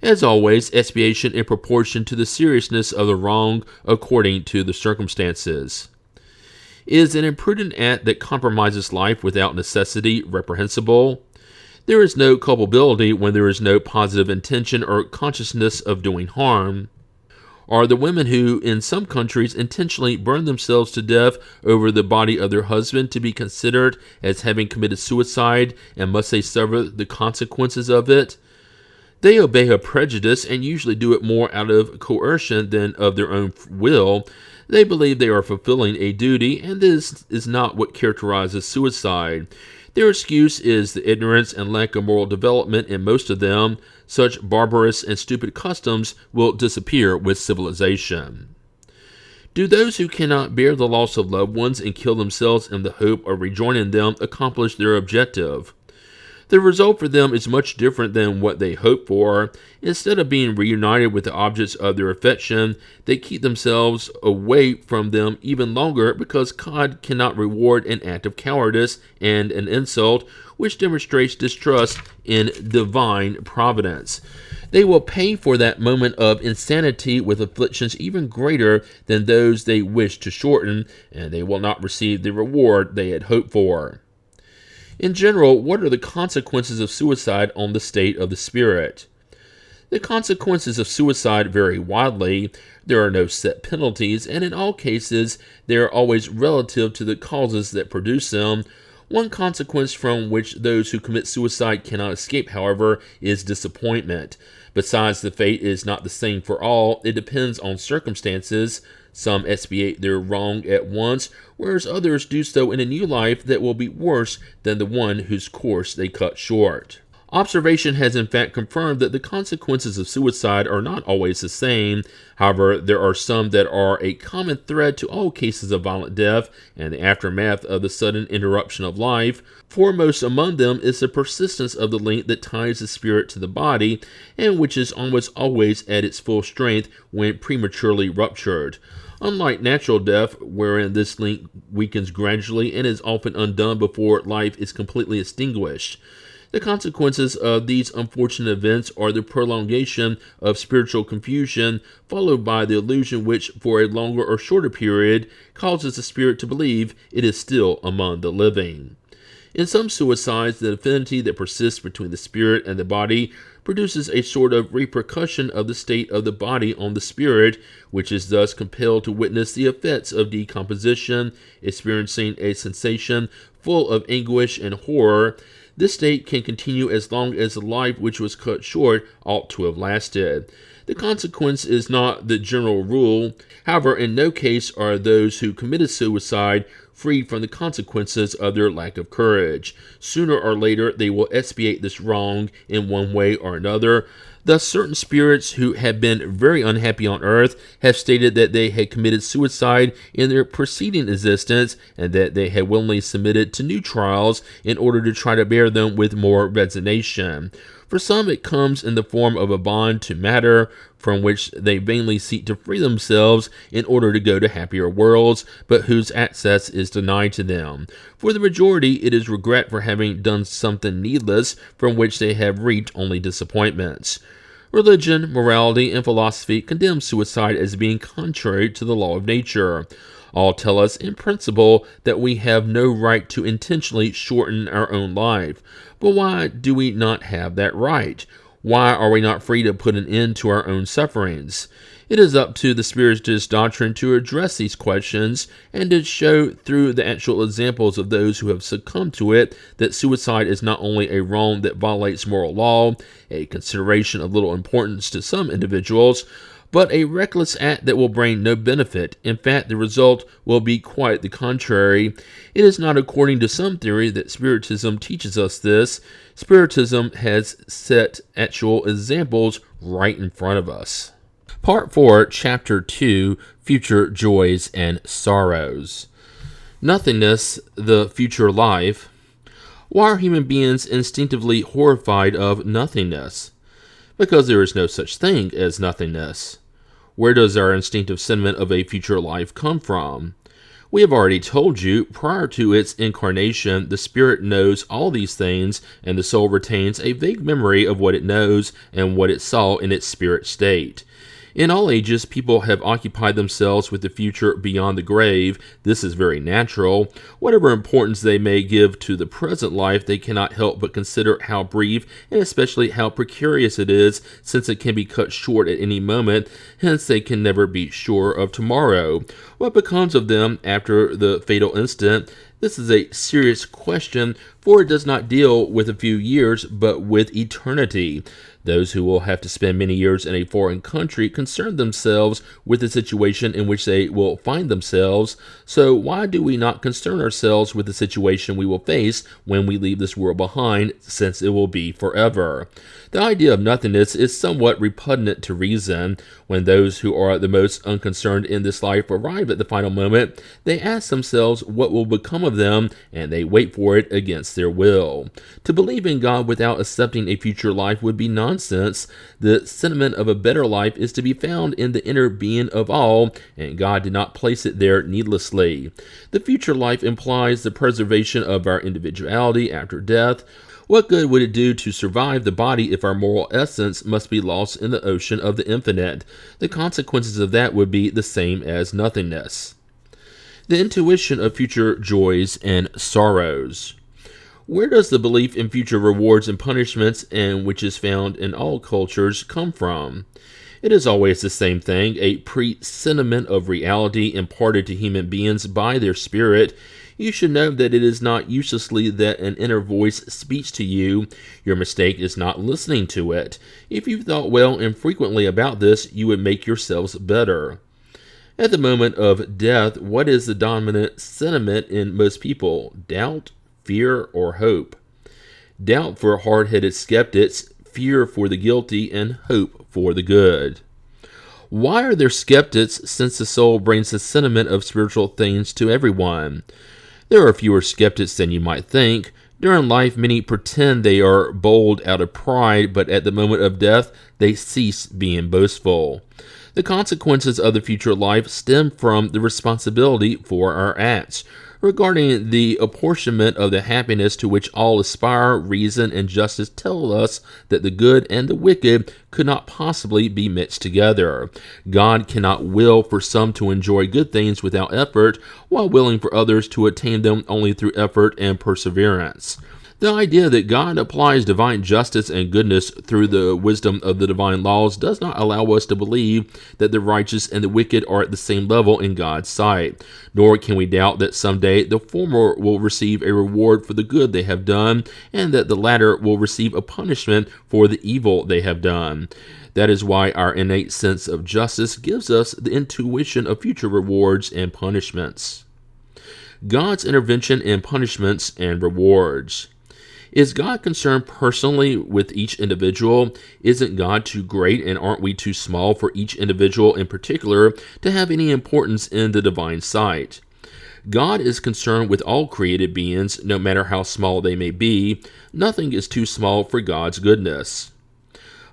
As always, expiation in proportion to the seriousness of the wrong according to the circumstances. Is an imprudent act that compromises life without necessity reprehensible? There is no culpability when there is no positive intention or consciousness of doing harm. Are the women who, in some countries, intentionally burn themselves to death over the body of their husband to be considered as having committed suicide, and must they suffer the consequences of it? They obey a prejudice and usually do it more out of coercion than of their own will. They believe they are fulfilling a duty, and this is not what characterizes suicide. Their excuse is the ignorance and lack of moral development in most of them. Such barbarous and stupid customs will disappear with civilization. Do those who cannot bear the loss of loved ones and kill themselves in the hope of rejoining them accomplish their objective? The result for them is much different than what they hope for. Instead of being reunited with the objects of their affection, they keep themselves away from them even longer because God cannot reward an act of cowardice and an insult, which demonstrates distrust in divine providence. They will pay for that moment of insanity with afflictions even greater than those they wish to shorten, and they will not receive the reward they had hoped for. In general, what are the consequences of suicide on the state of the spirit? The consequences of suicide vary widely. There are no set penalties, and in all cases, they are always relative to the causes that produce them. One consequence from which those who commit suicide cannot escape, however, is disappointment. Besides, the fate is not the same for all. It depends on circumstances. Some expiate their wrong at once, whereas others do so in a new life that will be worse than the one whose course they cut short. Observation has in fact confirmed that the consequences of suicide are not always the same. However, there are some that are a common thread to all cases of violent death and the aftermath of the sudden interruption of life. Foremost among them is the persistence of the link that ties the spirit to the body, and which is almost always at its full strength when prematurely ruptured. Unlike natural death, wherein this link weakens gradually and is often undone before life is completely extinguished. The consequences of these unfortunate events are the prolongation of spiritual confusion, followed by the illusion which, for a longer or shorter period, causes the spirit to believe it is still among the living. In some suicides, the affinity that persists between the spirit and the body produces a sort of repercussion of the state of the body on the spirit, which is thus compelled to witness the effects of decomposition, experiencing a sensation full of anguish and horror. This state can continue as long as the life which was cut short ought to have lasted. The consequence is not the general rule. However, in no case are those who committed suicide free from the consequences of their lack of courage. Sooner or later, they will expiate this wrong in one way or another. Thus, certain spirits who have been very unhappy on earth have stated that they had committed suicide in their preceding existence and that they had willingly submitted to new trials in order to try to bear them with more resignation. For some, it comes in the form of a bond to matter, from which they vainly seek to free themselves in order to go to happier worlds, but whose access is denied to them. For the majority, it is regret for having done something needless, from which they have reaped only disappointments. Religion, morality, and philosophy condemn suicide as being contrary to the law of nature. All tell us in principle that we have no right to intentionally shorten our own life. But why do we not have that right? Why are we not free to put an end to our own sufferings? It is up to the Spiritist doctrine to address these questions and to show through the actual examples of those who have succumbed to it that suicide is not only a wrong that violates moral law, a consideration of little importance to some individuals, but a reckless act that will bring no benefit. In fact, the result will be quite the contrary. It is not according to some theory that Spiritism teaches us this. Spiritism has set actual examples right in front of us. Part 4, Chapter 2, Future Joys and Sorrows. Nothingness, the future life. Why are human beings instinctively horrified of nothingness? Because there is no such thing as nothingness. Where does our instinctive sentiment of a future life come from? We have already told you, prior to its incarnation, the spirit knows all these things, and the soul retains a vague memory of what it knows and what it saw in its spirit state. In all ages, people have occupied themselves with the future beyond the grave. This is very natural. Whatever importance they may give to the present life, they cannot help but consider how brief and especially how precarious it is, since it can be cut short at any moment. Hence, they can never be sure of tomorrow. What becomes of them after the fatal instant? This is a serious question, for it does not deal with a few years, but with eternity. Those who will have to spend many years in a foreign country concern themselves with the situation in which they will find themselves. So why do we not concern ourselves with the situation we will face when we leave this world behind, since it will be forever? The idea of nothingness is somewhat repugnant to reason. When those who are the most unconcerned in this life arrive at the final moment, they ask themselves what will become of them, and they wait for it against their will. To believe in God without accepting a future life would be nonsense. The sentiment of a better life is to be found in the inner being of all, and God did not place it there needlessly. The future life implies the preservation of our individuality after death. What good would it do to survive the body if our moral essence must be lost in the ocean of the infinite? The consequences of that would be the same as nothingness. The intuition of future joys and sorrows. Where does the belief in future rewards and punishments, and which is found in all cultures, come from? It is always the same thing, a presentiment of reality imparted to human beings by their spirit. You should know that it is not uselessly that an inner voice speaks to you. Your mistake is not listening to it. If you thought well and frequently about this, you would make yourselves better. At the moment of death, what is the dominant sentiment in most people? Doubt, fear, or hope? Doubt for hard-headed skeptics, fear for the guilty, and hope for the good. Why are there skeptics, since the soul brings the sentiment of spiritual things to everyone? There are fewer skeptics than you might think. During life, many pretend they are bold out of pride, but at the moment of death, they cease being boastful. The consequences of the future life stem from the responsibility for our acts. Regarding the apportionment of the happiness to which all aspire, reason and justice tell us that the good and the wicked could not possibly be mixed together. God cannot will for some to enjoy good things without effort, while willing for others to attain them only through effort and perseverance. The idea that God applies divine justice and goodness through the wisdom of the divine laws does not allow us to believe that the righteous and the wicked are at the same level in God's sight. Nor can we doubt that someday the former will receive a reward for the good they have done, and that the latter will receive a punishment for the evil they have done. That is why our innate sense of justice gives us the intuition of future rewards and punishments. God's intervention in punishments and rewards. Is God concerned personally with each individual? Isn't God too great, and aren't we too small for each individual in particular to have any importance in the divine sight? God is concerned with all created beings, no matter how small they may be. Nothing is too small for God's goodness.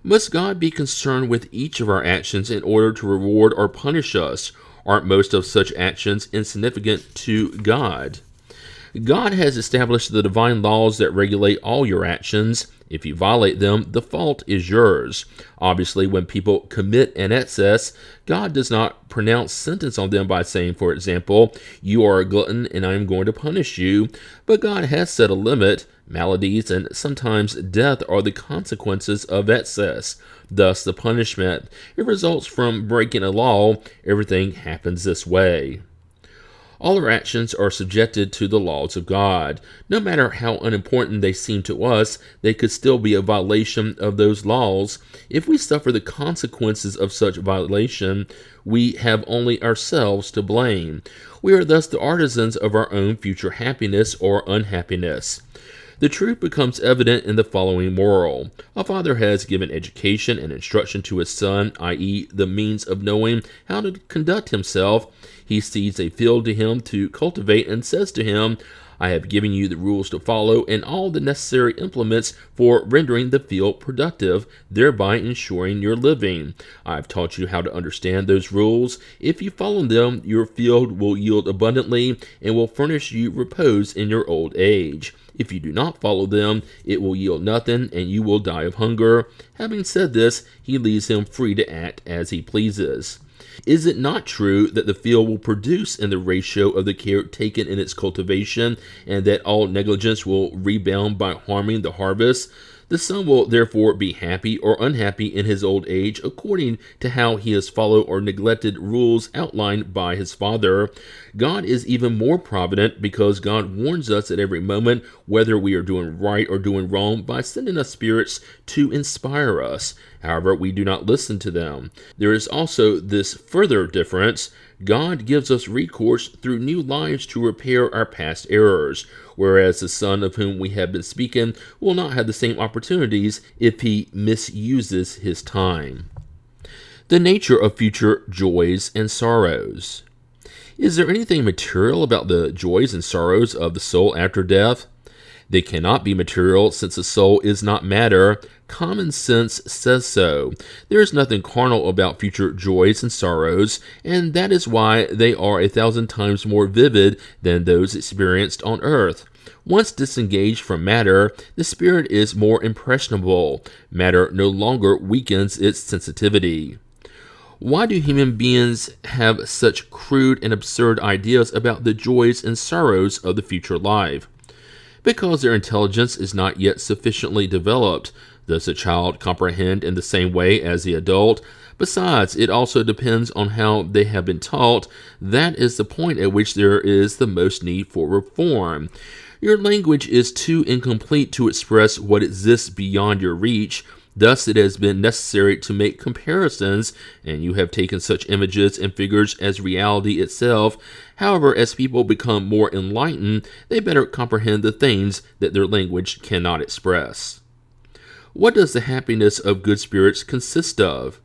Must God be concerned with each of our actions in order to reward or punish us? Aren't most of such actions insignificant to God? God has established the divine laws that regulate all your actions. If you violate them, the fault is yours. Obviously, when people commit an excess, God does not pronounce sentence on them by saying, for example, "You are a glutton and I am going to punish you." But God has set a limit. Maladies and sometimes death are the consequences of excess, thus the punishment. It results from breaking a law. Everything happens this way. All our actions are subjected to the laws of God. No matter how unimportant they seem to us, they could still be a violation of those laws. If we suffer the consequences of such violation, we have only ourselves to blame. We are thus the artisans of our own future happiness or unhappiness. The truth becomes evident in the following moral. A father has given education and instruction to his son, i.e., the means of knowing how to conduct himself. He sees a field to him to cultivate and says to him, I have given you the rules to follow and all the necessary implements for rendering the field productive, thereby ensuring your living. I have taught you how to understand those rules. If you follow them, your field will yield abundantly and will furnish you repose in your old age. If you do not follow them, it will yield nothing, and you will die of hunger. Having said this, he leaves him free to act as he pleases. Is it not true that the field will produce in the ratio of the care taken in its cultivation, and that all negligence will rebound by harming the harvest? The son will therefore be happy or unhappy in his old age according to how he has followed or neglected rules outlined by his father. God is even more provident because God warns us at every moment whether we are doing right or doing wrong by sending us spirits to inspire us. However, we do not listen to them. There is also this further difference. God gives us recourse through new lives to repair our past errors, whereas the son of whom we have been speaking will not have the same opportunities if he misuses his time. The nature of future joys and sorrows. Is there anything material about the joys and sorrows of the soul after death? They cannot be material since the soul is not matter. Common sense says so. There is nothing carnal about future joys and sorrows, and that is why they are 1,000 times more vivid than those experienced on earth. Once disengaged from matter, the spirit is more impressionable. Matter no longer weakens its sensitivity. Why do human beings have such crude and absurd ideas about the joys and sorrows of the future life? Because their intelligence is not yet sufficiently developed. Does the child comprehend in the same way as the adult? Besides, it also depends on how they have been taught. That is the point at which there is the most need for reform. Your language is too incomplete to express what exists beyond your reach. Thus, it has been necessary to make comparisons, and you have taken such images and figures as reality itself. However, as people become more enlightened, they better comprehend the things that their language cannot express. What does the happiness of good spirits consist of?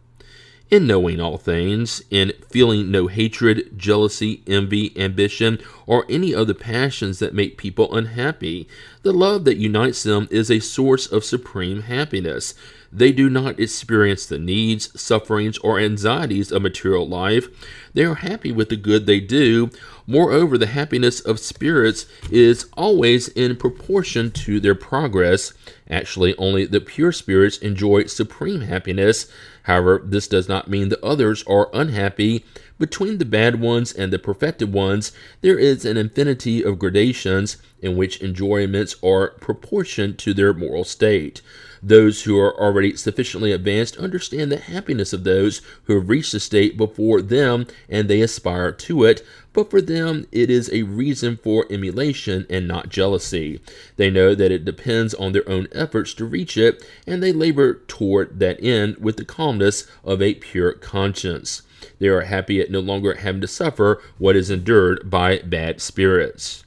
In knowing all things, in feeling no hatred, jealousy, envy, ambition, or any of the passions that make people unhappy. The love that unites them is a source of supreme happiness. They do not experience the needs, sufferings, or anxieties of material life. They are happy with the good they do. Moreover, the happiness of spirits is always in proportion to their progress. Actually, only the pure spirits enjoy supreme happiness. However, this does not mean the others are unhappy. Between the bad ones and the perfected ones, there is an infinity of gradations in which enjoyments are proportioned to their moral state. Those who are already sufficiently advanced understand the happiness of those who have reached the state before them, and they aspire to it, but for them it is a reason for emulation and not jealousy. They know that it depends on their own efforts to reach it, and they labor toward that end with the calmness of a pure conscience. They are happy at no longer having to suffer what is endured by bad spirits.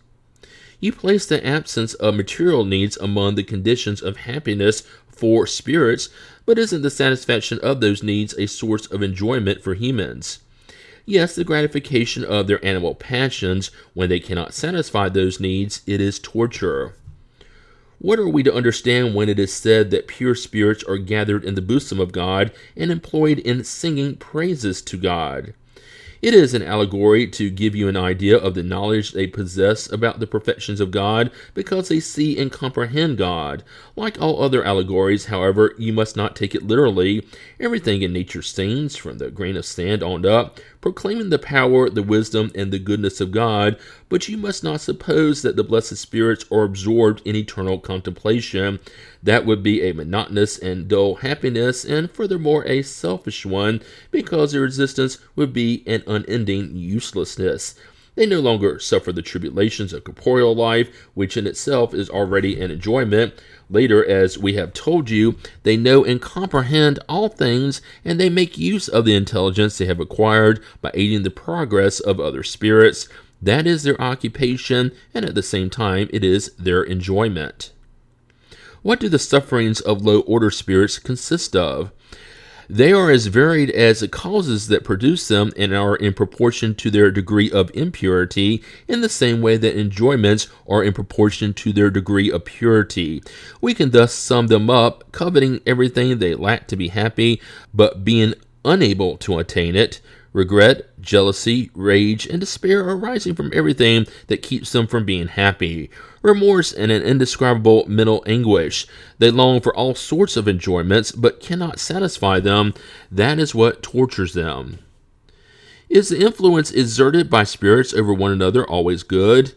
You place the absence of material needs among the conditions of happiness for spirits, but isn't the satisfaction of those needs a source of enjoyment for humans? Yes, the gratification of their animal passions, when they cannot satisfy those needs, it is torture. What are we to understand when it is said that pure spirits are gathered in the bosom of God and employed in singing praises to God? It is an allegory to give you an idea of the knowledge they possess about the perfections of God, because they see and comprehend God. Like all other allegories, however, you must not take it literally. Everything in nature sings, from the grain of sand on up, proclaiming the power, the wisdom, and the goodness of God, but you must not suppose that the blessed spirits are absorbed in eternal contemplation. That would be a monotonous and dull happiness, and furthermore a selfish one, because their existence would be an unending uselessness. They no longer suffer the tribulations of corporeal life, which in itself is already an enjoyment. Later, as we have told you, they know and comprehend all things, and they make use of the intelligence they have acquired by aiding the progress of other spirits. That is their occupation, and at the same time, it is their enjoyment. What do the sufferings of low-order spirits consist of? They are as varied as the causes that produce them and are in proportion to their degree of impurity, in the same way that enjoyments are in proportion to their degree of purity. We can thus sum them up: coveting everything they lack to be happy, but being unable to attain it; regret, jealousy, rage, and despair arising from everything that keeps them from being happy; remorse and an indescribable mental anguish. They long for all sorts of enjoyments, but cannot satisfy them. That is what tortures them. Is the influence exerted by spirits over one another always good?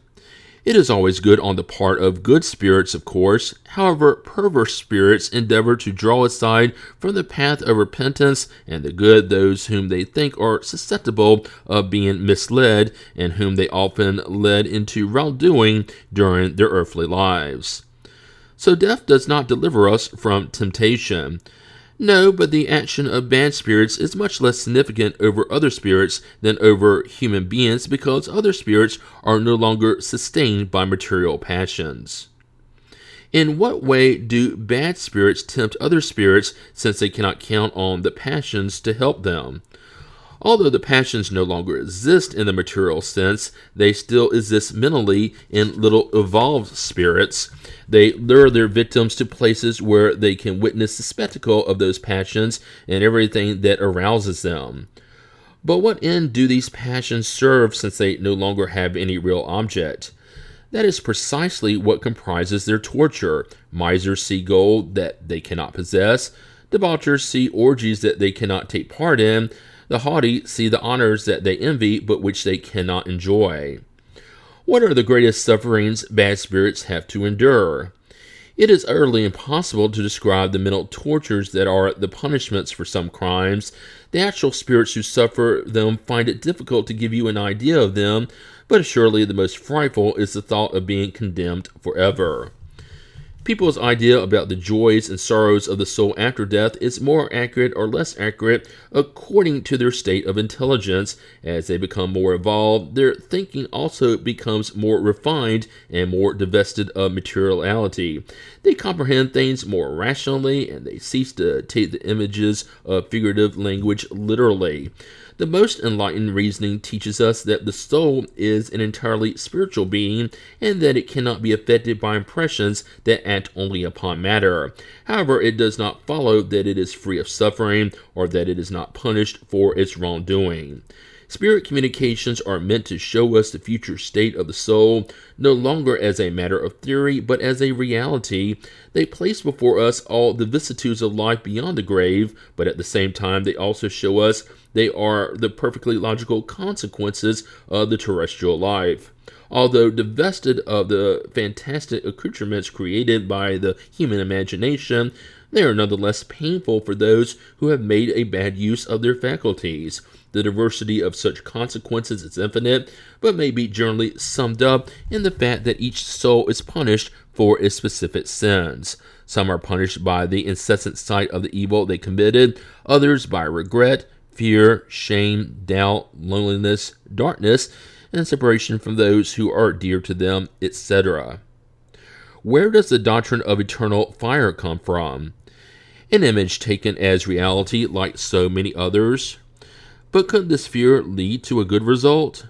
It is always good on the part of good spirits, of course. However, perverse spirits endeavor to draw aside from the path of repentance and the good those whom they think are susceptible of being misled, and whom they often led into wrongdoing during their earthly lives. So death does not deliver us from temptation. No, but the action of bad spirits is much less significant over other spirits than over human beings, because other spirits are no longer sustained by material passions. In what way do bad spirits tempt other spirits, since they cannot count on the passions to help them? Although the passions no longer exist in the material sense, they still exist mentally in little evolved spirits. They lure their victims to places where they can witness the spectacle of those passions and everything that arouses them. But what end do these passions serve, since they no longer have any real object? That is precisely what comprises their torture. Misers see gold that they cannot possess. Debauchers see orgies that they cannot take part in. The haughty see the honors that they envy, but which they cannot enjoy. What are the greatest sufferings bad spirits have to endure? It is utterly impossible to describe the mental tortures that are the punishments for some crimes. The actual spirits who suffer them find it difficult to give you an idea of them, but surely the most frightful is the thought of being condemned forever. People's idea about the joys and sorrows of the soul after death is more accurate or less accurate according to their state of intelligence. As they become more evolved, their thinking also becomes more refined and more divested of materiality. They comprehend things more rationally, and they cease to take the images of figurative language literally. The most enlightened reasoning teaches us that the soul is an entirely spiritual being, and that it cannot be affected by impressions that act only upon matter. However, it does not follow that it is free of suffering, or that it is not punished for its wrongdoing. Spirit communications are meant to show us the future state of the soul, no longer as a matter of theory, but as a reality. They place before us all the vicissitudes of life beyond the grave, but at the same time they also show us they are the perfectly logical consequences of the terrestrial life. Although divested of the fantastic accoutrements created by the human imagination, they are nonetheless painful for those who have made a bad use of their faculties. The diversity of such consequences is infinite, but may be generally summed up in the fact that each soul is punished for its specific sins. Some are punished by the incessant sight of the evil they committed, others by regret, fear, shame, doubt, loneliness, darkness, and separation from those who are dear to them, etc. Where does the doctrine of eternal fire come from? An image taken as reality, like so many others. But could this fear lead to a good result?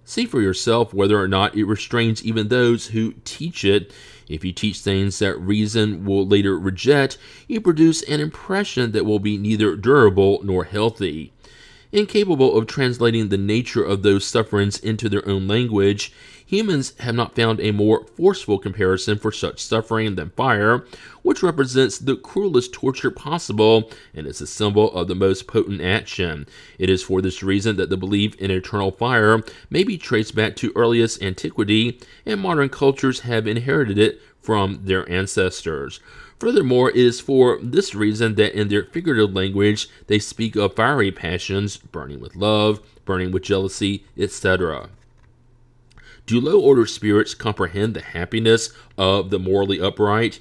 See for yourself whether or not it restrains even those who teach it. If you teach things that reason will later reject, you produce an impression that will be neither durable nor healthy. Incapable of translating the nature of those sufferings into their own language, humans have not found a more forceful comparison for such suffering than fire, which represents the cruelest torture possible and is a symbol of the most potent action. It is for this reason that the belief in eternal fire may be traced back to earliest antiquity, and modern cultures have inherited it from their ancestors. Furthermore, it is for this reason that in their figurative language they speak of fiery passions, burning with love, burning with jealousy, etc. Do low-order spirits comprehend the happiness of the morally upright?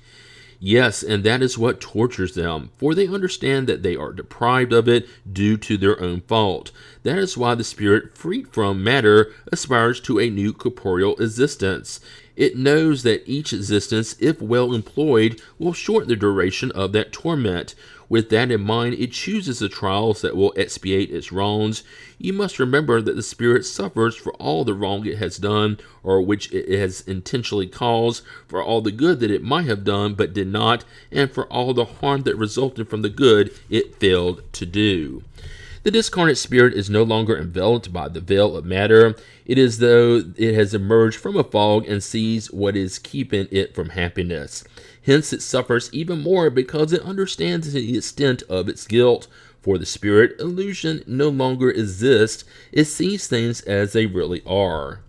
Yes, and that is what tortures them, for they understand that they are deprived of it due to their own fault. That is why the spirit, freed from matter, aspires to a new corporeal existence. It knows that each existence, if well employed, will shorten the duration of that torment. With that in mind, it chooses the trials that will expiate its wrongs. You must remember that the spirit suffers for all the wrong it has done, or which it has intentionally caused, for all the good that it might have done but did not, and for all the harm that resulted from the good it failed to do. The discarnate spirit is no longer enveloped by the veil of matter. It is as though it has emerged from a fog and sees what is keeping it from happiness. Hence it suffers even more because it understands the extent of its guilt. For the spirit, illusion no longer exists. It sees things as they really are.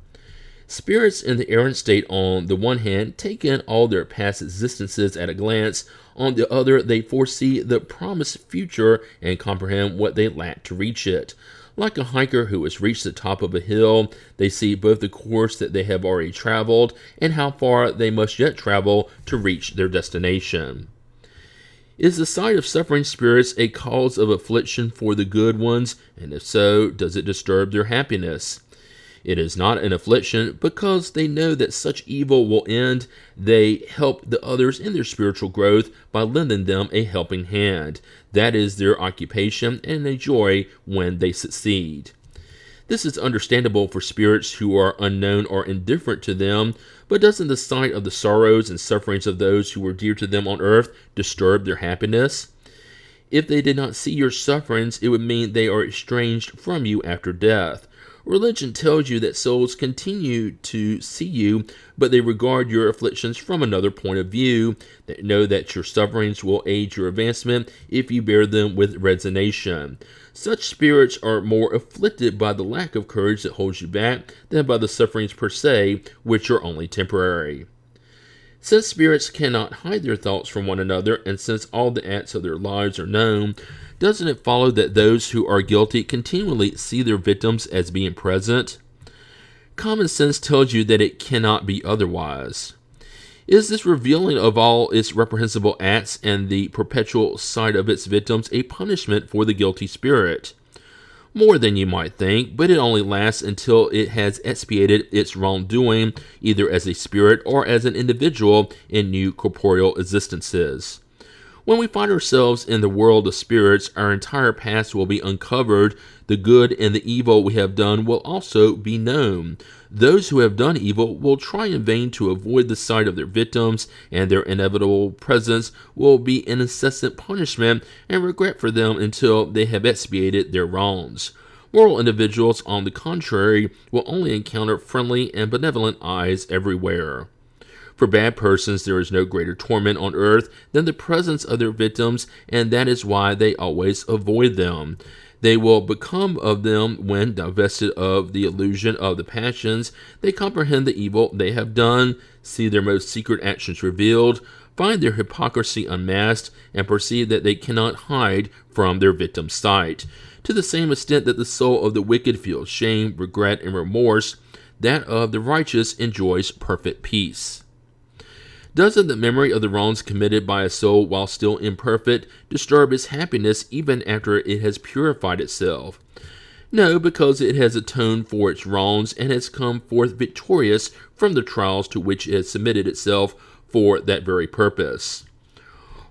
Spirits in the errant state, on the one hand, take in all their past existences at a glance. On the other, they foresee the promised future and comprehend what they lack to reach it. Like a hiker who has reached the top of a hill, they see both the course that they have already traveled and how far they must yet travel to reach their destination. Is the sight of suffering spirits a cause of affliction for the good ones, and if so, does it disturb their happiness? It is not an affliction because they know that such evil will end. They help the others in their spiritual growth by lending them a helping hand. That is their occupation and a joy when they succeed. This is understandable for spirits who are unknown or indifferent to them, but doesn't the sight of the sorrows and sufferings of those who were dear to them on earth disturb their happiness? If they did not see your sufferings, it would mean they are estranged from you after death. Religion tells you that souls continue to see you, but they regard your afflictions from another point of view. They know that your sufferings will aid your advancement if you bear them with resignation. Such spirits are more afflicted by the lack of courage that holds you back than by the sufferings per se, which are only temporary. Since spirits cannot hide their thoughts from one another, and since all the acts of their lives are known, doesn't it follow that those who are guilty continually see their victims as being present? Common sense tells you that it cannot be otherwise. Is this revealing of all its reprehensible acts and the perpetual sight of its victims a punishment for the guilty spirit? More than you might think, but it only lasts until it has expiated its wrongdoing, either as a spirit or as an individual in new corporeal existences. When we find ourselves in the world of spirits, our entire past will be uncovered. The good and the evil we have done will also be known. Those who have done evil will try in vain to avoid the sight of their victims, and their inevitable presence will be an incessant punishment and regret for them until they have expiated their wrongs. Moral individuals, on the contrary, will only encounter friendly and benevolent eyes everywhere. For bad persons, there is no greater torment on earth than the presence of their victims, and that is why they always avoid them. They will become of them when divested of the illusion of the passions. They comprehend the evil they have done, see their most secret actions revealed, find their hypocrisy unmasked, and perceive that they cannot hide from their victim's sight. To the same extent that the soul of the wicked feels shame, regret, and remorse, that of the righteous enjoys perfect peace. Doesn't the memory of the wrongs committed by a soul while still imperfect disturb its happiness even after it has purified itself? No, because it has atoned for its wrongs and has come forth victorious from the trials to which it has submitted itself for that very purpose.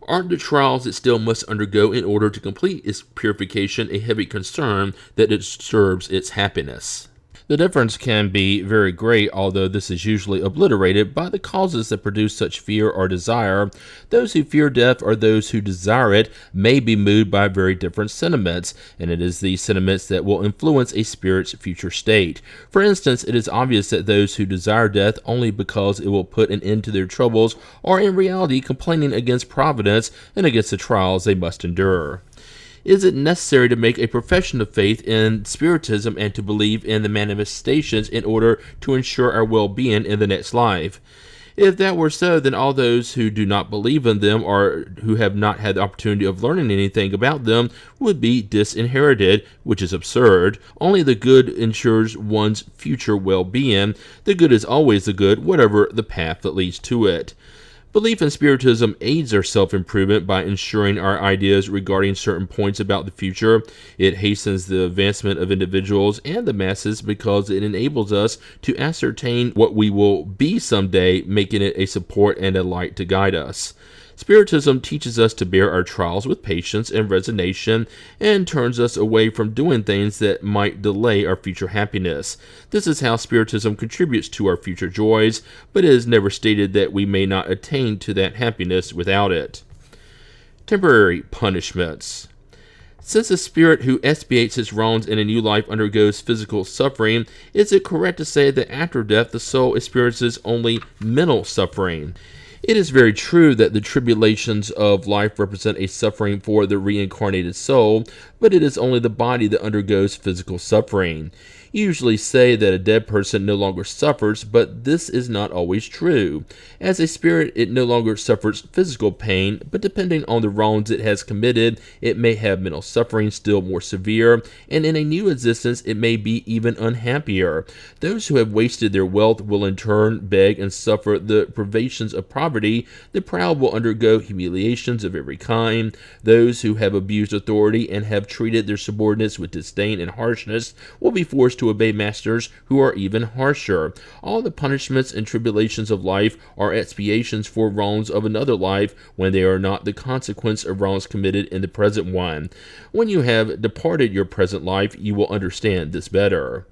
Aren't the trials it still must undergo in order to complete its purification a heavy concern that disturbs its happiness? The difference can be very great, although this is usually obliterated by the causes that produce such fear or desire. Those who fear death or those who desire it may be moved by very different sentiments, and it is these sentiments that will influence a spirit's future state. For instance, it is obvious that those who desire death only because it will put an end to their troubles are in reality complaining against Providence and against the trials they must endure. Is it necessary to make a profession of faith in Spiritism and to believe in the manifestations in order to ensure our well-being in the next life? If that were so, then all those who do not believe in them or who have not had the opportunity of learning anything about them would be disinherited, which is absurd. Only the good ensures one's future well-being. The good is always the good, whatever the path that leads to it. Belief in Spiritism aids our self-improvement by ensuring our ideas regarding certain points about the future. It hastens the advancement of individuals and the masses because it enables us to ascertain what we will be someday, making it a support and a light to guide us. Spiritism teaches us to bear our trials with patience and resignation and turns us away from doing things that might delay our future happiness. This is how Spiritism contributes to our future joys, but it is never stated that we may not attain to that happiness without it. Temporary punishments. Since a spirit who expiates his wrongs in a new life undergoes physical suffering, is it correct to say that after death the soul experiences only mental suffering? It is very true that the tribulations of life represent a suffering for the reincarnated soul, but it is only the body that undergoes physical suffering. You usually say that a dead person no longer suffers, but this is not always true. As a spirit, it no longer suffers physical pain, but depending on the wrongs it has committed, it may have mental suffering still more severe, and in a new existence it may be even unhappier. Those who have wasted their wealth will in turn beg and suffer the privations of poverty. The proud will undergo humiliations of every kind. Those who have abused authority and have treated their subordinates with disdain and harshness will be forced to obey masters who are even harsher. All the punishments and tribulations of life are expiations for wrongs of another life when they are not the consequence of wrongs committed in the present one. When you have departed your present life, you will understand this better.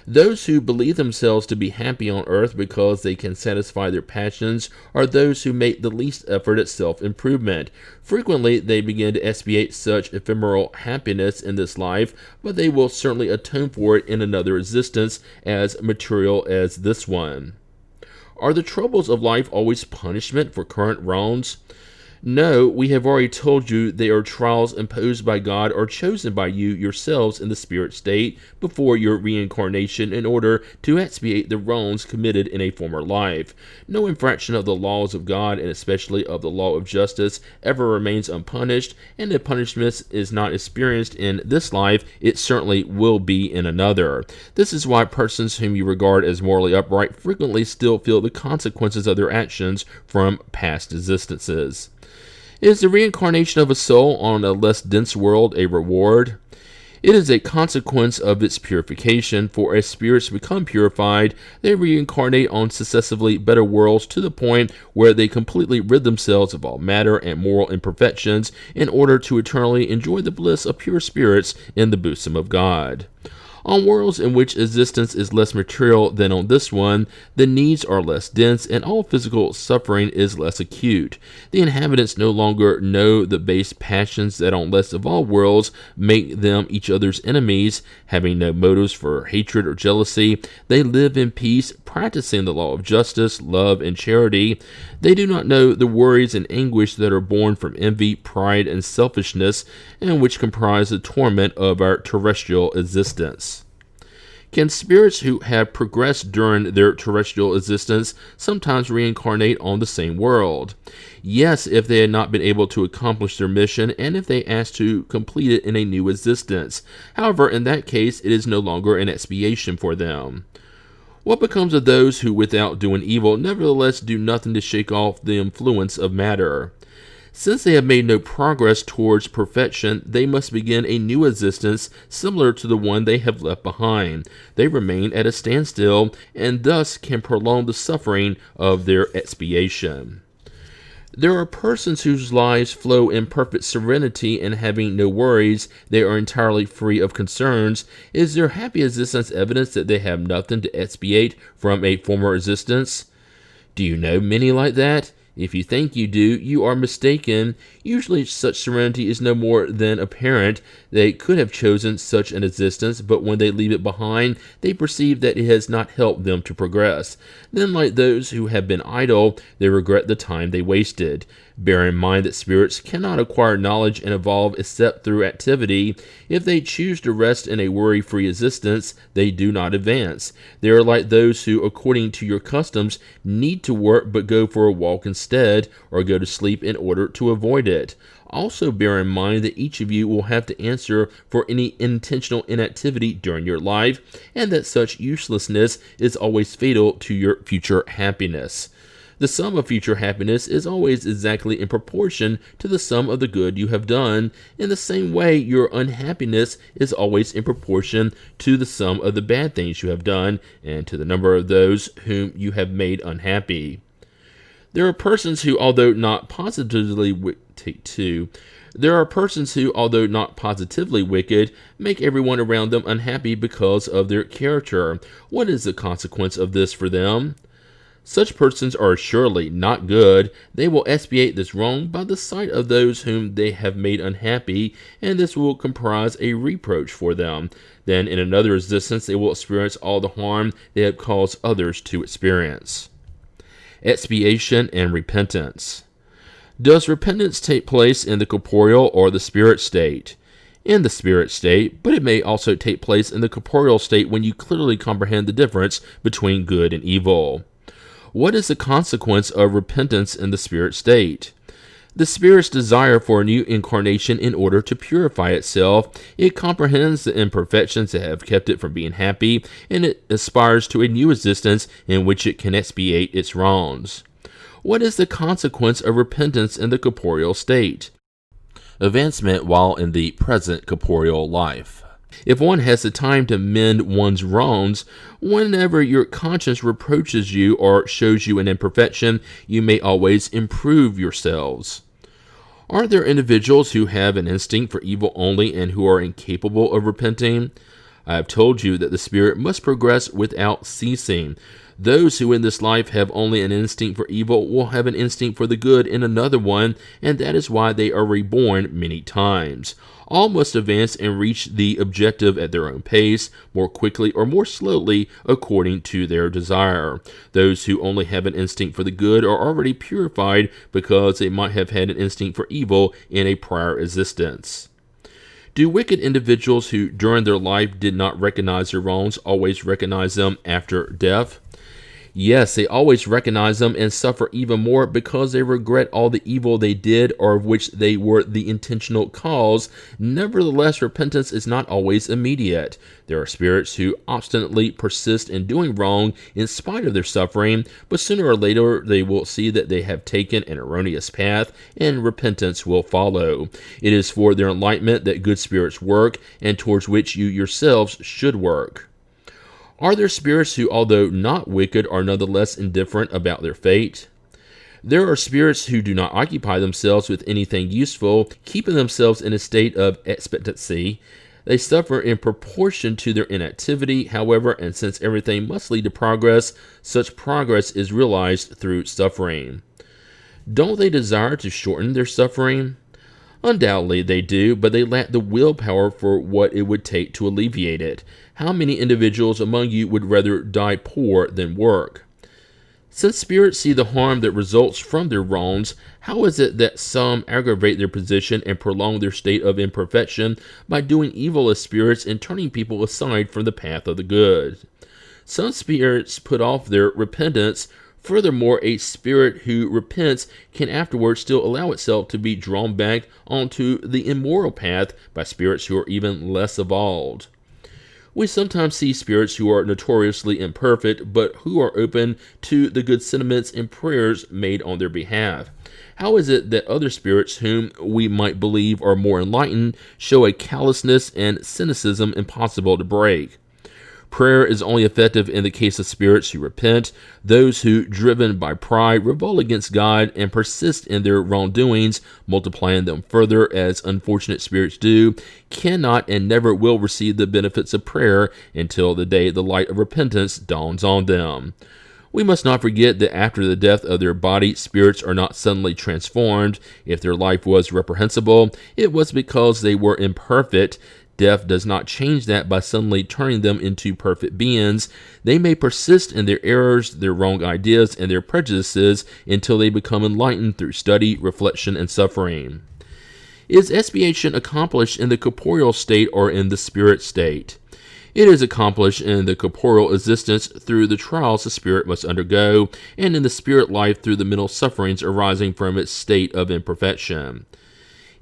Those who believe themselves to be happy on earth because they can satisfy their passions are those who make the least effort at self-improvement. Frequently, they begin to expiate such ephemeral happiness in this life, but they will certainly atone for it in another existence as material as this one. Are the troubles of life always punishment for current wrongs? No, we have already told you they are trials imposed by God or chosen by you yourselves in the spirit state before your reincarnation in order to expiate the wrongs committed in a former life. No infraction of the laws of God, and especially of the law of justice, ever remains unpunished, and if punishment is not experienced in this life, it certainly will be in another. This is why persons whom you regard as morally upright frequently still feel the consequences of their actions from past existences. Is the reincarnation of a soul on a less dense world a reward? It is a consequence of its purification, for as spirits become purified, they reincarnate on successively better worlds to the point where they completely rid themselves of all matter and moral imperfections in order to eternally enjoy the bliss of pure spirits in the bosom of God. On worlds in which existence is less material than on this one, the needs are less dense and all physical suffering is less acute. The inhabitants no longer know the base passions that on less of all worlds make them each other's enemies. Having no motives for hatred or jealousy, they live in peace, practicing the law of justice, love, and charity. They do not know the worries and anguish that are born from envy, pride, and selfishness, and which comprise the torment of our terrestrial existence. Can spirits who have progressed during their terrestrial existence sometimes reincarnate on the same world? Yes, if they had not been able to accomplish their mission and if they asked to complete it in a new existence. However, in that case, it is no longer an expiation for them. What becomes of those who, without doing evil, nevertheless do nothing to shake off the influence of matter? Since they have made no progress towards perfection, they must begin a new existence similar to the one they have left behind. They remain at a standstill and thus can prolong the suffering of their expiation. There are persons whose lives flow in perfect serenity and having no worries, they are entirely free of concerns. Is their happy existence evidence that they have nothing to expiate from a former existence? Do you know many like that? If you think you do, you are mistaken. Usually such serenity is no more than apparent. They could have chosen such an existence, but when they leave it behind, they perceive that it has not helped them to progress. Then, like those who have been idle, they regret the time they wasted. Bear in mind that spirits cannot acquire knowledge and evolve except through activity. If they choose to rest in a worry-free existence, they do not advance. They are like those who, according to your customs, need to work but go for a walk instead, or go to sleep in order to avoid it. Also bear in mind that each of you will have to answer for any intentional inactivity during your life, and that such uselessness is always fatal to your future happiness. The sum of future happiness is always exactly in proportion to the sum of the good you have done. In the same way, your unhappiness is always in proportion to the sum of the bad things you have done and to the number of those whom you have made unhappy. There are persons who, although not positively wicked, make everyone around them unhappy because of their character. What is the consequence of this for them? Such persons are surely not good. They will expiate this wrong by the sight of those whom they have made unhappy, and this will comprise a reproach for them. Then in another existence they will experience all the harm they have caused others to experience. Expiation and repentance. Does repentance take place in the corporeal or the spirit state? In the spirit state, but it may also take place in the corporeal state when you clearly comprehend the difference between good and evil. What is the consequence of repentance in the spirit state? The spirit's desire for a new incarnation in order to purify itself. It comprehends the imperfections that have kept it from being happy, and it aspires to a new existence in which it can expiate its wrongs. What is the consequence of repentance in the corporeal state? Advancement while in the present corporeal life. If one has the time to mend one's wrongs, whenever your conscience reproaches you or shows you an imperfection, you may always improve yourselves. Are there individuals who have an instinct for evil only and who are incapable of repenting? I have told you that the spirit must progress without ceasing. Those who in this life have only an instinct for evil will have an instinct for the good in another one, and that is why they are reborn many times. All must advance and reach the objective at their own pace, more quickly or more slowly, according to their desire. Those who only have an instinct for the good are already purified because they might have had an instinct for evil in a prior existence. Do wicked individuals who during their life did not recognize their wrongs always recognize them after death? Yes, they always recognize them and suffer even more because they regret all the evil they did or of which they were the intentional cause. Nevertheless, repentance is not always immediate. There are spirits who obstinately persist in doing wrong in spite of their suffering, but sooner or later they will see that they have taken an erroneous path and repentance will follow. It is for their enlightenment that good spirits work and towards which you yourselves should work. Are there spirits who, although not wicked, are nonetheless indifferent about their fate? There are spirits who do not occupy themselves with anything useful, keeping themselves in a state of expectancy. They suffer in proportion to their inactivity, however, and since everything must lead to progress, such progress is realized through suffering. Don't they desire to shorten their suffering? Undoubtedly they do, but they lack the willpower for what it would take to alleviate it. How many individuals among you would rather die poor than work? Since spirits see the harm that results from their wrongs, how is it that some aggravate their position and prolong their state of imperfection by doing evil as spirits and turning people aside from the path of the good? Some spirits put off their repentance. Furthermore, a spirit who repents can afterwards still allow itself to be drawn back onto the immoral path by spirits who are even less evolved. We sometimes see spirits who are notoriously imperfect, but who are open to the good sentiments and prayers made on their behalf. How is it that other spirits whom we might believe are more enlightened show a callousness and cynicism impossible to break? Prayer is only effective in the case of spirits who repent. Those who, driven by pride, revolt against God and persist in their wrongdoings, multiplying them further as unfortunate spirits do, cannot and never will receive the benefits of prayer until the day the light of repentance dawns on them. We must not forget that after the death of their body, spirits are not suddenly transformed. If their life was reprehensible, it was because they were imperfect. Death does not change that by suddenly turning them into perfect beings. They may persist in their errors, their wrong ideas, and their prejudices until they become enlightened through study, reflection, and suffering. Is expiation accomplished in the corporeal state or in the spirit state? It is accomplished in the corporeal existence through the trials the spirit must undergo, and in the spirit life through the mental sufferings arising from its state of imperfection.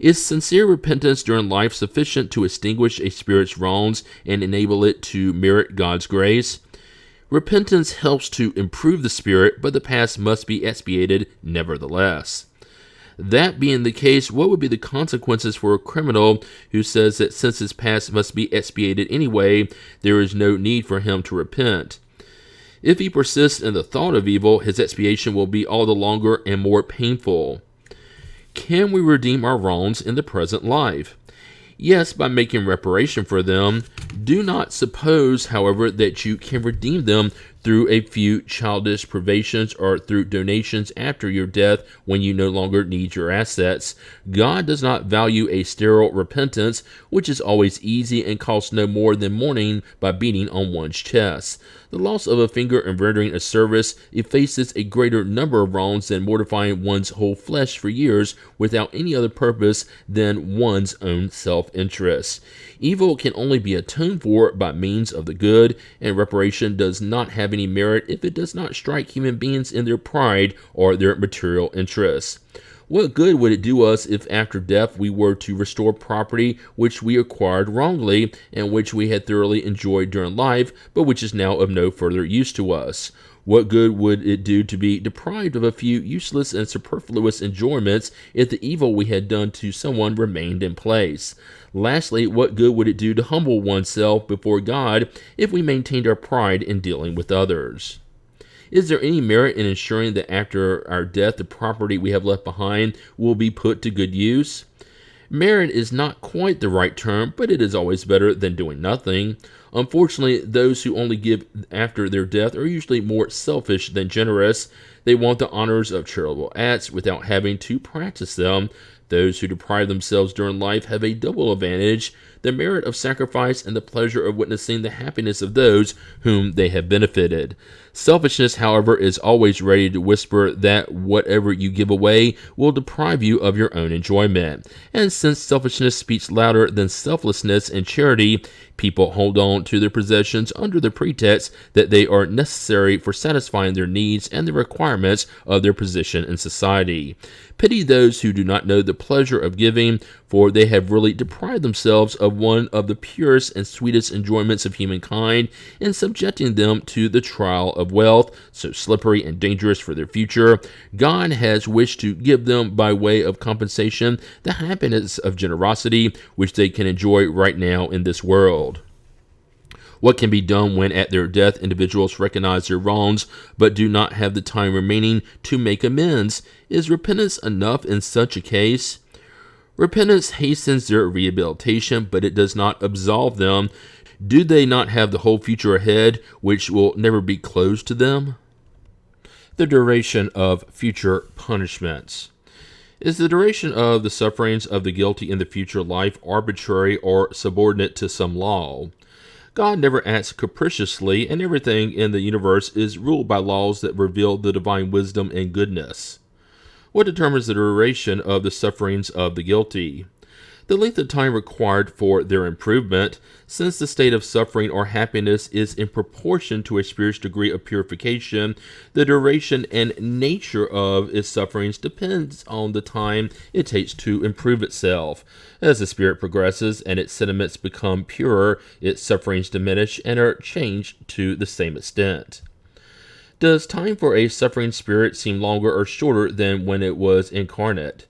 Is sincere repentance during life sufficient to extinguish a spirit's wrongs and enable it to merit God's grace? Repentance helps to improve the spirit, but the past must be expiated nevertheless. That being the case, what would be the consequences for a criminal who says that since his past must be expiated anyway, there is no need for him to repent? If he persists in the thought of evil, his expiation will be all the longer and more painful. Can we redeem our wrongs in the present life? Yes, by making reparation for them. Do not suppose, however, that you can redeem them through a few childish privations or through donations after your death when you no longer need your assets. God does not value a sterile repentance, which is always easy and costs no more than mourning by beating on one's chest. The loss of a finger in rendering a service effaces a greater number of wrongs than mortifying one's whole flesh for years without any other purpose than one's own self-interest. Evil can only be atoned for by means of the good, and reparation does not have any merit if it does not strike human beings in their pride or their material interests. What good would it do us if after death we were to restore property which we acquired wrongly and which we had thoroughly enjoyed during life, but which is now of no further use to us? What good would it do to be deprived of a few useless and superfluous enjoyments if the evil we had done to someone remained in place? Lastly, what good would it do to humble oneself before God if we maintained our pride in dealing with others? Is there any merit in ensuring that after our death the property we have left behind will be put to good use? Merit is not quite the right term, but it is always better than doing nothing. Unfortunately, those who only give after their death are usually more selfish than generous. They want the honors of charitable acts without having to practice them. Those who deprive themselves during life have a double advantage: the merit of sacrifice and the pleasure of witnessing the happiness of those whom they have benefited. Selfishness, however, is always ready to whisper that whatever you give away will deprive you of your own enjoyment. And since selfishness speaks louder than selflessness and charity, people hold on to their possessions under the pretext that they are necessary for satisfying their needs and the requirements of their position in society. Pity those who do not know the pleasure of giving, for they have really deprived themselves of one of the purest and sweetest enjoyments of humankind in subjecting them to the trial of wealth, so slippery and dangerous for their future. God has wished to give them, by way of compensation, the happiness of generosity, which they can enjoy right now in this world. What can be done when at their death individuals recognize their wrongs but do not have the time remaining to make amends? Is repentance enough in such a case? Repentance hastens their rehabilitation, but it does not absolve them. Do they not have the whole future ahead, which will never be closed to them? The duration of future punishments. Is the duration of the sufferings of the guilty in the future life arbitrary or subordinate to some law? God never acts capriciously, and everything in the universe is ruled by laws that reveal the divine wisdom and goodness. What determines the duration of the sufferings of the guilty? The length of time required for their improvement. Since the state of suffering or happiness is in proportion to a spirit's degree of purification, the duration and nature of its sufferings depends on the time it takes to improve itself. As the spirit progresses and its sentiments become purer, its sufferings diminish and are changed to the same extent. Does time for a suffering spirit seem longer or shorter than when it was incarnate?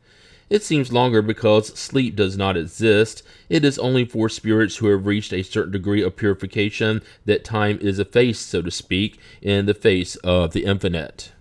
It seems longer because sleep does not exist. It is only for spirits who have reached a certain degree of purification that time is effaced, so to speak, in the face of the infinite.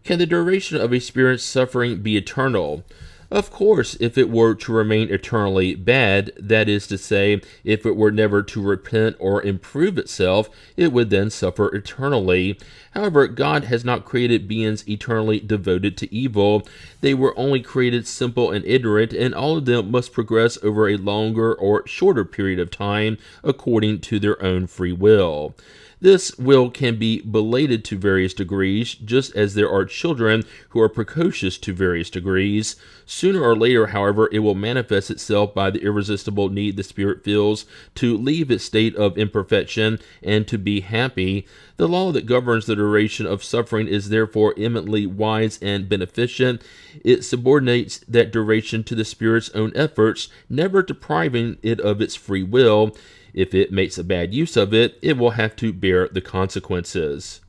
Can the duration of a spirit's suffering be eternal? Of course, if it were to remain eternally bad, that is to say, if it were never to repent or improve itself, it would then suffer eternally. However, God has not created beings eternally devoted to evil. They were only created simple and ignorant, and all of them must progress over a longer or shorter period of time according to their own free will. This will can be belated to various degrees, just as there are children who are precocious to various degrees. Sooner or later, however, it will manifest itself by the irresistible need the spirit feels to leave its state of imperfection and to be happy. The law that governs the duration of suffering is therefore eminently wise and beneficent. It subordinates that duration to the spirit's own efforts, never depriving it of its free will. If it makes a bad use of it, it will have to bear the consequences.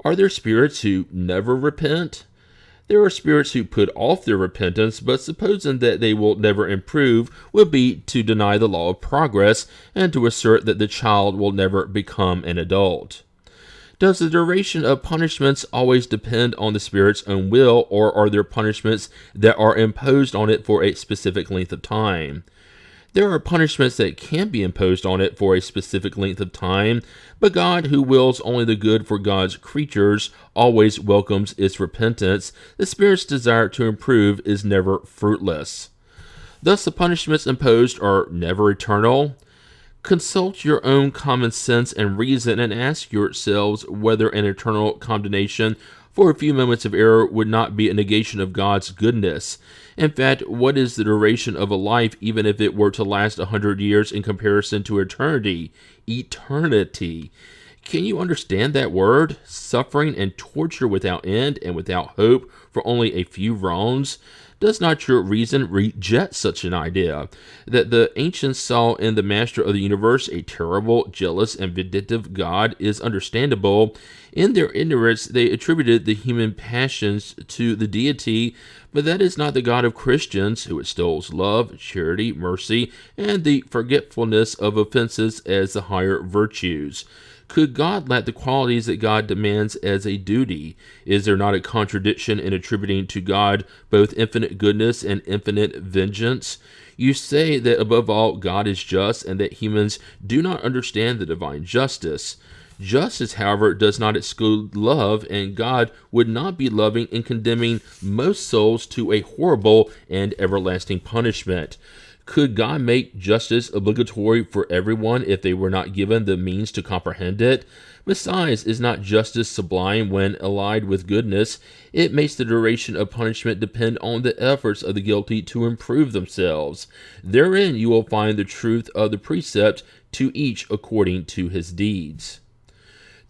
Are there spirits who never repent? There are spirits who put off their repentance, but supposing that they will never improve would be to deny the law of progress and to assert that the child will never become an adult. Does the duration of punishments always depend on the spirit's own will, or are there punishments that are imposed on it for a specific length of time? There are punishments that can be imposed on it for a specific length of time, but God, who wills only the good for God's creatures, always welcomes its repentance. The spirit's desire to improve is never fruitless. Thus, the punishments imposed are never eternal. Consult your own common sense and reason and ask yourselves whether an eternal condemnation for a few moments of error would not be a negation of God's goodness. In fact, what is the duration of a life, even if it were to last 100 years in comparison to eternity? Eternity. Can you understand that word? Suffering and torture without end and without hope for only a few wrongs? Does not your reason reject such an idea? That the ancients saw in the master of the universe a terrible, jealous, and vindictive God is understandable. In their ignorance, they attributed the human passions to the deity, but that is not the God of Christians, who extols love, charity, mercy, and the forgetfulness of offenses as the higher virtues. Could God lack the qualities that God demands as a duty? Is there not a contradiction in attributing to God both infinite goodness and infinite vengeance? You say that above all God is just and that humans do not understand the divine justice. Justice, however, does not exclude love, and God would not be loving in condemning most souls to a horrible and everlasting punishment. Could God make justice obligatory for everyone if they were not given the means to comprehend it? Besides, is not justice sublime when allied with goodness? It makes the duration of punishment depend on the efforts of the guilty to improve themselves. Therein you will find the truth of the precept, to each according to his deeds.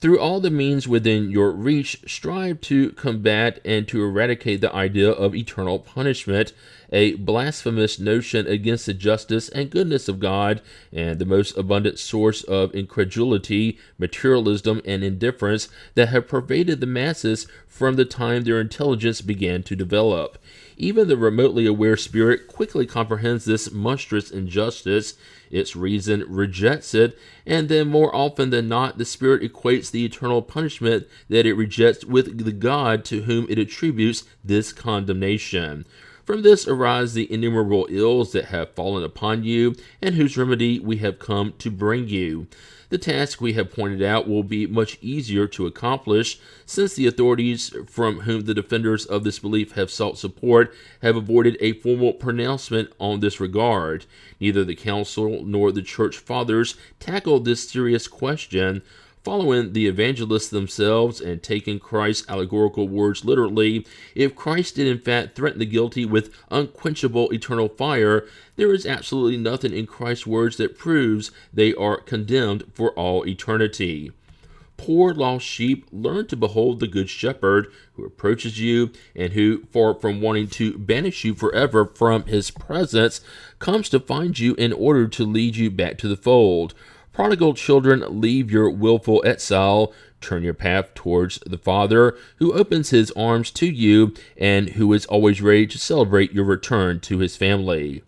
Through all the means within your reach, strive to combat and to eradicate the idea of eternal punishment, a blasphemous notion against the justice and goodness of God, and the most abundant source of incredulity, materialism, and indifference that have pervaded the masses from the time their intelligence began to develop. Even the remotely aware spirit quickly comprehends this monstrous injustice. Its reason rejects it, and then more often than not, the spirit equates the eternal punishment that it rejects with the God to whom it attributes this condemnation. From this arise the innumerable ills that have fallen upon you, and whose remedy we have come to bring you. The task we have pointed out will be much easier to accomplish, since the authorities from whom the defenders of this belief have sought support have avoided a formal pronouncement on this regard. Neither the Council nor the Church Fathers tackled this serious question. Following the evangelists themselves and taking Christ's allegorical words literally, if Christ did in fact threaten the guilty with unquenchable eternal fire, there is absolutely nothing in Christ's words that proves they are condemned for all eternity. Poor lost sheep, learn to behold the good shepherd who approaches you and who, far from wanting to banish you forever from his presence, comes to find you in order to lead you back to the fold. Prodigal children, leave your willful exile, turn your path towards the Father, who opens his arms to you and who is always ready to celebrate your return to his family.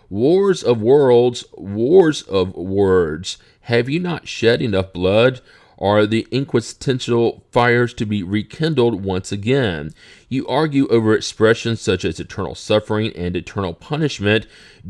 Wars of worlds, wars of words, have you not shed enough blood? Are the inquisitorial fires to be rekindled once again? You argue over expressions such as eternal suffering and eternal punishment.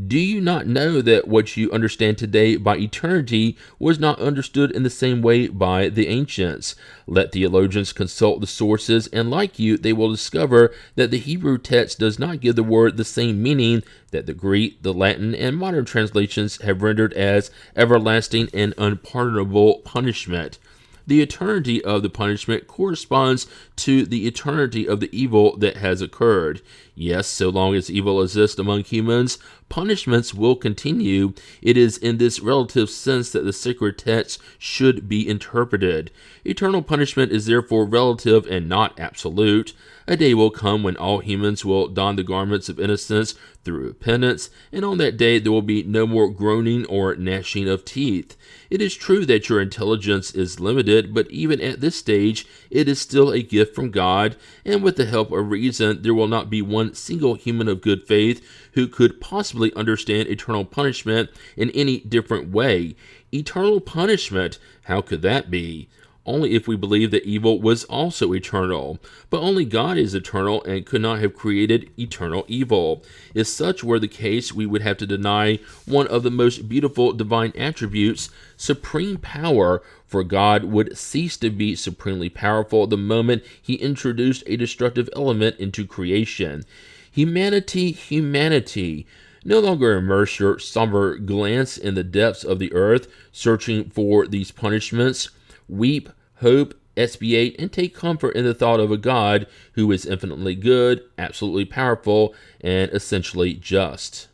Do you not know that what you understand today by eternity was not understood in the same way by the ancients? Let theologians consult the sources, and like you, they will discover that the Hebrew text does not give the word the same meaning that the Greek, the Latin, and modern translations have rendered as everlasting and unpardonable punishment. The eternity of the punishment corresponds to the eternity of the evil that has occurred. Yes, so long as evil exists among humans, punishments will continue. It is in this relative sense that the sacred text should be interpreted. Eternal punishment is therefore relative and not absolute. A day will come when all humans will don the garments of innocence through repentance, and on that day there will be no more groaning or gnashing of teeth. It is true that your intelligence is limited, but even at this stage, it is still a gift from God, and with the help of reason, there will not be one single human of good faith who could possibly understand eternal punishment in any different way. Eternal punishment, how could that be? Only if we believe that evil was also eternal. But only God is eternal and could not have created eternal evil. If such were the case, we would have to deny one of the most beautiful divine attributes, supreme power, for God would cease to be supremely powerful the moment he introduced a destructive element into creation. Humanity. No longer immerse your somber glance in the depths of the earth, searching for these punishments. Weep, hope, expiate, and take comfort in the thought of a God who is infinitely good, absolutely powerful, and essentially just.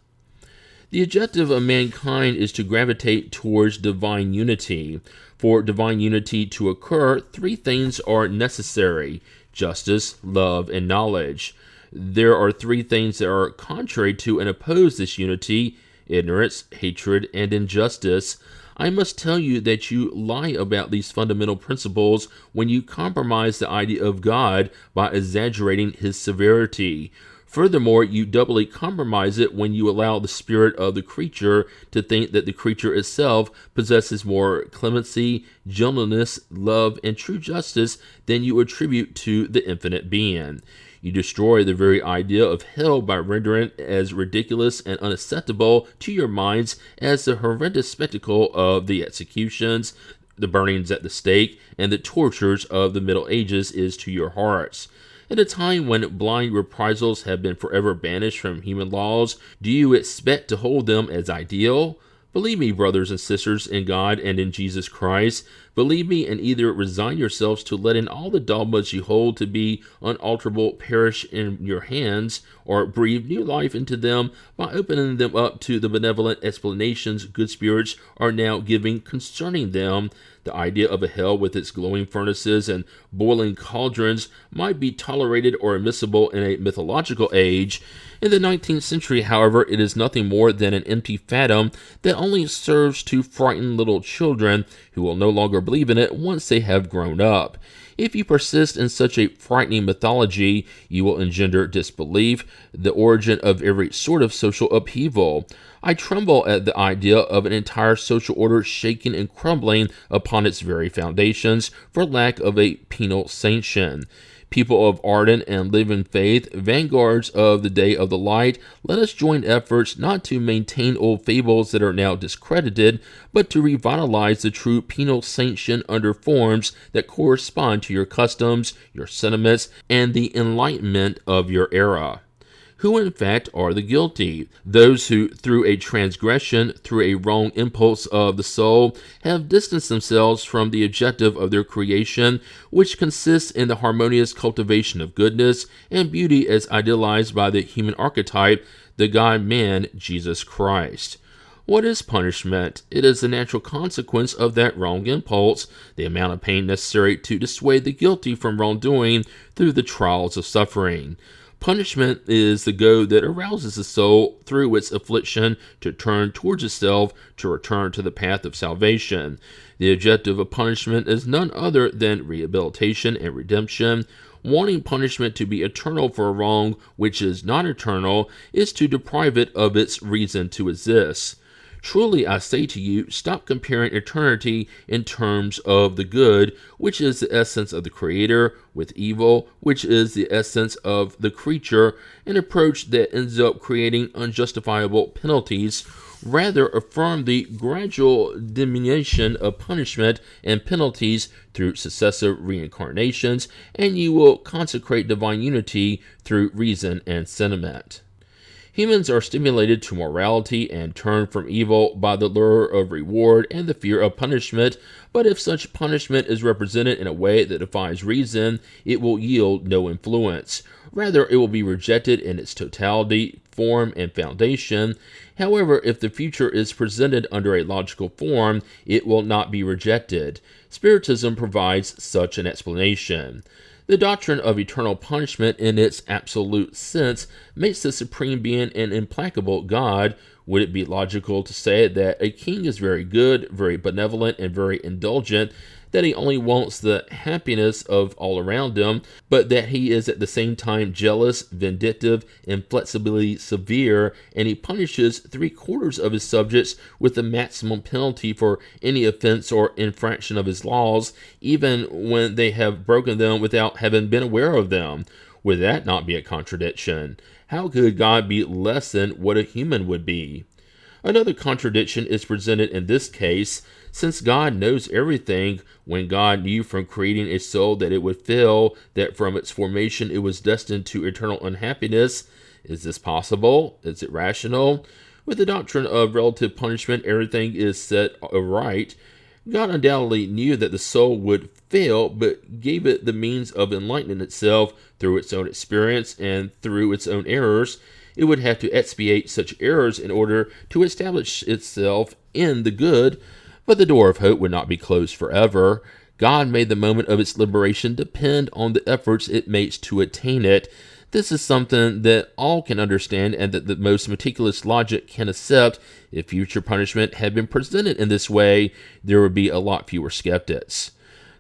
The objective of mankind is to gravitate towards divine unity. For divine unity to occur, three things are necessary: justice, love, and knowledge. There are three things that are contrary to and oppose this unity: ignorance, hatred, and injustice. I must tell you that you lie about these fundamental principles when you compromise the idea of God by exaggerating his severity. Furthermore, you doubly compromise it when you allow the spirit of the creature to think that the creature itself possesses more clemency, gentleness, love, and true justice than you attribute to the infinite being. You destroy the very idea of hell by rendering it as ridiculous and unacceptable to your minds as the horrendous spectacle of the executions, the burnings at the stake, and the tortures of the Middle Ages is to your hearts. At a time when blind reprisals have been forever banished from human laws, do you expect to hold them as ideal? Believe me, brothers and sisters, in God and in Jesus Christ. Believe me, and either resign yourselves to letting all the dogmas you hold to be unalterable perish in your hands, or breathe new life into them by opening them up to the benevolent explanations good spirits are now giving concerning them. The idea of a hell with its glowing furnaces and boiling cauldrons might be tolerated or admissible in a mythological age. In the 19th century, however, it is nothing more than an empty phantom that only serves to frighten little children who will no longer believe in it once they have grown up. If you persist in such a frightening mythology, you will engender disbelief, the origin of every sort of social upheaval. I tremble at the idea of an entire social order shaking and crumbling upon its very foundations for lack of a penal sanction. People of ardent and living faith, vanguards of the day of the light, let us join efforts not to maintain old fables that are now discredited, but to revitalize the true penal sanction under forms that correspond to your customs, your sentiments, and the enlightenment of your era. Who in fact are the guilty? Those who, through a transgression, through a wrong impulse of the soul, have distanced themselves from the objective of their creation, which consists in the harmonious cultivation of goodness and beauty as idealized by the human archetype, the God-man, Jesus Christ. What is punishment? It is the natural consequence of that wrong impulse, the amount of pain necessary to dissuade the guilty from wrongdoing through the trials of suffering. Punishment is the goad that arouses the soul through its affliction to turn towards itself, to return to the path of salvation. The objective of punishment is none other than rehabilitation and redemption. Wanting punishment to be eternal for a wrong which is not eternal is to deprive it of its reason to exist. Truly, I say to you, stop comparing eternity in terms of the good, which is the essence of the Creator, with evil, which is the essence of the creature, an approach that ends up creating unjustifiable penalties. Rather, affirm the gradual diminution of punishment and penalties through successive reincarnations, and you will consecrate divine unity through reason and sentiment. Humans are stimulated to morality and turn from evil by the lure of reward and the fear of punishment, but if such punishment is represented in a way that defies reason, it will yield no influence. Rather, it will be rejected in its totality, form, and foundation. However, if the future is presented under a logical form, it will not be rejected. Spiritism provides such an explanation. The doctrine of eternal punishment in its absolute sense makes the Supreme Being an implacable God. Would it be logical to say that a king is very good, very benevolent, and very indulgent, that he only wants the happiness of all around him, but that he is at the same time jealous, vindictive, inflexibly severe, and he punishes 3/4 of his subjects with the maximum penalty for any offense or infraction of his laws, even when they have broken them without having been aware of them? Would that not be a contradiction? How could God be less than what a human would be? Another contradiction is presented in this case. Since God knows everything, when God knew from creating a soul that it would fail, that from its formation it was destined to eternal unhappiness, is this possible? Is it rational? With the doctrine of relative punishment, everything is set aright. God undoubtedly knew that the soul would fail, but gave it the means of enlightening itself through its own experience and through its own errors. It would have to expiate such errors in order to establish itself in the good, but the door of hope would not be closed forever. God made the moment of its liberation depend on the efforts it makes to attain it. This is something that all can understand and that the most meticulous logic can accept. If future punishment had been presented in this way, there would be a lot fewer skeptics.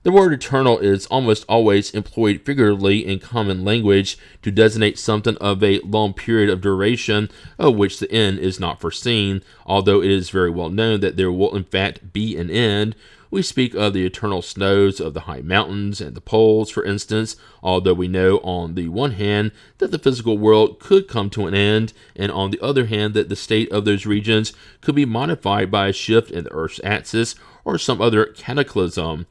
The word eternal is almost always employed figuratively in common language to designate something of a long period of duration of which the end is not foreseen, although it is very well known that there will in fact be an end. We speak of the eternal snows of the high mountains and the poles, for instance, although we know on the one hand that the physical world could come to an end, and on the other hand that the state of those regions could be modified by a shift in the Earth's axis or some other cataclysm.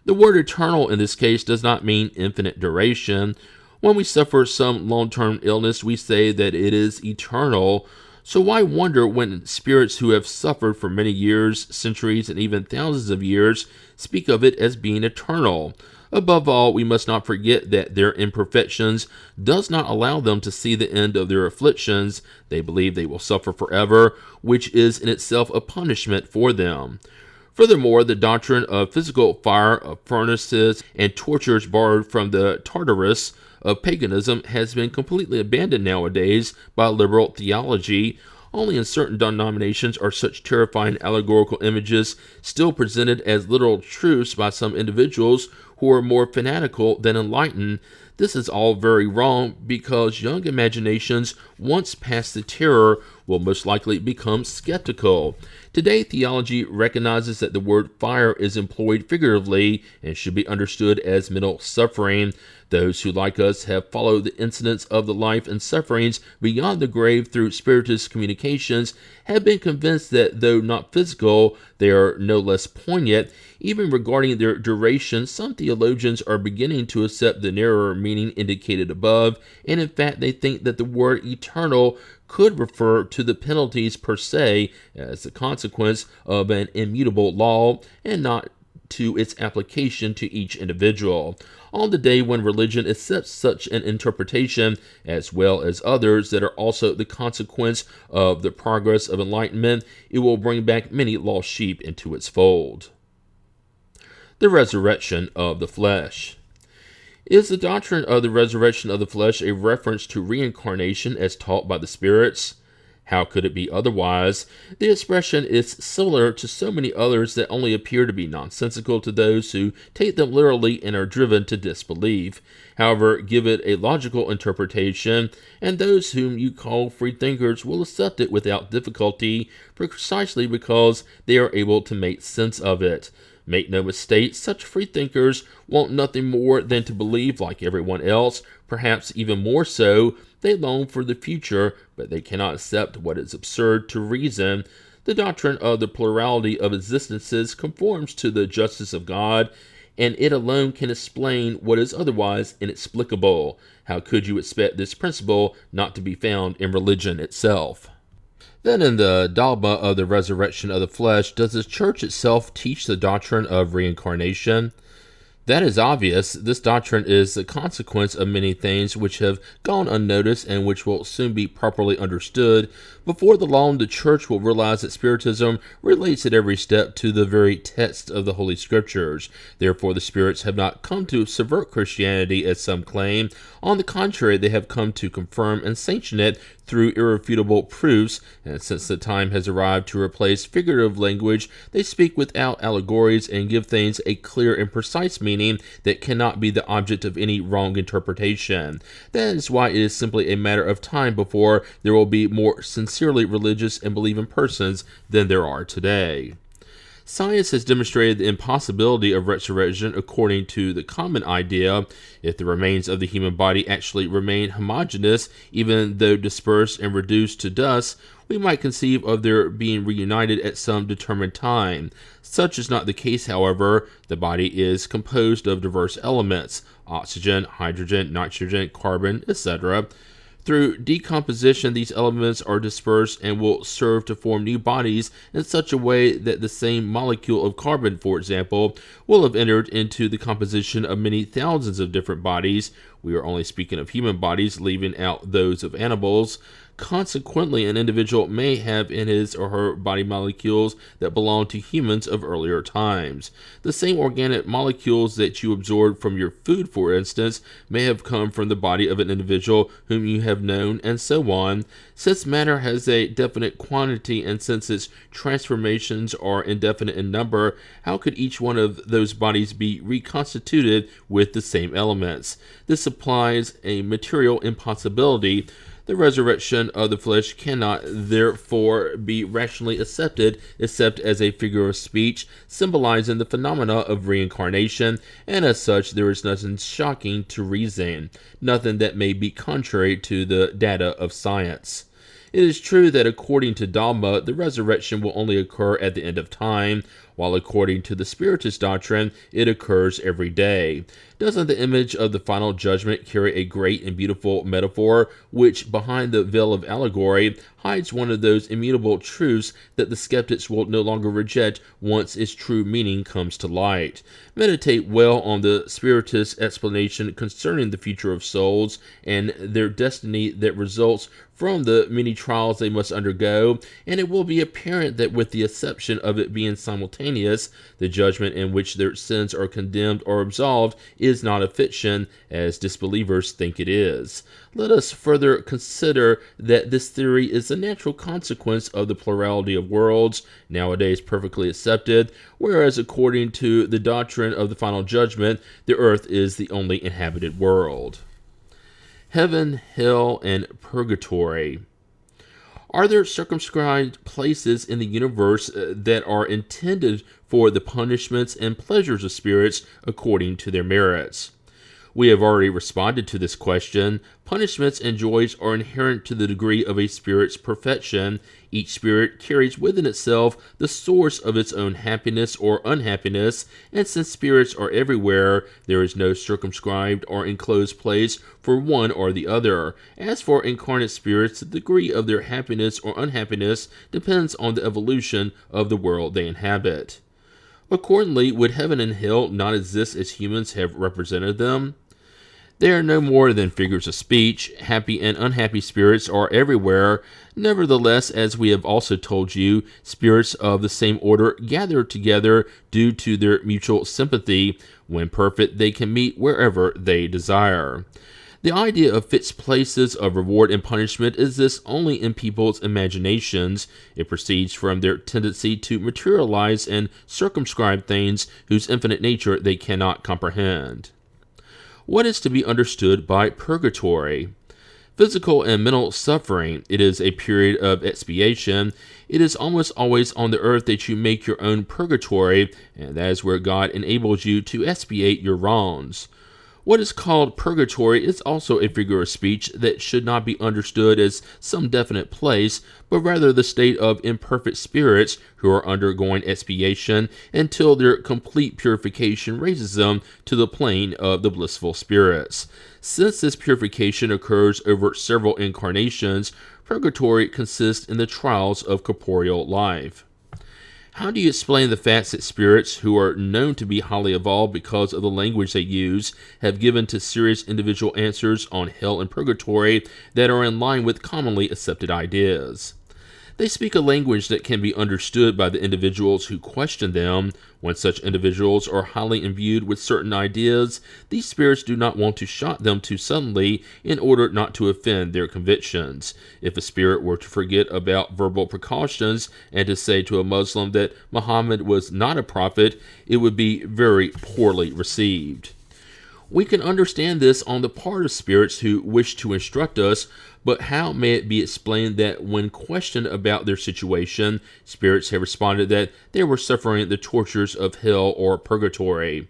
The word eternal in this case does not mean infinite duration. When we suffer some long-term illness, we say that it is eternal. So why wonder when spirits who have suffered for many years, centuries, and even thousands of years speak of it as being eternal? Above all, we must not forget that their imperfections does not allow them to see the end of their afflictions. They believe they will suffer forever, which is in itself a punishment for them. Furthermore, the doctrine of physical fire, of furnaces, and tortures borrowed from the Tartarus of paganism has been completely abandoned nowadays by liberal theology. Only in certain denominations are such terrifying allegorical images still presented as literal truths by some individuals who are more fanatical than enlightened. This is all very wrong because young imaginations, once past the terror, will most likely become skeptical. Today, theology recognizes that the word fire is employed figuratively and should be understood as mental suffering. Those who, like us, have followed the incidents of the life and sufferings beyond the grave through Spiritist communications have been convinced that, though not physical, they are no less poignant. Even regarding their duration, some theologians are beginning to accept the narrower meaning indicated above, and in fact they think that the word eternal could refer to the penalties per se as the consequence of an immutable law and not to its application to each individual. On the day when religion accepts such an interpretation, as well as others that are also the consequence of the progress of enlightenment, it will bring back many lost sheep into its fold. The resurrection of the flesh. Is the doctrine of the resurrection of the flesh a reference to reincarnation as taught by the spirits? How could it be otherwise? The expression is similar to so many others that only appear to be nonsensical to those who take them literally and are driven to disbelief. However, give it a logical interpretation, and those whom you call freethinkers will accept it without difficulty, precisely because they are able to make sense of it. Make no mistake, such freethinkers want nothing more than to believe like everyone else, perhaps even more so. They long for the future, but they cannot accept what is absurd to reason. The doctrine of the plurality of existences conforms to the justice of God, and it alone can explain what is otherwise inexplicable. How could you expect this principle not to be found in religion itself? Then in the dogma of the resurrection of the flesh, does the church itself teach the doctrine of reincarnation? That is obvious. This doctrine is the consequence of many things which have gone unnoticed and which will soon be properly understood. Before the long, the Church will realize that Spiritism relates at every step to the very text of the Holy Scriptures. Therefore, the Spirits have not come to subvert Christianity, as some claim. On the contrary, they have come to confirm and sanction it through irrefutable proofs, and since the time has arrived to replace figurative language, they speak without allegories and give things a clear and precise meaning that cannot be the object of any wrong interpretation. That is why it is simply a matter of time before there will be more sincerely religious and believing persons than there are today. Science has demonstrated the impossibility of resurrection according to the common idea. If the remains of the human body actually remain homogeneous, even though dispersed and reduced to dust, we might conceive of their being reunited at some determined time. Such is not the case, however. The body is composed of diverse elements: oxygen, hydrogen, nitrogen, carbon, etc. Through decomposition, these elements are dispersed and will serve to form new bodies in such a way that the same molecule of carbon, for example, will have entered into the composition of many thousands of different bodies. We are only speaking of human bodies, leaving out those of animals. Consequently, an individual may have in his or her body molecules that belong to humans of earlier times. The same organic molecules that you absorbed from your food, for instance, may have come from the body of an individual whom you have known, and so on. Since matter has a definite quantity and since its transformations are indefinite in number, how could each one of those bodies be reconstituted with the same elements? This implies a material impossibility. The resurrection of the flesh cannot, therefore, be rationally accepted except as a figure of speech, symbolizing the phenomena of reincarnation, and as such there is nothing shocking to reason, nothing that may be contrary to the data of science. It is true that according to dogma, the resurrection will only occur at the end of time, while according to the Spiritist doctrine, it occurs every day. Doesn't the image of the final judgment carry a great and beautiful metaphor, which, behind the veil of allegory, hides one of those immutable truths that the skeptics will no longer reject once its true meaning comes to light? Meditate well on the Spiritist explanation concerning the future of souls and their destiny that results from the many trials they must undergo, and it will be apparent that, with the exception of it being simultaneous, the judgment in which their sins are condemned or absolved is not a fiction, as disbelievers think it is. Let us further consider that this theory is a natural consequence of the plurality of worlds, nowadays perfectly accepted, whereas according to the doctrine of the final judgment, the earth is the only inhabited world. Heaven, hell, and purgatory. Are there circumscribed places in the universe that are intended for the punishments and pleasures of spirits according to their merits? We have already responded to this question. Punishments and joys are inherent to the degree of a spirit's perfection. Each spirit carries within itself the source of its own happiness or unhappiness, and since spirits are everywhere, there is no circumscribed or enclosed place for one or the other. As for incarnate spirits, the degree of their happiness or unhappiness depends on the evolution of the world they inhabit. Accordingly, would heaven and hell not exist as humans have represented them? They are no more than figures of speech. Happy and unhappy spirits are everywhere. Nevertheless, as we have also told you, spirits of the same order gather together due to their mutual sympathy. When perfect, they can meet wherever they desire. The idea of fixed places of reward and punishment is this only in people's imaginations. It proceeds from their tendency to materialize and circumscribe things whose infinite nature they cannot comprehend. What is to be understood by purgatory? Physical and mental suffering. It is a period of expiation. It is almost always on the earth that you make your own purgatory, and that is where God enables you to expiate your wrongs. What is called purgatory is also a figure of speech that should not be understood as some definite place, but rather the state of imperfect spirits who are undergoing expiation until their complete purification raises them to the plane of the blissful spirits. Since this purification occurs over several incarnations, purgatory consists in the trials of corporeal life. How do you explain the fact that spirits, who are known to be highly evolved because of the language they use, have given to serious individual answers on hell and purgatory that are in line with commonly accepted ideas? They speak a language that can be understood by the individuals who question them. When such individuals are highly imbued with certain ideas, these spirits do not want to shock them too suddenly in order not to offend their convictions. If a spirit were to forget about verbal precautions and to say to a Muslim that Muhammad was not a prophet, it would be very poorly received. We can understand this on the part of spirits who wish to instruct us, but how may it be explained that when questioned about their situation, spirits have responded that they were suffering the tortures of hell or purgatory?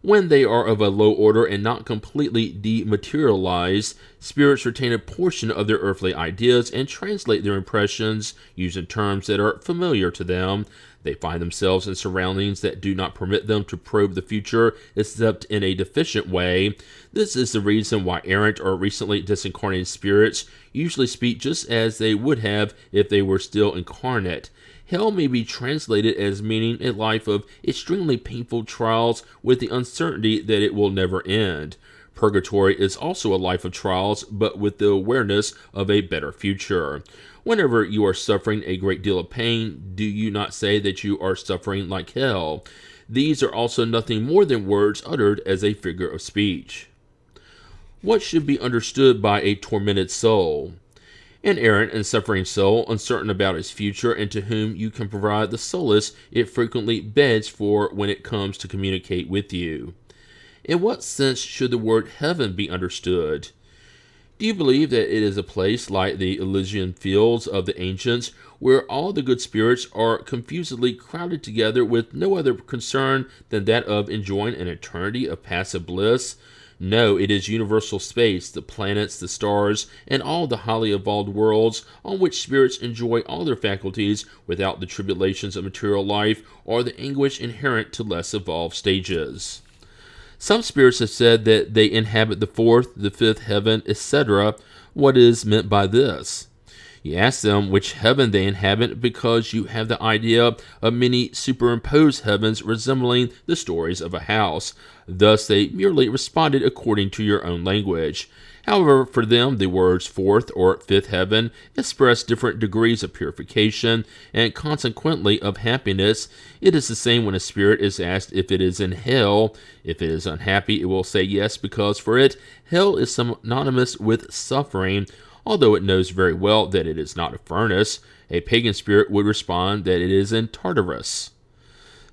When they are of a low order and not completely dematerialized, spirits retain a portion of their earthly ideas and translate their impressions using terms that are familiar to them. They find themselves in surroundings that do not permit them to probe the future except in a deficient way. This is the reason why errant or recently disincarnated spirits usually speak just as they would have if they were still incarnate. Hell may be translated as meaning a life of extremely painful trials with the uncertainty that it will never end. Purgatory is also a life of trials, but with the awareness of a better future. Whenever you are suffering a great deal of pain, do you not say that you are suffering like hell? These are also nothing more than words uttered as a figure of speech. What should be understood by a tormented soul? An errant and suffering soul, uncertain about its future, and to whom you can provide the solace it frequently begs for when it comes to communicate with you. In what sense should the word heaven be understood? Do you believe that it is a place like the Elysian fields of the ancients, where all the good spirits are confusedly crowded together with no other concern than that of enjoying an eternity of passive bliss? No, it is universal space, the planets, the stars, and all the highly evolved worlds on which spirits enjoy all their faculties without the tribulations of material life or the anguish inherent to less evolved stages. Some spirits have said that they inhabit the fourth, the fifth heaven, etc. What is meant by this? You ask them which heaven they inhabit because you have the idea of many superimposed heavens resembling the stories of a house. Thus, they merely responded according to your own language. However, for them, the words fourth or fifth heaven express different degrees of purification and consequently of happiness. It is the same when a spirit is asked if it is in hell. If it is unhappy, it will say yes, because for it, hell is synonymous with suffering. Although it knows very well that it is not a furnace, a pagan spirit would respond that it is in Tartarus.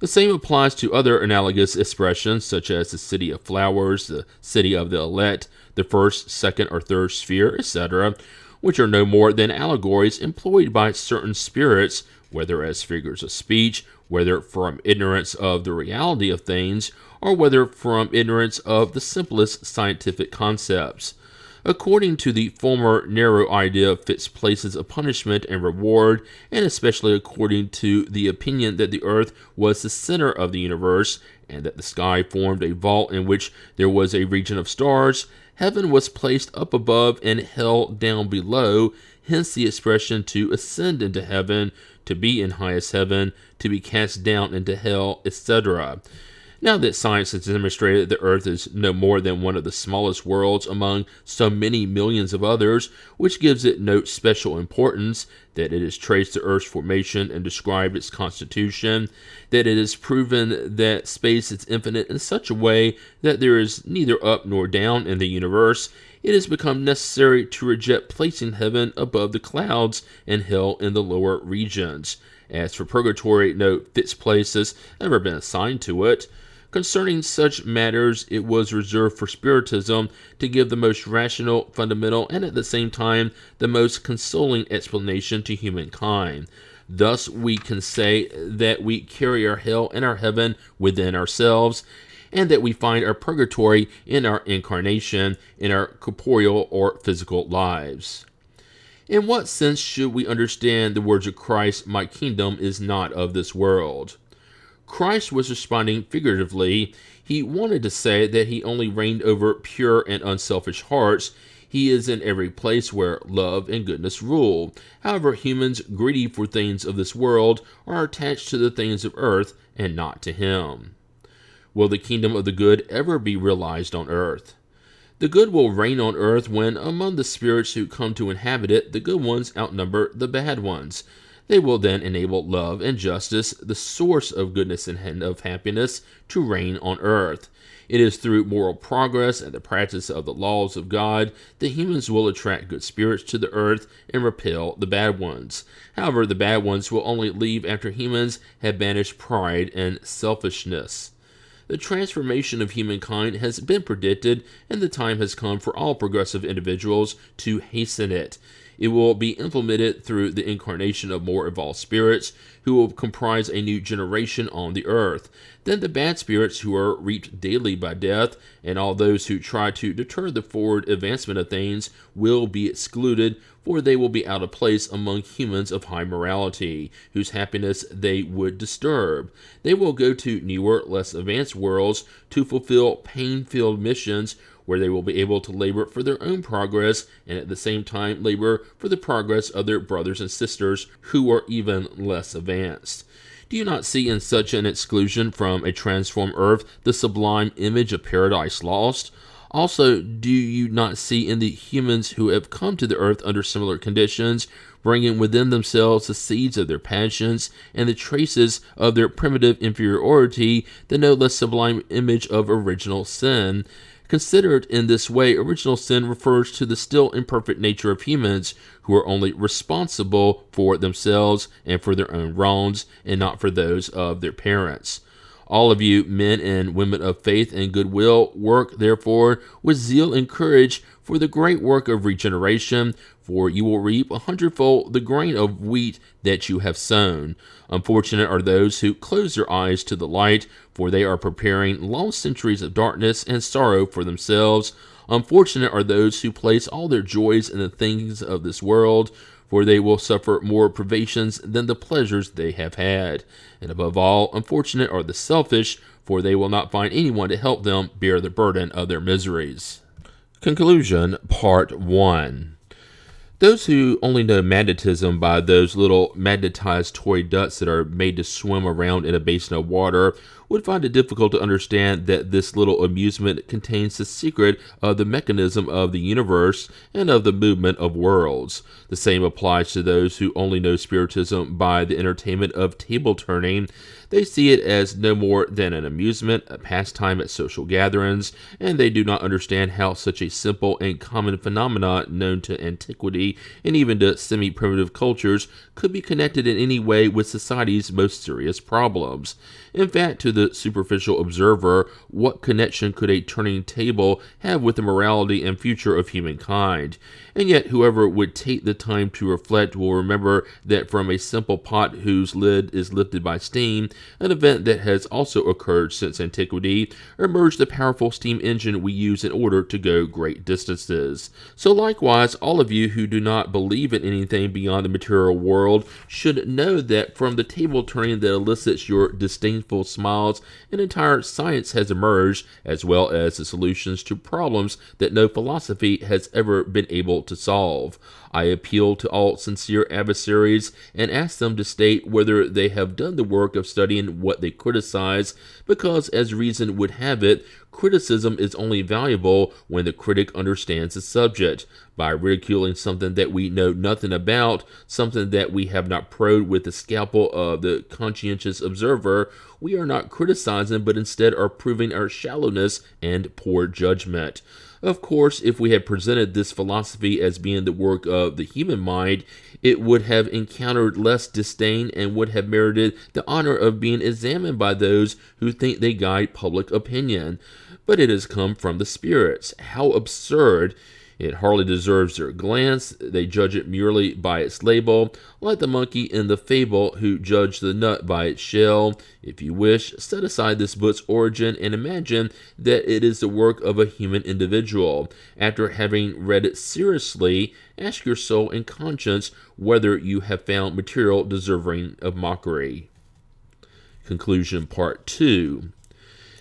The same applies to other analogous expressions, such as the city of flowers, the city of the elect, the first, second, or third sphere, etc., which are no more than allegories employed by certain spirits, whether as figures of speech, whether from ignorance of the reality of things, or whether from ignorance of the simplest scientific concepts. According to the former, narrow idea of fixed places of punishment and reward, and especially according to the opinion that the earth was the center of the universe, and that the sky formed a vault in which there was a region of stars, heaven was placed up above and hell down below, hence the expression to ascend into heaven, to be in highest heaven, to be cast down into hell, etc. Now that science has demonstrated that the earth is no more than one of the smallest worlds among so many millions of others, which gives it no special importance, that it has traced the earth's formation and described its constitution, that it is proven that space is infinite in such a way that there is neither up nor down in the universe, it has become necessary to reject placing heaven above the clouds and hell in the lower regions. As for purgatory, no fixed place has ever been assigned to it. Concerning such matters, it was reserved for Spiritism to give the most rational, fundamental, and at the same time the most consoling explanation to humankind. Thus, we can say that we carry our hell and our heaven within ourselves, and that we find our purgatory in our incarnation, in our corporeal or physical lives. In what sense should we understand the words of Christ, "My kingdom is not of this world"? Christ was responding figuratively. He wanted to say that he only reigned over pure and unselfish hearts. He is in every place where love and goodness rule. However, humans, greedy for things of this world, are attached to the things of earth and not to him. Will the kingdom of the good ever be realized on earth? The good will reign on earth when, among the spirits who come to inhabit it, the good ones outnumber the bad ones. They will then enable love and justice, the source of goodness and of happiness, to reign on earth. It is through moral progress and the practice of the laws of God that humans will attract good spirits to the earth and repel the bad ones. However, the bad ones will only leave after humans have banished pride and selfishness. The transformation of humankind has been predicted, and the time has come for all progressive individuals to hasten it. It will be implemented through the incarnation of more evolved spirits who will comprise a new generation on the earth. Then the bad spirits who are reaped daily by death, and all those who try to deter the forward advancement of things will be excluded, for they will be out of place among humans of high morality, whose happiness they would disturb. They will go to newer, less advanced worlds to fulfill pain-filled missions, where they will be able to labor for their own progress and at the same time labor for the progress of their brothers and sisters who are even less advanced. Do you not see in such an exclusion from a transformed earth the sublime image of paradise lost? Also, do you not see in the humans who have come to the earth under similar conditions, bringing within themselves the seeds of their passions and the traces of their primitive inferiority, the no less sublime image of original sin? Considered in this way, original sin refers to the still imperfect nature of humans who are only responsible for themselves and for their own wrongs and not for those of their parents. All of you, men and women of faith and goodwill, work, therefore, with zeal and courage for the great work of regeneration, for you will reap 100-fold the grain of wheat that you have sown. Unfortunate are those who close their eyes to the light, for they are preparing long centuries of darkness and sorrow for themselves. Unfortunate are those who place all their joys in the things of this world, for they will suffer more privations than the pleasures they have had. And above all, unfortunate are the selfish, for they will not find anyone to help them bear the burden of their miseries. Conclusion, Part 1. Those who only know magnetism by those little magnetized toy ducks that are made to swim around in a basin of water would find it difficult to understand that this little amusement contains the secret of the mechanism of the universe and of the movement of worlds. The same applies to those who only know Spiritism by the entertainment of table turning. They see it as no more than an amusement, a pastime at social gatherings, and they do not understand how such a simple and common phenomenon known to antiquity and even to semi-primitive cultures could be connected in any way with society's most serious problems. In fact, to the superficial observer, what connection could a turning table have with the morality and future of humankind? And yet, whoever would take the time to reflect will remember that from a simple pot whose lid is lifted by steam, an event that has also occurred since antiquity, emerged the powerful steam engine we use in order to go great distances. So likewise, all of you who do not believe in anything beyond the material world should know that from the table turning that elicits your disdainful smiles, an entire science has emerged, as well as the solutions to problems that no philosophy has ever been able to solve. I appeal to all sincere adversaries and ask them to state whether they have done the work of studying what they criticize, because, as reason would have it, criticism is only valuable when the critic understands the subject. By ridiculing something that we know nothing about, something that we have not probed with the scalpel of the conscientious observer, we are not criticizing, but instead are proving our shallowness and poor judgment. Of course, if we had presented this philosophy as being the work of the human mind, it would have encountered less disdain and would have merited the honor of being examined by those who think they guide public opinion. But it has come from the spirits. How absurd! It hardly deserves their glance. They judge it merely by its label, like the monkey in the fable who judged the nut by its shell. If you wish, set aside this book's origin and imagine that it is the work of a human individual. After having read it seriously, ask your soul and conscience whether you have found material deserving of mockery. Conclusion, Part 2.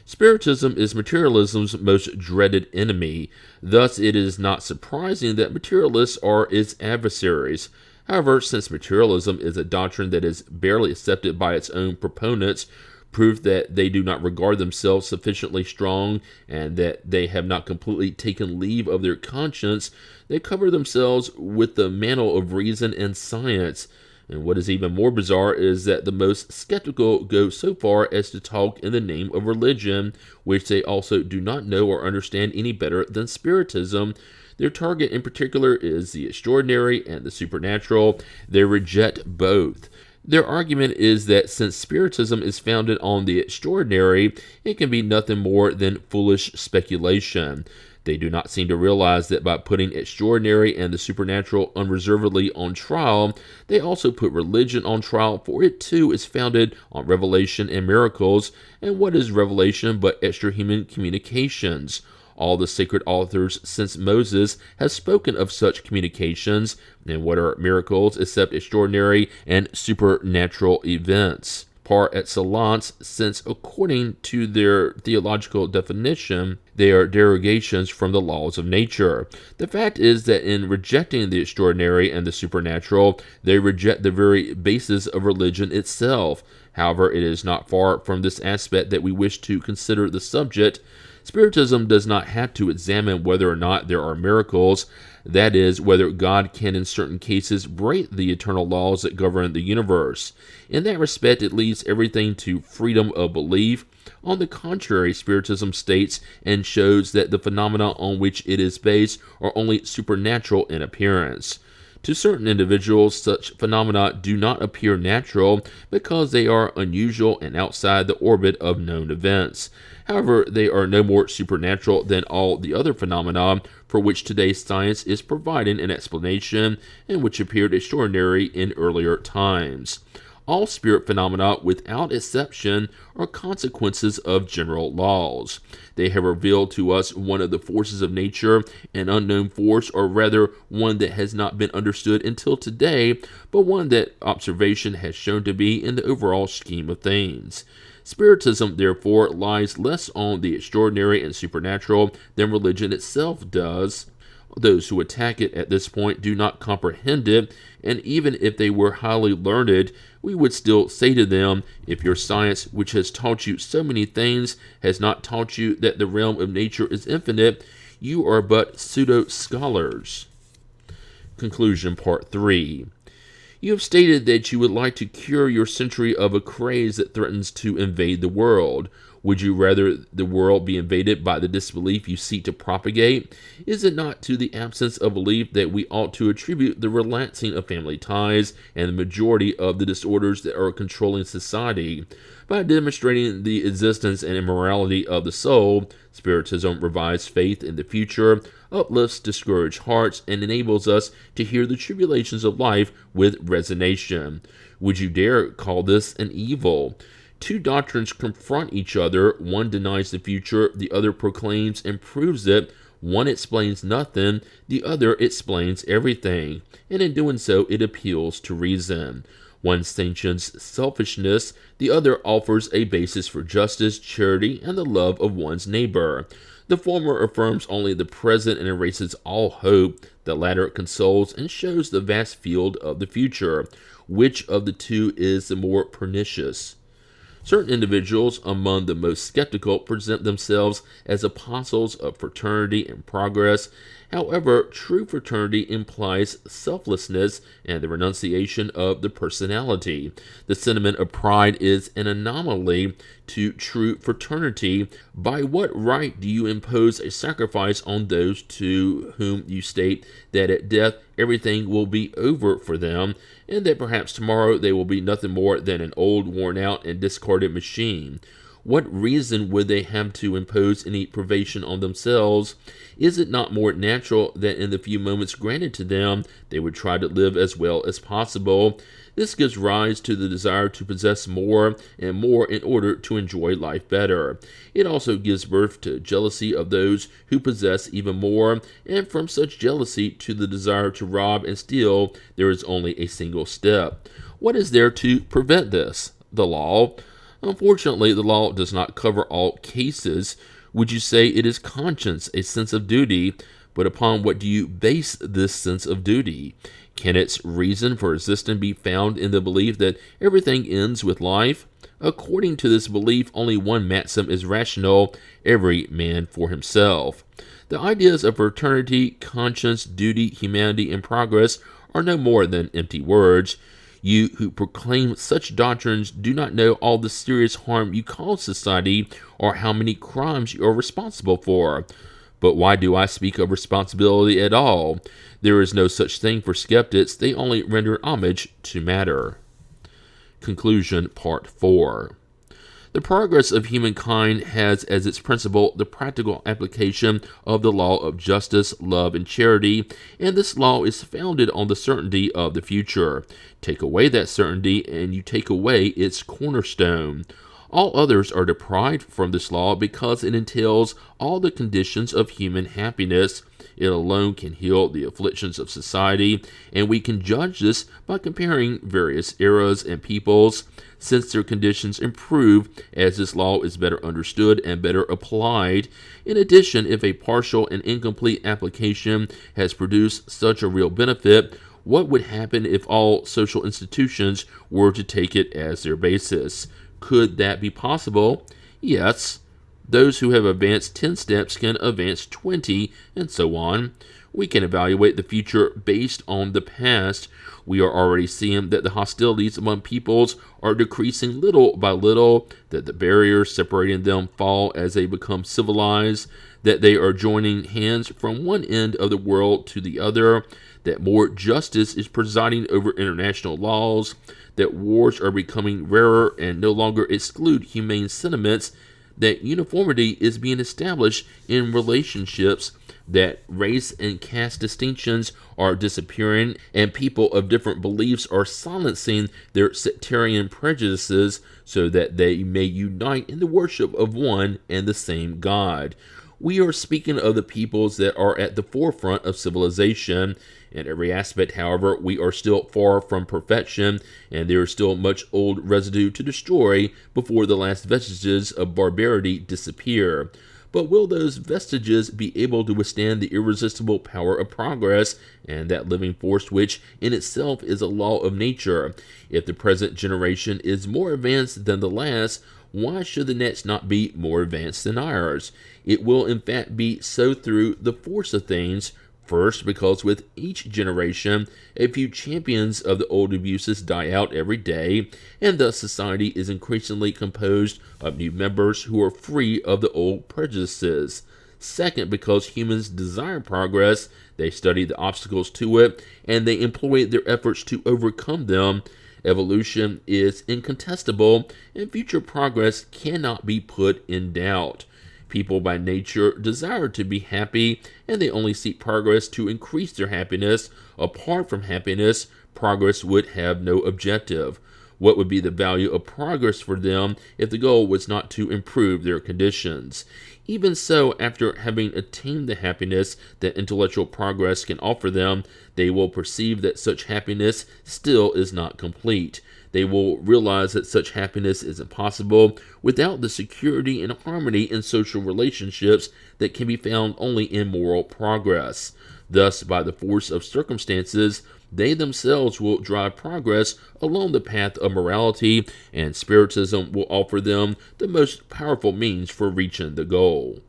Spiritism is materialism's most dreaded enemy. Thus, it is not surprising that materialists are its adversaries. However, since materialism is a doctrine that is barely accepted by its own proponents, proof that they do not regard themselves sufficiently strong and that they have not completely taken leave of their conscience, they cover themselves with the mantle of reason and science. And what is even more bizarre is that the most skeptical go so far as to talk in the name of religion, which they also do not know or understand any better than Spiritism. Their target in particular is the extraordinary and the supernatural. They reject both. Their argument is that since Spiritism is founded on the extraordinary, it can be nothing more than foolish speculation. They do not seem to realize that by putting extraordinary and the supernatural unreservedly on trial, they also put religion on trial, for it too is founded on revelation and miracles. And what is revelation but extra-human communications? All the sacred authors since Moses have spoken of such communications, and what are miracles except extraordinary and supernatural events? Par excellence, since according to their theological definition, they are derogations from the laws of nature. The fact is that in rejecting the extraordinary and the supernatural, they reject the very basis of religion itself. However, it is not far from this aspect that we wish to consider the subject. Spiritism does not have to examine whether or not there are miracles, that is, whether God can in certain cases break the eternal laws that govern the universe. In that respect, it leaves everything to freedom of belief. On the contrary, Spiritism states and shows that the phenomena on which it is based are only supernatural in appearance. To certain individuals, such phenomena do not appear natural because they are unusual and outside the orbit of known events. However, they are no more supernatural than all the other phenomena for which today's science is providing an explanation and which appeared extraordinary in earlier times. All spirit phenomena, without exception, are consequences of general laws. They have revealed to us one of the forces of nature, an unknown force, or rather one that has not been understood until today, but one that observation has shown to be in the overall scheme of things. Spiritism, therefore, lies less on the extraordinary and supernatural than religion itself does. Those who attack it at this point do not comprehend it, and even if they were highly learned, we would still say to them, if your science, which has taught you so many things, has not taught you that the realm of nature is infinite, you are but pseudo-scholars. Conclusion, Part 3. You have stated that you would like to cure your century of a craze that threatens to invade the world. Would you rather the world be invaded by the disbelief you seek to propagate? Is it not to the absence of belief that we ought to attribute the relaxing of family ties and the majority of the disorders that are controlling society? By demonstrating the existence and immorality of the soul, Spiritism revives faith in the future, uplifts discouraged hearts, and enables us to hear the tribulations of life with resignation. Would you dare call this an evil? Two doctrines confront each other. One denies the future, the other proclaims and proves it. One explains nothing, the other explains everything, and in doing so it appeals to reason. One sanctions selfishness, the other offers a basis for justice, charity, and the love of one's neighbor. The former affirms only the present and erases all hope. The latter consoles and shows the vast field of the future. Which of the two is the more pernicious? Certain individuals among the most skeptical present themselves as apostles of fraternity and progress. However, true fraternity implies selflessness and the renunciation of the personality. The sentiment of pride is an anomaly to true fraternity. By what right do you impose a sacrifice on those to whom you state that at death everything will be over for them, and that perhaps tomorrow they will be nothing more than an old, worn-out, and discarded machine? What reason would they have to impose any privation on themselves? Is it not more natural that in the few moments granted to them, they would try to live as well as possible? This gives rise to the desire to possess more and more in order to enjoy life better. It also gives birth to jealousy of those who possess even more, and from such jealousy to the desire to rob and steal, there is only a single step. What is there to prevent this? The law. Unfortunately, the law does not cover all cases. Would you say it is conscience, a sense of duty? But upon what do you base this sense of duty? Can its reason for existence be found in the belief that everything ends with life? According to this belief, only one maxim is rational: every man for himself. The ideas of fraternity, conscience, duty, humanity, and progress are no more than empty words. You who proclaim such doctrines do not know all the serious harm you cause society or how many crimes you are responsible for. But why do I speak of responsibility at all? There is no such thing for skeptics. They only render homage to matter. Conclusion, Part 4. The progress of humankind has as its principle the practical application of the law of justice, love, and charity, and this law is founded on the certainty of the future. Take away that certainty, and you take away its cornerstone. All others are deprived from this law because it entails all the conditions of human happiness. It alone can heal the afflictions of society, and we can judge this by comparing various eras and peoples, since their conditions improve as this law is better understood and better applied. In addition, if a partial and incomplete application has produced such a real benefit, what would happen if all social institutions were to take it as their basis? Could that be possible? Yes. Those who have advanced 10 steps can advance 20, and so on. We can evaluate the future based on the past. We are already seeing that the hostilities among peoples are decreasing little by little, that the barriers separating them fall as they become civilized, that they are joining hands from one end of the world to the other, that more justice is presiding over international laws, that wars are becoming rarer and no longer exclude humane sentiments, that uniformity is being established in relationships, that race and caste distinctions are disappearing, and people of different beliefs are silencing their sectarian prejudices so that they may unite in the worship of one and the same God. We are speaking of the peoples that are at the forefront of civilization. In every aspect, however, we are still far from perfection, and there is still much old residue to destroy before the last vestiges of barbarity disappear. But will those vestiges be able to withstand the irresistible power of progress and that living force which in itself is a law of nature? If the present generation is more advanced than the last, why should the next not be more advanced than ours? It will in fact be so through the force of things. First, because with each generation, a few champions of the old abuses die out every day, and thus society is increasingly composed of new members who are free of the old prejudices. Second, because humans desire progress, they study the obstacles to it, and they employ their efforts to overcome them. Evolution is incontestable, and future progress cannot be put in doubt. People by nature desire to be happy, and they only seek progress to increase their happiness. Apart from happiness, progress would have no objective. What would be the value of progress for them if the goal was not to improve their conditions? Even so, after having attained the happiness that intellectual progress can offer them, they will perceive that such happiness still is not complete. They will realize that such happiness is impossible without the security and harmony in social relationships that can be found only in moral progress. Thus, by the force of circumstances, they themselves will drive progress along the path of morality, and Spiritism will offer them the most powerful means for reaching the goal.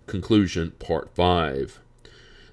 Conclusion, Part 5.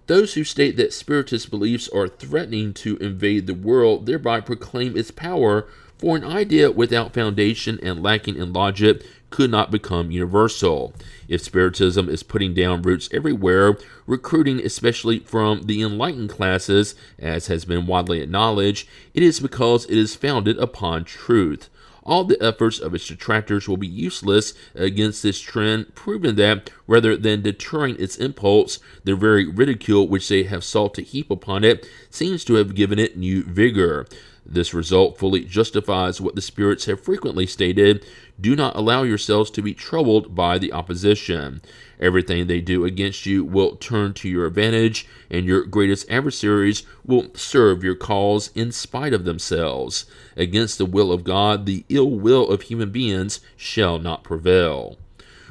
Those who state that Spiritist beliefs are threatening to invade the world thereby proclaim its power, for an idea without foundation and lacking in logic could not become universal. If Spiritism is putting down roots everywhere, recruiting especially from the enlightened classes, as has been widely acknowledged, it is because it is founded upon truth. All the efforts of its detractors will be useless against this trend, proving that, rather than deterring its impulse, the very ridicule which they have sought to heap upon it seems to have given it new vigor. This result fully justifies what the spirits have frequently stated: Do not allow yourselves to be troubled by the opposition. Everything they do against you will turn to your advantage, and your greatest adversaries will serve your cause in spite of themselves. Against the will of God, the ill will of human beings shall not prevail.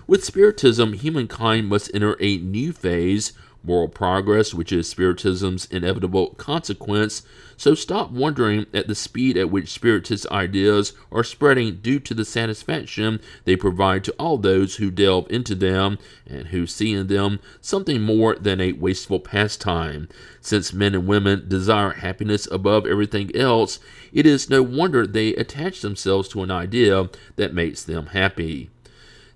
With Spiritism, humankind must enter a new phase, moral progress, which is Spiritism's inevitable consequence. So stop wondering at the speed at which Spiritist ideas are spreading due to the satisfaction they provide to all those who delve into them and who see in them something more than a wasteful pastime. Since men and women desire happiness above everything else, it is no wonder they attach themselves to an idea that makes them happy.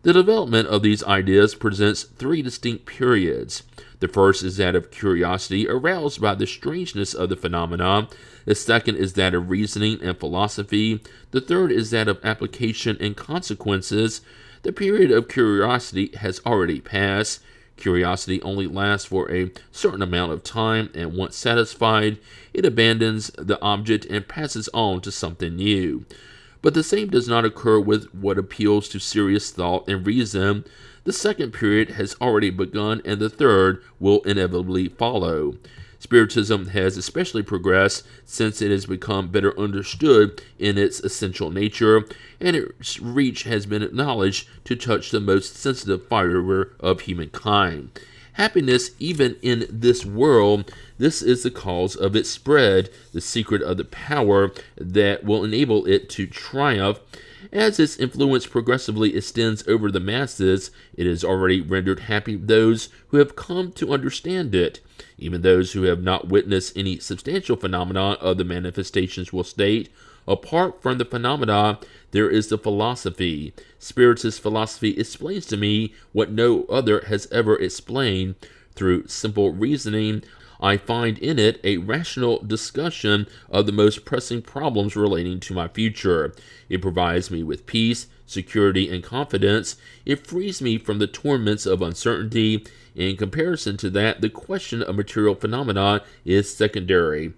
The development of these ideas presents three distinct periods. The first is that of curiosity aroused by the strangeness of the phenomena. The second is that of reasoning and philosophy. The third is that of application and consequences. The period of curiosity has already passed. Curiosity only lasts for a certain amount of time, and once satisfied, it abandons the object and passes on to something new. But the same does not occur with what appeals to serious thought and reason. The second period has already begun, and the third will inevitably follow. Spiritism has especially progressed since it has become better understood in its essential nature, and its reach has been acknowledged to touch the most sensitive fibre of humankind. Happiness, even in this world, this is the cause of its spread, the secret of the power that will enable it to triumph. As its influence progressively extends over the masses, it has already rendered happy those who have come to understand it. Even those who have not witnessed any substantial phenomena of the manifestations will state, apart from the phenomena, there is the philosophy. Spiritist philosophy explains to me what no other has ever explained. Through simple reasoning, I find in it a rational discussion of the most pressing problems relating to my future. It provides me with peace, security, and confidence. It frees me from the torments of uncertainty. In comparison to that, the question of material phenomena is secondary.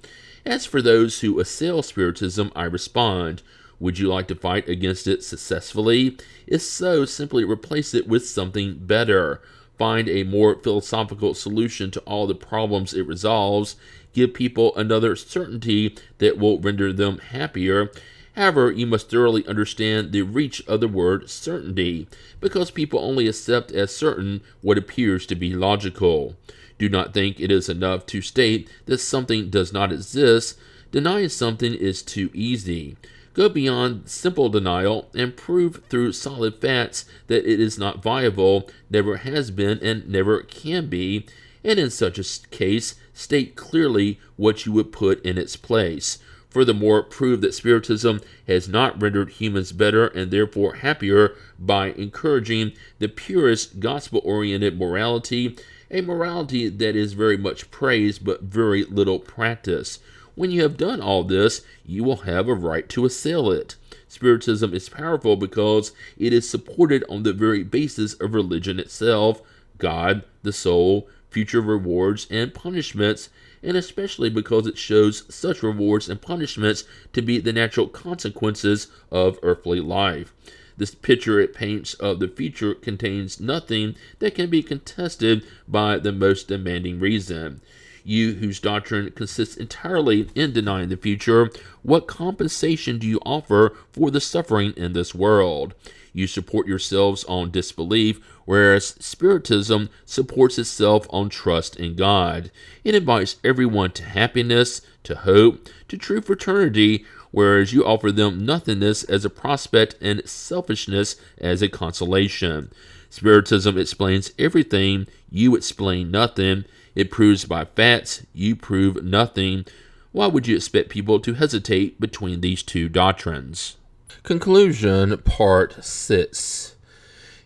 As for those who assail Spiritism, I respond, would you like to fight against it successfully? If so, simply replace it with something better. Find a more philosophical solution to all the problems it resolves. Give people another certainty that will render them happier. However, you must thoroughly understand the reach of the word certainty, because people only accept as certain what appears to be logical. Do not think it is enough to state that something does not exist. Denying something is too easy. Go beyond simple denial and prove through solid facts that it is not viable, never has been, and never can be, and in such a case, state clearly what you would put in its place. Furthermore, prove that Spiritism has not rendered humans better and therefore happier by encouraging the purest gospel-oriented morality, a morality that is very much praised but very little practiced. When you have done all this, you will have a right to assail it. Spiritism is powerful because it is supported on the very basis of religion itself, God, the soul, future rewards and punishments, and especially because it shows such rewards and punishments to be the natural consequences of earthly life. This picture it paints of the future contains nothing that can be contested by the most demanding reason. You whose doctrine consists entirely in denying the future, what compensation do you offer for the suffering in this world? You support yourselves on disbelief, whereas Spiritism supports itself on trust in God. It invites everyone to happiness, to hope, to true fraternity, whereas you offer them nothingness as a prospect and selfishness as a consolation. Spiritism explains everything, you explain nothing. It proves by facts, you prove nothing. Why would you expect people to hesitate between these two doctrines? Conclusion, Part 6.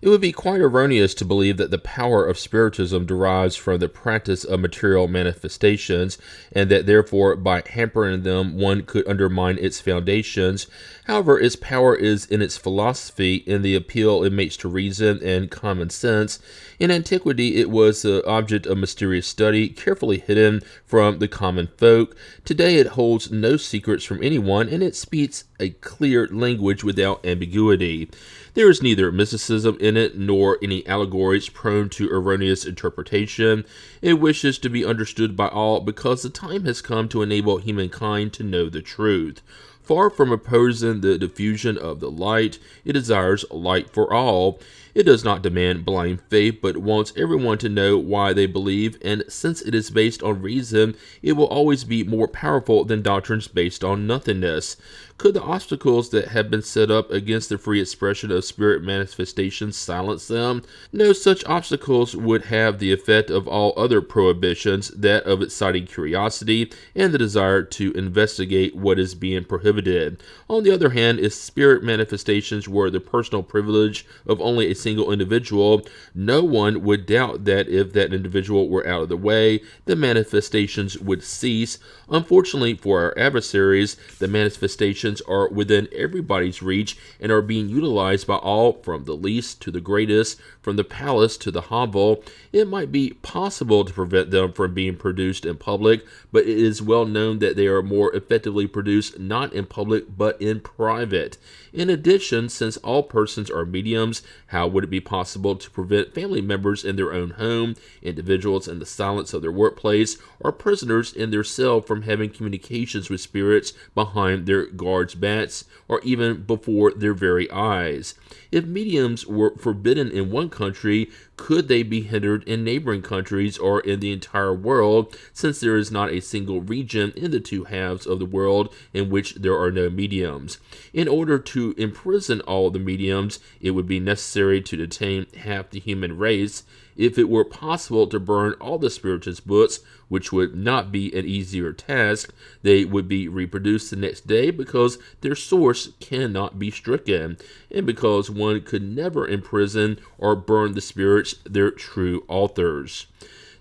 It would be quite erroneous to believe that the power of Spiritism derives from the practice of material manifestations, and that therefore by hampering them one could undermine its foundations. However, its power is in its philosophy, in the appeal it makes to reason and common sense. In antiquity, it was the object of mysterious study, carefully hidden from the common folk. Today, it holds no secrets from anyone, and it speaks a clear language without ambiguity. There is neither mysticism in it nor any allegories prone to erroneous interpretation. It wishes to be understood by all because the time has come to enable humankind to know the truth. Far from opposing the diffusion of the light, it desires light for all. It does not demand blind faith, but wants everyone to know why they believe, and since it is based on reason, it will always be more powerful than doctrines based on nothingness. Could the obstacles that have been set up against the free expression of spirit manifestations silence them? No such obstacles would have the effect of all other prohibitions, that of exciting curiosity and the desire to investigate what is being prohibited. On the other hand, if spirit manifestations were the personal privilege of only a single individual, no one would doubt that if that individual were out of the way, the manifestations would cease. Unfortunately for our adversaries, the manifestations are within everybody's reach and are being utilized by all, from the least to the greatest, from the palace to the hovel. It might be possible to prevent them from being produced in public, but it is well known that they are more effectively produced not in public but in private. In addition, since all persons are mediums, how would it be possible to prevent family members in their own home, individuals in the silence of their workplace, or prisoners in their cell from having communications with spirits behind their guards' backs, or even before their very eyes? If mediums were forbidden in one country, could they be hindered in neighboring countries or in the entire world, since there is not a single region in the two halves of the world in which there are no mediums? In order to imprison all the mediums, it would be necessary to detain half the human race. If it were possible to burn all the Spiritist books, which would not be an easier task, they would be reproduced the next day because their source cannot be stricken, and because one could never imprison or burn the spirits, their true authors.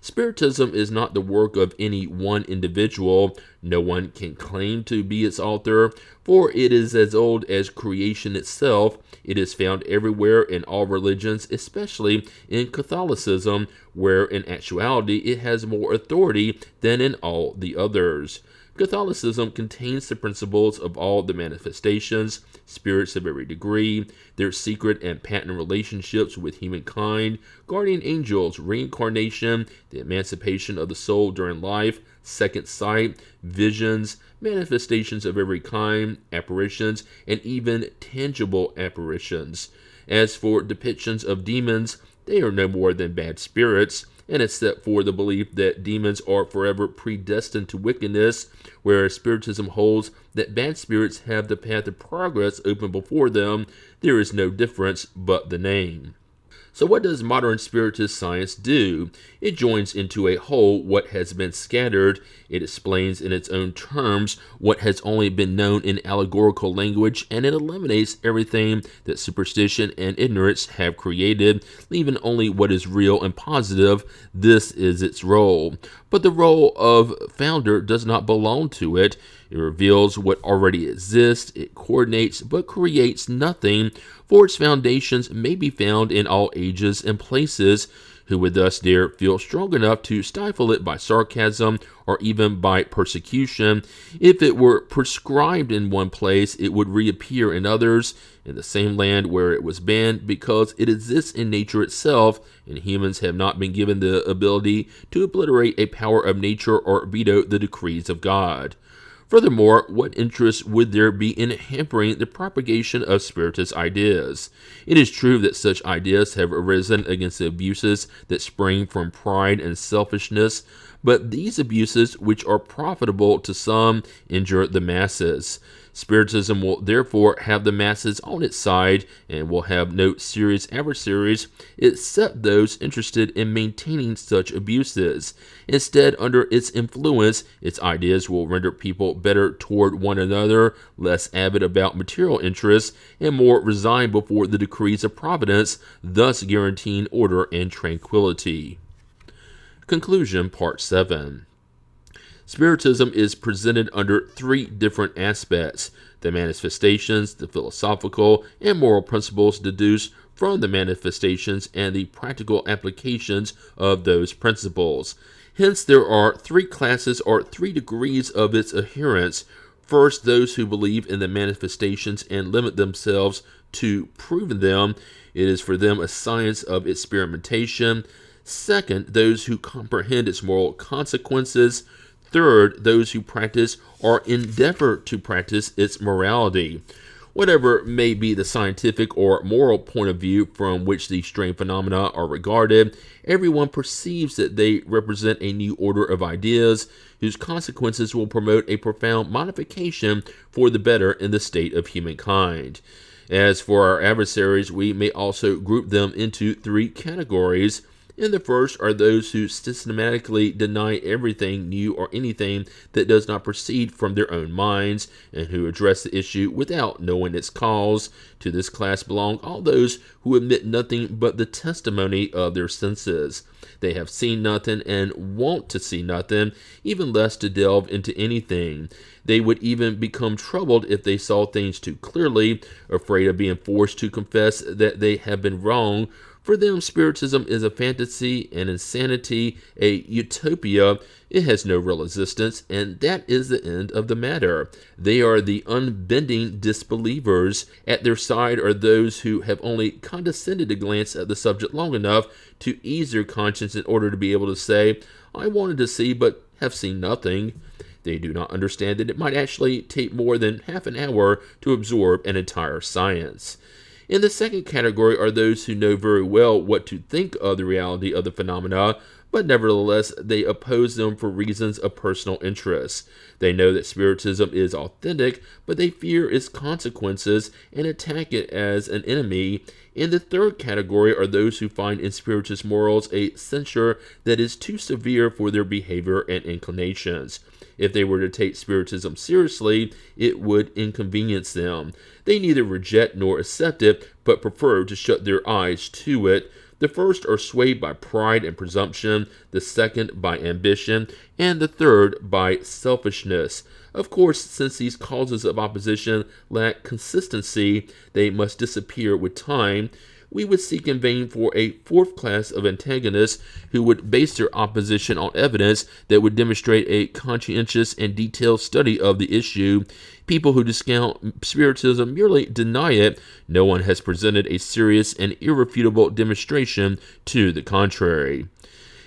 Spiritism is not the work of any one individual. No one can claim to be its author, for it is as old as creation itself. It is found everywhere in all religions, especially in Catholicism, where in actuality it has more authority than in all the others. Catholicism contains the principles of all the manifestations, spirits of every degree, their secret and patent relationships with humankind, guardian angels, reincarnation, the emancipation of the soul during life, second sight, visions, manifestations of every kind, apparitions, and even tangible apparitions. As for depictions of demons, they are no more than bad spirits, and except for the belief that demons are forever predestined to wickedness, whereas Spiritism holds that bad spirits have the path of progress open before them, there is no difference but the name. So what does modern Spiritist science do? It joins into a whole what has been scattered. It explains in its own terms what has only been known in allegorical language, and it eliminates everything that superstition and ignorance have created, leaving only what is real and positive. This is its role. But the role of founder does not belong to it. It reveals what already exists, it coordinates, but creates nothing, for its foundations may be found in all ages and places. Who would thus dare feel strong enough to stifle it by sarcasm or even by persecution? If it were prescribed in one place, it would reappear in others, in the same land where it was banned, because it exists in nature itself, and humans have not been given the ability to obliterate a power of nature or veto the decrees of God. Furthermore, what interest would there be in hampering the propagation of Spiritist ideas? It is true that such ideas have arisen against the abuses that spring from pride and selfishness, but these abuses, which are profitable to some, injure the masses. Spiritism will therefore have the masses on its side and will have no serious adversaries except those interested in maintaining such abuses. Instead, under its influence, its ideas will render people better toward one another, less avid about material interests, and more resigned before the decrees of providence, thus guaranteeing order and tranquility. Conclusion, Part 7. Spiritism is presented under three different aspects: the manifestations, the philosophical and moral principles deduced from the manifestations, and the practical applications of those principles. Hence, there are three classes or three degrees of its adherents. First, those who believe in the manifestations and limit themselves to proving them. It is for them a science of experimentation. Second, those who comprehend its moral consequences. Third, those who practice or endeavor to practice its morality. Whatever may be the scientific or moral point of view from which these strange phenomena are regarded, everyone perceives that they represent a new order of ideas whose consequences will promote a profound modification for the better in the state of humankind. As for our adversaries, we may also group them into three categories. In the first are those who systematically deny everything new or anything that does not proceed from their own minds, and who address the issue without knowing its cause. To this class belong all those who admit nothing but the testimony of their senses. They have seen nothing and want to see nothing, even less to delve into anything. They would even become troubled if they saw things too clearly, afraid of being forced to confess that they have been wrong. For them, Spiritism is a fantasy, an insanity, a utopia. It has no real existence, and that is the end of the matter. They are the unbending disbelievers. At their side are those who have only condescended to glance at the subject long enough to ease their conscience in order to be able to say, I wanted to see, but have seen nothing. They do not understand that it might actually take more than half an hour to absorb an entire science. In the second category are those who know very well what to think of the reality of the phenomena, but nevertheless they oppose them for reasons of personal interest. They know that Spiritism is authentic, but they fear its consequences and attack it as an enemy. In the third category are those who find in Spiritist morals a censure that is too severe for their behavior and inclinations. If they were to take Spiritism seriously, it would inconvenience them. They neither reject nor accept it, but prefer to shut their eyes to it. The first are swayed by pride and presumption, the second by ambition, and the third by selfishness. Of course, since these causes of opposition lack consistency, they must disappear with time. We would seek in vain for a fourth class of antagonists who would base their opposition on evidence that would demonstrate a conscientious and detailed study of the issue. People who discount Spiritism merely deny it. No one has presented a serious and irrefutable demonstration to the contrary.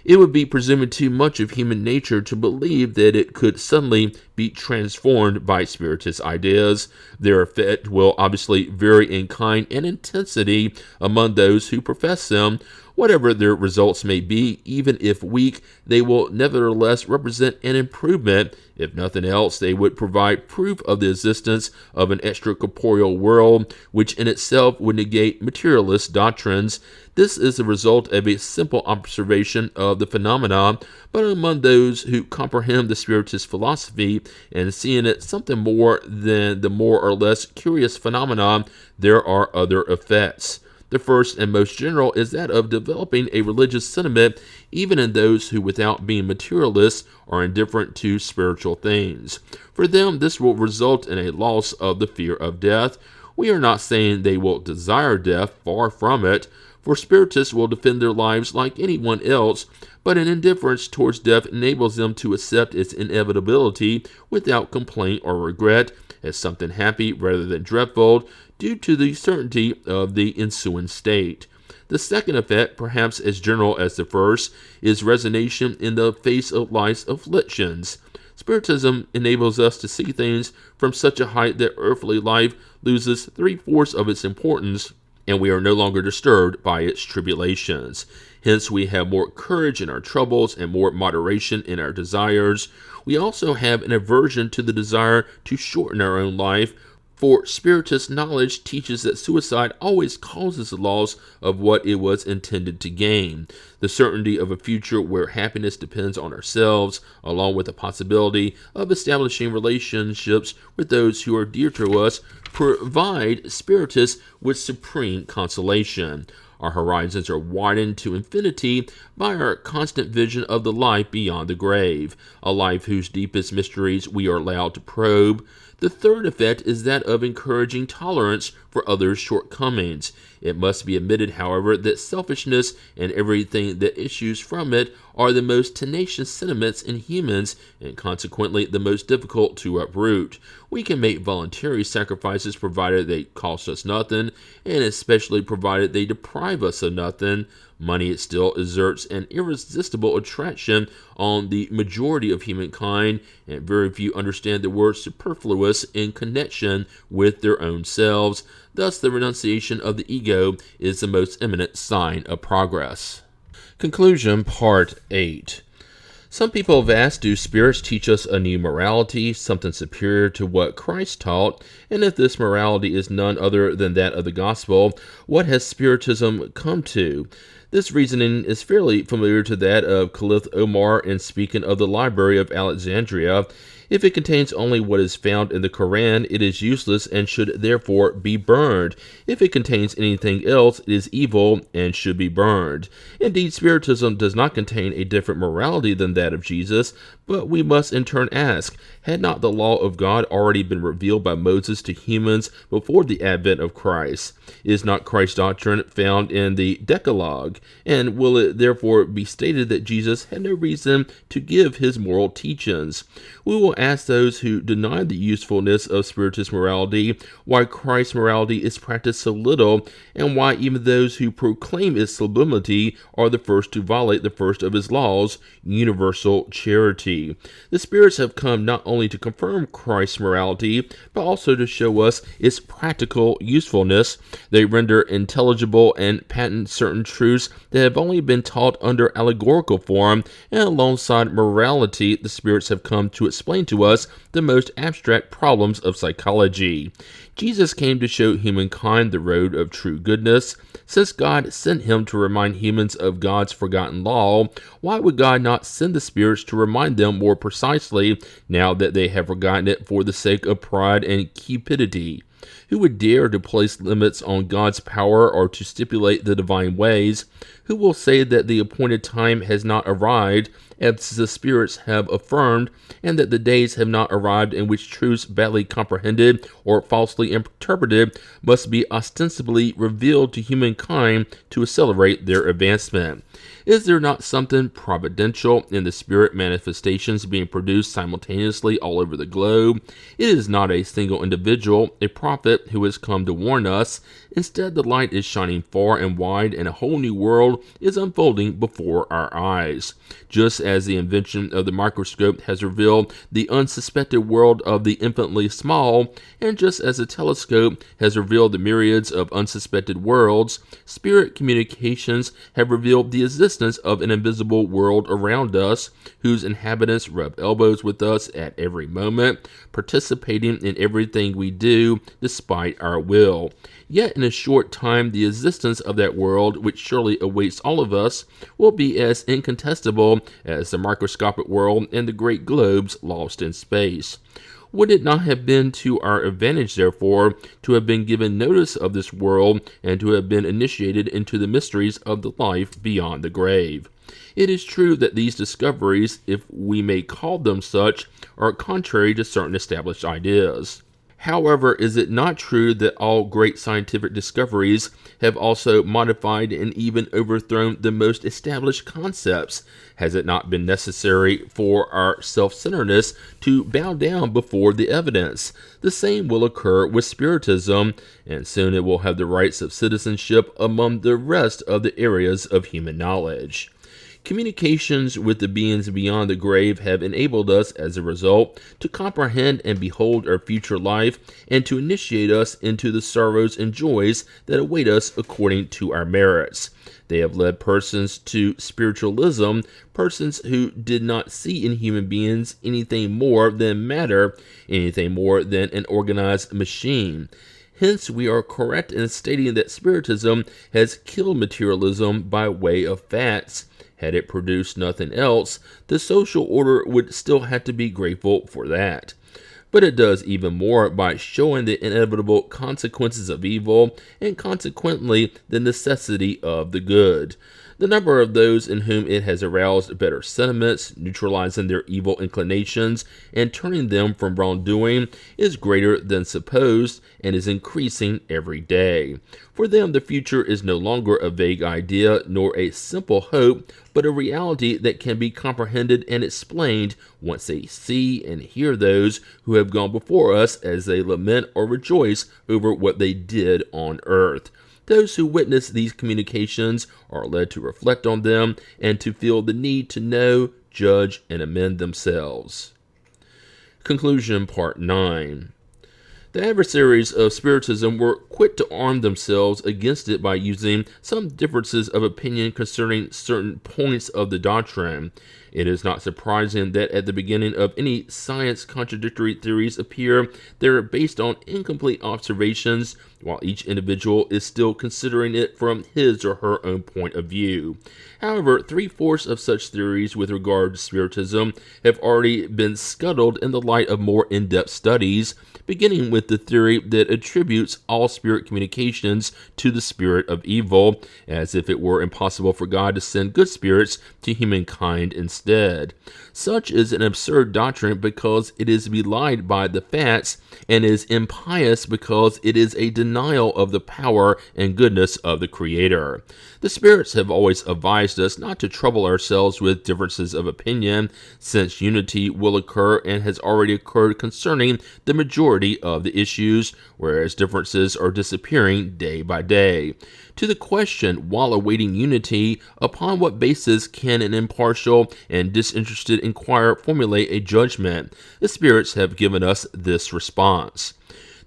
It would be presuming too much of human nature to believe that it could suddenly be transformed by Spiritist ideas. Their effect will obviously vary in kind and intensity among those who profess them. Whatever their results may be, even if weak, they will nevertheless represent an improvement. If nothing else, they would provide proof of the existence of an extracorporeal world, which in itself would negate materialist doctrines. This is the result of a simple observation of the phenomena, but among those who comprehend the Spiritist philosophy and see in it something more than the more or less curious phenomena, there are other effects. The first and most general is that of developing a religious sentiment even in those who, without being materialists, are indifferent to spiritual things. For them, this will result in a loss of the fear of death. We are not saying they will desire death, far from it, for Spiritists will defend their lives like anyone else, but an indifference towards death enables them to accept its inevitability without complaint or regret, as something happy rather than dreadful, due to the certainty of the ensuing state. The second effect, perhaps as general as the first, is resignation in the face of life's afflictions. Spiritism enables us to see things from such a height that earthly life loses 3/4 of its importance, and we are no longer disturbed by its tribulations. Hence, we have more courage in our troubles and more moderation in our desires. We also have an aversion to the desire to shorten our own life, for Spiritist knowledge teaches that suicide always causes the loss of what it was intended to gain. The certainty of a future where happiness depends on ourselves, along with the possibility of establishing relationships with those who are dear to us, provide Spiritists with supreme consolation. Our horizons are widened to infinity by our constant vision of the life beyond the grave, a life whose deepest mysteries we are allowed to probe. The third effect is that of encouraging tolerance for others' shortcomings. It must be admitted, however, that selfishness and everything that issues from it are the most tenacious sentiments in humans and consequently the most difficult to uproot. We can make voluntary sacrifices provided they cost us nothing, and especially provided they deprive us of nothing. Money still exerts an irresistible attraction on the majority of humankind, and very few understand the word superfluous in connection with their own selves. Thus, the renunciation of the ego is the most eminent sign of progress. Conclusion, Part 8. Some people have asked, do spirits teach us a new morality, something superior to what Christ taught? And if this morality is none other than that of the gospel, what has Spiritism come to? This reasoning is fairly familiar to that of Khalid Omar in speaking of the Library of Alexandria. If it contains only what is found in the Quran, it is useless and should therefore be burned. If it contains anything else, it is evil and should be burned. Indeed, Spiritism does not contain a different morality than that of Jesus, but we must in turn ask, had not the law of God already been revealed by Moses to humans before the advent of Christ? Is not Christ's doctrine found in the Decalogue? And will it therefore be stated that Jesus had no reason to give his moral teachings? We will ask those who deny the usefulness of Spiritist morality why Christ's morality is practiced so little, and why even those who proclaim its sublimity are the first to violate the first of his laws, universal charity. The spirits have come not only to confirm Christ's morality, but also to show us its practical usefulness. They render intelligible and patent certain truths that have only been taught under allegorical form, and alongside morality, the spirits have come to explain to us the most abstract problems of psychology. Jesus came to show humankind the road of true goodness. Since God sent him to remind humans of God's forgotten law, why would God not send the spirits to remind them more precisely now that they have forgotten it for the sake of pride and cupidity? Who would dare to place limits on God's power or to stipulate the divine ways? Who will say that the appointed time has not arrived, as the spirits have affirmed, and that the days have not arrived in which truths badly comprehended or falsely interpreted must be ostensibly revealed to humankind to accelerate their advancement? Is there not something providential in the spirit manifestations being produced simultaneously all over the globe? It is not a single individual, a prophet, who has come to warn us. Instead, the light is shining far and wide, and a whole new world is unfolding before our eyes. Just as the invention of the microscope has revealed the unsuspected world of the infinitely small, and just as a telescope has revealed the myriads of unsuspected worlds, spirit communications have revealed the existence of an invisible world around us, whose inhabitants rub elbows with us at every moment, participating in everything we do despite our will. Yet in a short time, the existence of that world, which surely awaits all of us, will be as incontestable as the microscopic world and the great globes lost in space. Would it not have been to our advantage, therefore, to have been given notice of this world and to have been initiated into the mysteries of the life beyond the grave? It is true that these discoveries, if we may call them such, are contrary to certain established ideas. However, is it not true that all great scientific discoveries have also modified and even overthrown the most established concepts? Has it not been necessary for our self-centeredness to bow down before the evidence? The same will occur with Spiritism, and soon it will have the rights of citizenship among the rest of the areas of human knowledge. Communications with the beings beyond the grave have enabled us, as a result, to comprehend and behold our future life and to initiate us into the sorrows and joys that await us according to our merits. They have led persons to spiritualism, persons who did not see in human beings anything more than matter, anything more than an organized machine. Hence, we are correct in stating that Spiritism has killed materialism by way of facts. Had it produced nothing else, the social order would still have to be grateful for that. But it does even more by showing the inevitable consequences of evil and consequently the necessity of the good. The number of those in whom it has aroused better sentiments, neutralizing their evil inclinations, and turning them from wrongdoing is greater than supposed, and is increasing every day. For them, the future is no longer a vague idea, nor a simple hope, but a reality that can be comprehended and explained once they see and hear those who have gone before us as they lament or rejoice over what they did on earth. Those who witness these communications are led to reflect on them and to feel the need to know, judge, and amend themselves. Conclusion, Part 9. The adversaries of Spiritism were quick to arm themselves against it by using some differences of opinion concerning certain points of the doctrine. It is not surprising that at the beginning of any science, contradictory theories appear. They're based on incomplete observations, while each individual is still considering it from his or her own point of view. However, 3/4 of such theories with regard to Spiritism have already been scuttled in the light of more in-depth studies, beginning with the theory that attributes all spirit communications to the spirit of evil, as if it were impossible for God to send good spirits to humankind instead. Such is an absurd doctrine because it is belied by the facts, and is impious because it is a denial of the power and goodness of the Creator. The spirits have always advised us not to trouble ourselves with differences of opinion, since unity will occur and has already occurred concerning the majority of the issues, whereas differences are disappearing day by day. To the question, while awaiting unity, upon what basis can an impartial and disinterested inquirer formulate a judgment? The spirits have given us this response.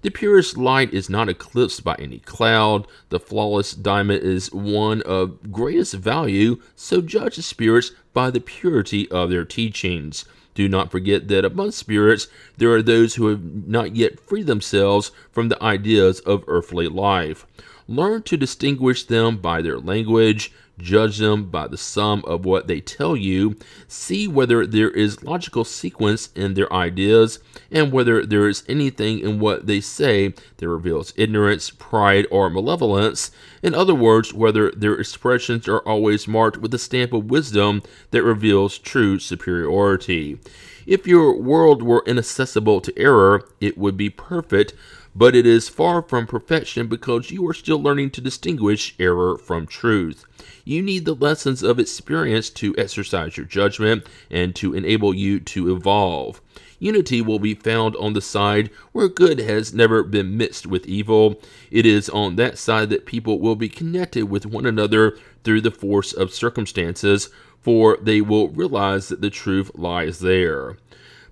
The purest light is not eclipsed by any cloud. The flawless diamond is one of greatest value, so judge the spirits by the purity of their teachings. Do not forget that among spirits there are those who have not yet freed themselves from the ideas of earthly life. Learn to distinguish them by their language. Judge them by the sum of what they tell you. See whether there is logical sequence in their ideas, and whether there is anything in what they say that reveals ignorance, pride, or malevolence. In other words, whether their expressions are always marked with the stamp of wisdom that reveals true superiority. If your world were inaccessible to error, it would be perfect, but it is far from perfection because you are still learning to distinguish error from truth. You need the lessons of experience to exercise your judgment and to enable you to evolve. Unity will be found on the side where good has never been mixed with evil. It is on that side that people will be connected with one another through the force of circumstances, for they will realize that the truth lies there.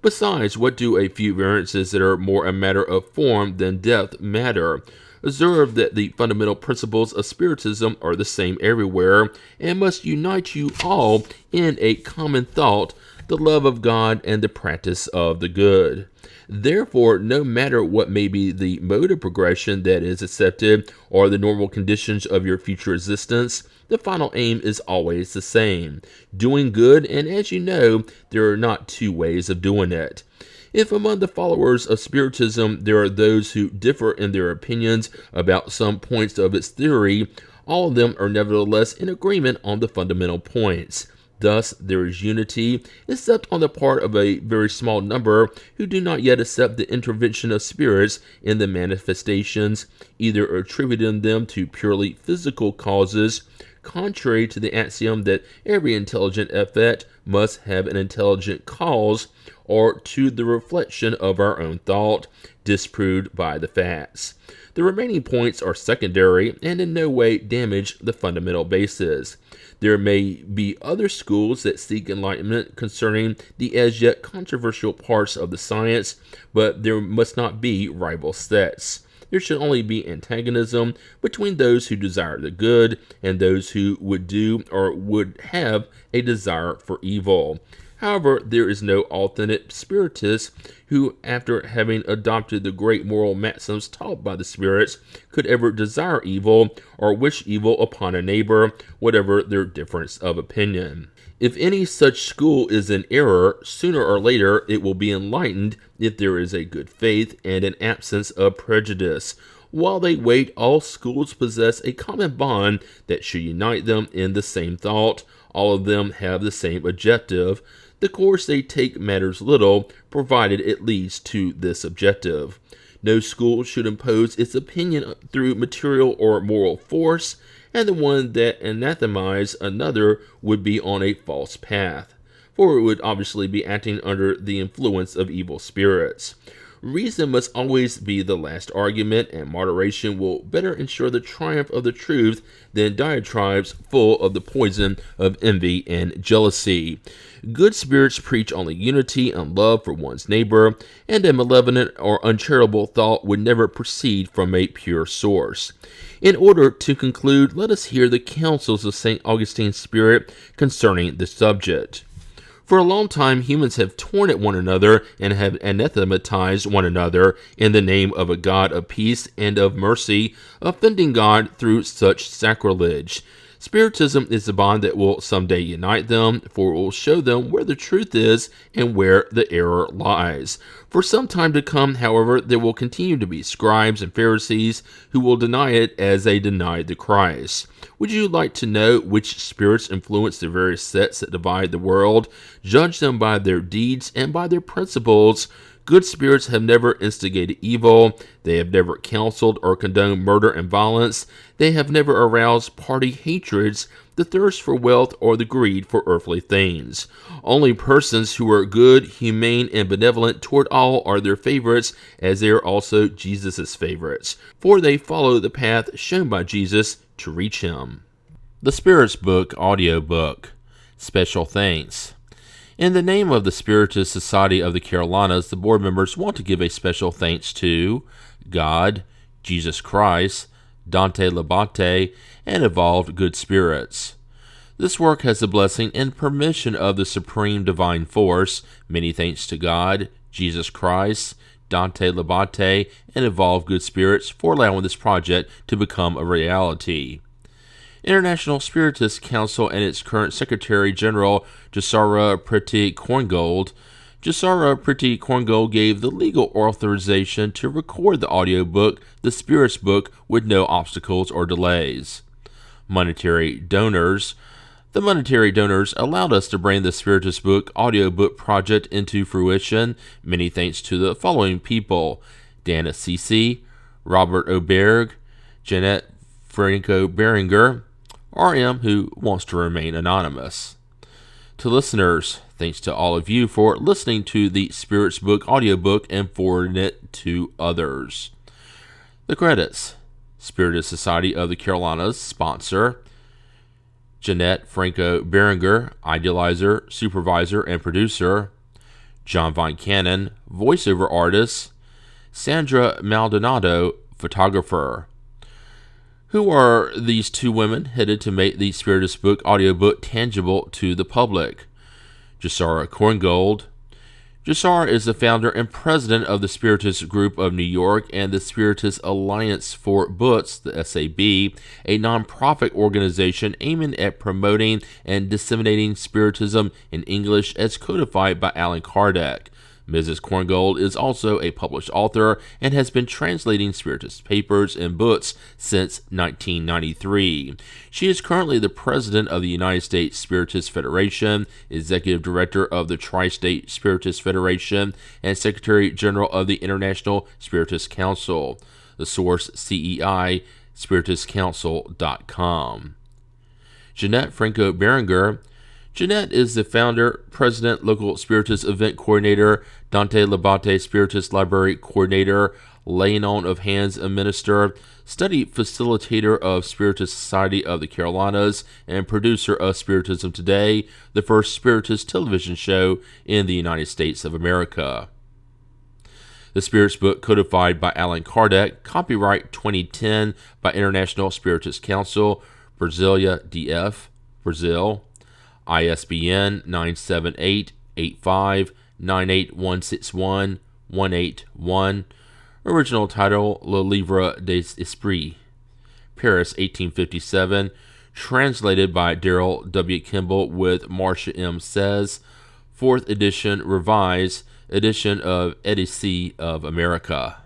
Besides, what do a few variances that are more a matter of form than depth matter? Observe that the fundamental principles of Spiritism are the same everywhere, and must unite you all in a common thought, the love of God and the practice of the good. Therefore, no matter what may be the mode of progression that is accepted or the normal conditions of your future existence, the final aim is always the same, doing good, and as you know, there are not two ways of doing it. If among the followers of Spiritism there are those who differ in their opinions about some points of its theory, all of them are nevertheless in agreement on the fundamental points. Thus, there is unity, except on the part of a very small number who do not yet accept the intervention of spirits in the manifestations, either attributing them to purely physical causes, contrary to the axiom that every intelligent effect must have an intelligent cause, or to the reflection of our own thought, disproved by the facts. The remaining points are secondary and in no way damage the fundamental basis. There may be other schools that seek enlightenment concerning the as yet controversial parts of the science, but there must not be rival sects. There should only be antagonism between those who desire the good and those who would do or would have a desire for evil. However, there is no authentic spiritist who, after having adopted the great moral maxims taught by the spirits, could ever desire evil or wish evil upon a neighbor, whatever their difference of opinion. If any such school is in error, sooner or later it will be enlightened if there is a good faith and an absence of prejudice. While they wait, all schools possess a common bond that should unite them in the same thought. All of them have the same objective. The course they take matters little, provided it leads to this objective. No school should impose its opinion through material or moral force, and the one that anathematized another would be on a false path, for it would obviously be acting under the influence of evil spirits. Reason must always be the last argument, and moderation will better ensure the triumph of the truth than diatribes full of the poison of envy and jealousy. Good spirits preach only unity and love for one's neighbor, and a malevolent or uncharitable thought would never proceed from a pure source. In order to conclude, let us hear the counsels of St. Augustine's spirit concerning the subject. For a long time, humans have torn at one another and have anathematized one another in the name of a God of peace and of mercy, offending God through such sacrilege. Spiritism is the bond that will someday unite them, for it will show them where the truth is and where the error lies. For some time to come, however, there will continue to be scribes and Pharisees who will deny it as they denied the Christ. Would you like to know which spirits influence the various sects that divide the world? Judge them by their deeds and by their principles. Good spirits have never instigated evil. They have never counseled or condoned murder and violence. They have never aroused party hatreds, the thirst for wealth, or the greed for earthly things. Only persons who are good, humane, and benevolent toward all are their favorites, as they are also Jesus' favorites, for they follow the path shown by Jesus to reach him. The Spiritist Book Audiobook. Special thanks. In the name of the Spiritist Society of the Carolinas, the board members want to give a special thanks to God, Jesus Christ, Dante Labbate, and evolved good spirits. This work has the blessing and permission of the Supreme Divine Force. Many thanks to God, Jesus Christ, Dante Labbate, and evolved good spirits for allowing this project to become a reality. International Spiritist Council and its current Secretary General, Jasara Priti Korngold. Jasara Priti Korngold gave the legal authorization to record the audiobook, The Spiritist Book, with no obstacles or delays. Monetary donors. The monetary donors allowed us to bring the Spiritist Book audiobook project into fruition. Many thanks to the following people: Dan Assisi, Robert Oberg, Jeanette Franco Beringer, RM, who wants to remain anonymous. To listeners, thanks to all of you for listening to the Spiritist Book audiobook and forwarding it to others. The credits: Spiritist Society of the Carolinas, sponsor; Jeanette Franco Beringer, idealizer, supervisor, and producer; John Von Cannon, voiceover artist; Sandra Maldonado, photographer. Who are these two women headed to make the Spiritist Book audiobook tangible to the public? Jasara Korngold. Jasara is the founder and president of the Spiritist Group of New York and the Spiritist Alliance for Books, the SAB, a non-profit organization aiming at promoting and disseminating Spiritism in English as codified by Allan Kardec. Mrs. Korngold is also a published author and has been translating Spiritist papers and books since 1993. She is currently the president of the United States Spiritist Federation, executive director of the Tri-State Spiritist Federation, and secretary general of the International Spiritist Council. The source: CEI, spiritistcouncil.com. Jeanette Franco Beringer. Jeanette is the founder, president, local Spiritist event coordinator, Dante Labbate Spiritist Library coordinator, laying on of hands and minister, study facilitator of Spiritist Society of the Carolinas, and producer of Spiritism Today, the first Spiritist television show in the United States of America. The Spiritist Book codified by Allan Kardec, copyright 2010 by International Spiritist Council, Brasilia, DF, Brazil. ISBN 978-85-98161-181. Original title: Le Livre des Esprits. Paris, 1857. Translated by Darrell W. Kimball with Marcia M. Says. 4th edition, revised edition of Edisi of America.